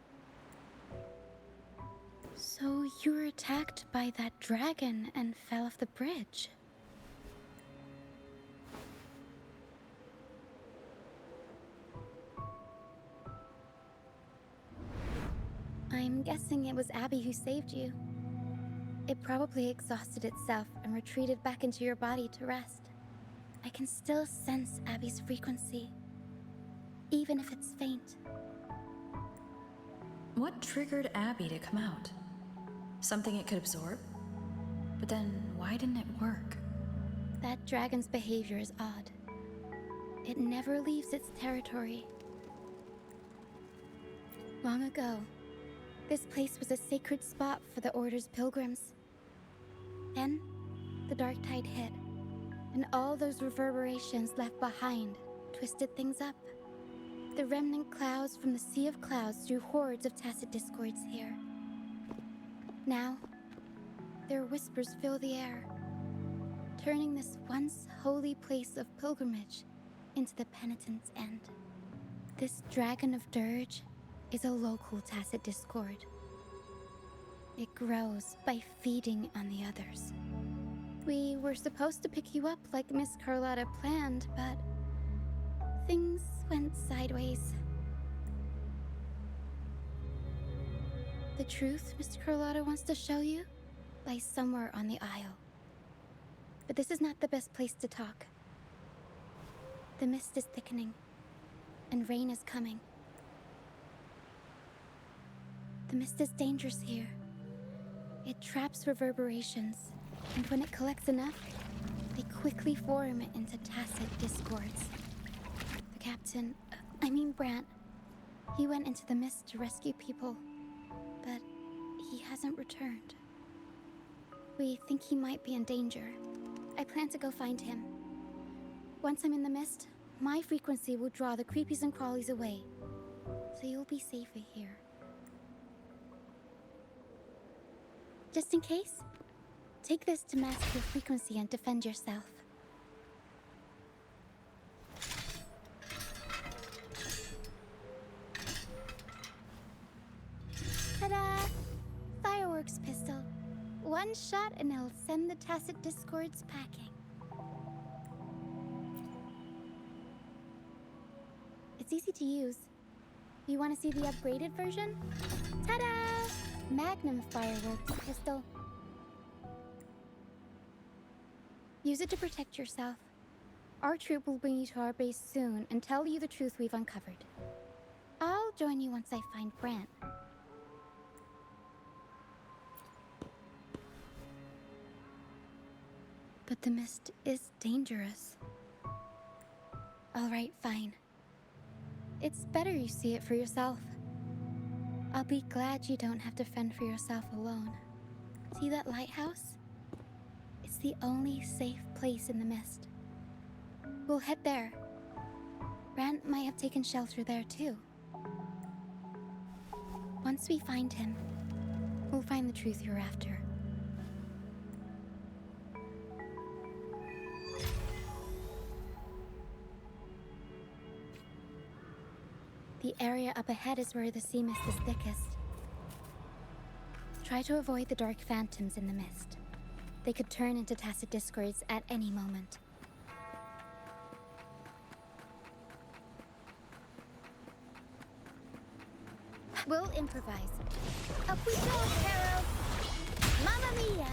So you were attacked by that dragon and fell off the bridge. I'm guessing it was Abby who saved you. It probably exhausted itself and retreated back into your body to rest. I can still sense Abby's frequency, even if it's faint. What triggered Abby to come out? Something it could absorb? But then, why didn't it work? That dragon's behavior is odd. It never leaves its territory. Long ago, this place was a sacred spot for the Order's pilgrims. Then, the dark tide hit, and all those reverberations left behind twisted things up. The remnant clouds from the Sea of Clouds drew hordes of tacit discords here. Now, their whispers fill the air, turning this once holy place of pilgrimage into the penitent's end. This Dragon of Dirge is a local tacit discord. It grows by feeding on the others. We were supposed to pick you up like Miss Carlotta planned, but things went sideways. The truth Mr. Carlotta wants to show you lies somewhere on the Isle. But this is not the best place to talk. The mist is thickening, and rain is coming. The mist is dangerous here, It traps reverberations, and when it collects enough, they quickly form into tacit discords. The captain, Brant, he went into the mist to rescue people, but he hasn't returned. We think he might be in danger. I plan to go find him. Once I'm in the mist, my frequency will draw the creepies and crawlies away, so you'll be safer here. Just in case, take this to mask your frequency and defend yourself. Ta-da! Fireworks pistol. One shot and it'll send the tacit discords packing. It's easy to use. You want to see the upgraded version? Ta-da! Magnum fireworks pistol. Use it to protect yourself. Our troop will bring you to our base soon and tell you the truth we've uncovered. I'll join you once I find Brant. But the mist is dangerous. All right, fine. It's better you see it for yourself. I'll be glad you don't have to fend for yourself alone. See that lighthouse? It's the only safe place in the mist. We'll head there. Brant might have taken shelter there too. Once we find him, we'll find the truth you're after. The area up ahead is where the sea mist is thickest. Try to avoid the dark phantoms in the mist. They could turn into tacit discords at any moment. We'll improvise. Up we go, Carol! Mamma mia!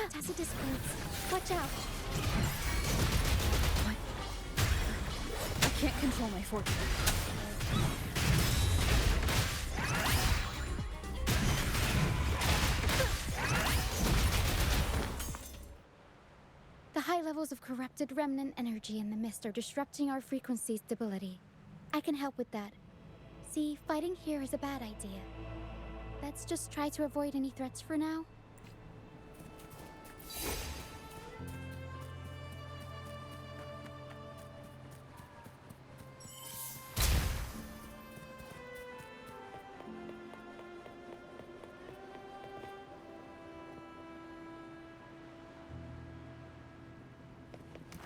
Tacit discords. Watch out. What? I can't control my fortune. The high levels of corrupted remnant energy in the mist are disrupting our frequency stability. I can help with that. See, fighting here is a bad idea. Let's just try to avoid any threats for now.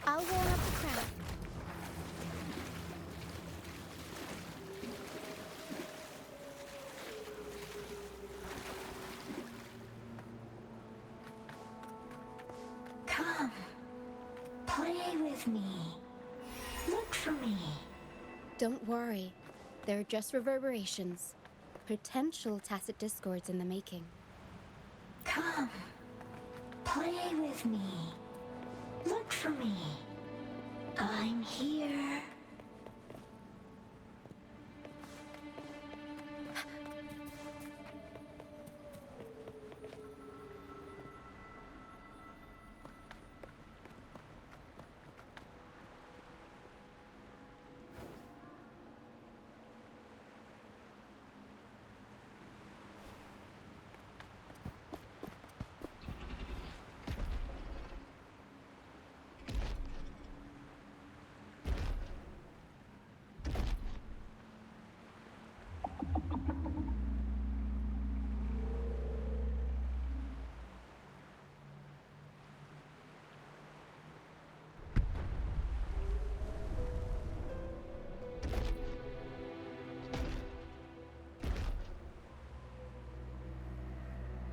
I'll warm up the crowd. Come. Play with me. Look for me. Don't worry. They're just reverberations. Potential tacit discords in the making. Come. Play with me. Look for me. I'm here.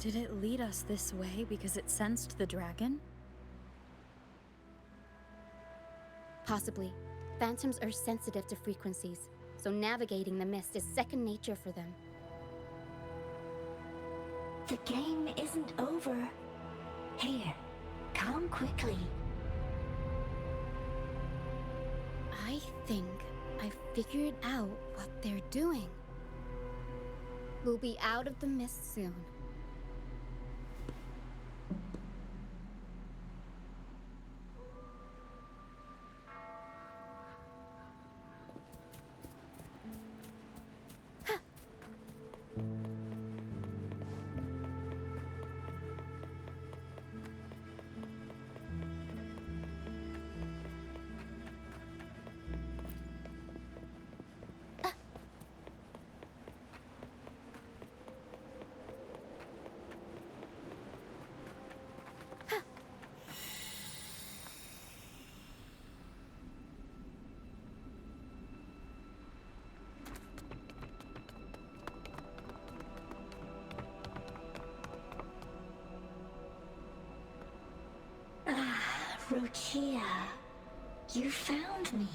Did it lead us this way because it sensed the dragon? Possibly. Phantoms are sensitive to frequencies, so navigating the mist is second nature for them. The game isn't over. Here, come quickly. I think I figured out what they're doing. We'll be out of the mist soon. Rochia, you found me.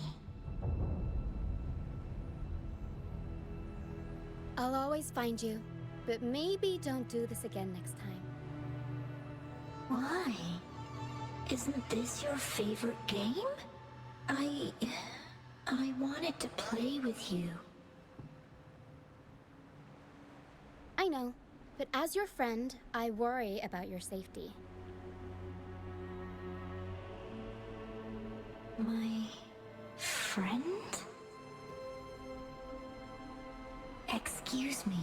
I'll always find you, but maybe don't do this again next time. Why? Isn't this your favorite game? I wanted to play with you. I know, but as your friend, I worry about your safety. My friend? Excuse me.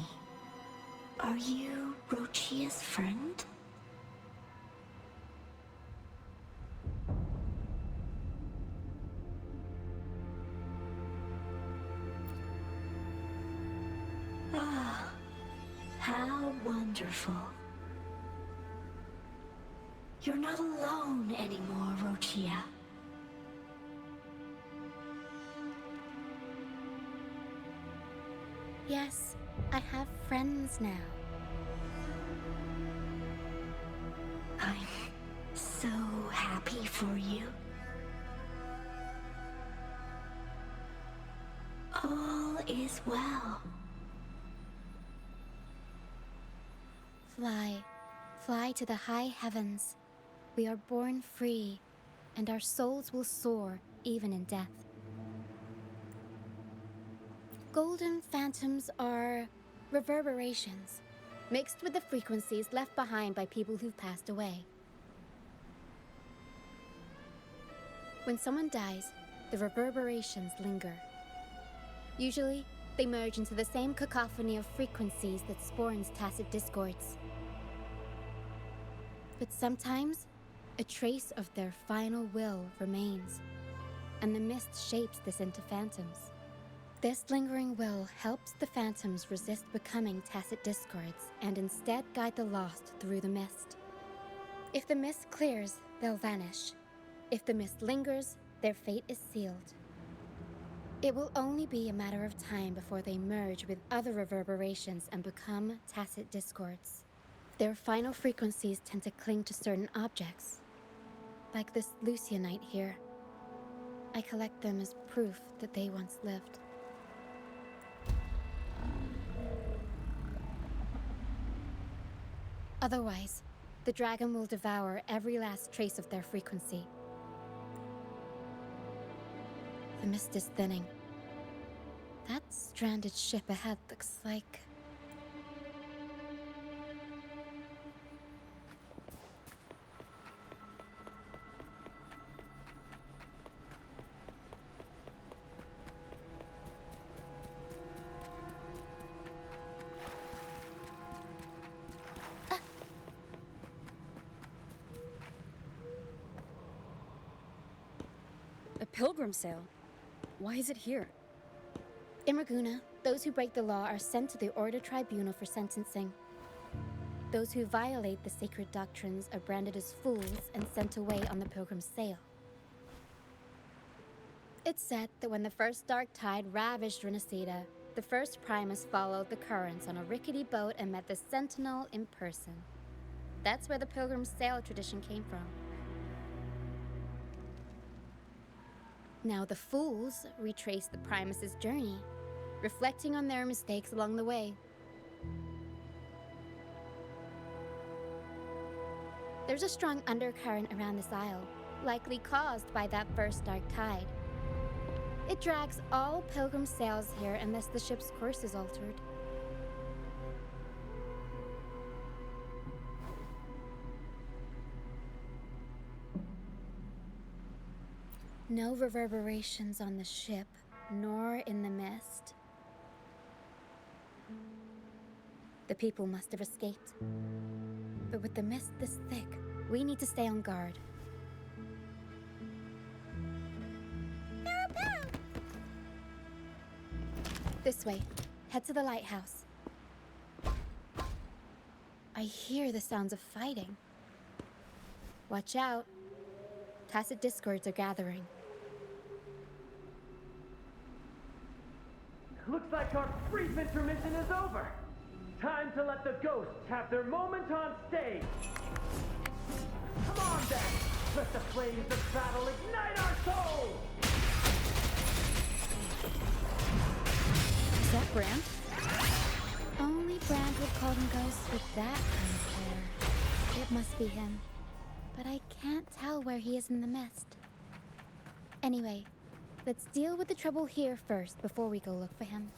Are you Rochia's friend? Ah, how wonderful. You're not alone anymore, Rochia. Yes, I have friends now. I'm so happy for you. All is well. Fly, fly to the high heavens. We are born free, and our souls will soar even in death. Golden phantoms are reverberations, mixed with the frequencies left behind by people who've passed away. When someone dies, the reverberations linger. Usually, they merge into the same cacophony of frequencies that spawns tacit discords. But sometimes, a trace of their final will remains, and the mist shapes this into phantoms. This lingering will helps the phantoms resist becoming tacit discords and instead guide the lost through the mist. If the mist clears, they'll vanish. If the mist lingers, their fate is sealed. It will only be a matter of time before they merge with other reverberations and become tacit discords. Their final frequencies tend to cling to certain objects, like this Lucianite here. I collect them as proof that they once lived. Otherwise, the dragon will devour every last trace of their frequency. The mist is thinning. That stranded ship ahead looks like... A pilgrim sale? Why is it here? In Raguna, those who break the law are sent to the Order Tribunal for sentencing. Those who violate the sacred doctrines are branded as fools and sent away on the pilgrim's sail. It's said that when the first dark tide ravaged Rinascita, the first Primus followed the currents on a rickety boat and met the Sentinel in person. That's where the pilgrim's sail tradition came from. Now the fools retrace the Primus's journey, reflecting on their mistakes along the way. There's a strong undercurrent around this isle, likely caused by that first dark tide. It drags all pilgrim sails here unless the ship's course is altered. No reverberations on the ship, nor in the mist. The people must have escaped. But with the mist this thick, we need to stay on guard. This way. Head to the lighthouse. I hear the sounds of fighting. Watch out. Tacit discords are gathering. Looks like our brief intermission is over. Time to let the ghosts have their moment on stage. Come on then! Let the flames of battle ignite our souls! Is that Brand? Only Brand would call them ghosts with that kind of hair. It must be him. But I can't tell where he is in the mist. Anyway, let's deal with the trouble here first before we go look for him.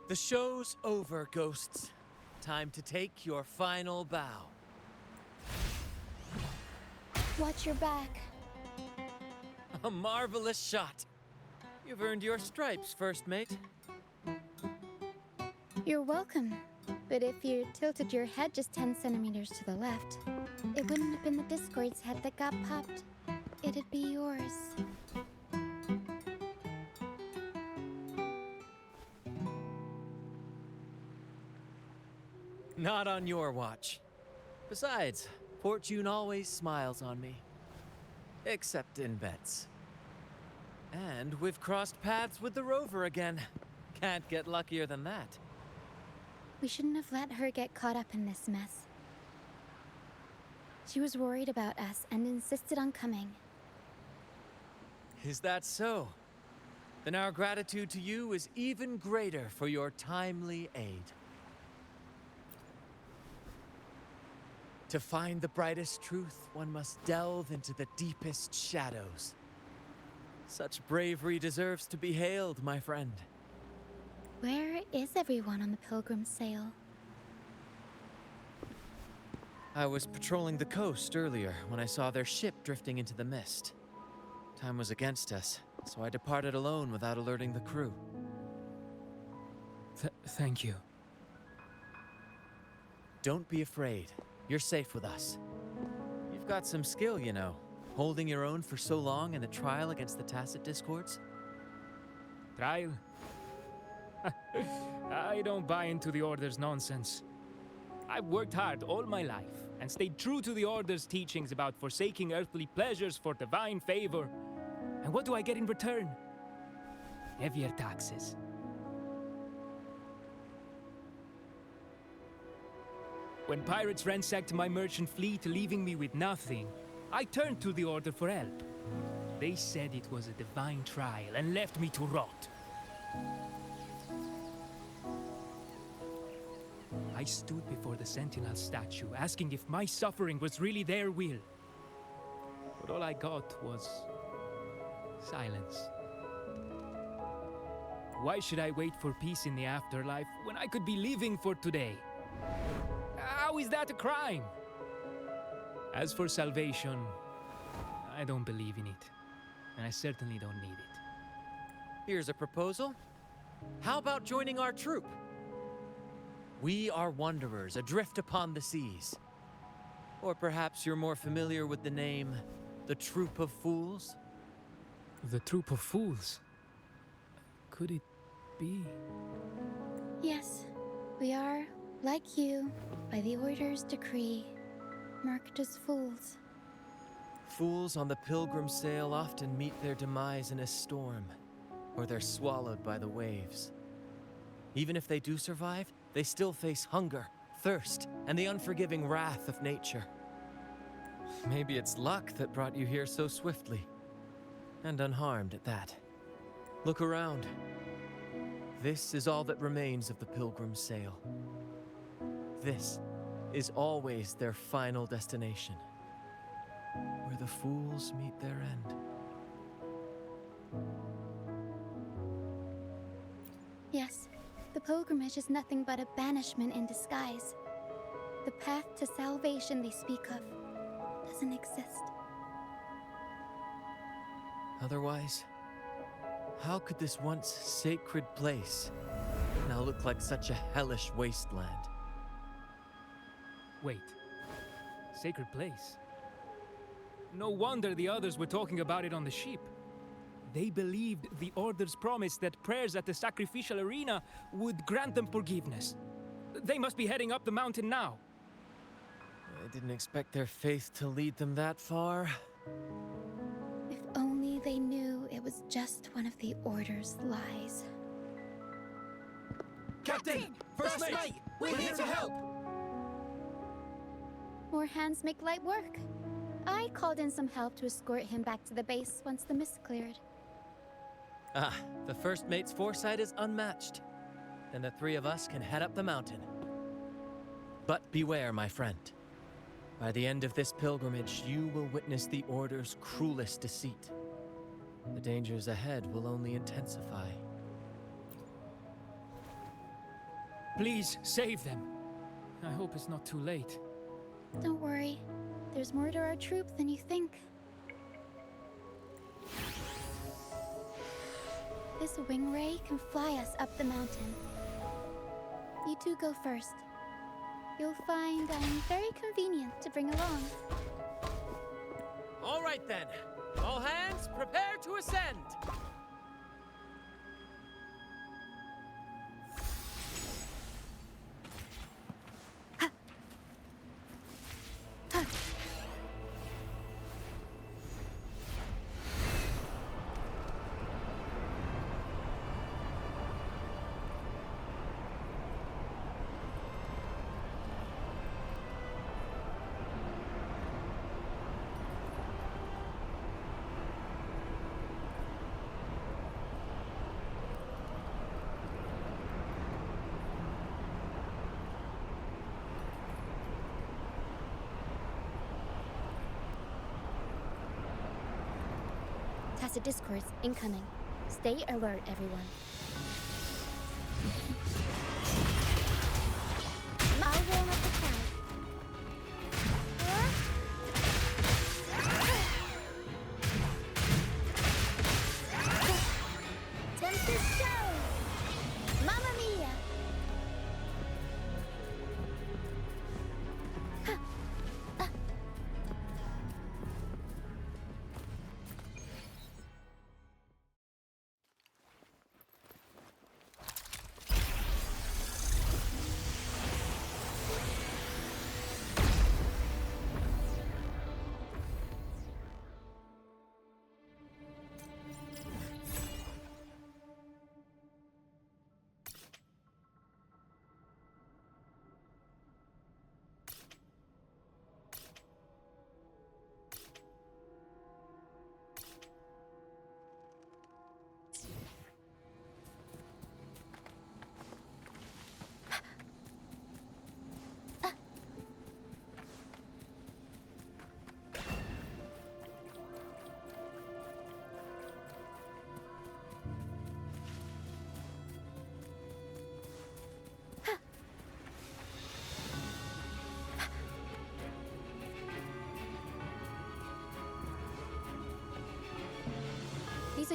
The show's over, ghosts. Time to take your final bow. Watch your back. A marvelous shot. You've earned your stripes, first mate. You're welcome. But if you tilted your head just 10 centimeters to the left, it wouldn't have been the Discord's head that got popped. It'd be yours. Not on your watch. Besides, fortune always smiles on me. Except in bets. And we've crossed paths with the rover again. Can't get luckier than that. We shouldn't have let her get caught up in this mess. She was worried about us and insisted on coming. Is that so? Then our gratitude to you is even greater for your timely aid. To find the brightest truth, one must delve into the deepest shadows. Such bravery deserves to be hailed, my friend. Where is everyone on the Pilgrim's sail? I was patrolling the coast earlier when I saw their ship drifting into the mist. Time was against us, so I departed alone without alerting the crew. Thank you. Don't be afraid. You're safe with us. You've got some skill, you know, holding your own for so long in the trial against the Tacit Discords. Trial? I don't buy into the Order's nonsense. I've worked hard all my life and stayed true to the Order's teachings about forsaking earthly pleasures for divine favor. And what do I get in return? Heavier taxes. When pirates ransacked my merchant fleet, leaving me with nothing, I turned to the Order for help. They said it was a divine trial and left me to rot. I stood before the Sentinel statue, asking if my suffering was really their will. But all I got was silence. Why should I wait for peace in the afterlife when I could be living for today? How is that a crime? As for salvation, I don't believe in it. And I certainly don't need it. Here's a proposal. How about joining our troop? We are wanderers adrift upon the seas. Or perhaps you're more familiar with the name, the Troop of Fools? The Troop of Fools? Could it be? Yes, we are, like you, by the Order's decree, marked as fools. Fools on the pilgrim sail often meet their demise in a storm, or they're swallowed by the waves. Even if they do survive, they still face hunger, thirst, and the unforgiving wrath of nature. Maybe it's luck that brought you here so swiftly, and unharmed at that. Look around. This is all that remains of the pilgrim's sail. This is always their final destination, where the fools meet their end. Yes, the pilgrimage is nothing but a banishment in disguise. The path to salvation they speak of doesn't exist. Otherwise, how could this once sacred place now look like such a hellish wasteland? Wait. Sacred place? No wonder the others were talking about it on the ship. They believed the Order's promise that prayers at the sacrificial arena would grant them forgiveness. They must be heading up the mountain now. I didn't expect their faith to lead them that far. If only they knew it was just one of the Order's lies. Captain! First Mate! We're here to help! More hands make light work. I called in some help to escort him back to the base once the mist cleared. Ah, the first mate's foresight is unmatched. Then the three of us can head up the mountain. But beware, my friend. By the end of this pilgrimage, you will witness the Order's cruelest deceit. The dangers ahead will only intensify. Please, save them. I hope it's not too late. Don't worry. There's more to our troop than you think. This wing ray can fly us up the mountain. You two go first. You'll find I'm very convenient to bring along. All right then. All hands, prepare to ascend! Tacit discourse incoming. Stay alert, everyone. I'll warm up the crowd. Tempest show! Mamma mia!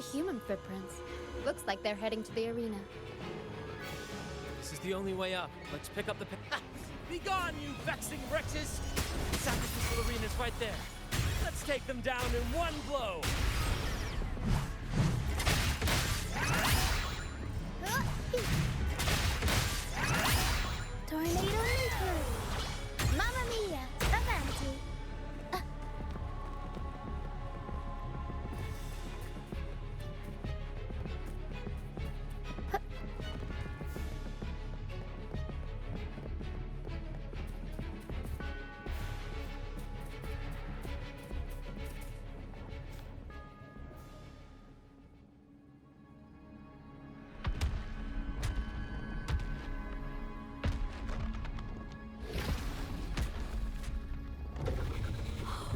the human footprints. Looks like they're heading to the arena. This is the only way up. Let's pick up the Be gone, you vexing wretches! The sacrificial arena's right there. Let's take them down in one blow! Tornado Nuker! Mamma mia! Avanti!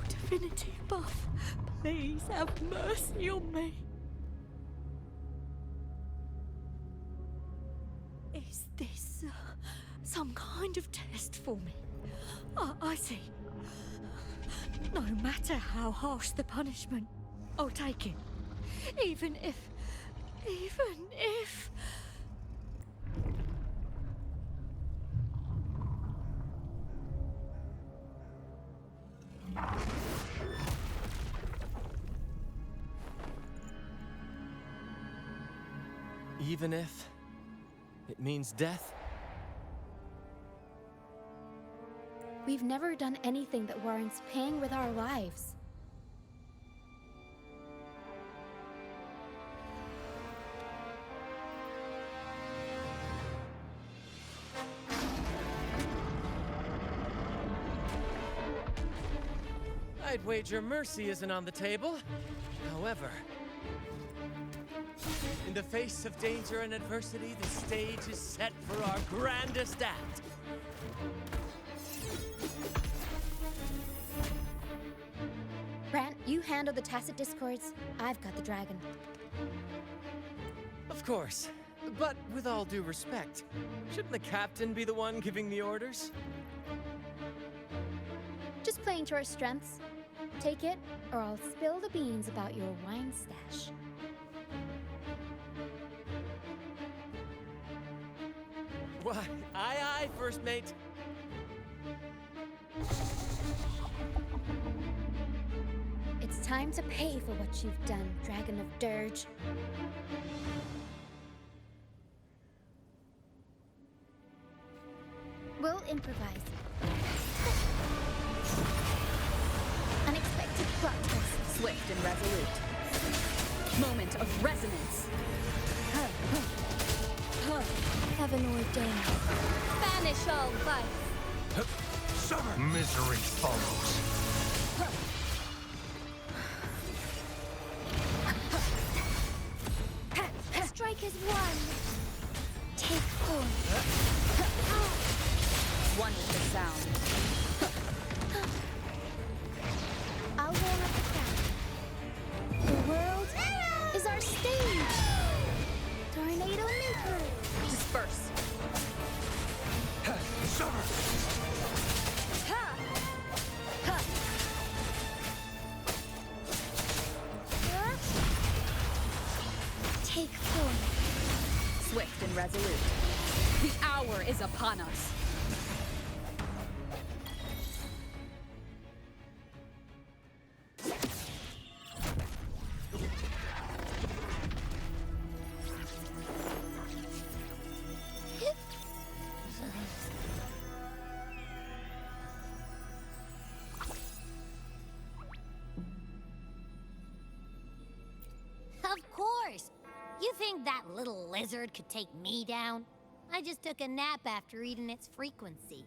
Divinity above, please have mercy on me. Is this some kind of test for me? I see. No matter how harsh the punishment, I'll take it. Even if... Even if it means death? We've never done anything that warrants paying with our lives. I'd wager mercy isn't on the table. However, in the face of danger and adversity, the stage is set for our grandest act. Brant, you handle the tacit discords. I've got the dragon. Of course. But with all due respect, shouldn't the captain be the one giving the orders? Just playing to our strengths. Take it, or I'll spill the beans about your wine stash. Why, aye, first mate. It's time to pay for what you've done, Dragon of Dirge. We'll improvise. Unexpected plot twist. Swift and resolute. Moment of resonance. Heaven ordained. Banish all vice. Summer misery follows. Strike is one. Take form. One with the sound. I'll warm up the crowd. The world is our stage. Tornado Nuker. Disperse. Summer! Take form. Swift and resolute. The hour is upon us. Of course! You think that little lizard could take me down? I just took a nap after eating its frequency.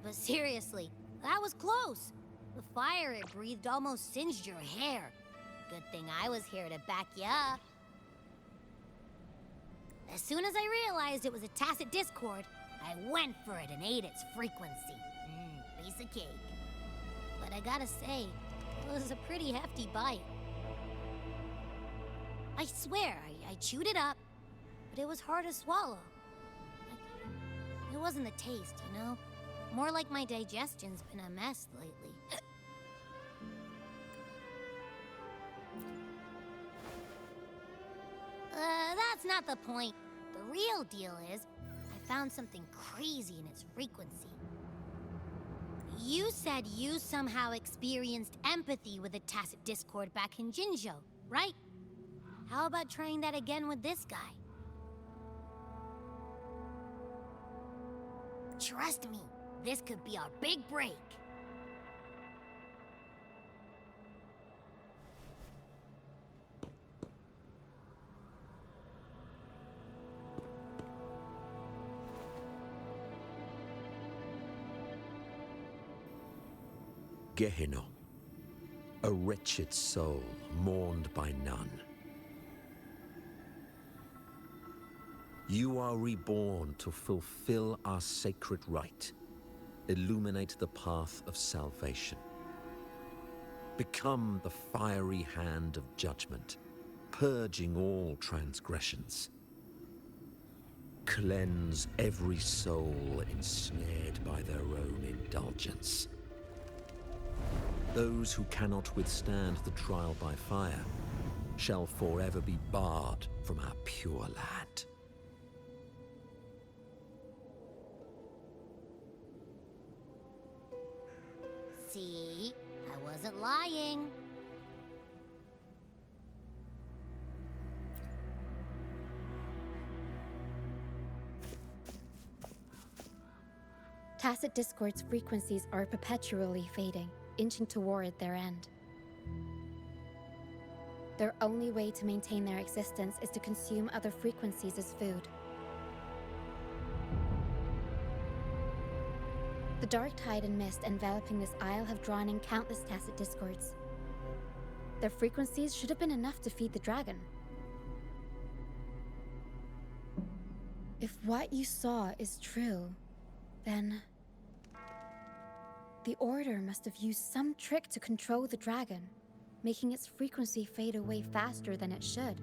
But seriously, that was close. The fire it breathed almost singed your hair. Good thing I was here to back you up. As soon as I realized it was a tacit discord, I went for it and ate its frequency. Piece of cake. But I gotta say, it was a pretty hefty bite. I swear, I chewed it up, but it was hard to swallow. It wasn't the taste, you know? More like my digestion's been a mess lately. not the point. The real deal is, I found something crazy in its frequency. You said you somehow experienced empathy with the Tacit Discord back in Jinzhou, right? How about trying that again with this guy? Trust me, this could be our big break. Gehenna, a wretched soul mourned by none. You are reborn to fulfill our sacred rite, illuminate the path of salvation. Become the fiery hand of judgment, purging all transgressions. Cleanse every soul ensnared by their own indulgence. Those who cannot withstand the trial by fire shall forever be barred from our pure land. See? I wasn't lying. Tacit Discord's frequencies are perpetually fading, inching toward their end. Their only way to maintain their existence is to consume other frequencies as food. The dark tide and mist enveloping this isle have drawn in countless Tacit Discords. Their frequencies should have been enough to feed the dragon. If what you saw is true, then the Order must have used some trick to control the dragon, making its frequency fade away faster than it should.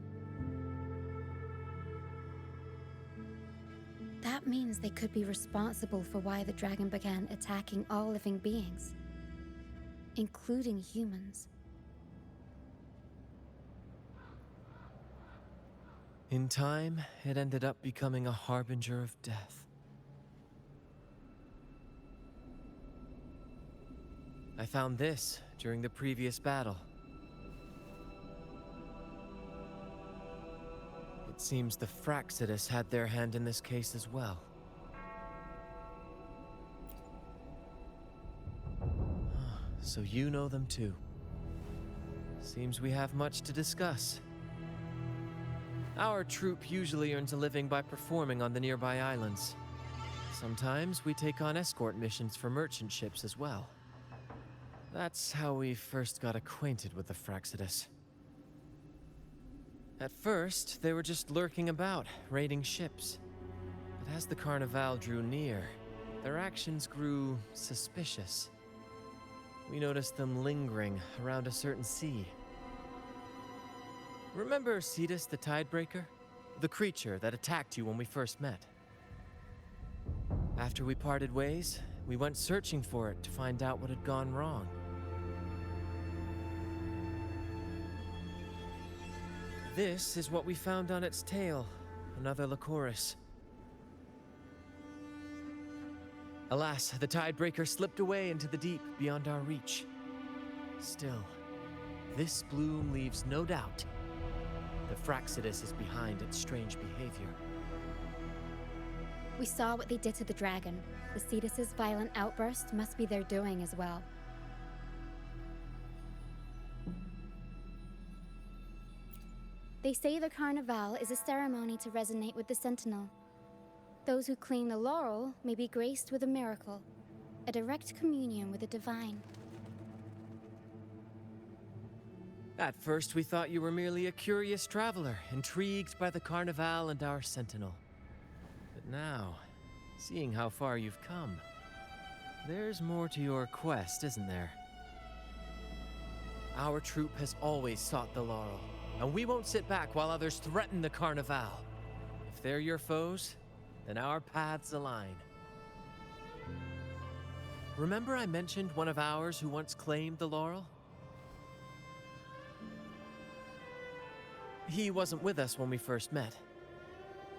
That means they could be responsible for why the dragon began attacking all living beings, including humans. In time, it ended up becoming a harbinger of death. I found this during the previous battle. It seems the Fraxidus had their hand in this case as well. So you know them too. Seems we have much to discuss. Our troop usually earns a living by performing on the nearby islands. Sometimes we take on escort missions for merchant ships as well. That's how we first got acquainted with the Fraxidus. At first, they were just lurking about, raiding ships. But as the Carnival drew near, their actions grew suspicious. We noticed them lingering around a certain sea. Remember Cetus the Tidebreaker? The creature that attacked you when we first met? After we parted ways, we went searching for it to find out what had gone wrong. This is what we found on its tail, another Lycoris. Alas, the Tidebreaker slipped away into the deep beyond our reach. Still, this bloom leaves no doubt. The Fraxidus is behind its strange behavior. We saw what they did to the dragon. The Cetus's violent outburst must be their doing as well. They say the Carnival is a ceremony to resonate with the Sentinel. Those who claim the laurel may be graced with a miracle, a direct communion with the divine. At first, we thought you were merely a curious traveler, intrigued by the Carnival and our Sentinel. But now, seeing how far you've come, there's more to your quest, isn't there? Our troop has always sought the laurel, and we won't sit back while others threaten the Carnival. If they're your foes, then our paths align. Remember I mentioned one of ours who once claimed the laurel? He wasn't with us when we first met.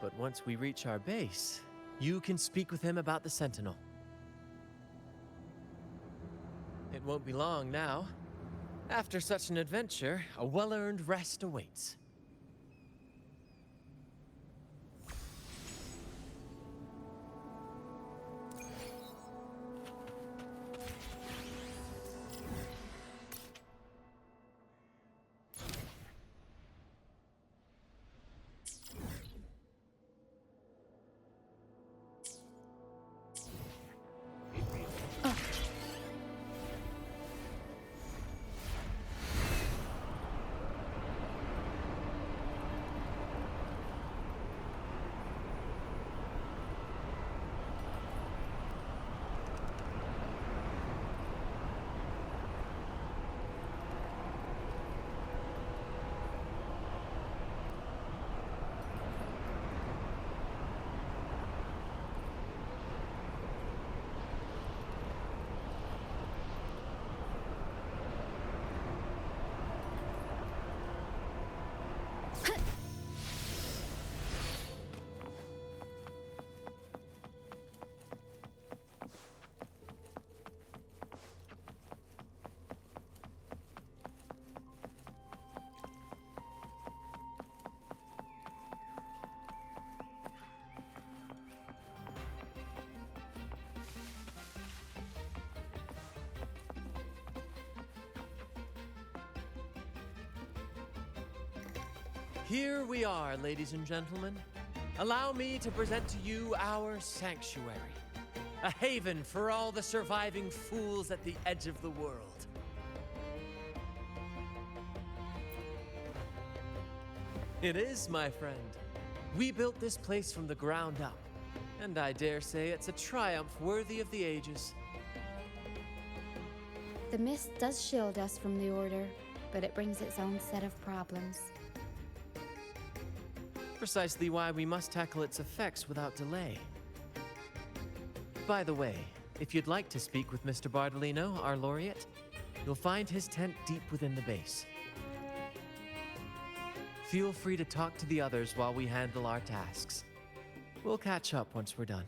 But once we reach our base, you can speak with him about the Sentinel. It won't be long now. After such an adventure, a well-earned rest awaits. Here we are, ladies and gentlemen. Allow me to present to you our sanctuary, a haven for all the surviving fools at the edge of the world. It is, my friend. We built this place from the ground up, and I dare say it's a triumph worthy of the ages. The mist does shield us from the Order, but it brings its own set of problems. Precisely why we must tackle its effects without delay. By the way, if you'd like to speak with Mr. Bardolino, our laureate, you'll find his tent deep within the base. Feel free to talk to the others while we handle our tasks. We'll catch up once we're done.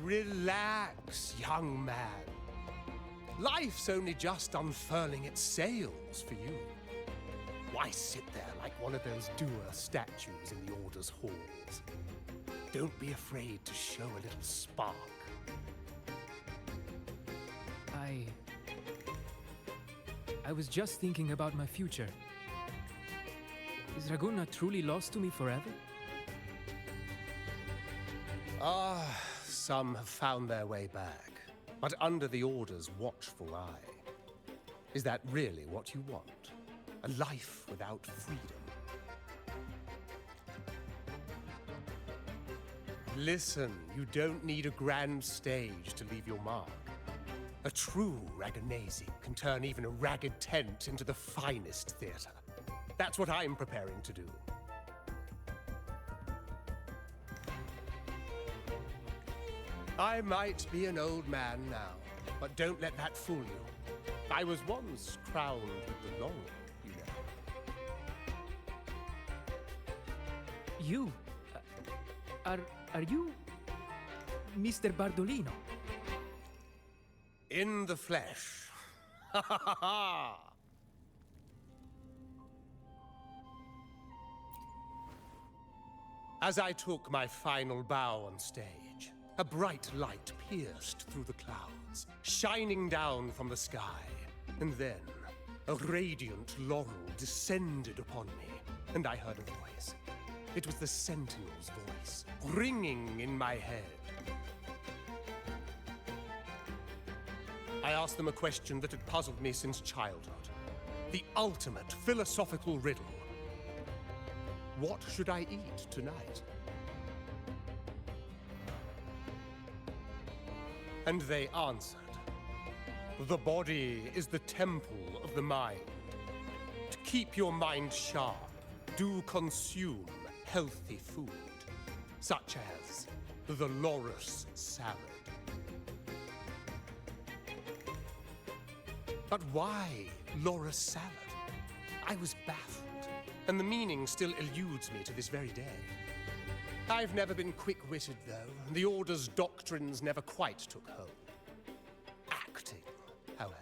Relax, young man. Life's only just unfurling its sails for you. Why sit there like one of those dour statues in the Order's halls? Don't be afraid to show a little spark. I was just thinking about my future. Is Raguna truly lost to me forever? Some have found their way back, but under the Order's watchful eye. Is that really what you want? A life without freedom? Listen, you don't need a grand stage to leave your mark. A true Ragagnesi can turn even a ragged tent into the finest theater. That's what I'm preparing to do. I might be an old man now, but don't let that fool you. I was once crowned with the laurel, you know. You? Are you Mr. Bardolino? In the flesh. Ha ha ha ha! As I took my final bow on stage, a bright light pierced through the clouds, shining down from the sky. And then, a radiant laurel descended upon me, and I heard a voice. It was the Sentinel's voice, ringing in my head. I asked them a question that had puzzled me since childhood. The ultimate philosophical riddle. What should I eat tonight? And they answered. The body is the temple of the mind. To keep your mind sharp, do consume healthy food, such as the Loris salad. But why Loris salad? I was baffled, and the meaning still eludes me to this very day. I've never been quick-witted, though. The Order's doctrines never quite took hold. Acting, however,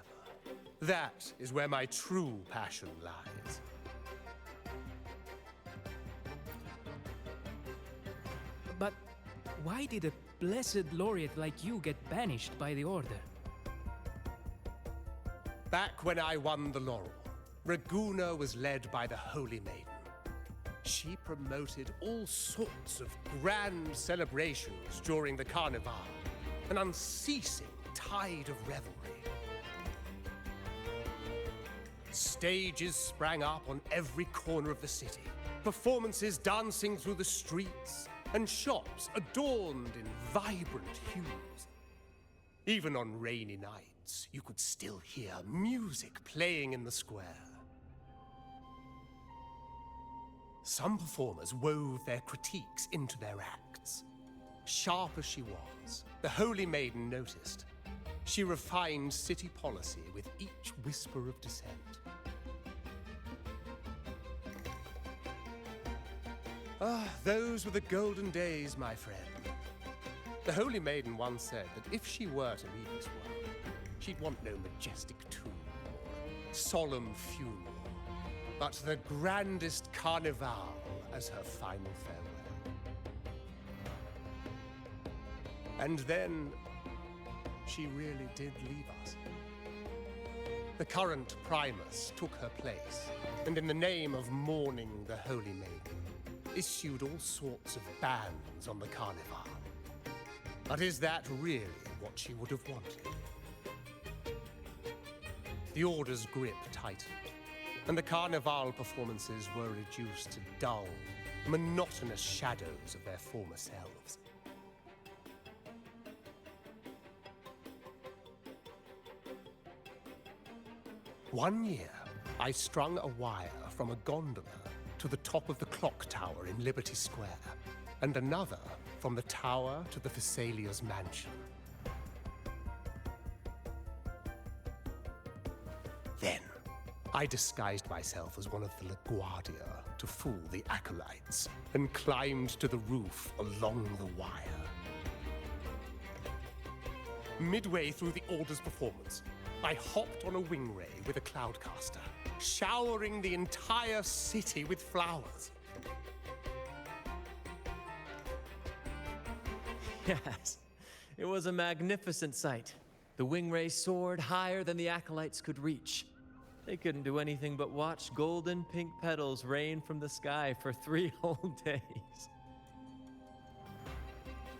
that is where my true passion lies. But why did a blessed laureate like you get banished by the Order? Back when I won the laurel, Raguna was led by the Holy Maiden. She promoted all sorts of grand celebrations during the Carnival, an unceasing tide of revelry. Stages sprang up on every corner of the city, performances dancing through the streets, and shops adorned in vibrant hues. Even on rainy nights, you could still hear music playing in the square. Some performers wove their critiques into their acts. Sharp as she was, the Holy Maiden noticed. She refined city policy with each whisper of dissent. Ah, those were the golden days, my friend. The Holy Maiden once said that if she were to leave this world, she'd want no majestic tomb or solemn funeral, but the grandest carnival as her final farewell. And then, she really did leave us. The current Primus took her place, and in the name of mourning the Holy Maiden, issued all sorts of bans on the carnival. But is that really what she would have wanted? The Order's grip tightened, and the Carnival performances were reduced to dull, monotonous shadows of their former selves. One year, I strung a wire from a gondola to the top of the clock tower in Liberty Square, and another from the tower to the Thessalia's mansion. Then, I disguised myself as one of the LaGuardia to fool the acolytes, and climbed to the roof along the wire. Midway through the Order's performance, I hopped on a wing ray with a cloudcaster, showering the entire city with flowers. Yes, it was a magnificent sight. The wingray soared higher than the acolytes could reach. They couldn't do anything but watch golden pink petals rain from the sky for 3 whole days.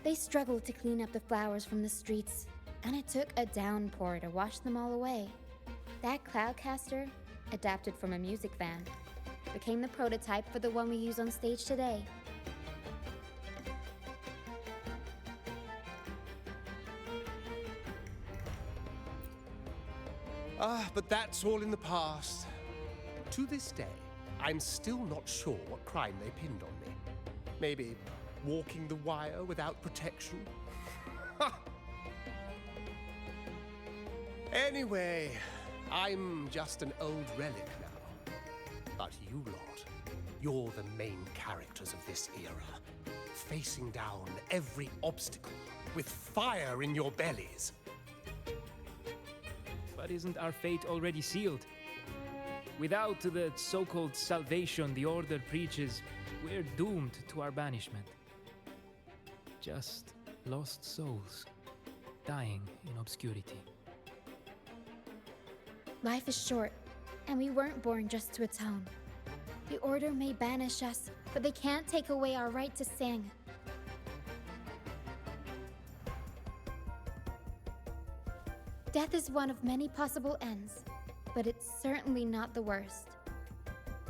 They struggled to clean up the flowers from the streets, and it took a downpour to wash them all away. That cloudcaster, adapted from a music van, became the prototype for the one we use on stage today. But that's all in the past. To this day, I'm still not sure what crime they pinned on me. Maybe walking the wire without protection? Anyway, I'm just an old relic now. But you lot, you're the main characters of this era, facing down every obstacle with fire in your bellies. But isn't our fate already sealed? Without the so-called salvation the Order preaches, we're doomed to our banishment. Just lost souls, dying in obscurity. Life is short, and we weren't born just to atone. The Order may banish us, but they can't take away our right to sing. Death is one of many possible ends, but it's certainly not the worst.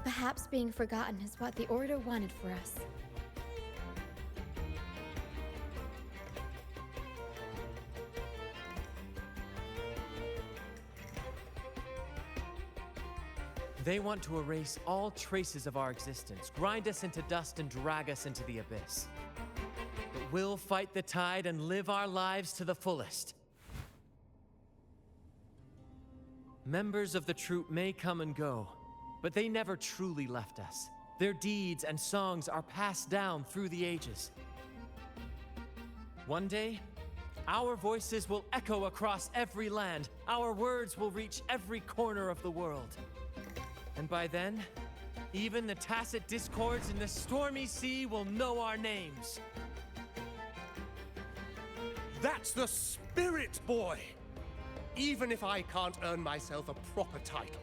Perhaps being forgotten is what the Order wanted for us. They want to erase all traces of our existence, grind us into dust and drag us into the abyss. But we'll fight the tide and live our lives to the fullest. Members of the troupe may come and go, but they never truly left us. Their deeds and songs are passed down through the ages. One day, our voices will echo across every land. Our words will reach every corner of the world. And by then, even the tacit discords in the stormy sea will know our names. That's the spirit, boy! Even if I can't earn myself a proper title,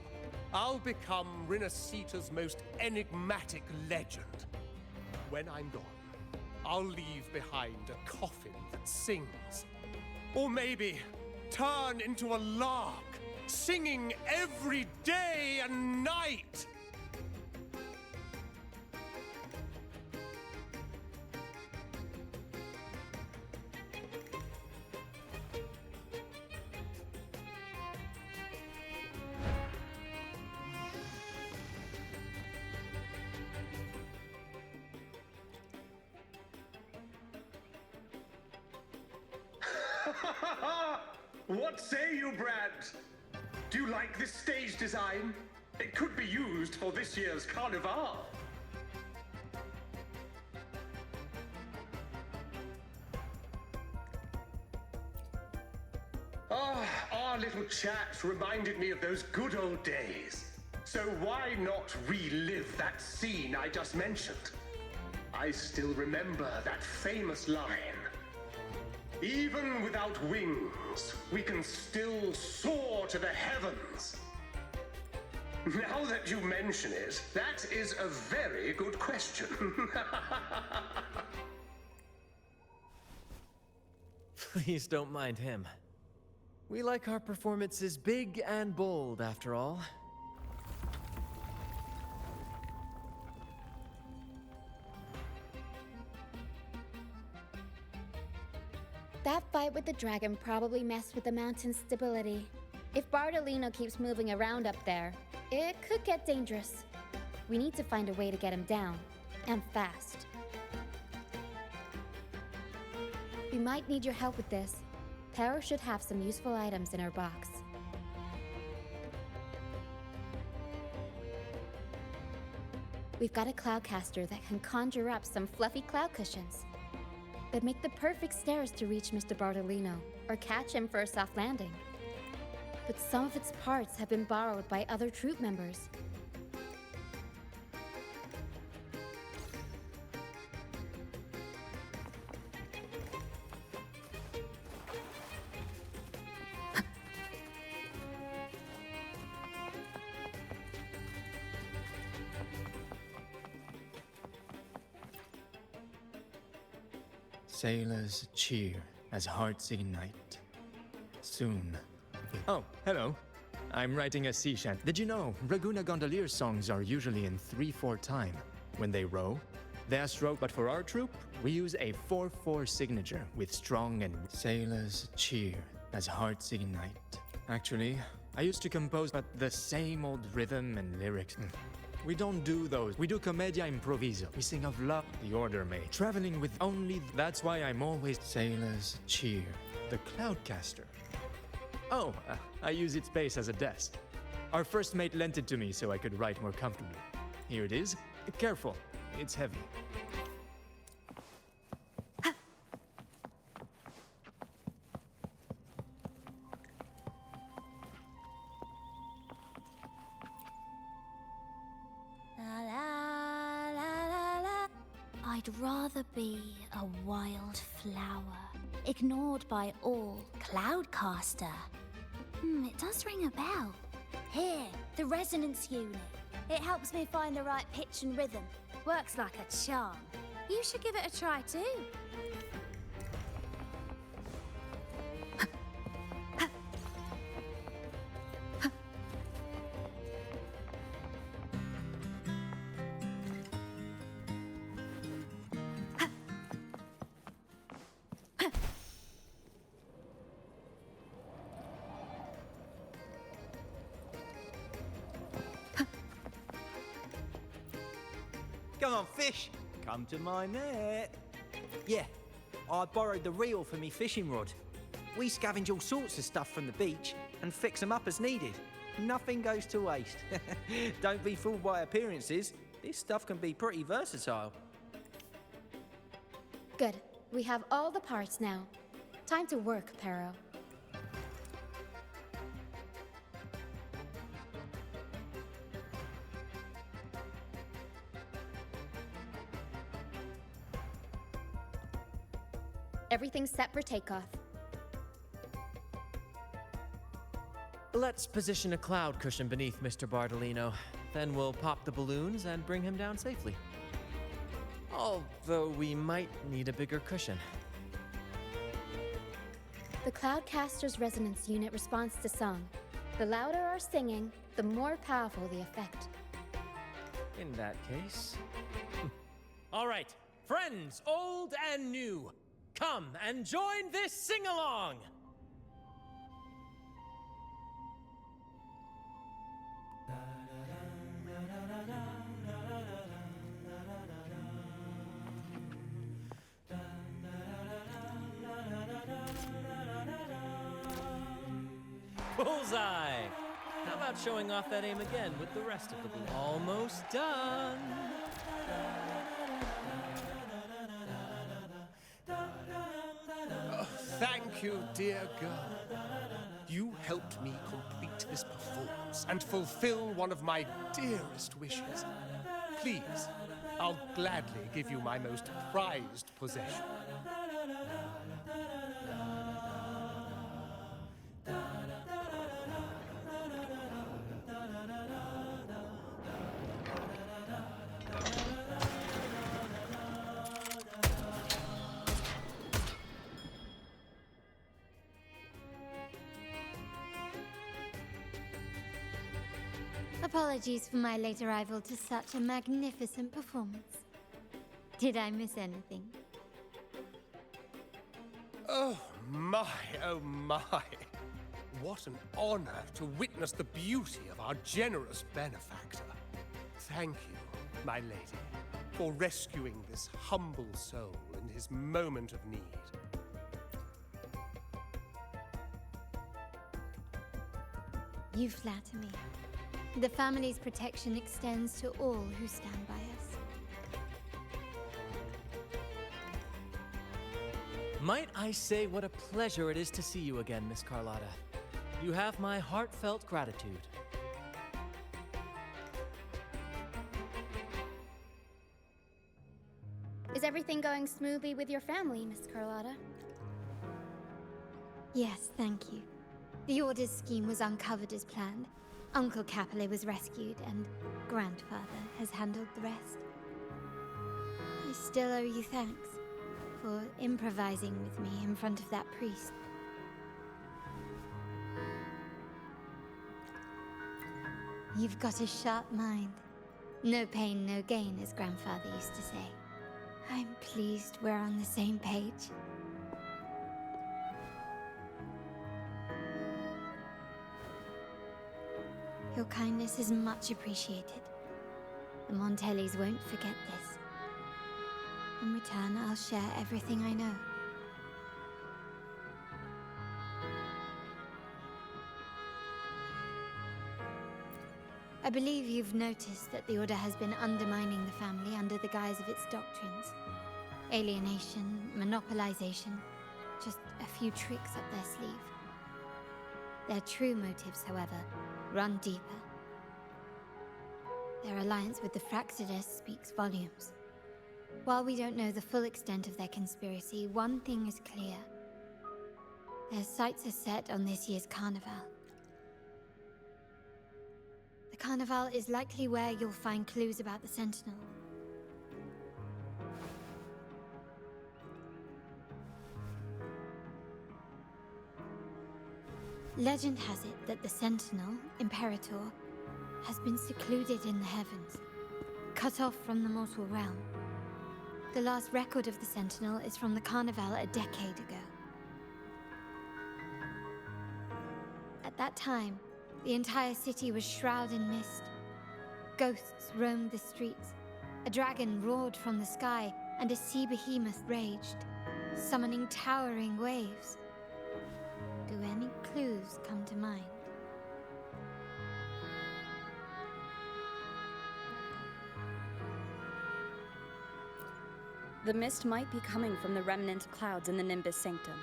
I'll become Rinascita's most enigmatic legend. When I'm gone, I'll leave behind a coffin that sings. Or maybe turn into a lark, singing every day and night! What say you, Brad? Do you like this stage design? It could be used for this year's carnival. Our little chat reminded me of those good old days. So why not relive that scene I just mentioned? I still remember that famous line. Even without wings, we can still soar to the heavens. Now that you mention it, that is a very good question. Please don't mind him. We like our performances big and bold, after all. That fight with the dragon probably messed with the mountain's stability. If Bartolino keeps moving around up there, it could get dangerous. We need to find a way to get him down, and fast. We might need your help with this. Para should have some useful items in her box. We've got a cloudcaster that can conjure up some fluffy cloud cushions. They'd make the perfect stairs to reach Mr. Bartolino, or catch him for a soft landing. But some of its parts have been borrowed by other troop members. Sailors cheer as hearts ignite. Soon. Oh, hello. I'm writing a sea shanty. Did you know Raguna gondolier songs are usually in 3/4 time when they row? They're stroke, but for our troop, we use a 4/4 signature with strong and sailors cheer as hearts ignite. Actually, I used to compose but the same old rhythm and lyrics. We don't do those. We do commedia improviso. We sing of love, the order may. Traveling with only... That's why I'm always... Sailors cheer. The Cloudcaster. Oh, I use its base as a desk. Our first mate lent it to me so I could write more comfortably. Here it is. Careful, it's heavy. I'd rather be a wild flower, ignored by all. Cloudcaster. It does ring a bell. Here, the resonance unit. It helps me find the right pitch and rhythm. Works like a charm. You should give it a try too. Come on, fish. Come to my net. Yeah, I borrowed the reel for me fishing rod. We scavenge all sorts of stuff from the beach and fix them up as needed. Nothing goes to waste. Don't be fooled by appearances. This stuff can be pretty versatile. Good. We have all the parts now. Time to work, Pero. Everything's set for takeoff. Let's position a cloud cushion beneath Mr. Bartolino. Then we'll pop the balloons and bring him down safely. Although we might need a bigger cushion. The Cloudcaster's resonance unit responds to song. The louder our singing, the more powerful the effect. In that case... All right, friends, old and new. Come and join this sing-along! Bullseye! How about showing off that aim again with the rest of the balloon? Almost done! Thank you, dear girl. You helped me complete this performance and fulfill one of my dearest wishes. Please, I'll gladly give you my most prized possession. Apologies for my late arrival to such a magnificent performance. Did I miss anything? Oh my, oh my. What an honor to witness the beauty of our generous benefactor. Thank you, my lady, for rescuing this humble soul in his moment of need. You flatter me. The family's protection extends to all who stand by us. Might I say what a pleasure it is to see you again, Miss Carlotta. You have my heartfelt gratitude. Is everything going smoothly with your family, Miss Carlotta? Yes, thank you. The Order's scheme was uncovered as planned. Uncle Capulet was rescued, and Grandfather has handled the rest. I still owe you thanks for improvising with me in front of that priest. You've got a sharp mind. No pain, no gain, as Grandfather used to say. I'm pleased we're on the same page. Your kindness is much appreciated. The Montellis won't forget this. In return, I'll share everything I know. I believe you've noticed that the Order has been undermining the family under the guise of its doctrines. Alienation, monopolization, just a few tricks up their sleeve. Their true motives, however, run deeper. Their alliance with the Fraxides speaks volumes. While we don't know the full extent of their conspiracy, one thing is clear. Their sights are set on this year's carnival. The carnival is likely where you'll find clues about the Sentinel. Legend has it that the Sentinel, Imperator, has been secluded in the heavens, cut off from the mortal realm. The last record of the Sentinel is from the Carnival a decade ago. At that time, the entire city was shrouded in mist. Ghosts roamed the streets, a dragon roared from the sky, and a sea behemoth raged, summoning towering waves. Do any clues come to mind? The mist might be coming from the remnant clouds in the Nimbus Sanctum.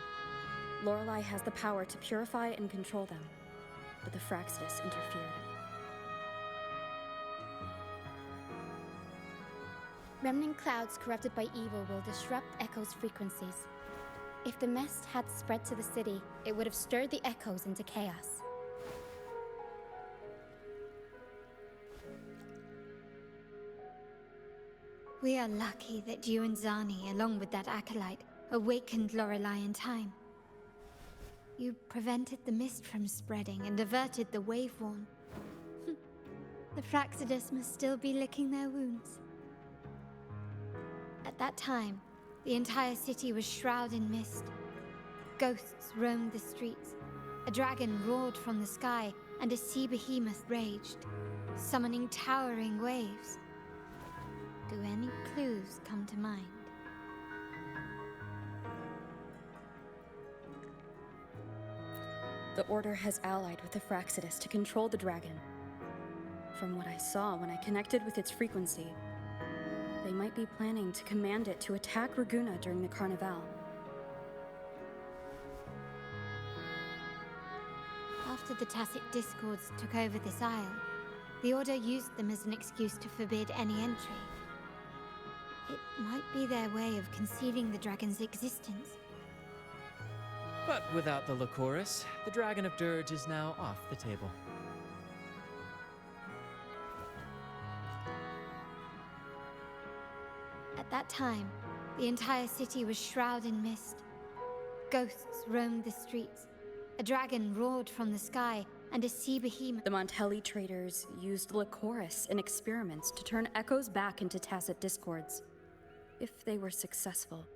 Lorelei has the power to purify and control them, but the Fraxides interfered. Remnant clouds corrupted by evil will disrupt Echo's frequencies. If the mist had spread to the city, it would have stirred the Echoes into chaos. We are lucky that you and Zani, along with that acolyte, awakened Lorelei in time. You prevented the mist from spreading and averted the Waveworn. The Fraxides must still be licking their wounds. At that time, the entire city was shrouded in mist. Ghosts roamed the streets. A dragon roared from the sky, and a sea behemoth raged, summoning towering waves. Do any clues come to mind? The Order has allied with the Fraxides to control the dragon. From what I saw when I connected with its frequency, they might be planning to command it to attack Raguna during the Carnival. After the Tacit Discords took over this isle, the Order used them as an excuse to forbid any entry. It might be their way of concealing the dragon's existence. But without the Lycoris, the Dragon of Dirge is now off the table. At that time, the entire city was shrouded in mist. Ghosts roamed the streets. A dragon roared from the sky, and a sea behemoth. The Montelli traders used Lycoris in experiments to turn Echoes back into Tacit Discords. If they were successful,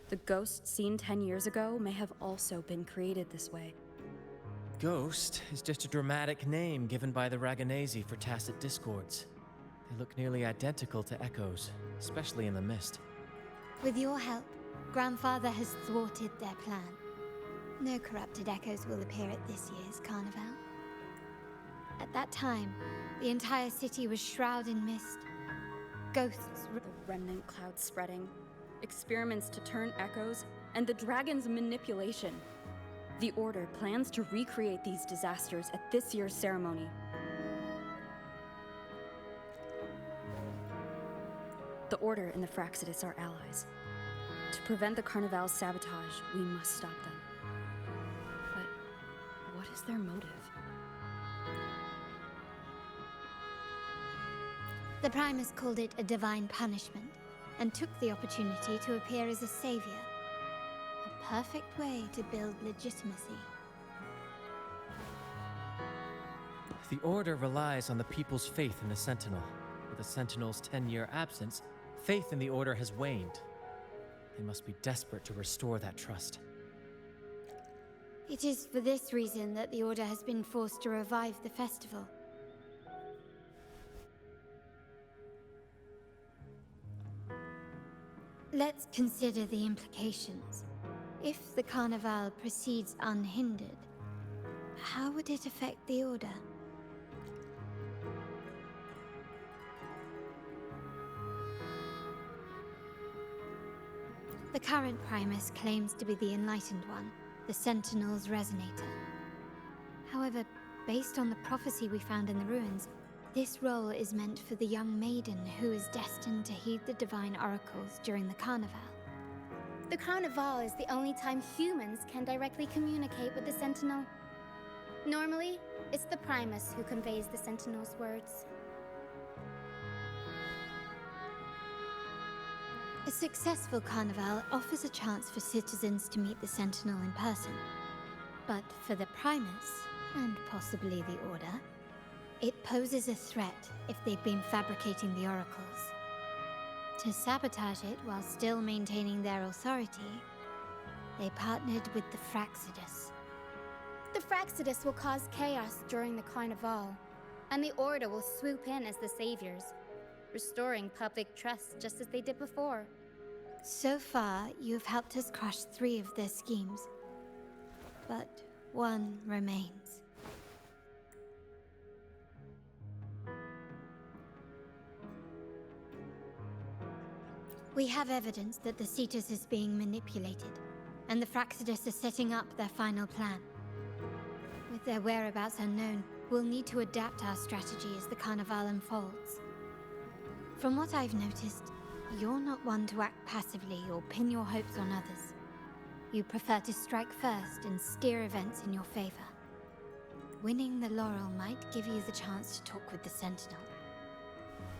the ghost seen 10 years ago may have also been created this way. Ghost is just a dramatic name given by the Raganesi for Tacit Discords. They look nearly identical to Echoes, especially in the mist. With your help, Grandfather has thwarted their plan. No corrupted Echoes will appear at this year's carnival. At that time, the entire city was shrouded in mist. Ghosts... The remnant cloud spreading, experiments to turn Echoes, and the dragon's manipulation. The Order plans to recreate these disasters at this year's ceremony. The Order and the Fraxides are allies. To prevent the Carnival's sabotage, we must stop them. But what is their motive? The Primus called it a divine punishment, and took the opportunity to appear as a savior. A perfect way to build legitimacy. The Order relies on the people's faith in the Sentinel. With the Sentinel's 10-year absence, faith in the Order has waned. They must be desperate to restore that trust. It is for this reason that the Order has been forced to revive the festival. Let's consider the implications. If the Carnival proceeds unhindered, how would it affect the Order? The current Primus claims to be the Enlightened One, the Sentinel's Resonator. However, based on the prophecy we found in the ruins, this role is meant for the young maiden who is destined to heed the divine oracles during the Carnival. The Carnival is the only time humans can directly communicate with the Sentinel. Normally, it's the Primus who conveys the Sentinel's words. A successful Carnival offers a chance for citizens to meet the Sentinel in person. But for the Primus, and possibly the Order, it poses a threat if they've been fabricating the oracles. To sabotage it while still maintaining their authority, they partnered with the Fraxidus. The Fraxidus will cause chaos during the Carnival, and the Order will swoop in as the saviors, restoring public trust just as they did before. So far, you've helped us crush 3 of their schemes, but one remains. We have evidence that the Cetus is being manipulated, and the Fraxidus are setting up their final plan. With their whereabouts unknown, we'll need to adapt our strategy as the Carnival unfolds. From what I've noticed, you're not one to act passively or pin your hopes on others. You prefer to strike first and steer events in your favor. Winning the laurel might give you the chance to talk with the Sentinel.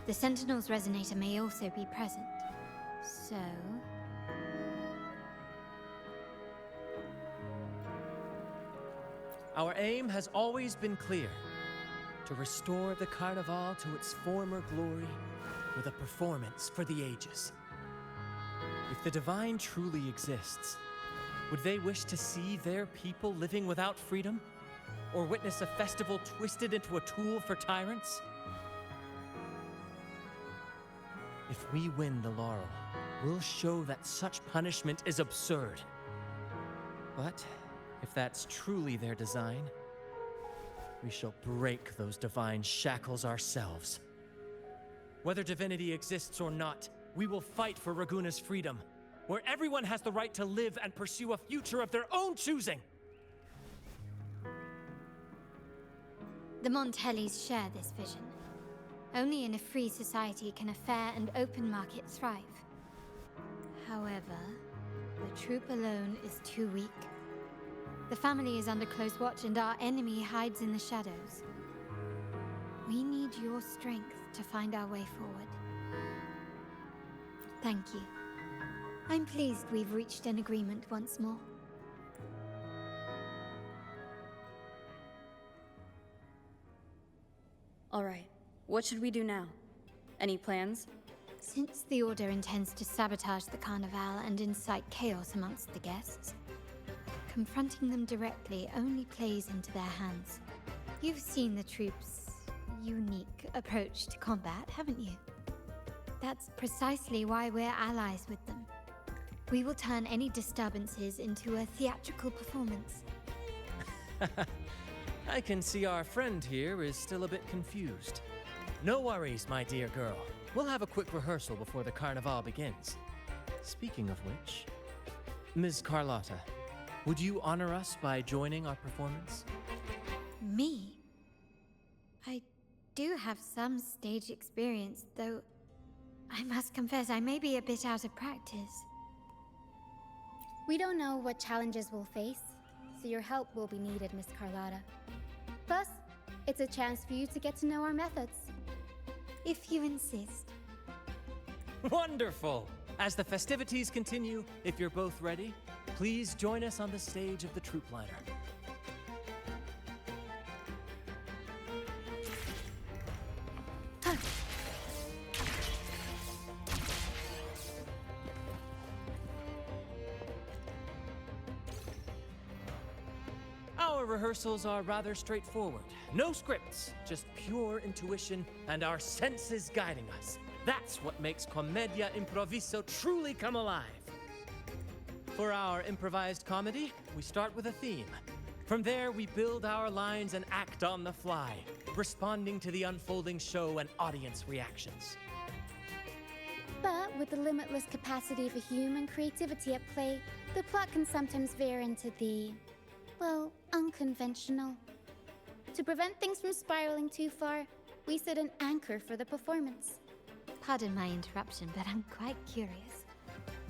The Sentinel's Resonator may also be present. So... Our aim has always been clear: to restore the Carnival to its former glory with a performance for the ages. If the Divine truly exists, would they wish to see their people living without freedom? Or witness a festival twisted into a tool for tyrants? If we win the laurel, we'll show that such punishment is absurd. But if that's truly their design, we shall break those divine shackles ourselves. Whether divinity exists or not, we will fight for Raguna's freedom, where everyone has the right to live and pursue a future of their own choosing. The Montellis share this vision. Only in a free society can a fair and open market thrive. However, the troop alone is too weak. The family is under close watch and our enemy hides in the shadows. We need your strength to find our way forward. Thank you. I'm pleased we've reached an agreement once more. All right, what should we do now? Any plans? Since the Order intends to sabotage the Carnival and incite chaos amongst the guests, confronting them directly only plays into their hands. You've seen the troops' unique approach to combat, haven't you? That's precisely why we're allies with them. We will turn any disturbances into a theatrical performance. I can see our friend here is still a bit confused. No worries, my dear girl. We'll have a quick rehearsal before the Carnival begins. Speaking of which, Ms. Carlotta, would you honor us by joining our performance? Me? I do have some stage experience, though I must confess I may be a bit out of practice. We don't know what challenges we'll face, so your help will be needed, Miss Carlotta. Plus, it's a chance for you to get to know our methods. If you insist. Wonderful! As the festivities continue, if you're both ready, please join us on the stage of the troop liner. Our rehearsals are rather straightforward. No scripts, just pure intuition and our senses guiding us. That's what makes Commedia Improviso truly come alive. For our improvised comedy, we start with a theme. From there, we build our lines and act on the fly, responding to the unfolding show and audience reactions. But with the limitless capacity for human creativity at play, the plot can sometimes veer into the, well, unconventional. To prevent things from spiraling too far, we set an anchor for the performance. Pardon my interruption, but I'm quite curious.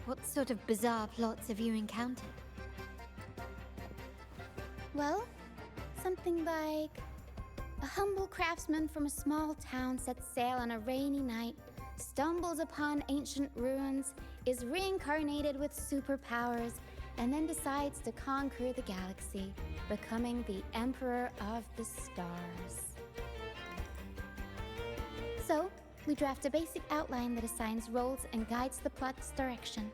What sort of bizarre plots have you encountered? Well, something like a humble craftsman from a small town sets sail on a rainy night, stumbles upon ancient ruins, is reincarnated with superpowers, and then decides to conquer the galaxy, becoming the Emperor of the Stars. So, we draft a basic outline that assigns roles and guides the plot's direction.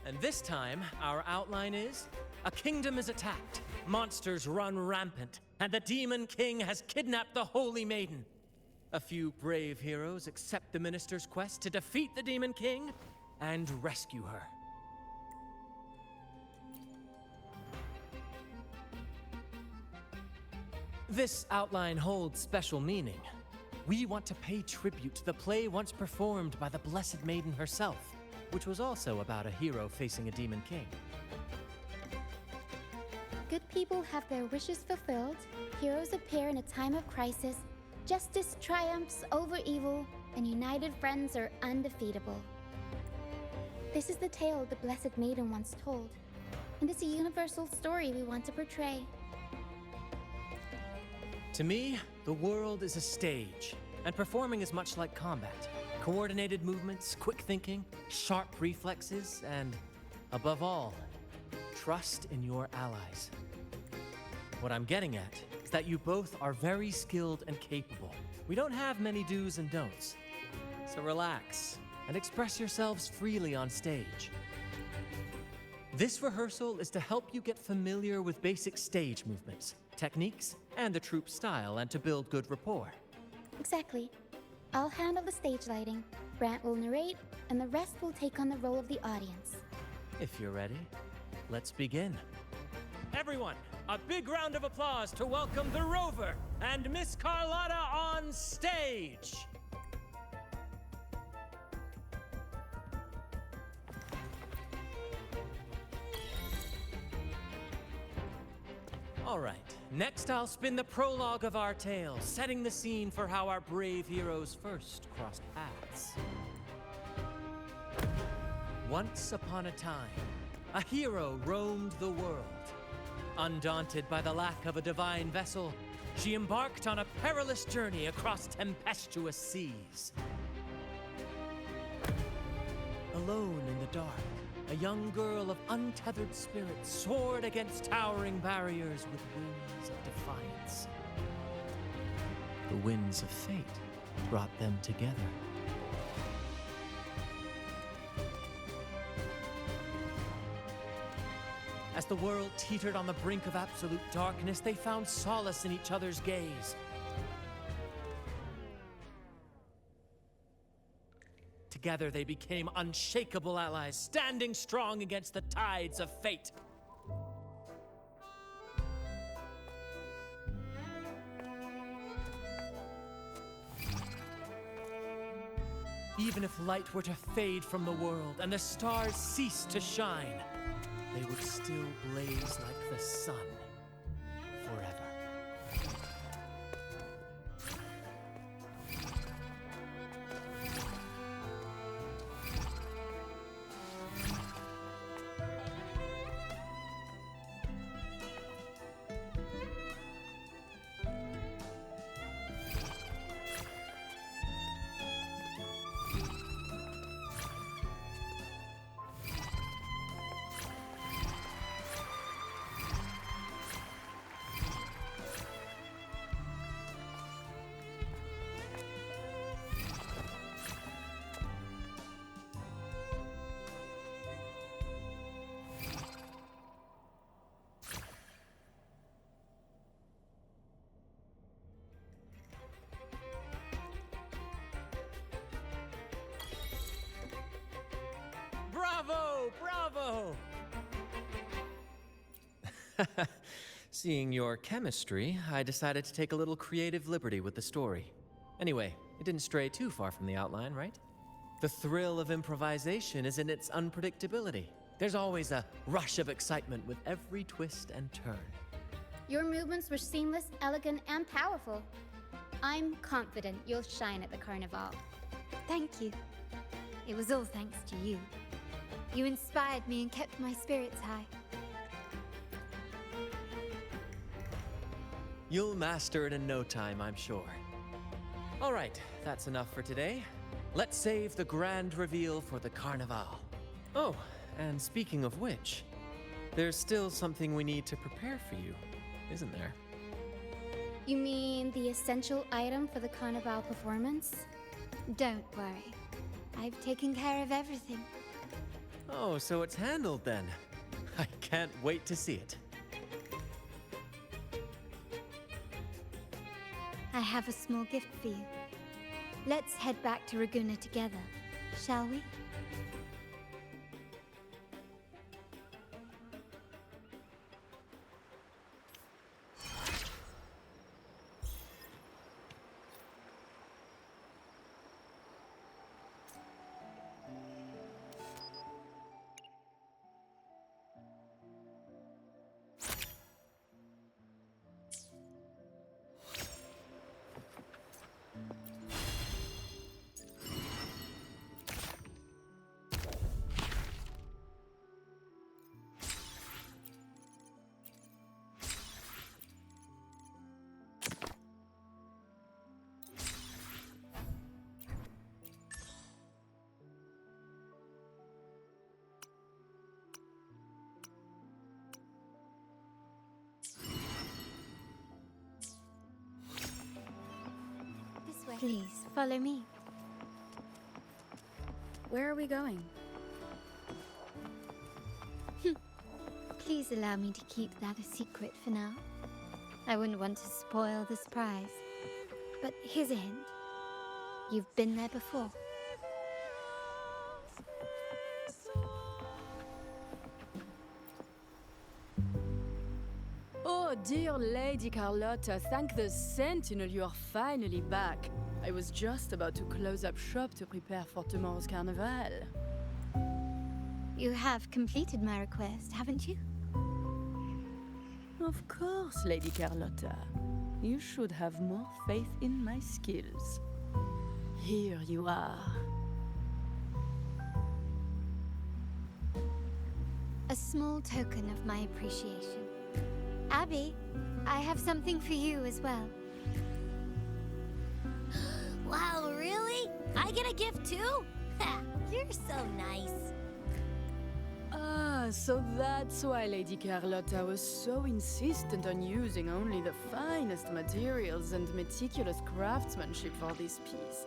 And this time, our outline is: a kingdom is attacked, monsters run rampant, and the Demon King has kidnapped the Holy Maiden. A few brave heroes accept the minister's quest to defeat the Demon King and rescue her. This outline holds special meaning. We want to pay tribute to the play once performed by the Blessed Maiden herself, which was also about a hero facing a Demon King. Good people have their wishes fulfilled, heroes appear in a time of crisis, justice triumphs over evil, and united friends are undefeatable. This is the tale the Blessed Maiden once told, and it's a universal story we want to portray. To me, the world is a stage, and performing is much like combat. Coordinated movements, quick thinking, sharp reflexes, and, above all, trust in your allies. What I'm getting at is that you both are very skilled and capable. We don't have many do's and don'ts. So relax and express yourselves freely on stage. This rehearsal is to help you get familiar with basic stage movements, techniques, and the troupe style, and to build good rapport. Exactly. I'll handle the stage lighting, Brant will narrate, and the rest will take on the role of the audience. If you're ready, let's begin. Everyone, a big round of applause to welcome the Rover and Miss Carlotta on stage! All right, next I'll spin the prologue of our tale, setting the scene for how our brave heroes first crossed paths. Once upon a time, a hero roamed the world. Undaunted by the lack of a divine vessel, she embarked on a perilous journey across tempestuous seas. Alone in the dark, a young girl of untethered spirit soared against towering barriers with wings of defiance. The winds of fate brought them together. As the world teetered on the brink of absolute darkness, they found solace in each other's gaze. Together they became unshakable allies, standing strong against the tides of fate. Even if light were to fade from the world and the stars cease to shine, they would still blaze like the sun forever. Seeing your chemistry, I decided to take a little creative liberty with the story. Anyway, it didn't stray too far from the outline, right? The thrill of improvisation is in its unpredictability. There's always a rush of excitement with every twist and turn. Your movements were seamless, elegant, and powerful. I'm confident you'll shine at the carnival. Thank you. It was all thanks to you. You inspired me and kept my spirits high. You'll master it in no time, I'm sure. All right, that's enough for today. Let's save the grand reveal for the carnival. Oh, and speaking of which, there's still something we need to prepare for you, isn't there? You mean the essential item for the carnival performance? Don't worry. I've taken care of everything. Oh, so it's handled then. I can't wait to see it. I have a small gift for you. Let's head back to Raguna together, shall we? Please, follow me. Where are we going? Please allow me to keep that a secret for now. I wouldn't want to spoil the surprise. But here's a hint. You've been there before. Oh, dear Lady Carlotta, thank the Sentinel you are finally back. I was just about to close up shop to prepare for tomorrow's carnival. You have completed my request, haven't you? Of course, Lady Carlotta. You should have more faith in my skills. Here you are. A small token of my appreciation. Abby, I have something for you as well. Wow, really? I get a gift too? Ha, you're so nice. Ah, so that's why Lady Carlotta was so insistent on using only the finest materials and meticulous craftsmanship for this piece.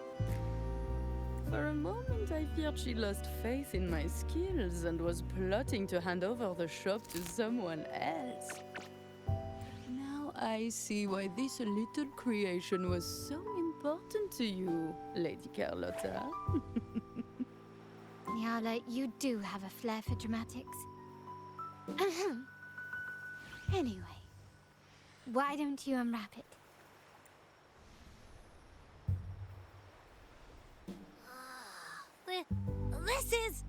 For a moment, I feared she lost faith in my skills and was plotting to hand over the shop to someone else. Now I see why this little creation was so important to you, Lady Carlotta. Nyala, you do have a flair for dramatics. Anyway, why don't you unwrap it? This is...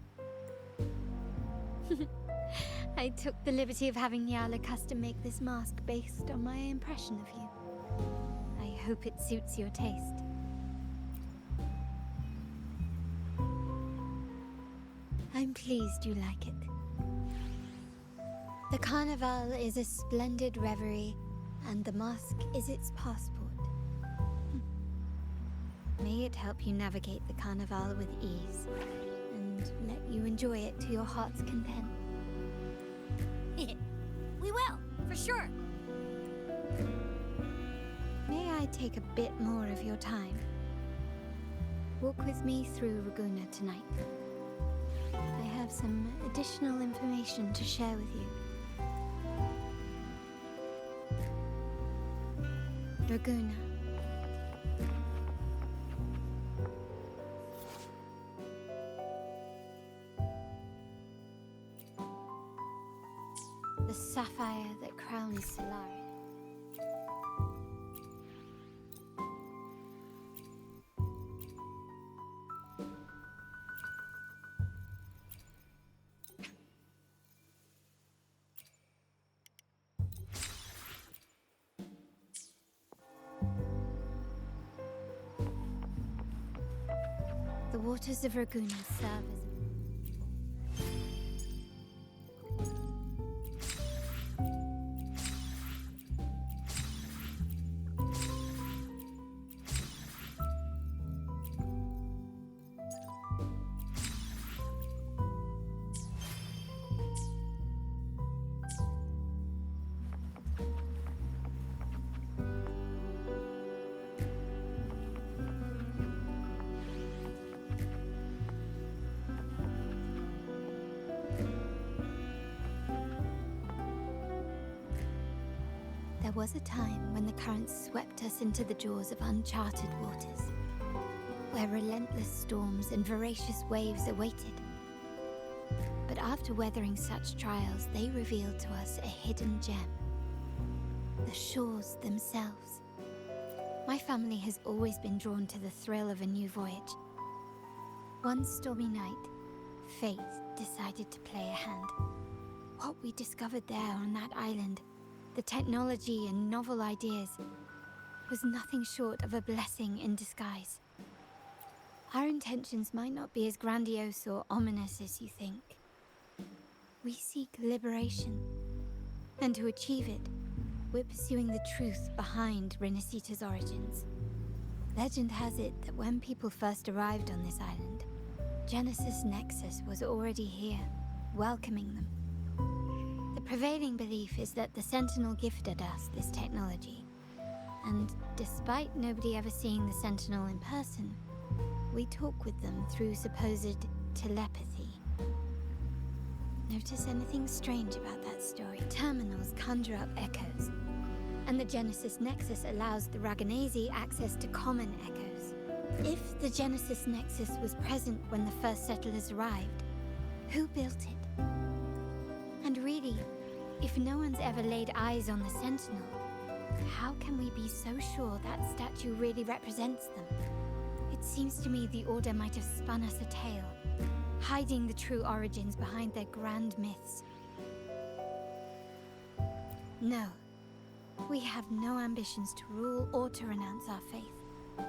I took the liberty of having Nyala custom make this mask based on my impression of you. I hope it suits your taste. I'm pleased you like it. The carnival is a splendid reverie, and the mask is its passport. May it help you navigate the carnival with ease, and let you enjoy it to your heart's content. We will, for sure. May I take a bit more of your time? Walk with me through Raguna tonight. I have some additional information to share with you. Raguna. The the sapphire that crowns Solari. The waters of Raguna serve as There was a time when the currents swept us into the jaws of uncharted waters, where relentless storms and voracious waves awaited. But after weathering such trials, they revealed to us a hidden gem: the shores themselves. My family has always been drawn to the thrill of a new voyage. One stormy night, fate decided to play a hand. What we discovered there on that island, the technology and novel ideas, was nothing short of a blessing in disguise. Our intentions might not be as grandiose or ominous as you think. We seek liberation, and to achieve it, we're pursuing the truth behind Rinascita's origins. Legend has it that when people first arrived on this island, Genesis Nexus was already here, welcoming them. The prevailing belief is that the Sentinel gifted us this technology, and despite nobody ever seeing the Sentinel in person, we talk with them through supposed telepathy. Notice anything strange about that story? Terminals conjure up echoes, and the Genesis Nexus allows the Raganazi access to common echoes. If the Genesis Nexus was present when the first settlers arrived, who built it? And really, if no one's ever laid eyes on the Sentinel, how can we be so sure that statue really represents them? It seems to me the Order might have spun us a tale, hiding the true origins behind their grand myths. No, we have no ambitions to rule or to renounce our faith.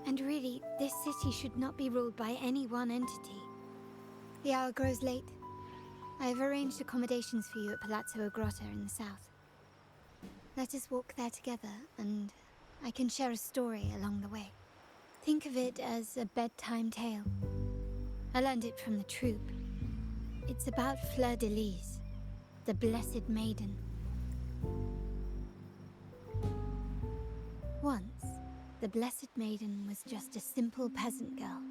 And really, this city should not be ruled by any one entity. The hour grows late. I have arranged accommodations for you at Palazzo Grotta in the south. Let us walk there together, and I can share a story along the way. Think of it as a bedtime tale. I learned it from the troupe. It's about Fleur de Lis, the Blessed Maiden. Once, the Blessed Maiden was just a simple peasant girl.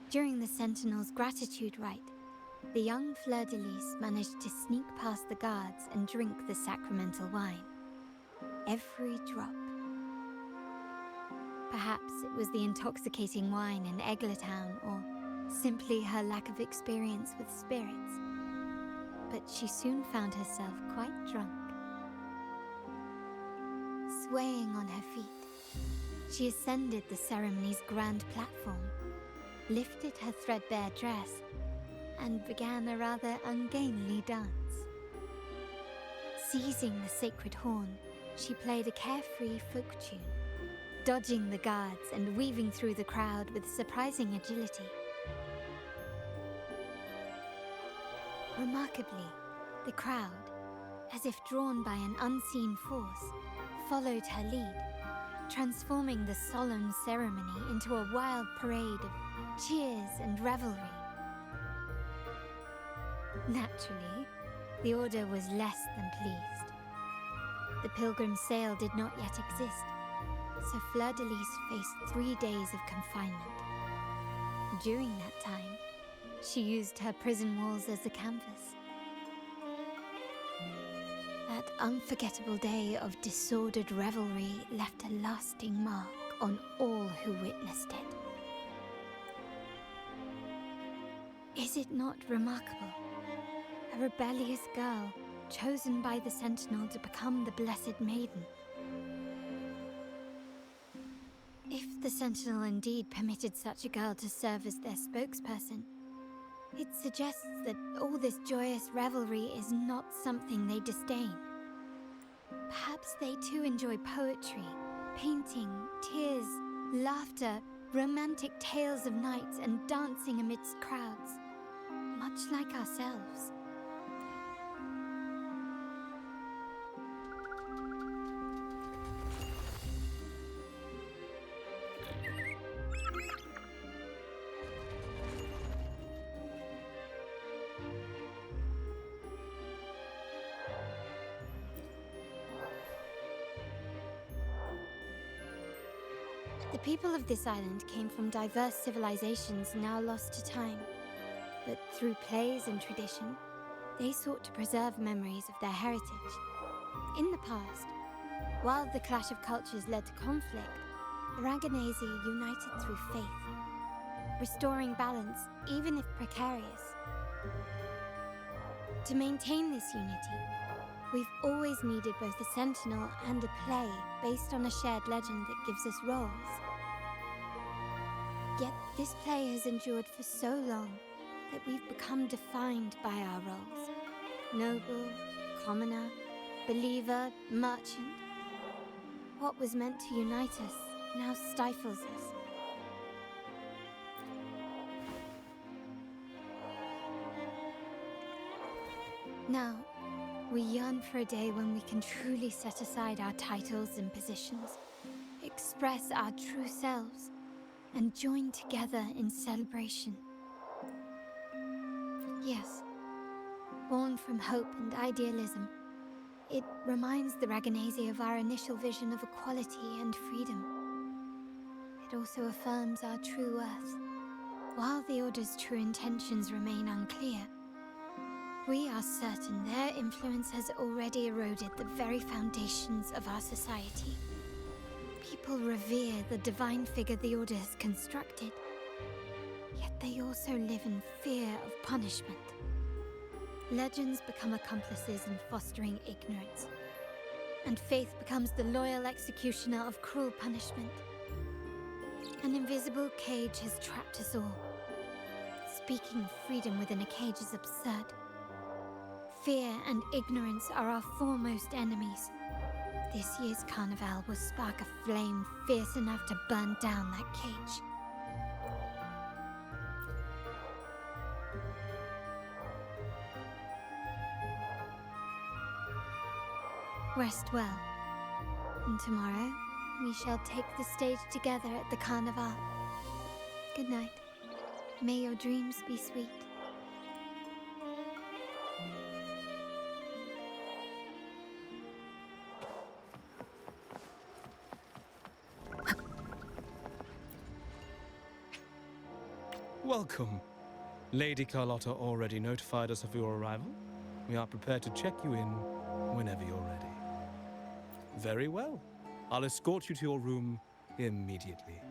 During the Sentinel's gratitude rite, the young Fleur de Lis managed to sneak past the guards and drink the sacramental wine. Every drop. Perhaps it was the intoxicating wine in Eggletown, or simply her lack of experience with spirits. But she soon found herself quite drunk. Swaying on her feet, she ascended the ceremony's grand platform, lifted her threadbare dress, and began a rather ungainly dance. Seizing the sacred horn, she played a carefree folk tune, dodging the guards and weaving through the crowd with surprising agility. Remarkably, the crowd, as if drawn by an unseen force, followed her lead, transforming the solemn ceremony into a wild parade of cheers and revelry. Naturally, the Order was less than pleased. The pilgrim sale did not yet exist, so Fleur de Lis faced 3 days of confinement. During that time, she used her prison walls as a canvas. That unforgettable day of disordered revelry left a lasting mark on all who witnessed it. Is it not remarkable? A rebellious girl, chosen by the Sentinel to become the Blessed Maiden. If the Sentinel indeed permitted such a girl to serve as their spokesperson, it suggests that all this joyous revelry is not something they disdain. Perhaps they too enjoy poetry, painting, tears, laughter, romantic tales of nights, and dancing amidst crowds, much like ourselves. The people of this island came from diverse civilizations now lost to time, but through plays and tradition, they sought to preserve memories of their heritage. In the past, while the clash of cultures led to conflict, the Raganazi united through faith, restoring balance even if precarious. To maintain this unity, we've always needed both a sentinel and a play based on a shared legend that gives us roles. Yet this play has endured for so long that we've become defined by our roles. Noble, commoner, believer, merchant. What was meant to unite us now stifles us. Now, we yearn for a day when we can truly set aside our titles and positions, express our true selves, and join together in celebration. Yes, born from hope and idealism, it reminds the Raganazi of our initial vision of equality and freedom. It also affirms our true worth. While the Order's true intentions remain unclear, we are certain their influence has already eroded the very foundations of our society. People revere the divine figure the Order has constructed, yet they also live in fear of punishment. Legends become accomplices in fostering ignorance, and faith becomes the loyal executioner of cruel punishment. An invisible cage has trapped us all. Speaking of freedom within a cage is absurd. Fear and ignorance are our foremost enemies. This year's carnival will spark a flame fierce enough to burn down that cage. Rest well, and tomorrow we shall take the stage together at the carnival. Good night. May your dreams be sweet. Welcome. Lady Carlotta already notified us of your arrival. We are prepared to check you in whenever you're ready. Very well. I'll escort you to your room immediately.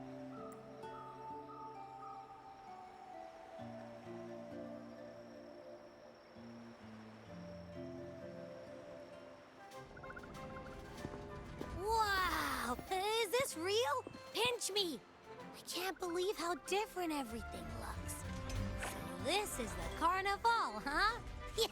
Wow! Is this real? Pinch me! I can't believe how different everything looks. So this is the carnival, huh? Yeah!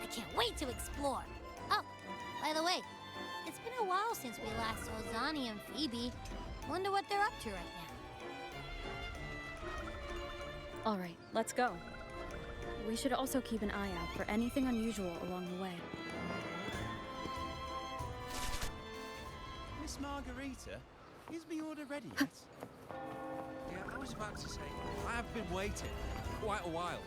I can't wait to explore. Oh, by the way, it's been a while since we last saw Zani and Phoebe. Wonder what they're up to right now. All right, let's go. We should also keep an eye out for anything unusual along the way. Miss Margarita, is the order ready yet? Yeah, I was about to say, I have been waiting quite a while.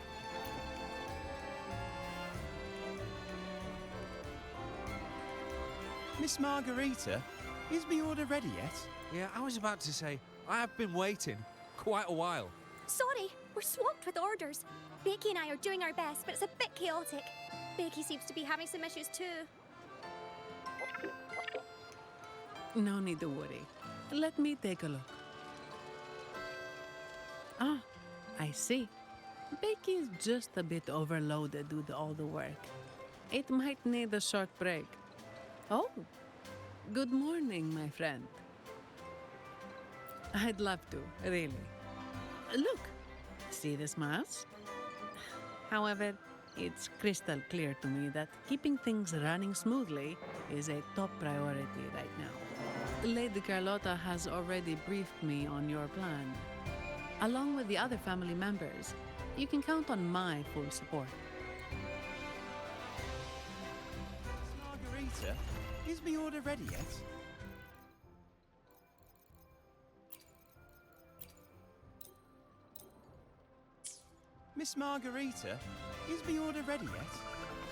Miss Margarita, is the order ready yet? Yeah, I was about to say, I have been waiting quite a while. Sorry, we're swamped with orders. Becky and I are doing our best, but it's a bit chaotic. Becky seems to be having some issues too. No need to worry. Let me take a look. Ah, I see. Becky is just a bit overloaded with all the work. It might need a short break. Oh, good morning, my friend. I'd love to, really. Look, see this mask? However, it's crystal clear to me that keeping things running smoothly is a top priority right now. Lady Carlotta has already briefed me on your plan. Along with the other family members, you can count on my full support. Margarita, is the order ready yet? Miss Margarita, is the order ready yet?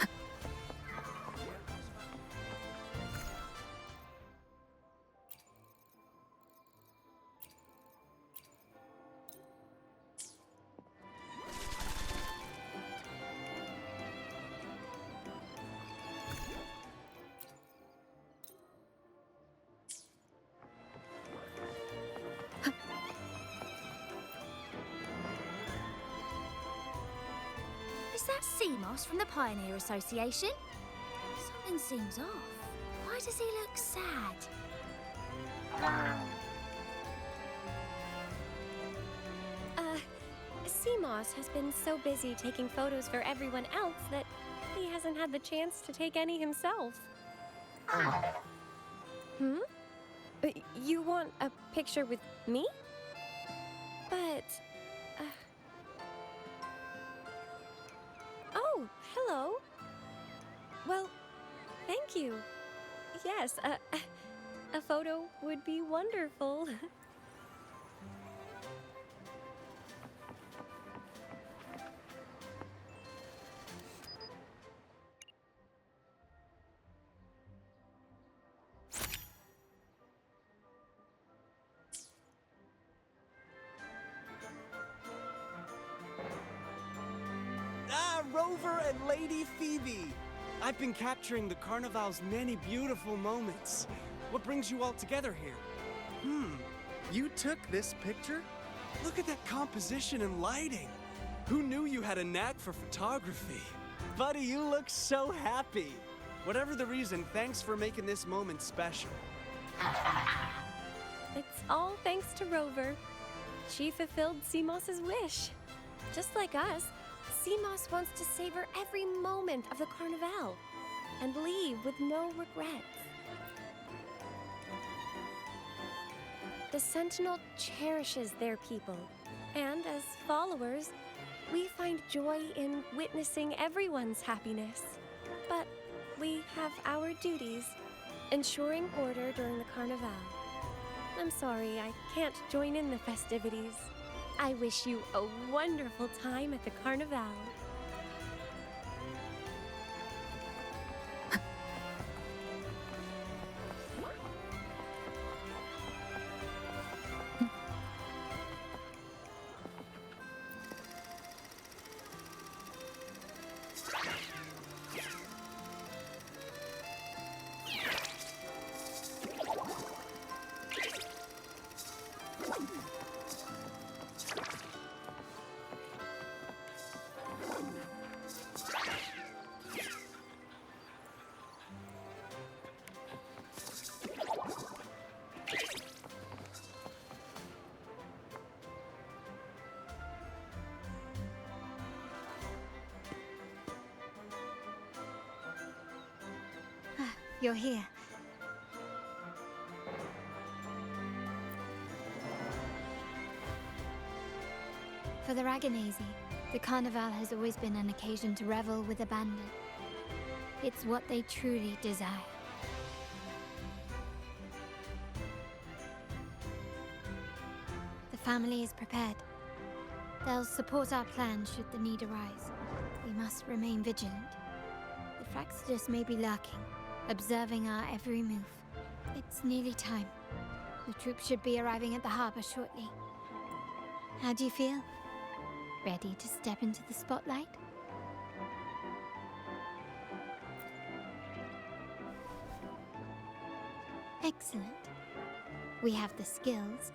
Is that Seamoss from the Pioneer Association? Something seems off. Why does he look sad? Seamoss has been so busy taking photos for everyone else that he hasn't had the chance to take any himself. Hmm? You want a picture with me? But... Oh, hello. Well, thank you. Yes, a photo would be wonderful. Rover and Lady Phoebe! I've been capturing the Carnival's many beautiful moments. What brings you all together here? You took this picture? Look at that composition and lighting. Who knew you had a knack for photography? Buddy, you look so happy. Whatever the reason, thanks for making this moment special. It's all thanks to Rover. She fulfilled Seamoss's wish. Just like us, Seamoss wants to savor every moment of the Carnival and leave with no regrets. The Sentinel cherishes their people, and as followers, we find joy in witnessing everyone's happiness. But we have our duties, ensuring order during the Carnival. I'm sorry I can't join in the festivities. I wish you a wonderful time at the Carnival. You're here. For the Raganese, the Carnival has always been an occasion to revel with abandon. It's what they truly desire. family is prepared. They'll support our plan should the need arise. We must remain vigilant. The Fraxidus may be lurking, observing our every move. It's nearly time. The troops should be arriving at the harbor shortly. How do you feel? Ready to step into the spotlight? Excellent. We have the skills.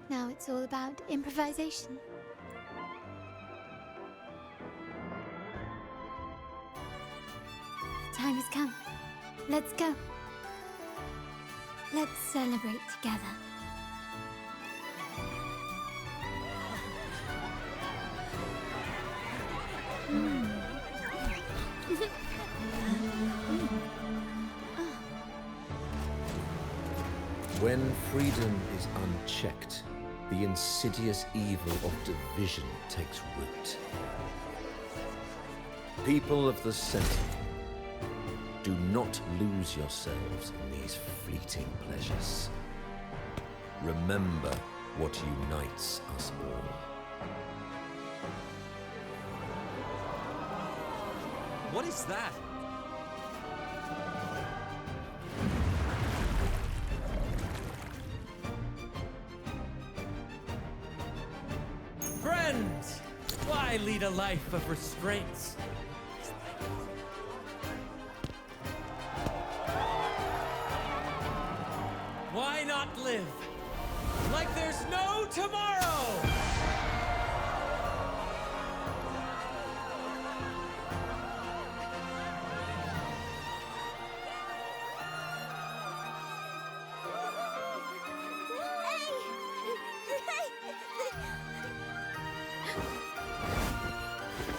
Now it's all about improvisation. The time has come. Let's go. Let's celebrate together. When freedom is unchecked, the insidious evil of division takes root. People of the Sentinel, do not lose yourselves in these fleeting pleasures. Remember what unites us all. What is that? Friends! Why lead a life of restraints? Why not live like there's no tomorrow?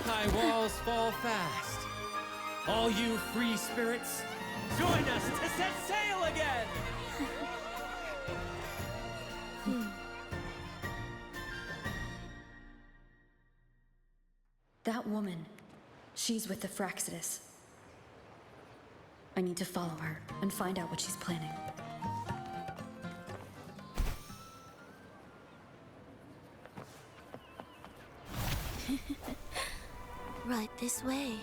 High walls fall fast. All you free spirits, join us to set sail again! That woman, she's with the Fraxidus. I need to follow her and find out what she's planning. Right this way.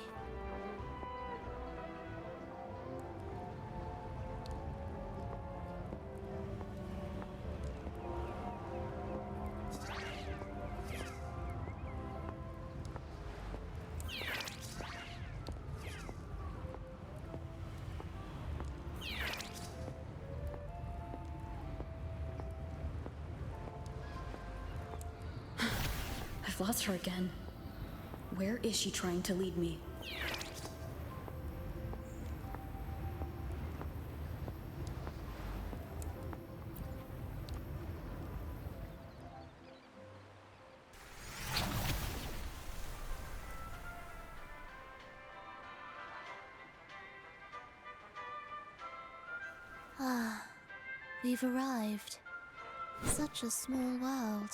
I've lost her again. Where is she trying to lead me? Ah, we've arrived. Such a small world,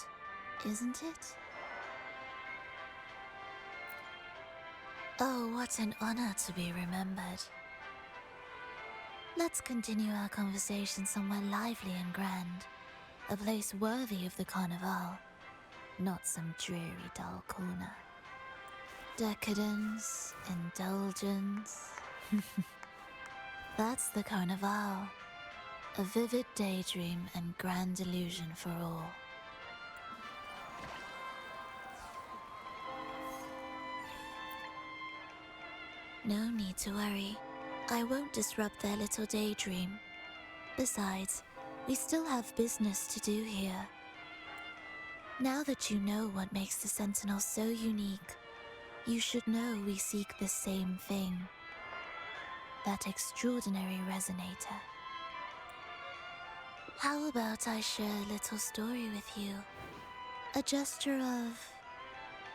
isn't it? Oh, what an honor to be remembered. Let's continue our conversation somewhere lively and grand. A place worthy of the Carnival. Not some dreary, dull corner. Decadence, indulgence. That's the Carnival. A vivid daydream and grand illusion for all. No need to worry. I won't disrupt their little daydream. Besides, we still have business to do here. Now that you know what makes the Sentinel so unique, you should know we seek the same thing. That extraordinary resonator. How about I share a little story with you? A gesture of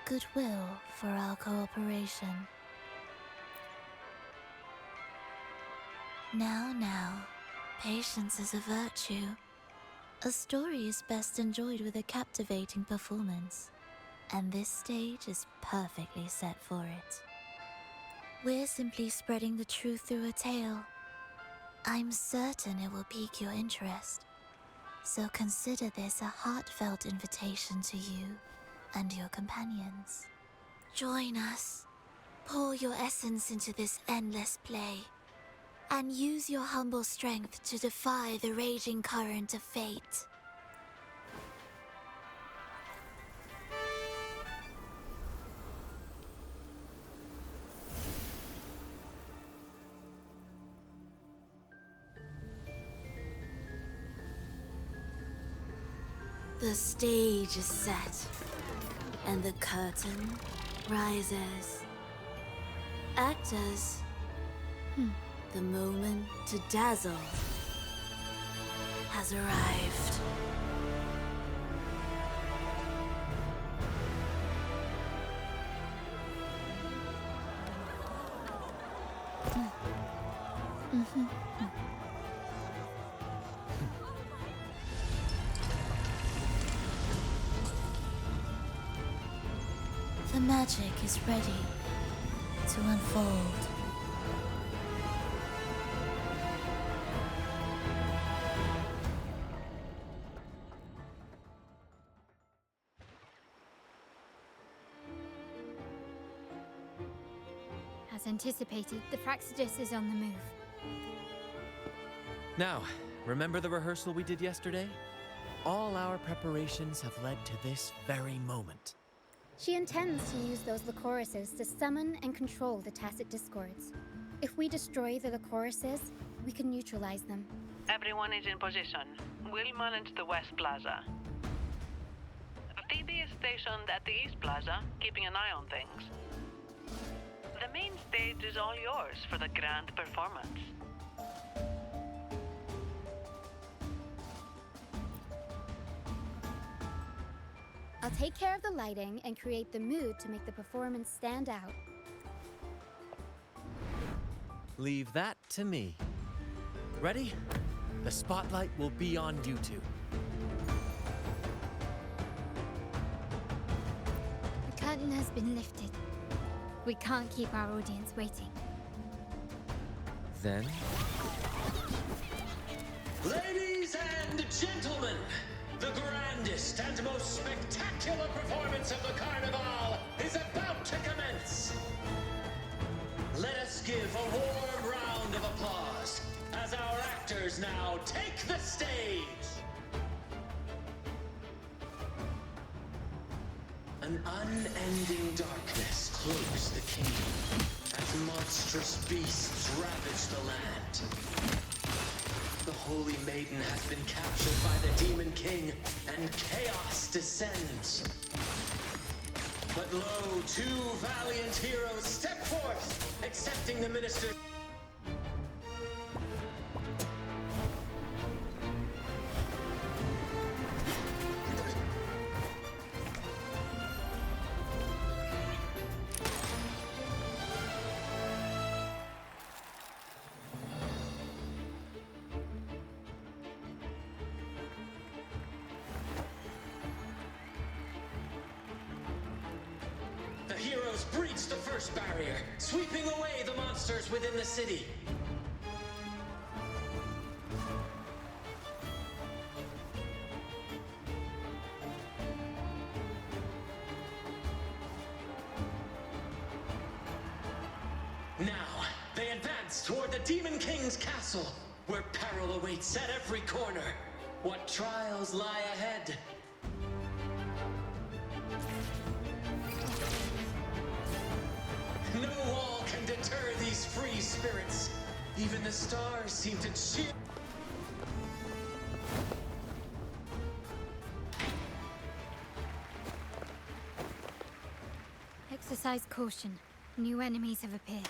goodwill for our cooperation. Now, patience is a virtue. A story is best enjoyed with a captivating performance, and this stage is perfectly set for it. We're simply spreading the truth through a tale. I'm certain it will pique your interest. So consider this a heartfelt invitation to you and your companions. Join us. Pour your essence into this endless play, and use your humble strength to defy the raging current of fate. The stage is set, and the curtain rises. Actors, the moment to dazzle has arrived. The magic is ready to unfold. As anticipated, the Praxidus is on the move. Now, remember the rehearsal we did yesterday? All our preparations have led to this very moment. She intends to use those Lycoruses to summon and control the Tacit Discords. If we destroy the Lycoruses, we can neutralize them. Everyone is in position. We'll manage the West Plaza. Phoebe is stationed at the East Plaza, keeping an eye on things. The main stage is all yours for the grand performance. I'll take care of the lighting and create the mood to make the performance stand out. Leave that to me. Ready? The spotlight will be on you two. The curtain has been lifted. We can't keep our audience waiting. Then? Ladies and gentlemen, the grandest and most spectacular performance of the Carnival is about to commence. Let us give a warm round of applause as our actors now take the stage. An unending darkness cloaks the kingdom as monstrous beasts ravage the land. The Holy Maiden has been captured by the Demon King, and chaos descends. But lo, two valiant heroes step forth, accepting the minister. The heroes breach the first barrier, sweeping away the monsters within the city. Now, they advance toward the Demon King's castle, where peril awaits at every corner. What trials lie ahead? No wall can deter these free spirits. Even the stars seem to cheer. Exercise caution. New enemies have appeared.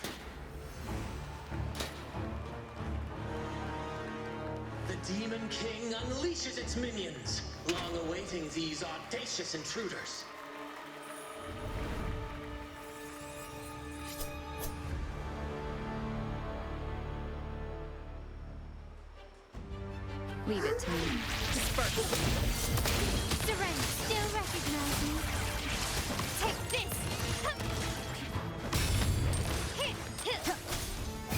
The Demon King unleashes its minions, long awaiting these audacious intruders. Leave it to me. Disperse. Seren, still recognize me? Take this!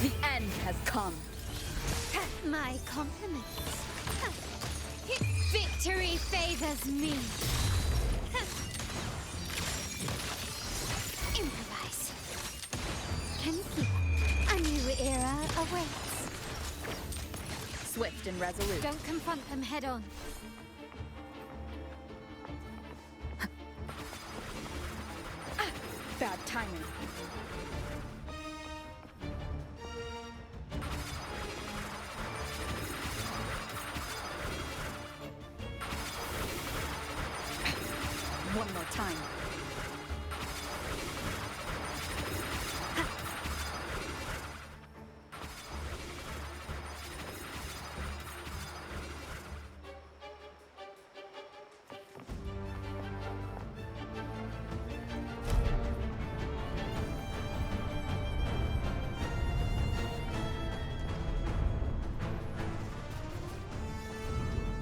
The end has come. My compliments. Victory favors me. Improvise. Kenki, a new era awaits. Swift and resolute. Don't confront them head on. Bad timing. One more time.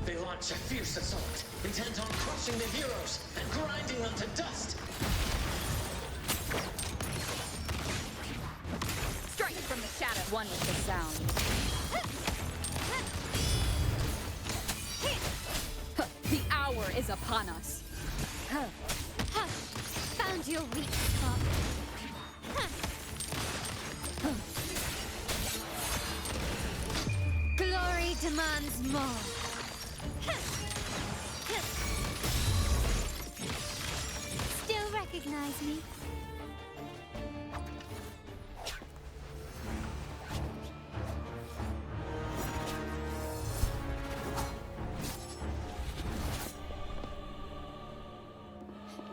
They launch a fierce assault, intent on crushing the heroes and grinding them to dust. Strike from the shadow. One with the sound. The hour is upon us. Found your weak spot. Glory demands more. Still recognize me?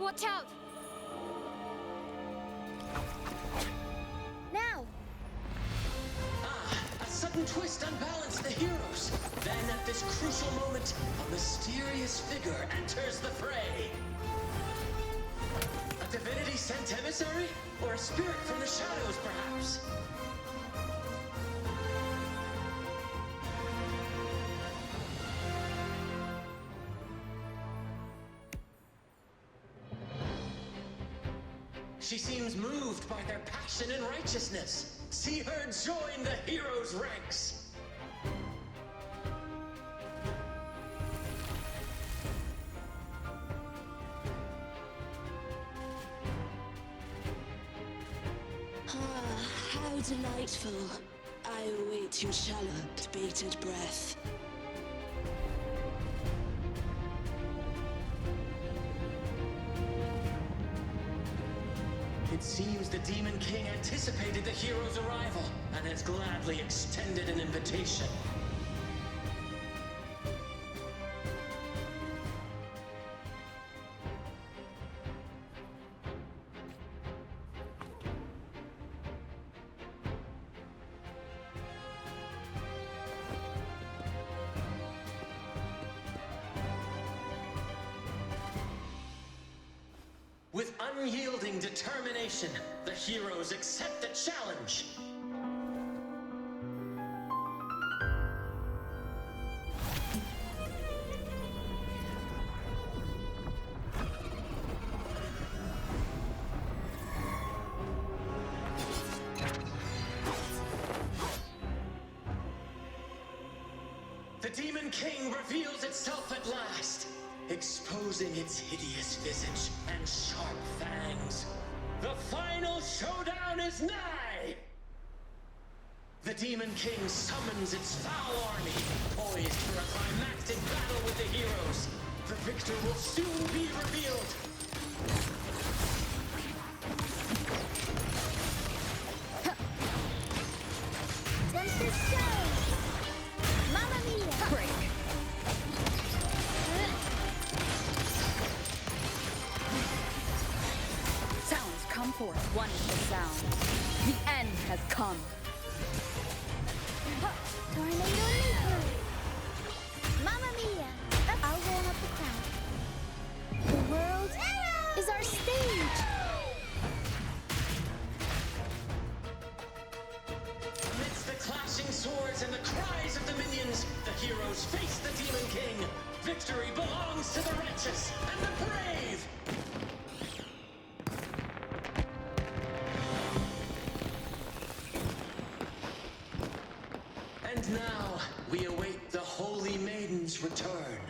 Watch out! Now! A sudden twist unbalanced the heroes. Then at this crucial moment, a mysterious figure enters the fray. A divinity sent emissary? Or a spirit from the shadows, perhaps? She seems moved by their passion and righteousness. See her join the heroes' ranks. How delightful. I await your shallow, bated breath. It seems the Demon King anticipated the hero's arrival and has gladly extended an invitation. With unyielding determination, the heroes accept the challenge. The Demon King reveals itself at last, exposing its hideous visage and sharp fangs. The final showdown is nigh! The Demon King summons its foul army, poised for a climactic battle with the heroes. The victor will soon be revealed. Tempest show! Mamma mia! Break. Sounds come forth. One is the sound. The end has come. Tornado Leaper! Mamma mia! I'll warm up the crowd. The world is our stage! Amidst the clashing swords and the cries of the minions, the heroes face the Demon King. Victory belongs to the righteous and the brave! And now, we await the Holy Maiden's return.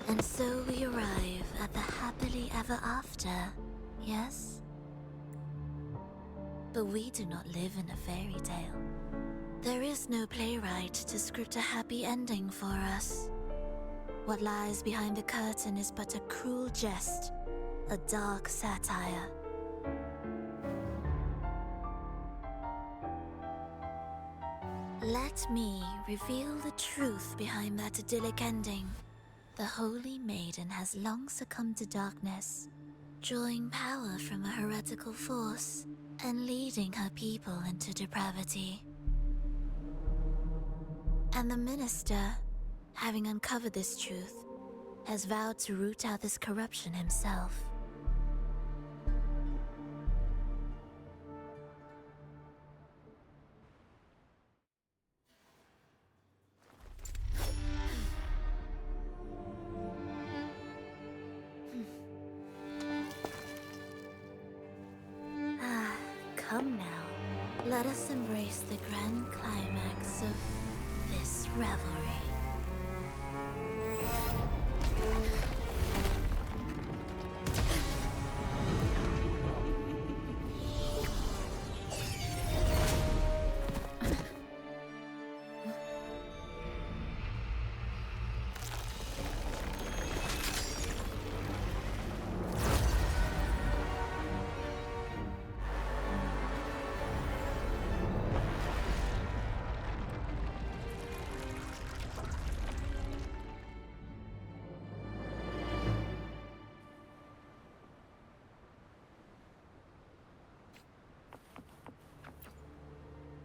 And so we arrive at the happily ever after, yes? But we do not live in a fairy tale. There is no playwright to script a happy ending for us. What lies behind the curtain is but a cruel jest, a dark satire. Let me reveal the truth behind that idyllic ending. The Holy Maiden has long succumbed to darkness, drawing power from a heretical force and leading her people into depravity. And the minister, having uncovered this truth, has vowed to root out this corruption himself. Come now, let us embrace the grand climax of this revelry.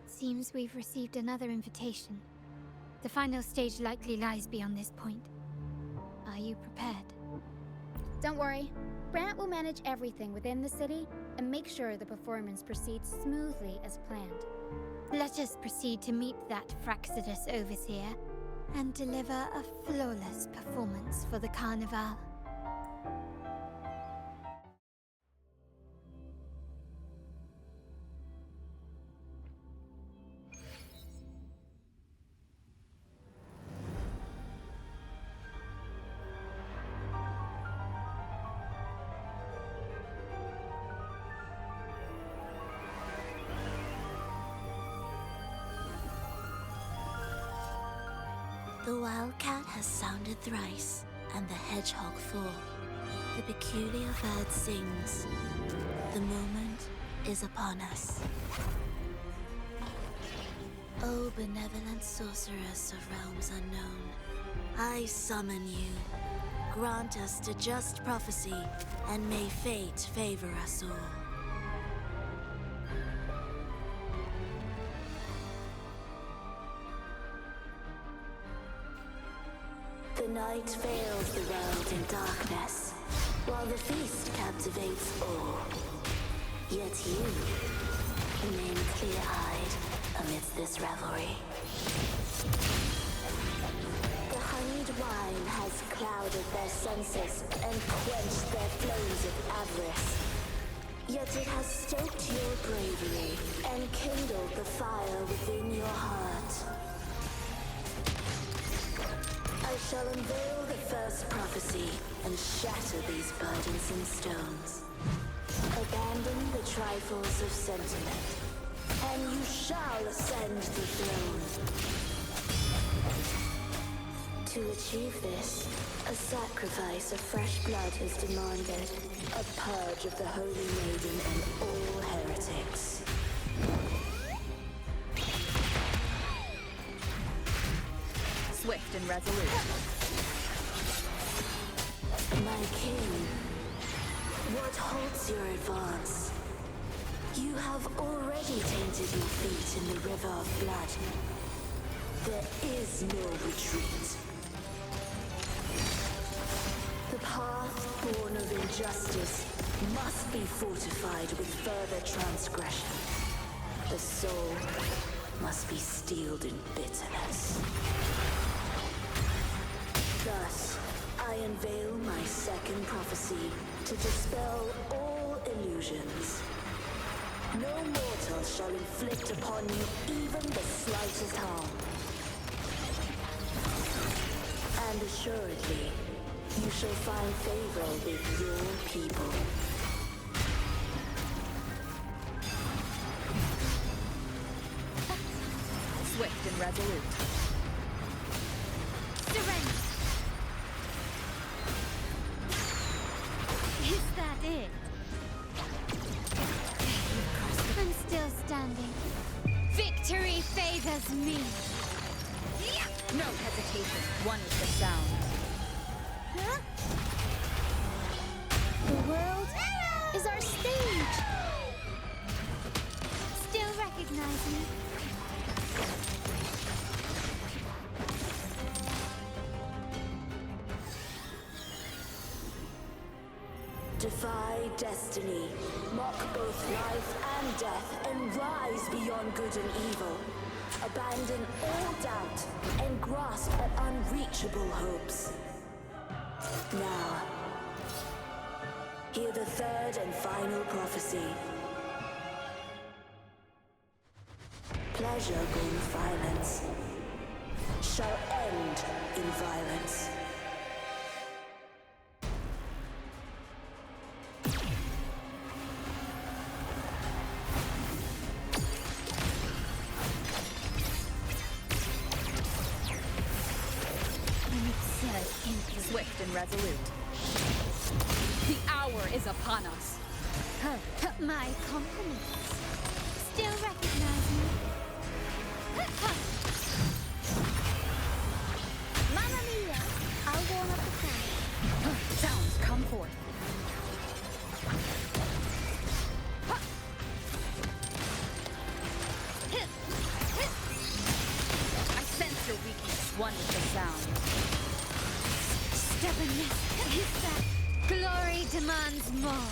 Seems we've received another invitation. The final stage likely lies beyond this point. Are you prepared? Don't worry. Brant will manage everything within the city and make sure the performance proceeds smoothly as planned. Let us proceed to meet that Fraxidus overseer and deliver a flawless performance for the Carnival. The wildcat has sounded thrice, and the hedgehog four. The peculiar bird sings. The moment is upon us. O benevolent sorceress of realms unknown, I summon you. Grant us the just prophecy, and may fate favor us all. The night veils the world in darkness, while the feast captivates all. Yet you remain clear-eyed amidst this revelry. The honeyed wine has clouded their senses and quenched their flames of avarice. Yet it has stoked your bravery and kindled the fire within your heart. I shall unveil the first prophecy and shatter these burdensome stones. Abandon the trifles of sentiment, and you shall ascend the throne. To achieve this, a sacrifice of fresh blood is demanded, a purge of the Holy Maiden and all heretics. Swift and resolute. My king, what halts your advance? You have already tainted your feet in the river of blood. There is no retreat. The path born of injustice must be fortified with further transgression. The soul must be steeled in bitterness. Thus, I unveil my second prophecy to dispel all illusions. No mortal shall inflict upon you even the slightest harm. And assuredly, You shall find favor with your people. Swift and resolute. Surrender! Is that it? I'm still standing. Victory favors me! No hesitation. One is the sound. Huh? The world is our stage! Still recognize me? Defy destiny, mock both life and death, and rise beyond good and evil. Abandon all doubt and grasp at unreachable hopes. Now, hear the third and final prophecy. Pleasure born violence shall end in violence. Swift and resolute. The hour is upon us. My compliments. Still recognize me? Mamma mia! I'll warm up the crowd. Sounds come forth. I sense your weakness. One is the sound. Stubbornness is that glory demands more.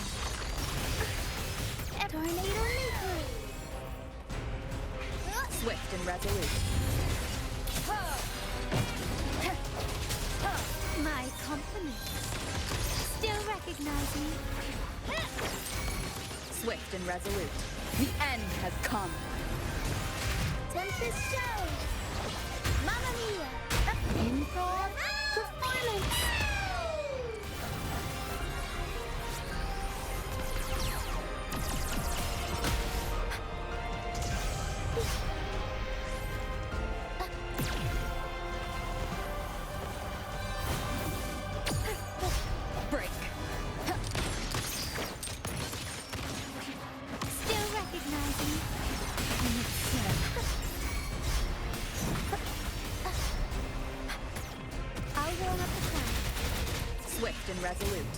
Tornado nuclear. Swift and resolute. My compliments. Still recognize me? Swift and resolute. The end has come. Tempest show. Mamma mia! Improv performance. Break. Still recognize me? I'll warm up the crowd. Swift and resolute.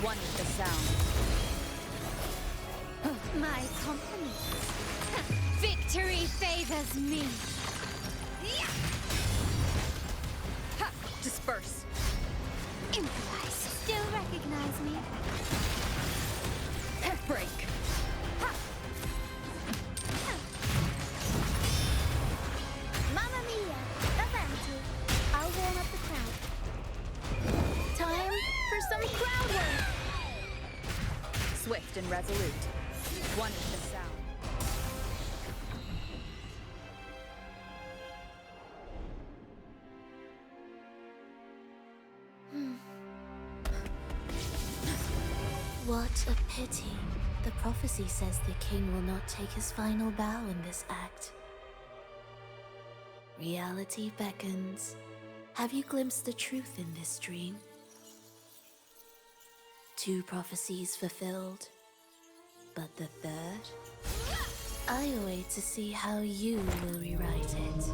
One is the sound. My compliments. Victory favors me. Disperse. Improvise. Still recognize me? Break. Mamma mia! Avanti! I'll warm up the crowd. Time for some crowd work! Swift and resolute. One is the sound. What a pity. The prophecy says the king will not take his final bow in this act. Reality beckons. Have you glimpsed the truth in this dream? 2 prophecies fulfilled, but the third? I await to see how you will rewrite it.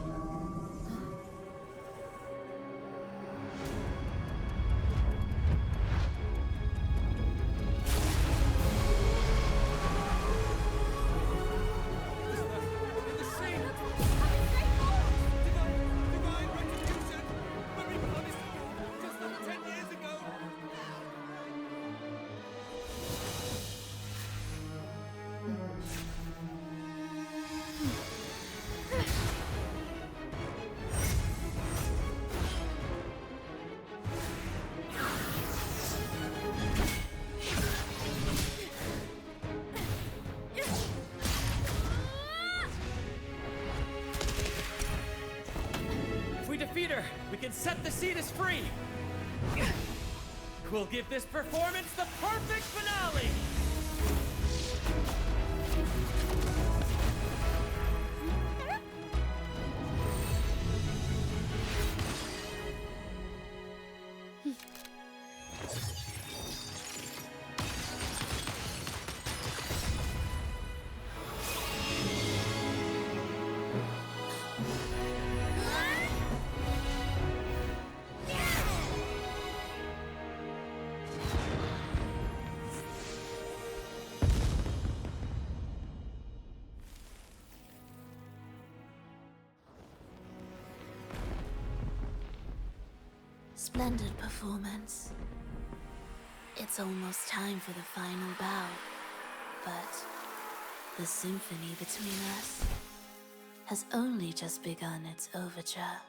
Together, we can set the Cetus free! We'll give this performance the perfect finale! Splendid performance. It's almost time for the final bow, but the symphony between us has only just begun its overture.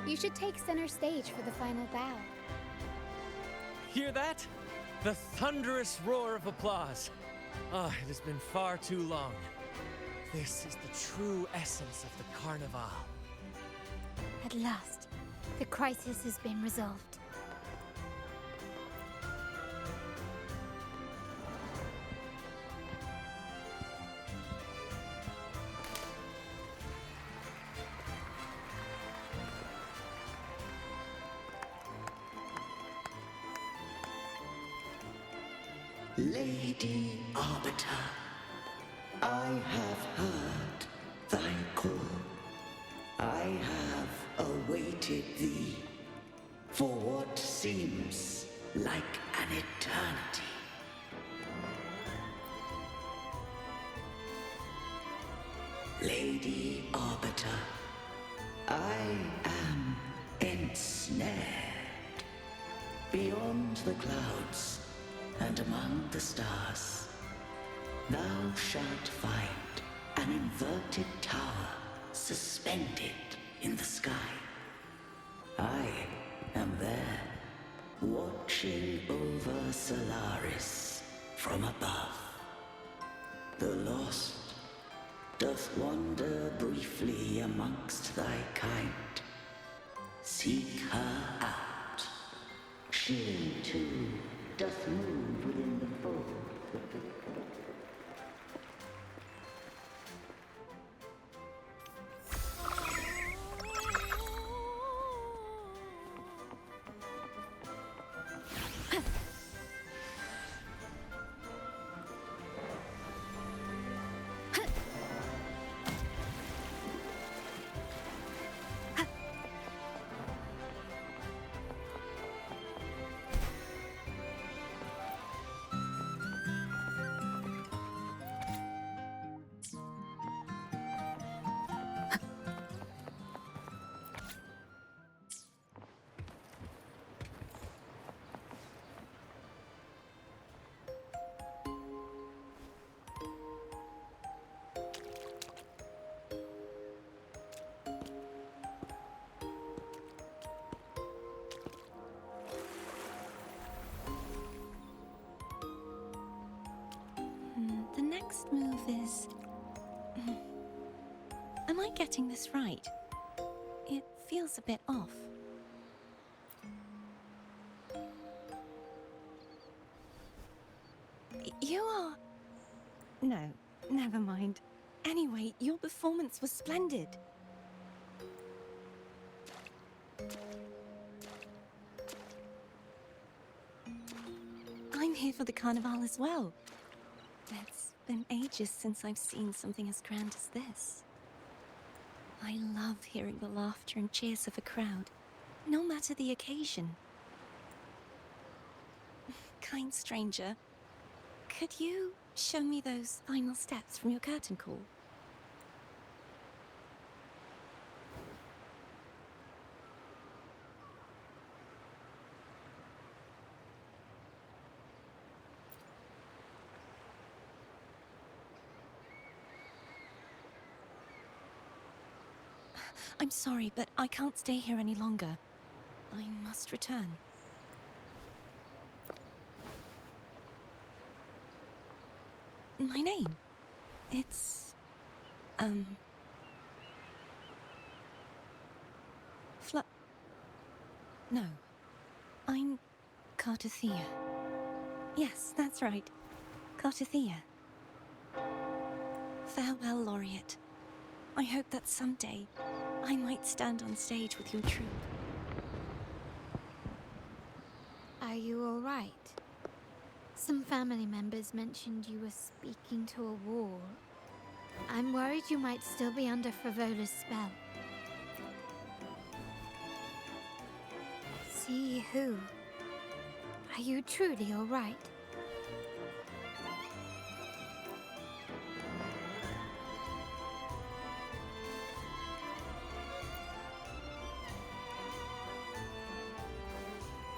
You should take center stage for the final bow. Hear that? The thunderous roar of applause. Ah, it has been far too long. This is the true essence of the Carnival. At last, the crisis has been resolved. Lady Arbiter, I have heard thy call. I have awaited thee for what seems like an eternity. Lady Arbiter, I am ensnared. Beyond the clouds and among the stars, thou shalt find an inverted tower suspended in the sky. I am there, watching over Solaris from above. The lost doth wander briefly amongst thy kind. Seek her out. She too doth move within the fold. next move is... Am I getting this right? It feels a bit off. You are... No, never mind. Anyway, your performance was splendid. I'm here for the carnival as well. It's been ages since I've seen something as grand as this. I love hearing the laughter and cheers of a crowd, no matter the occasion. Kind stranger, could you show me those final steps from your curtain call? I'm sorry, but I can't stay here any longer. I must return. My name? It's... No. I'm Cartothea. Yes, that's right. Cartothea. Farewell, Laureate. I hope that someday I might stand on stage with your troupe. Are you all right? Some family members mentioned you were speaking to a wall. I'm worried you might still be under Frivola's spell. See who? Are you truly all right?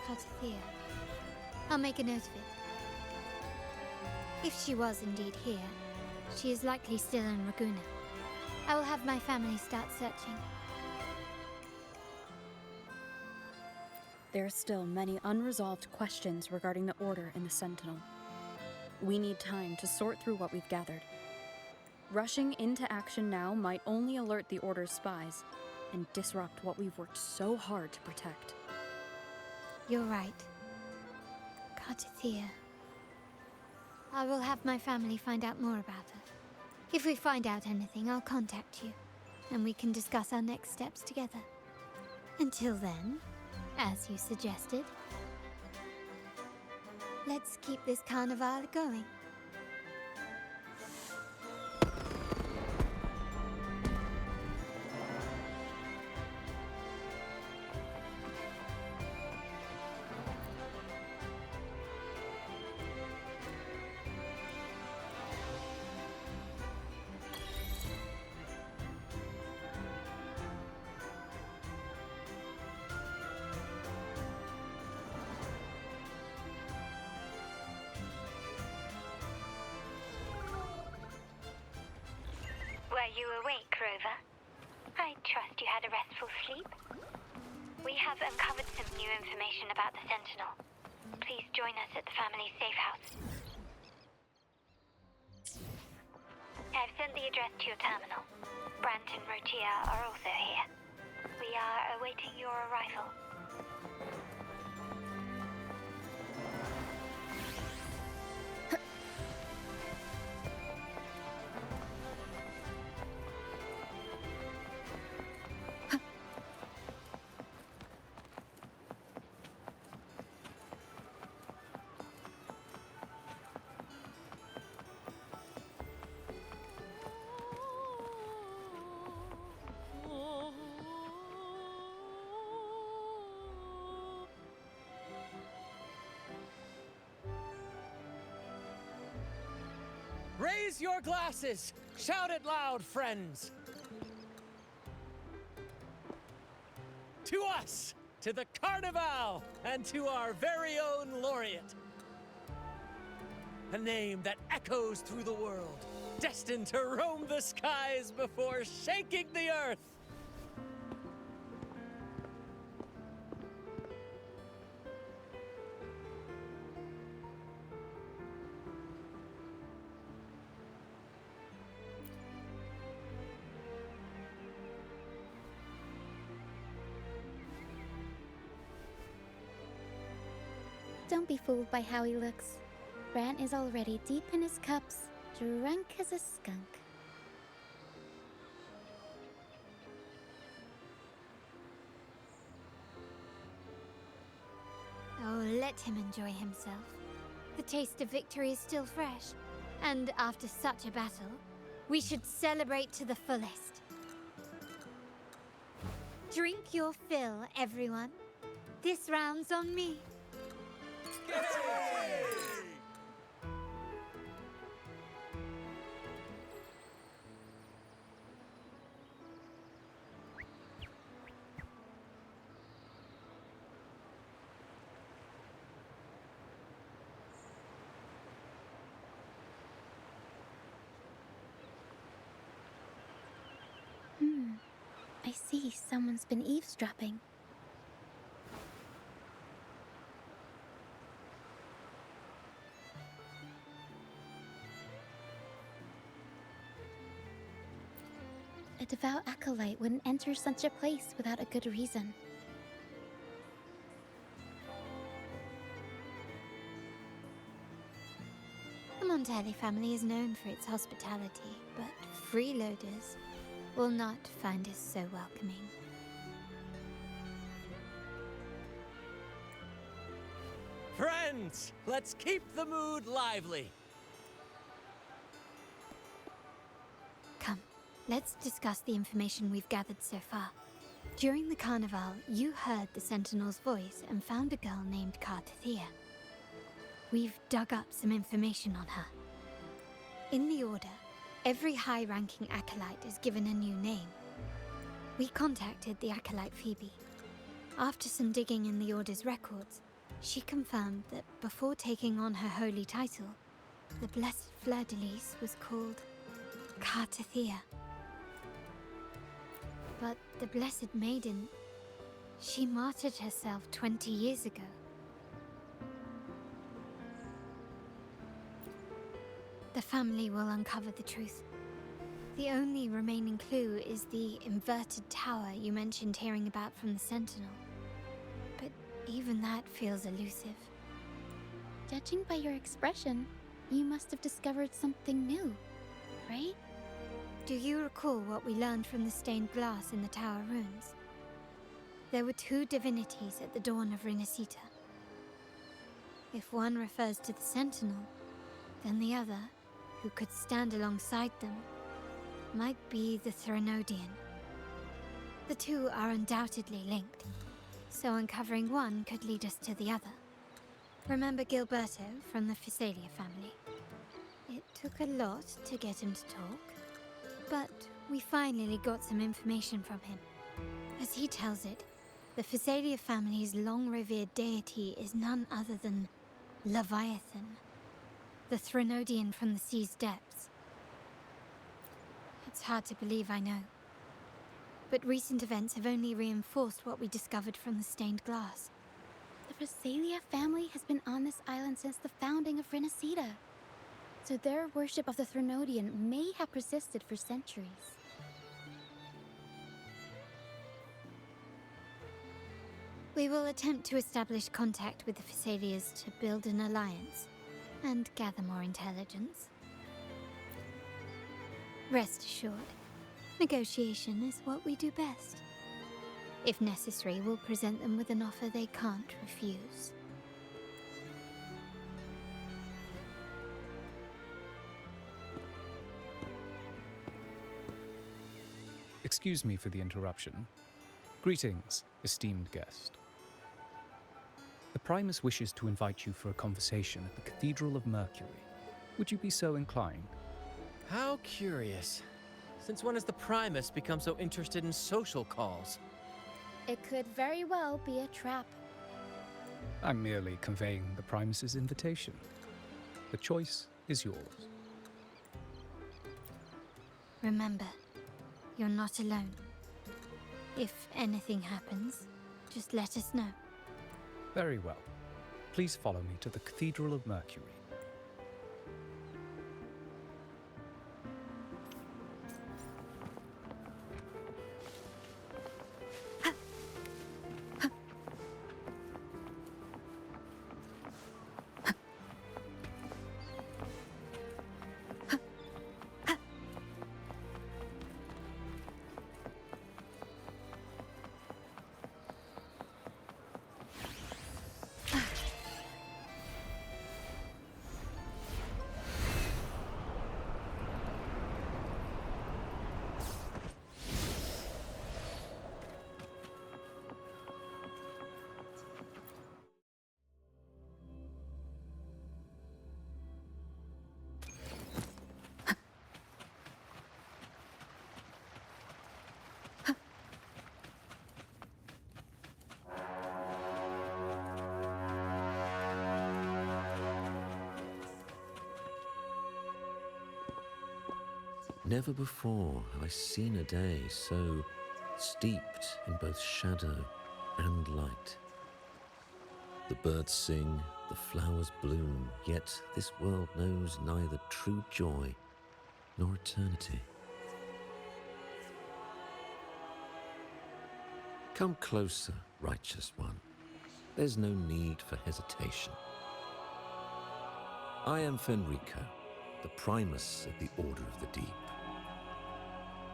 Cartothea. I'll make a note of it. If she was indeed here, she is likely still in Raguna. I will have my family start searching. There are still many unresolved questions regarding the Order and the Sentinel. We need time to sort through what we've gathered. Rushing into action now might only alert the Order's spies and disrupt what we've worked so hard to protect. You're right. Cartothea. I will have my family find out more about her. If we find out anything, I'll contact you, and we can discuss our next steps together. Until then, as you suggested, let's keep this carnival going. Were you awake, Rover? I trust you had a restful sleep. We have uncovered some new information about the Sentinel. Please join us at the family's safe house. I've sent the address to your terminal. Brant and Rotia are also here. We are awaiting your arrival. Raise your glasses! Shout it loud, friends! To us! To the Carnival! And to our very own Laureate! A name that echoes through the world, destined to roam the skies before shaking the earth! Don't be fooled by how he looks. Bran is already deep in his cups, drunk as a skunk. Oh, let him enjoy himself. The taste of victory is still fresh, and after such a battle, we should celebrate to the fullest. Drink your fill, everyone. This round's on me. I see someone's been eavesdropping. A devout acolyte wouldn't enter such a place without a good reason. The Montelli family is known for its hospitality, but freeloaders will not find us so welcoming. Friends, let's keep the mood lively. Come, let's discuss the information we've gathered so far. During the carnival, you heard the Sentinel's voice and found a girl named Thx. We've dug up some information on her. In the Order, every high-ranking acolyte is given a new name. We contacted the acolyte Phoebe. After some digging in the Order's records, she confirmed that before taking on her holy title, the Blessed Fleur-de-Lis was called Thx. But the Blessed Maiden, she martyred herself 20 years ago. The family will uncover the truth. The only remaining clue is the inverted tower you mentioned hearing about from the Sentinel. But even that feels elusive. Judging by your expression, you must have discovered something new, right? Do you recall what we learned from the stained glass in the tower ruins? There were two divinities at the dawn of Rinascita. If one refers to the Sentinel, then the other, who could stand alongside them, might be the Threnodian. The two are undoubtedly linked, so uncovering one could lead us to the other. Remember Gilberto from the Physalia family? It took a lot to get him to talk, but we finally got some information from him. As he tells it, the Physalia family's long-revered deity is none other than Leviathan, the Threnodian from the sea's depths. It's hard to believe, I know. But recent events have only reinforced what we discovered from the stained glass. The Physalia family has been on this island since the founding of Rinascita. So their worship of the Threnodian may have persisted for centuries. We will attempt to establish contact with the Physalias to build an alliance and gather more intelligence. Rest assured, negotiation is what we do best. If necessary, we'll present them with an offer they can't refuse. Excuse me for the interruption. Greetings, esteemed guest. The Primus wishes to invite you for a conversation at the Cathedral of Mercury. Would you be so inclined? How curious. Since when has the Primus become so interested in social calls? It could very well be a trap. I'm merely conveying the Primus's invitation. The choice is yours. Remember, you're not alone. If anything happens, just let us know. Very well. Please follow me to the Cathedral of Mercury. Never before have I seen a day so steeped in both shadow and light. The birds sing, the flowers bloom, yet this world knows neither true joy nor eternity. Come closer, righteous one. There's no need for hesitation. I am Fenrico, the Primus of the Order of the Deep.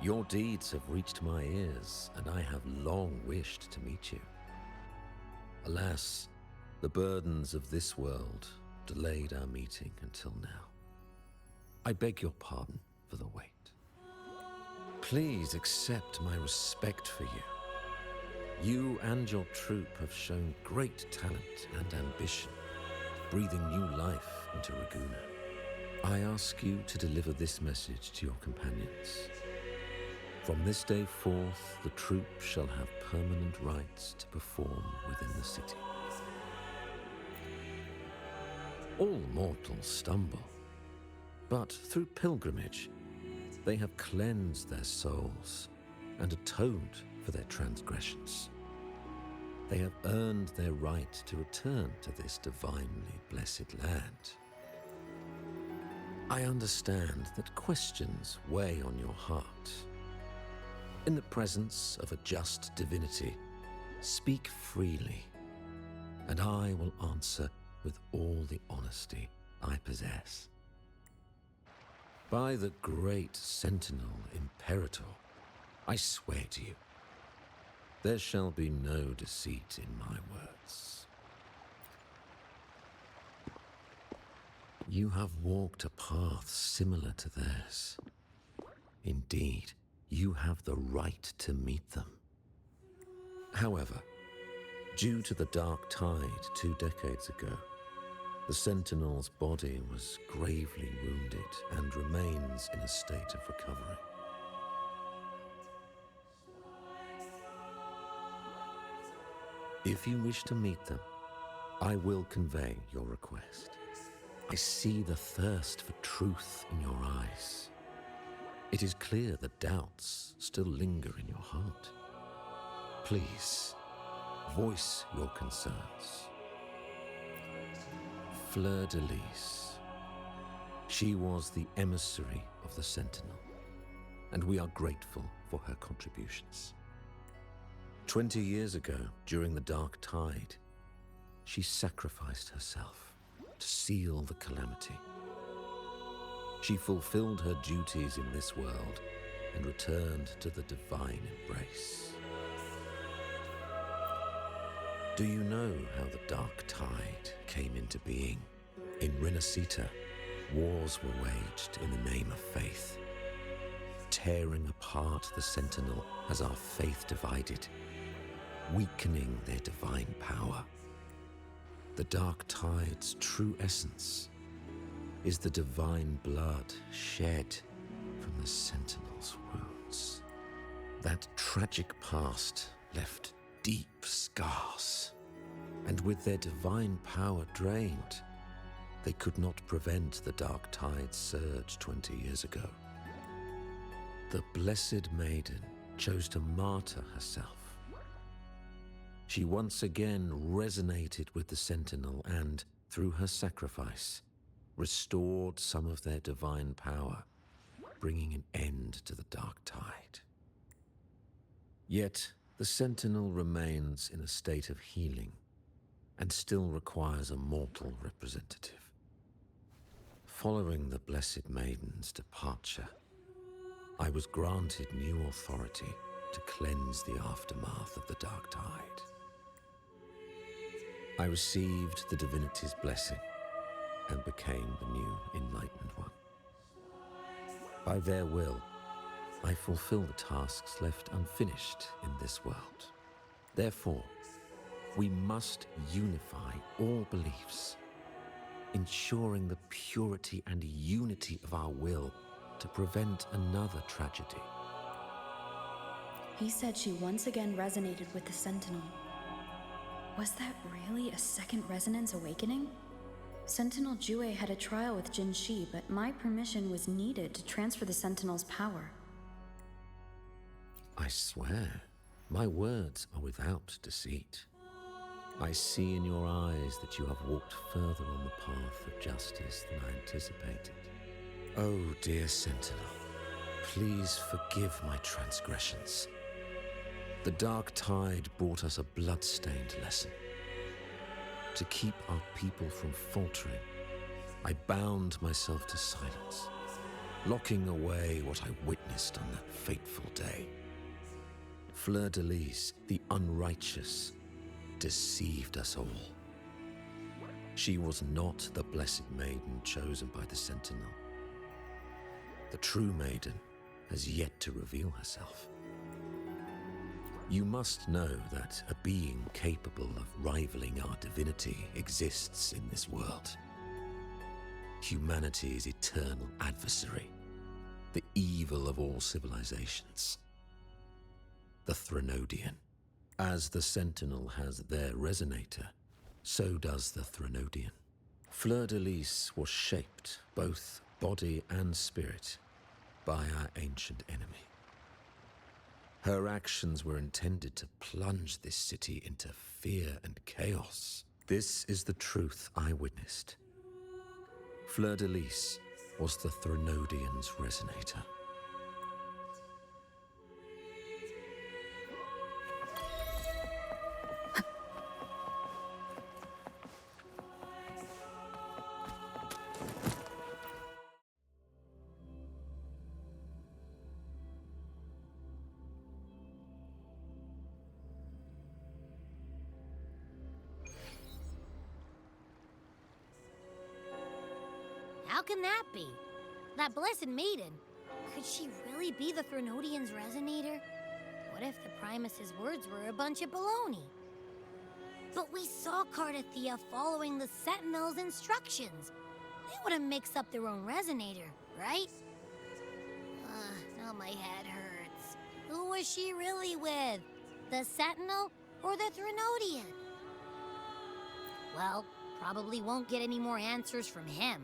Your deeds have reached my ears, and I have long wished to meet you. Alas, the burdens of this world delayed our meeting until now. I beg your pardon for the wait. Please accept my respect for you. You and your troop have shown great talent and ambition, breathing new life into Raguna. I ask you to deliver this message to your companions. From this day forth, the troop shall have permanent rights to perform within the city. All mortals stumble, but through pilgrimage, they have cleansed their souls and atoned for their transgressions. They have earned their right to return to this divinely blessed land. I understand that questions weigh on your heart. In the presence of a just divinity, speak freely, and I will answer with all the honesty I possess. By the great Sentinel Imperator, I swear to you, there shall be no deceit in my words. You have walked a path similar to theirs. Indeed, you have the right to meet them. However, due to the Dark Tide 2 decades ago, the Sentinel's body was gravely wounded and remains in a state of recovery. If you wish to meet them, I will convey your request. I see the thirst for truth in your eyes. It is clear that doubts still linger in your heart. Please, voice your concerns. Fleur de Lis. She was the emissary of the Sentinel, and we are grateful for her contributions. 20 years ago, during the Dark Tide, she sacrificed herself to seal the calamity. She fulfilled her duties in this world and returned to the divine embrace. Do you know how the Dark Tide came into being? In Rinascita, wars were waged in the name of faith, tearing apart the Sentinel as our faith divided, weakening their divine power. The Dark Tide's true essence is the divine blood shed from the Sentinel's wounds. That tragic past left deep scars, and with their divine power drained, they could not prevent the Dark Tide's surge 20 years ago. The Blessed Maiden chose to martyr herself. She once again resonated with the Sentinel and, through her sacrifice, restored some of their divine power, bringing an end to the Dark Tide. Yet, the Sentinel remains in a state of healing and still requires a mortal representative. Following the Blessed Maiden's departure, I was granted new authority to cleanse the aftermath of the Dark Tide. I received the divinity's blessing and became the new Enlightened One. By their will, I fulfill the tasks left unfinished in this world. Therefore, we must unify all beliefs, ensuring the purity and unity of our will to prevent another tragedy. He said she once again resonated with the Sentinel. Was that really a second resonance awakening? Sentinel Jue had a trial with Jin Shi, but my permission was needed to transfer the Sentinel's power. I swear, my words are without deceit. I see in your eyes that you have walked further on the path of justice than I anticipated. Oh, dear Sentinel, please forgive my transgressions. The dark tide brought us a blood-stained lesson. To keep our people from faltering, I bound myself to silence, locking away what I witnessed on that fateful day. Fleur-de-Lis, the unrighteous, deceived us all. She was not the blessed maiden chosen by the Sentinel. The true maiden has yet to reveal herself. You must know that a being capable of rivaling our divinity exists in this world. Humanity's eternal adversary, the evil of all civilizations. The Threnodian. As the Sentinel has their resonator, so does the Threnodian. Fleur-de-Lis was shaped, both body and spirit, by our ancient enemy. Her actions were intended to plunge this city into fear and chaos. This is the truth I witnessed. Fleur-de-Lis was the Threnodian's resonator. How can that be? That blessed maiden, could she really be the Threnodian's resonator? What if the Primus's words were a bunch of baloney? But we saw Cardathea following the Sentinel's instructions. They wouldn't mix up their own resonator, right? Now my head hurts. Who was she really with? The Sentinel or the Threnodian? Well, probably won't get any more answers from him.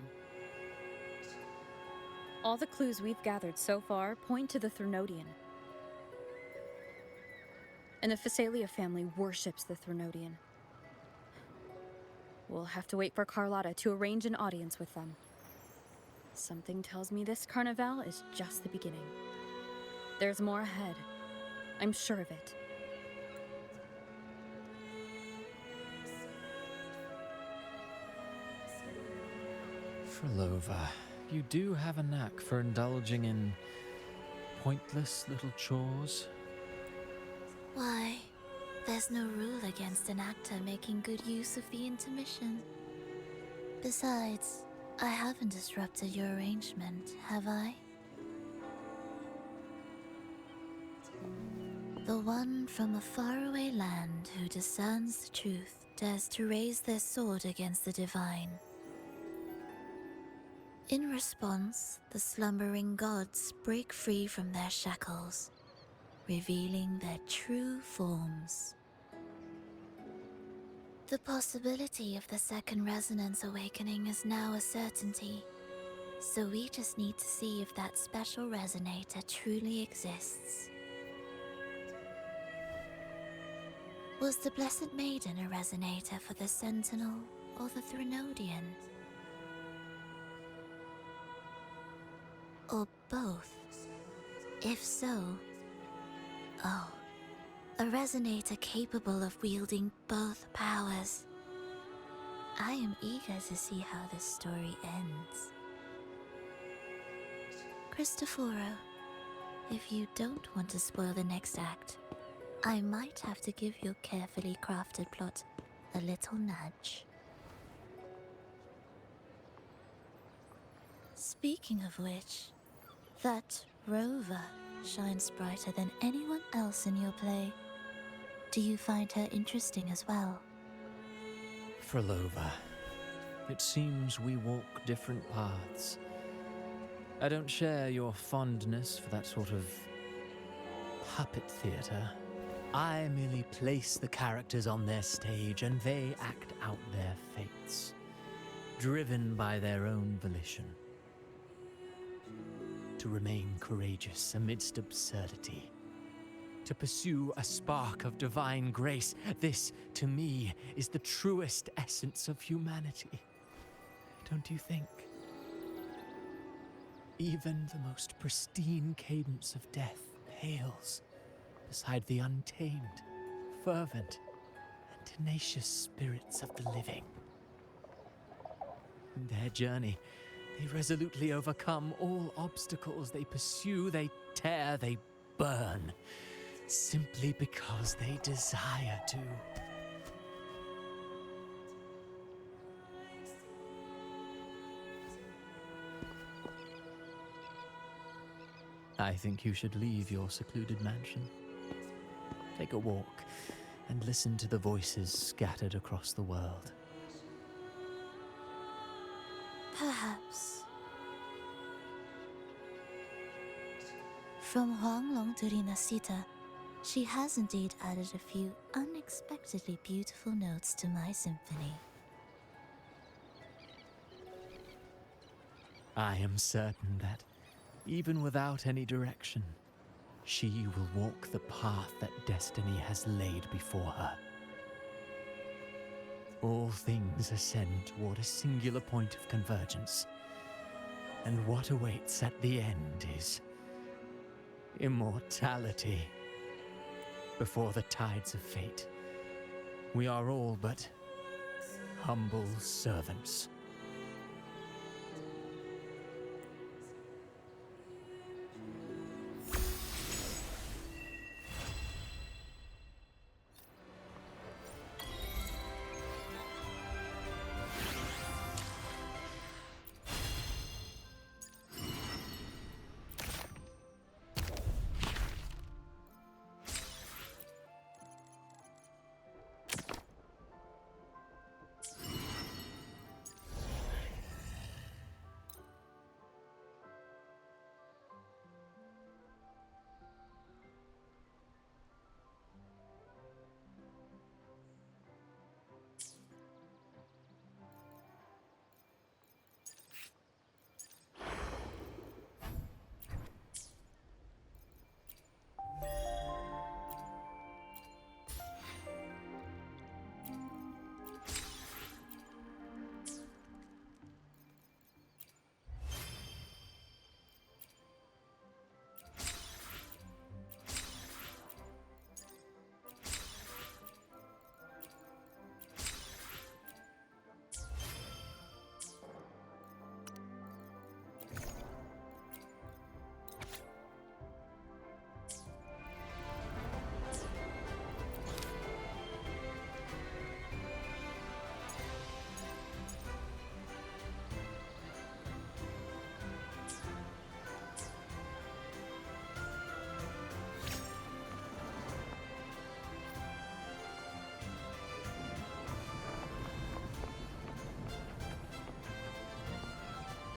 All the clues we've gathered so far point to the Threnodian. And the Phasalia family worships the Threnodian. We'll have to wait for Carlotta to arrange an audience with them. Something tells me this carnival is just the beginning. There's more ahead. I'm sure of it. Frolova, you do have a knack for indulging in pointless little chores. Why, there's no rule against an actor making good use of the intermission. Besides, I haven't disrupted your arrangement, have I? The one from a faraway land who discerns the truth dares to raise their sword against the divine. In response, the slumbering gods break free from their shackles, revealing their true forms. The possibility of the second resonance awakening is now a certainty, so we just need to see if that special resonator truly exists. Was the Blessed Maiden a resonator for the Sentinel or the Threnodian? Or both? If so, oh, a resonator capable of wielding both powers. I am eager to see how this story ends. Cristoforo, if you don't want to spoil the next act, I might have to give your carefully crafted plot a little nudge. Speaking of which, that rover shines brighter than anyone else in your play. Do you find her interesting as well? Frolova, it seems we walk different paths. I don't share your fondness for that sort of puppet theater. I merely place the characters on their stage and they act out their fates. driven by their own volition. To remain courageous amidst absurdity. To pursue a spark of divine grace. This, to me, is the truest essence of humanity. Don't you think? Even the most pristine cadence of death pales beside the untamed, fervent, and tenacious spirits of the living. In their journey, they resolutely overcome all obstacles. They pursue, they tear, they burn, simply because they desire to. I think you should leave your secluded mansion. Take a walk and listen to the voices scattered across the world. Perhaps. From Huanglong to Rinascita, she has indeed added a few unexpectedly beautiful notes to my symphony. I am certain that, even without any direction, she will walk the path that destiny has laid before her. All things ascend toward a singular point of convergence, and what awaits at the end is immortality. Before the tides of fate, we are all but humble servants.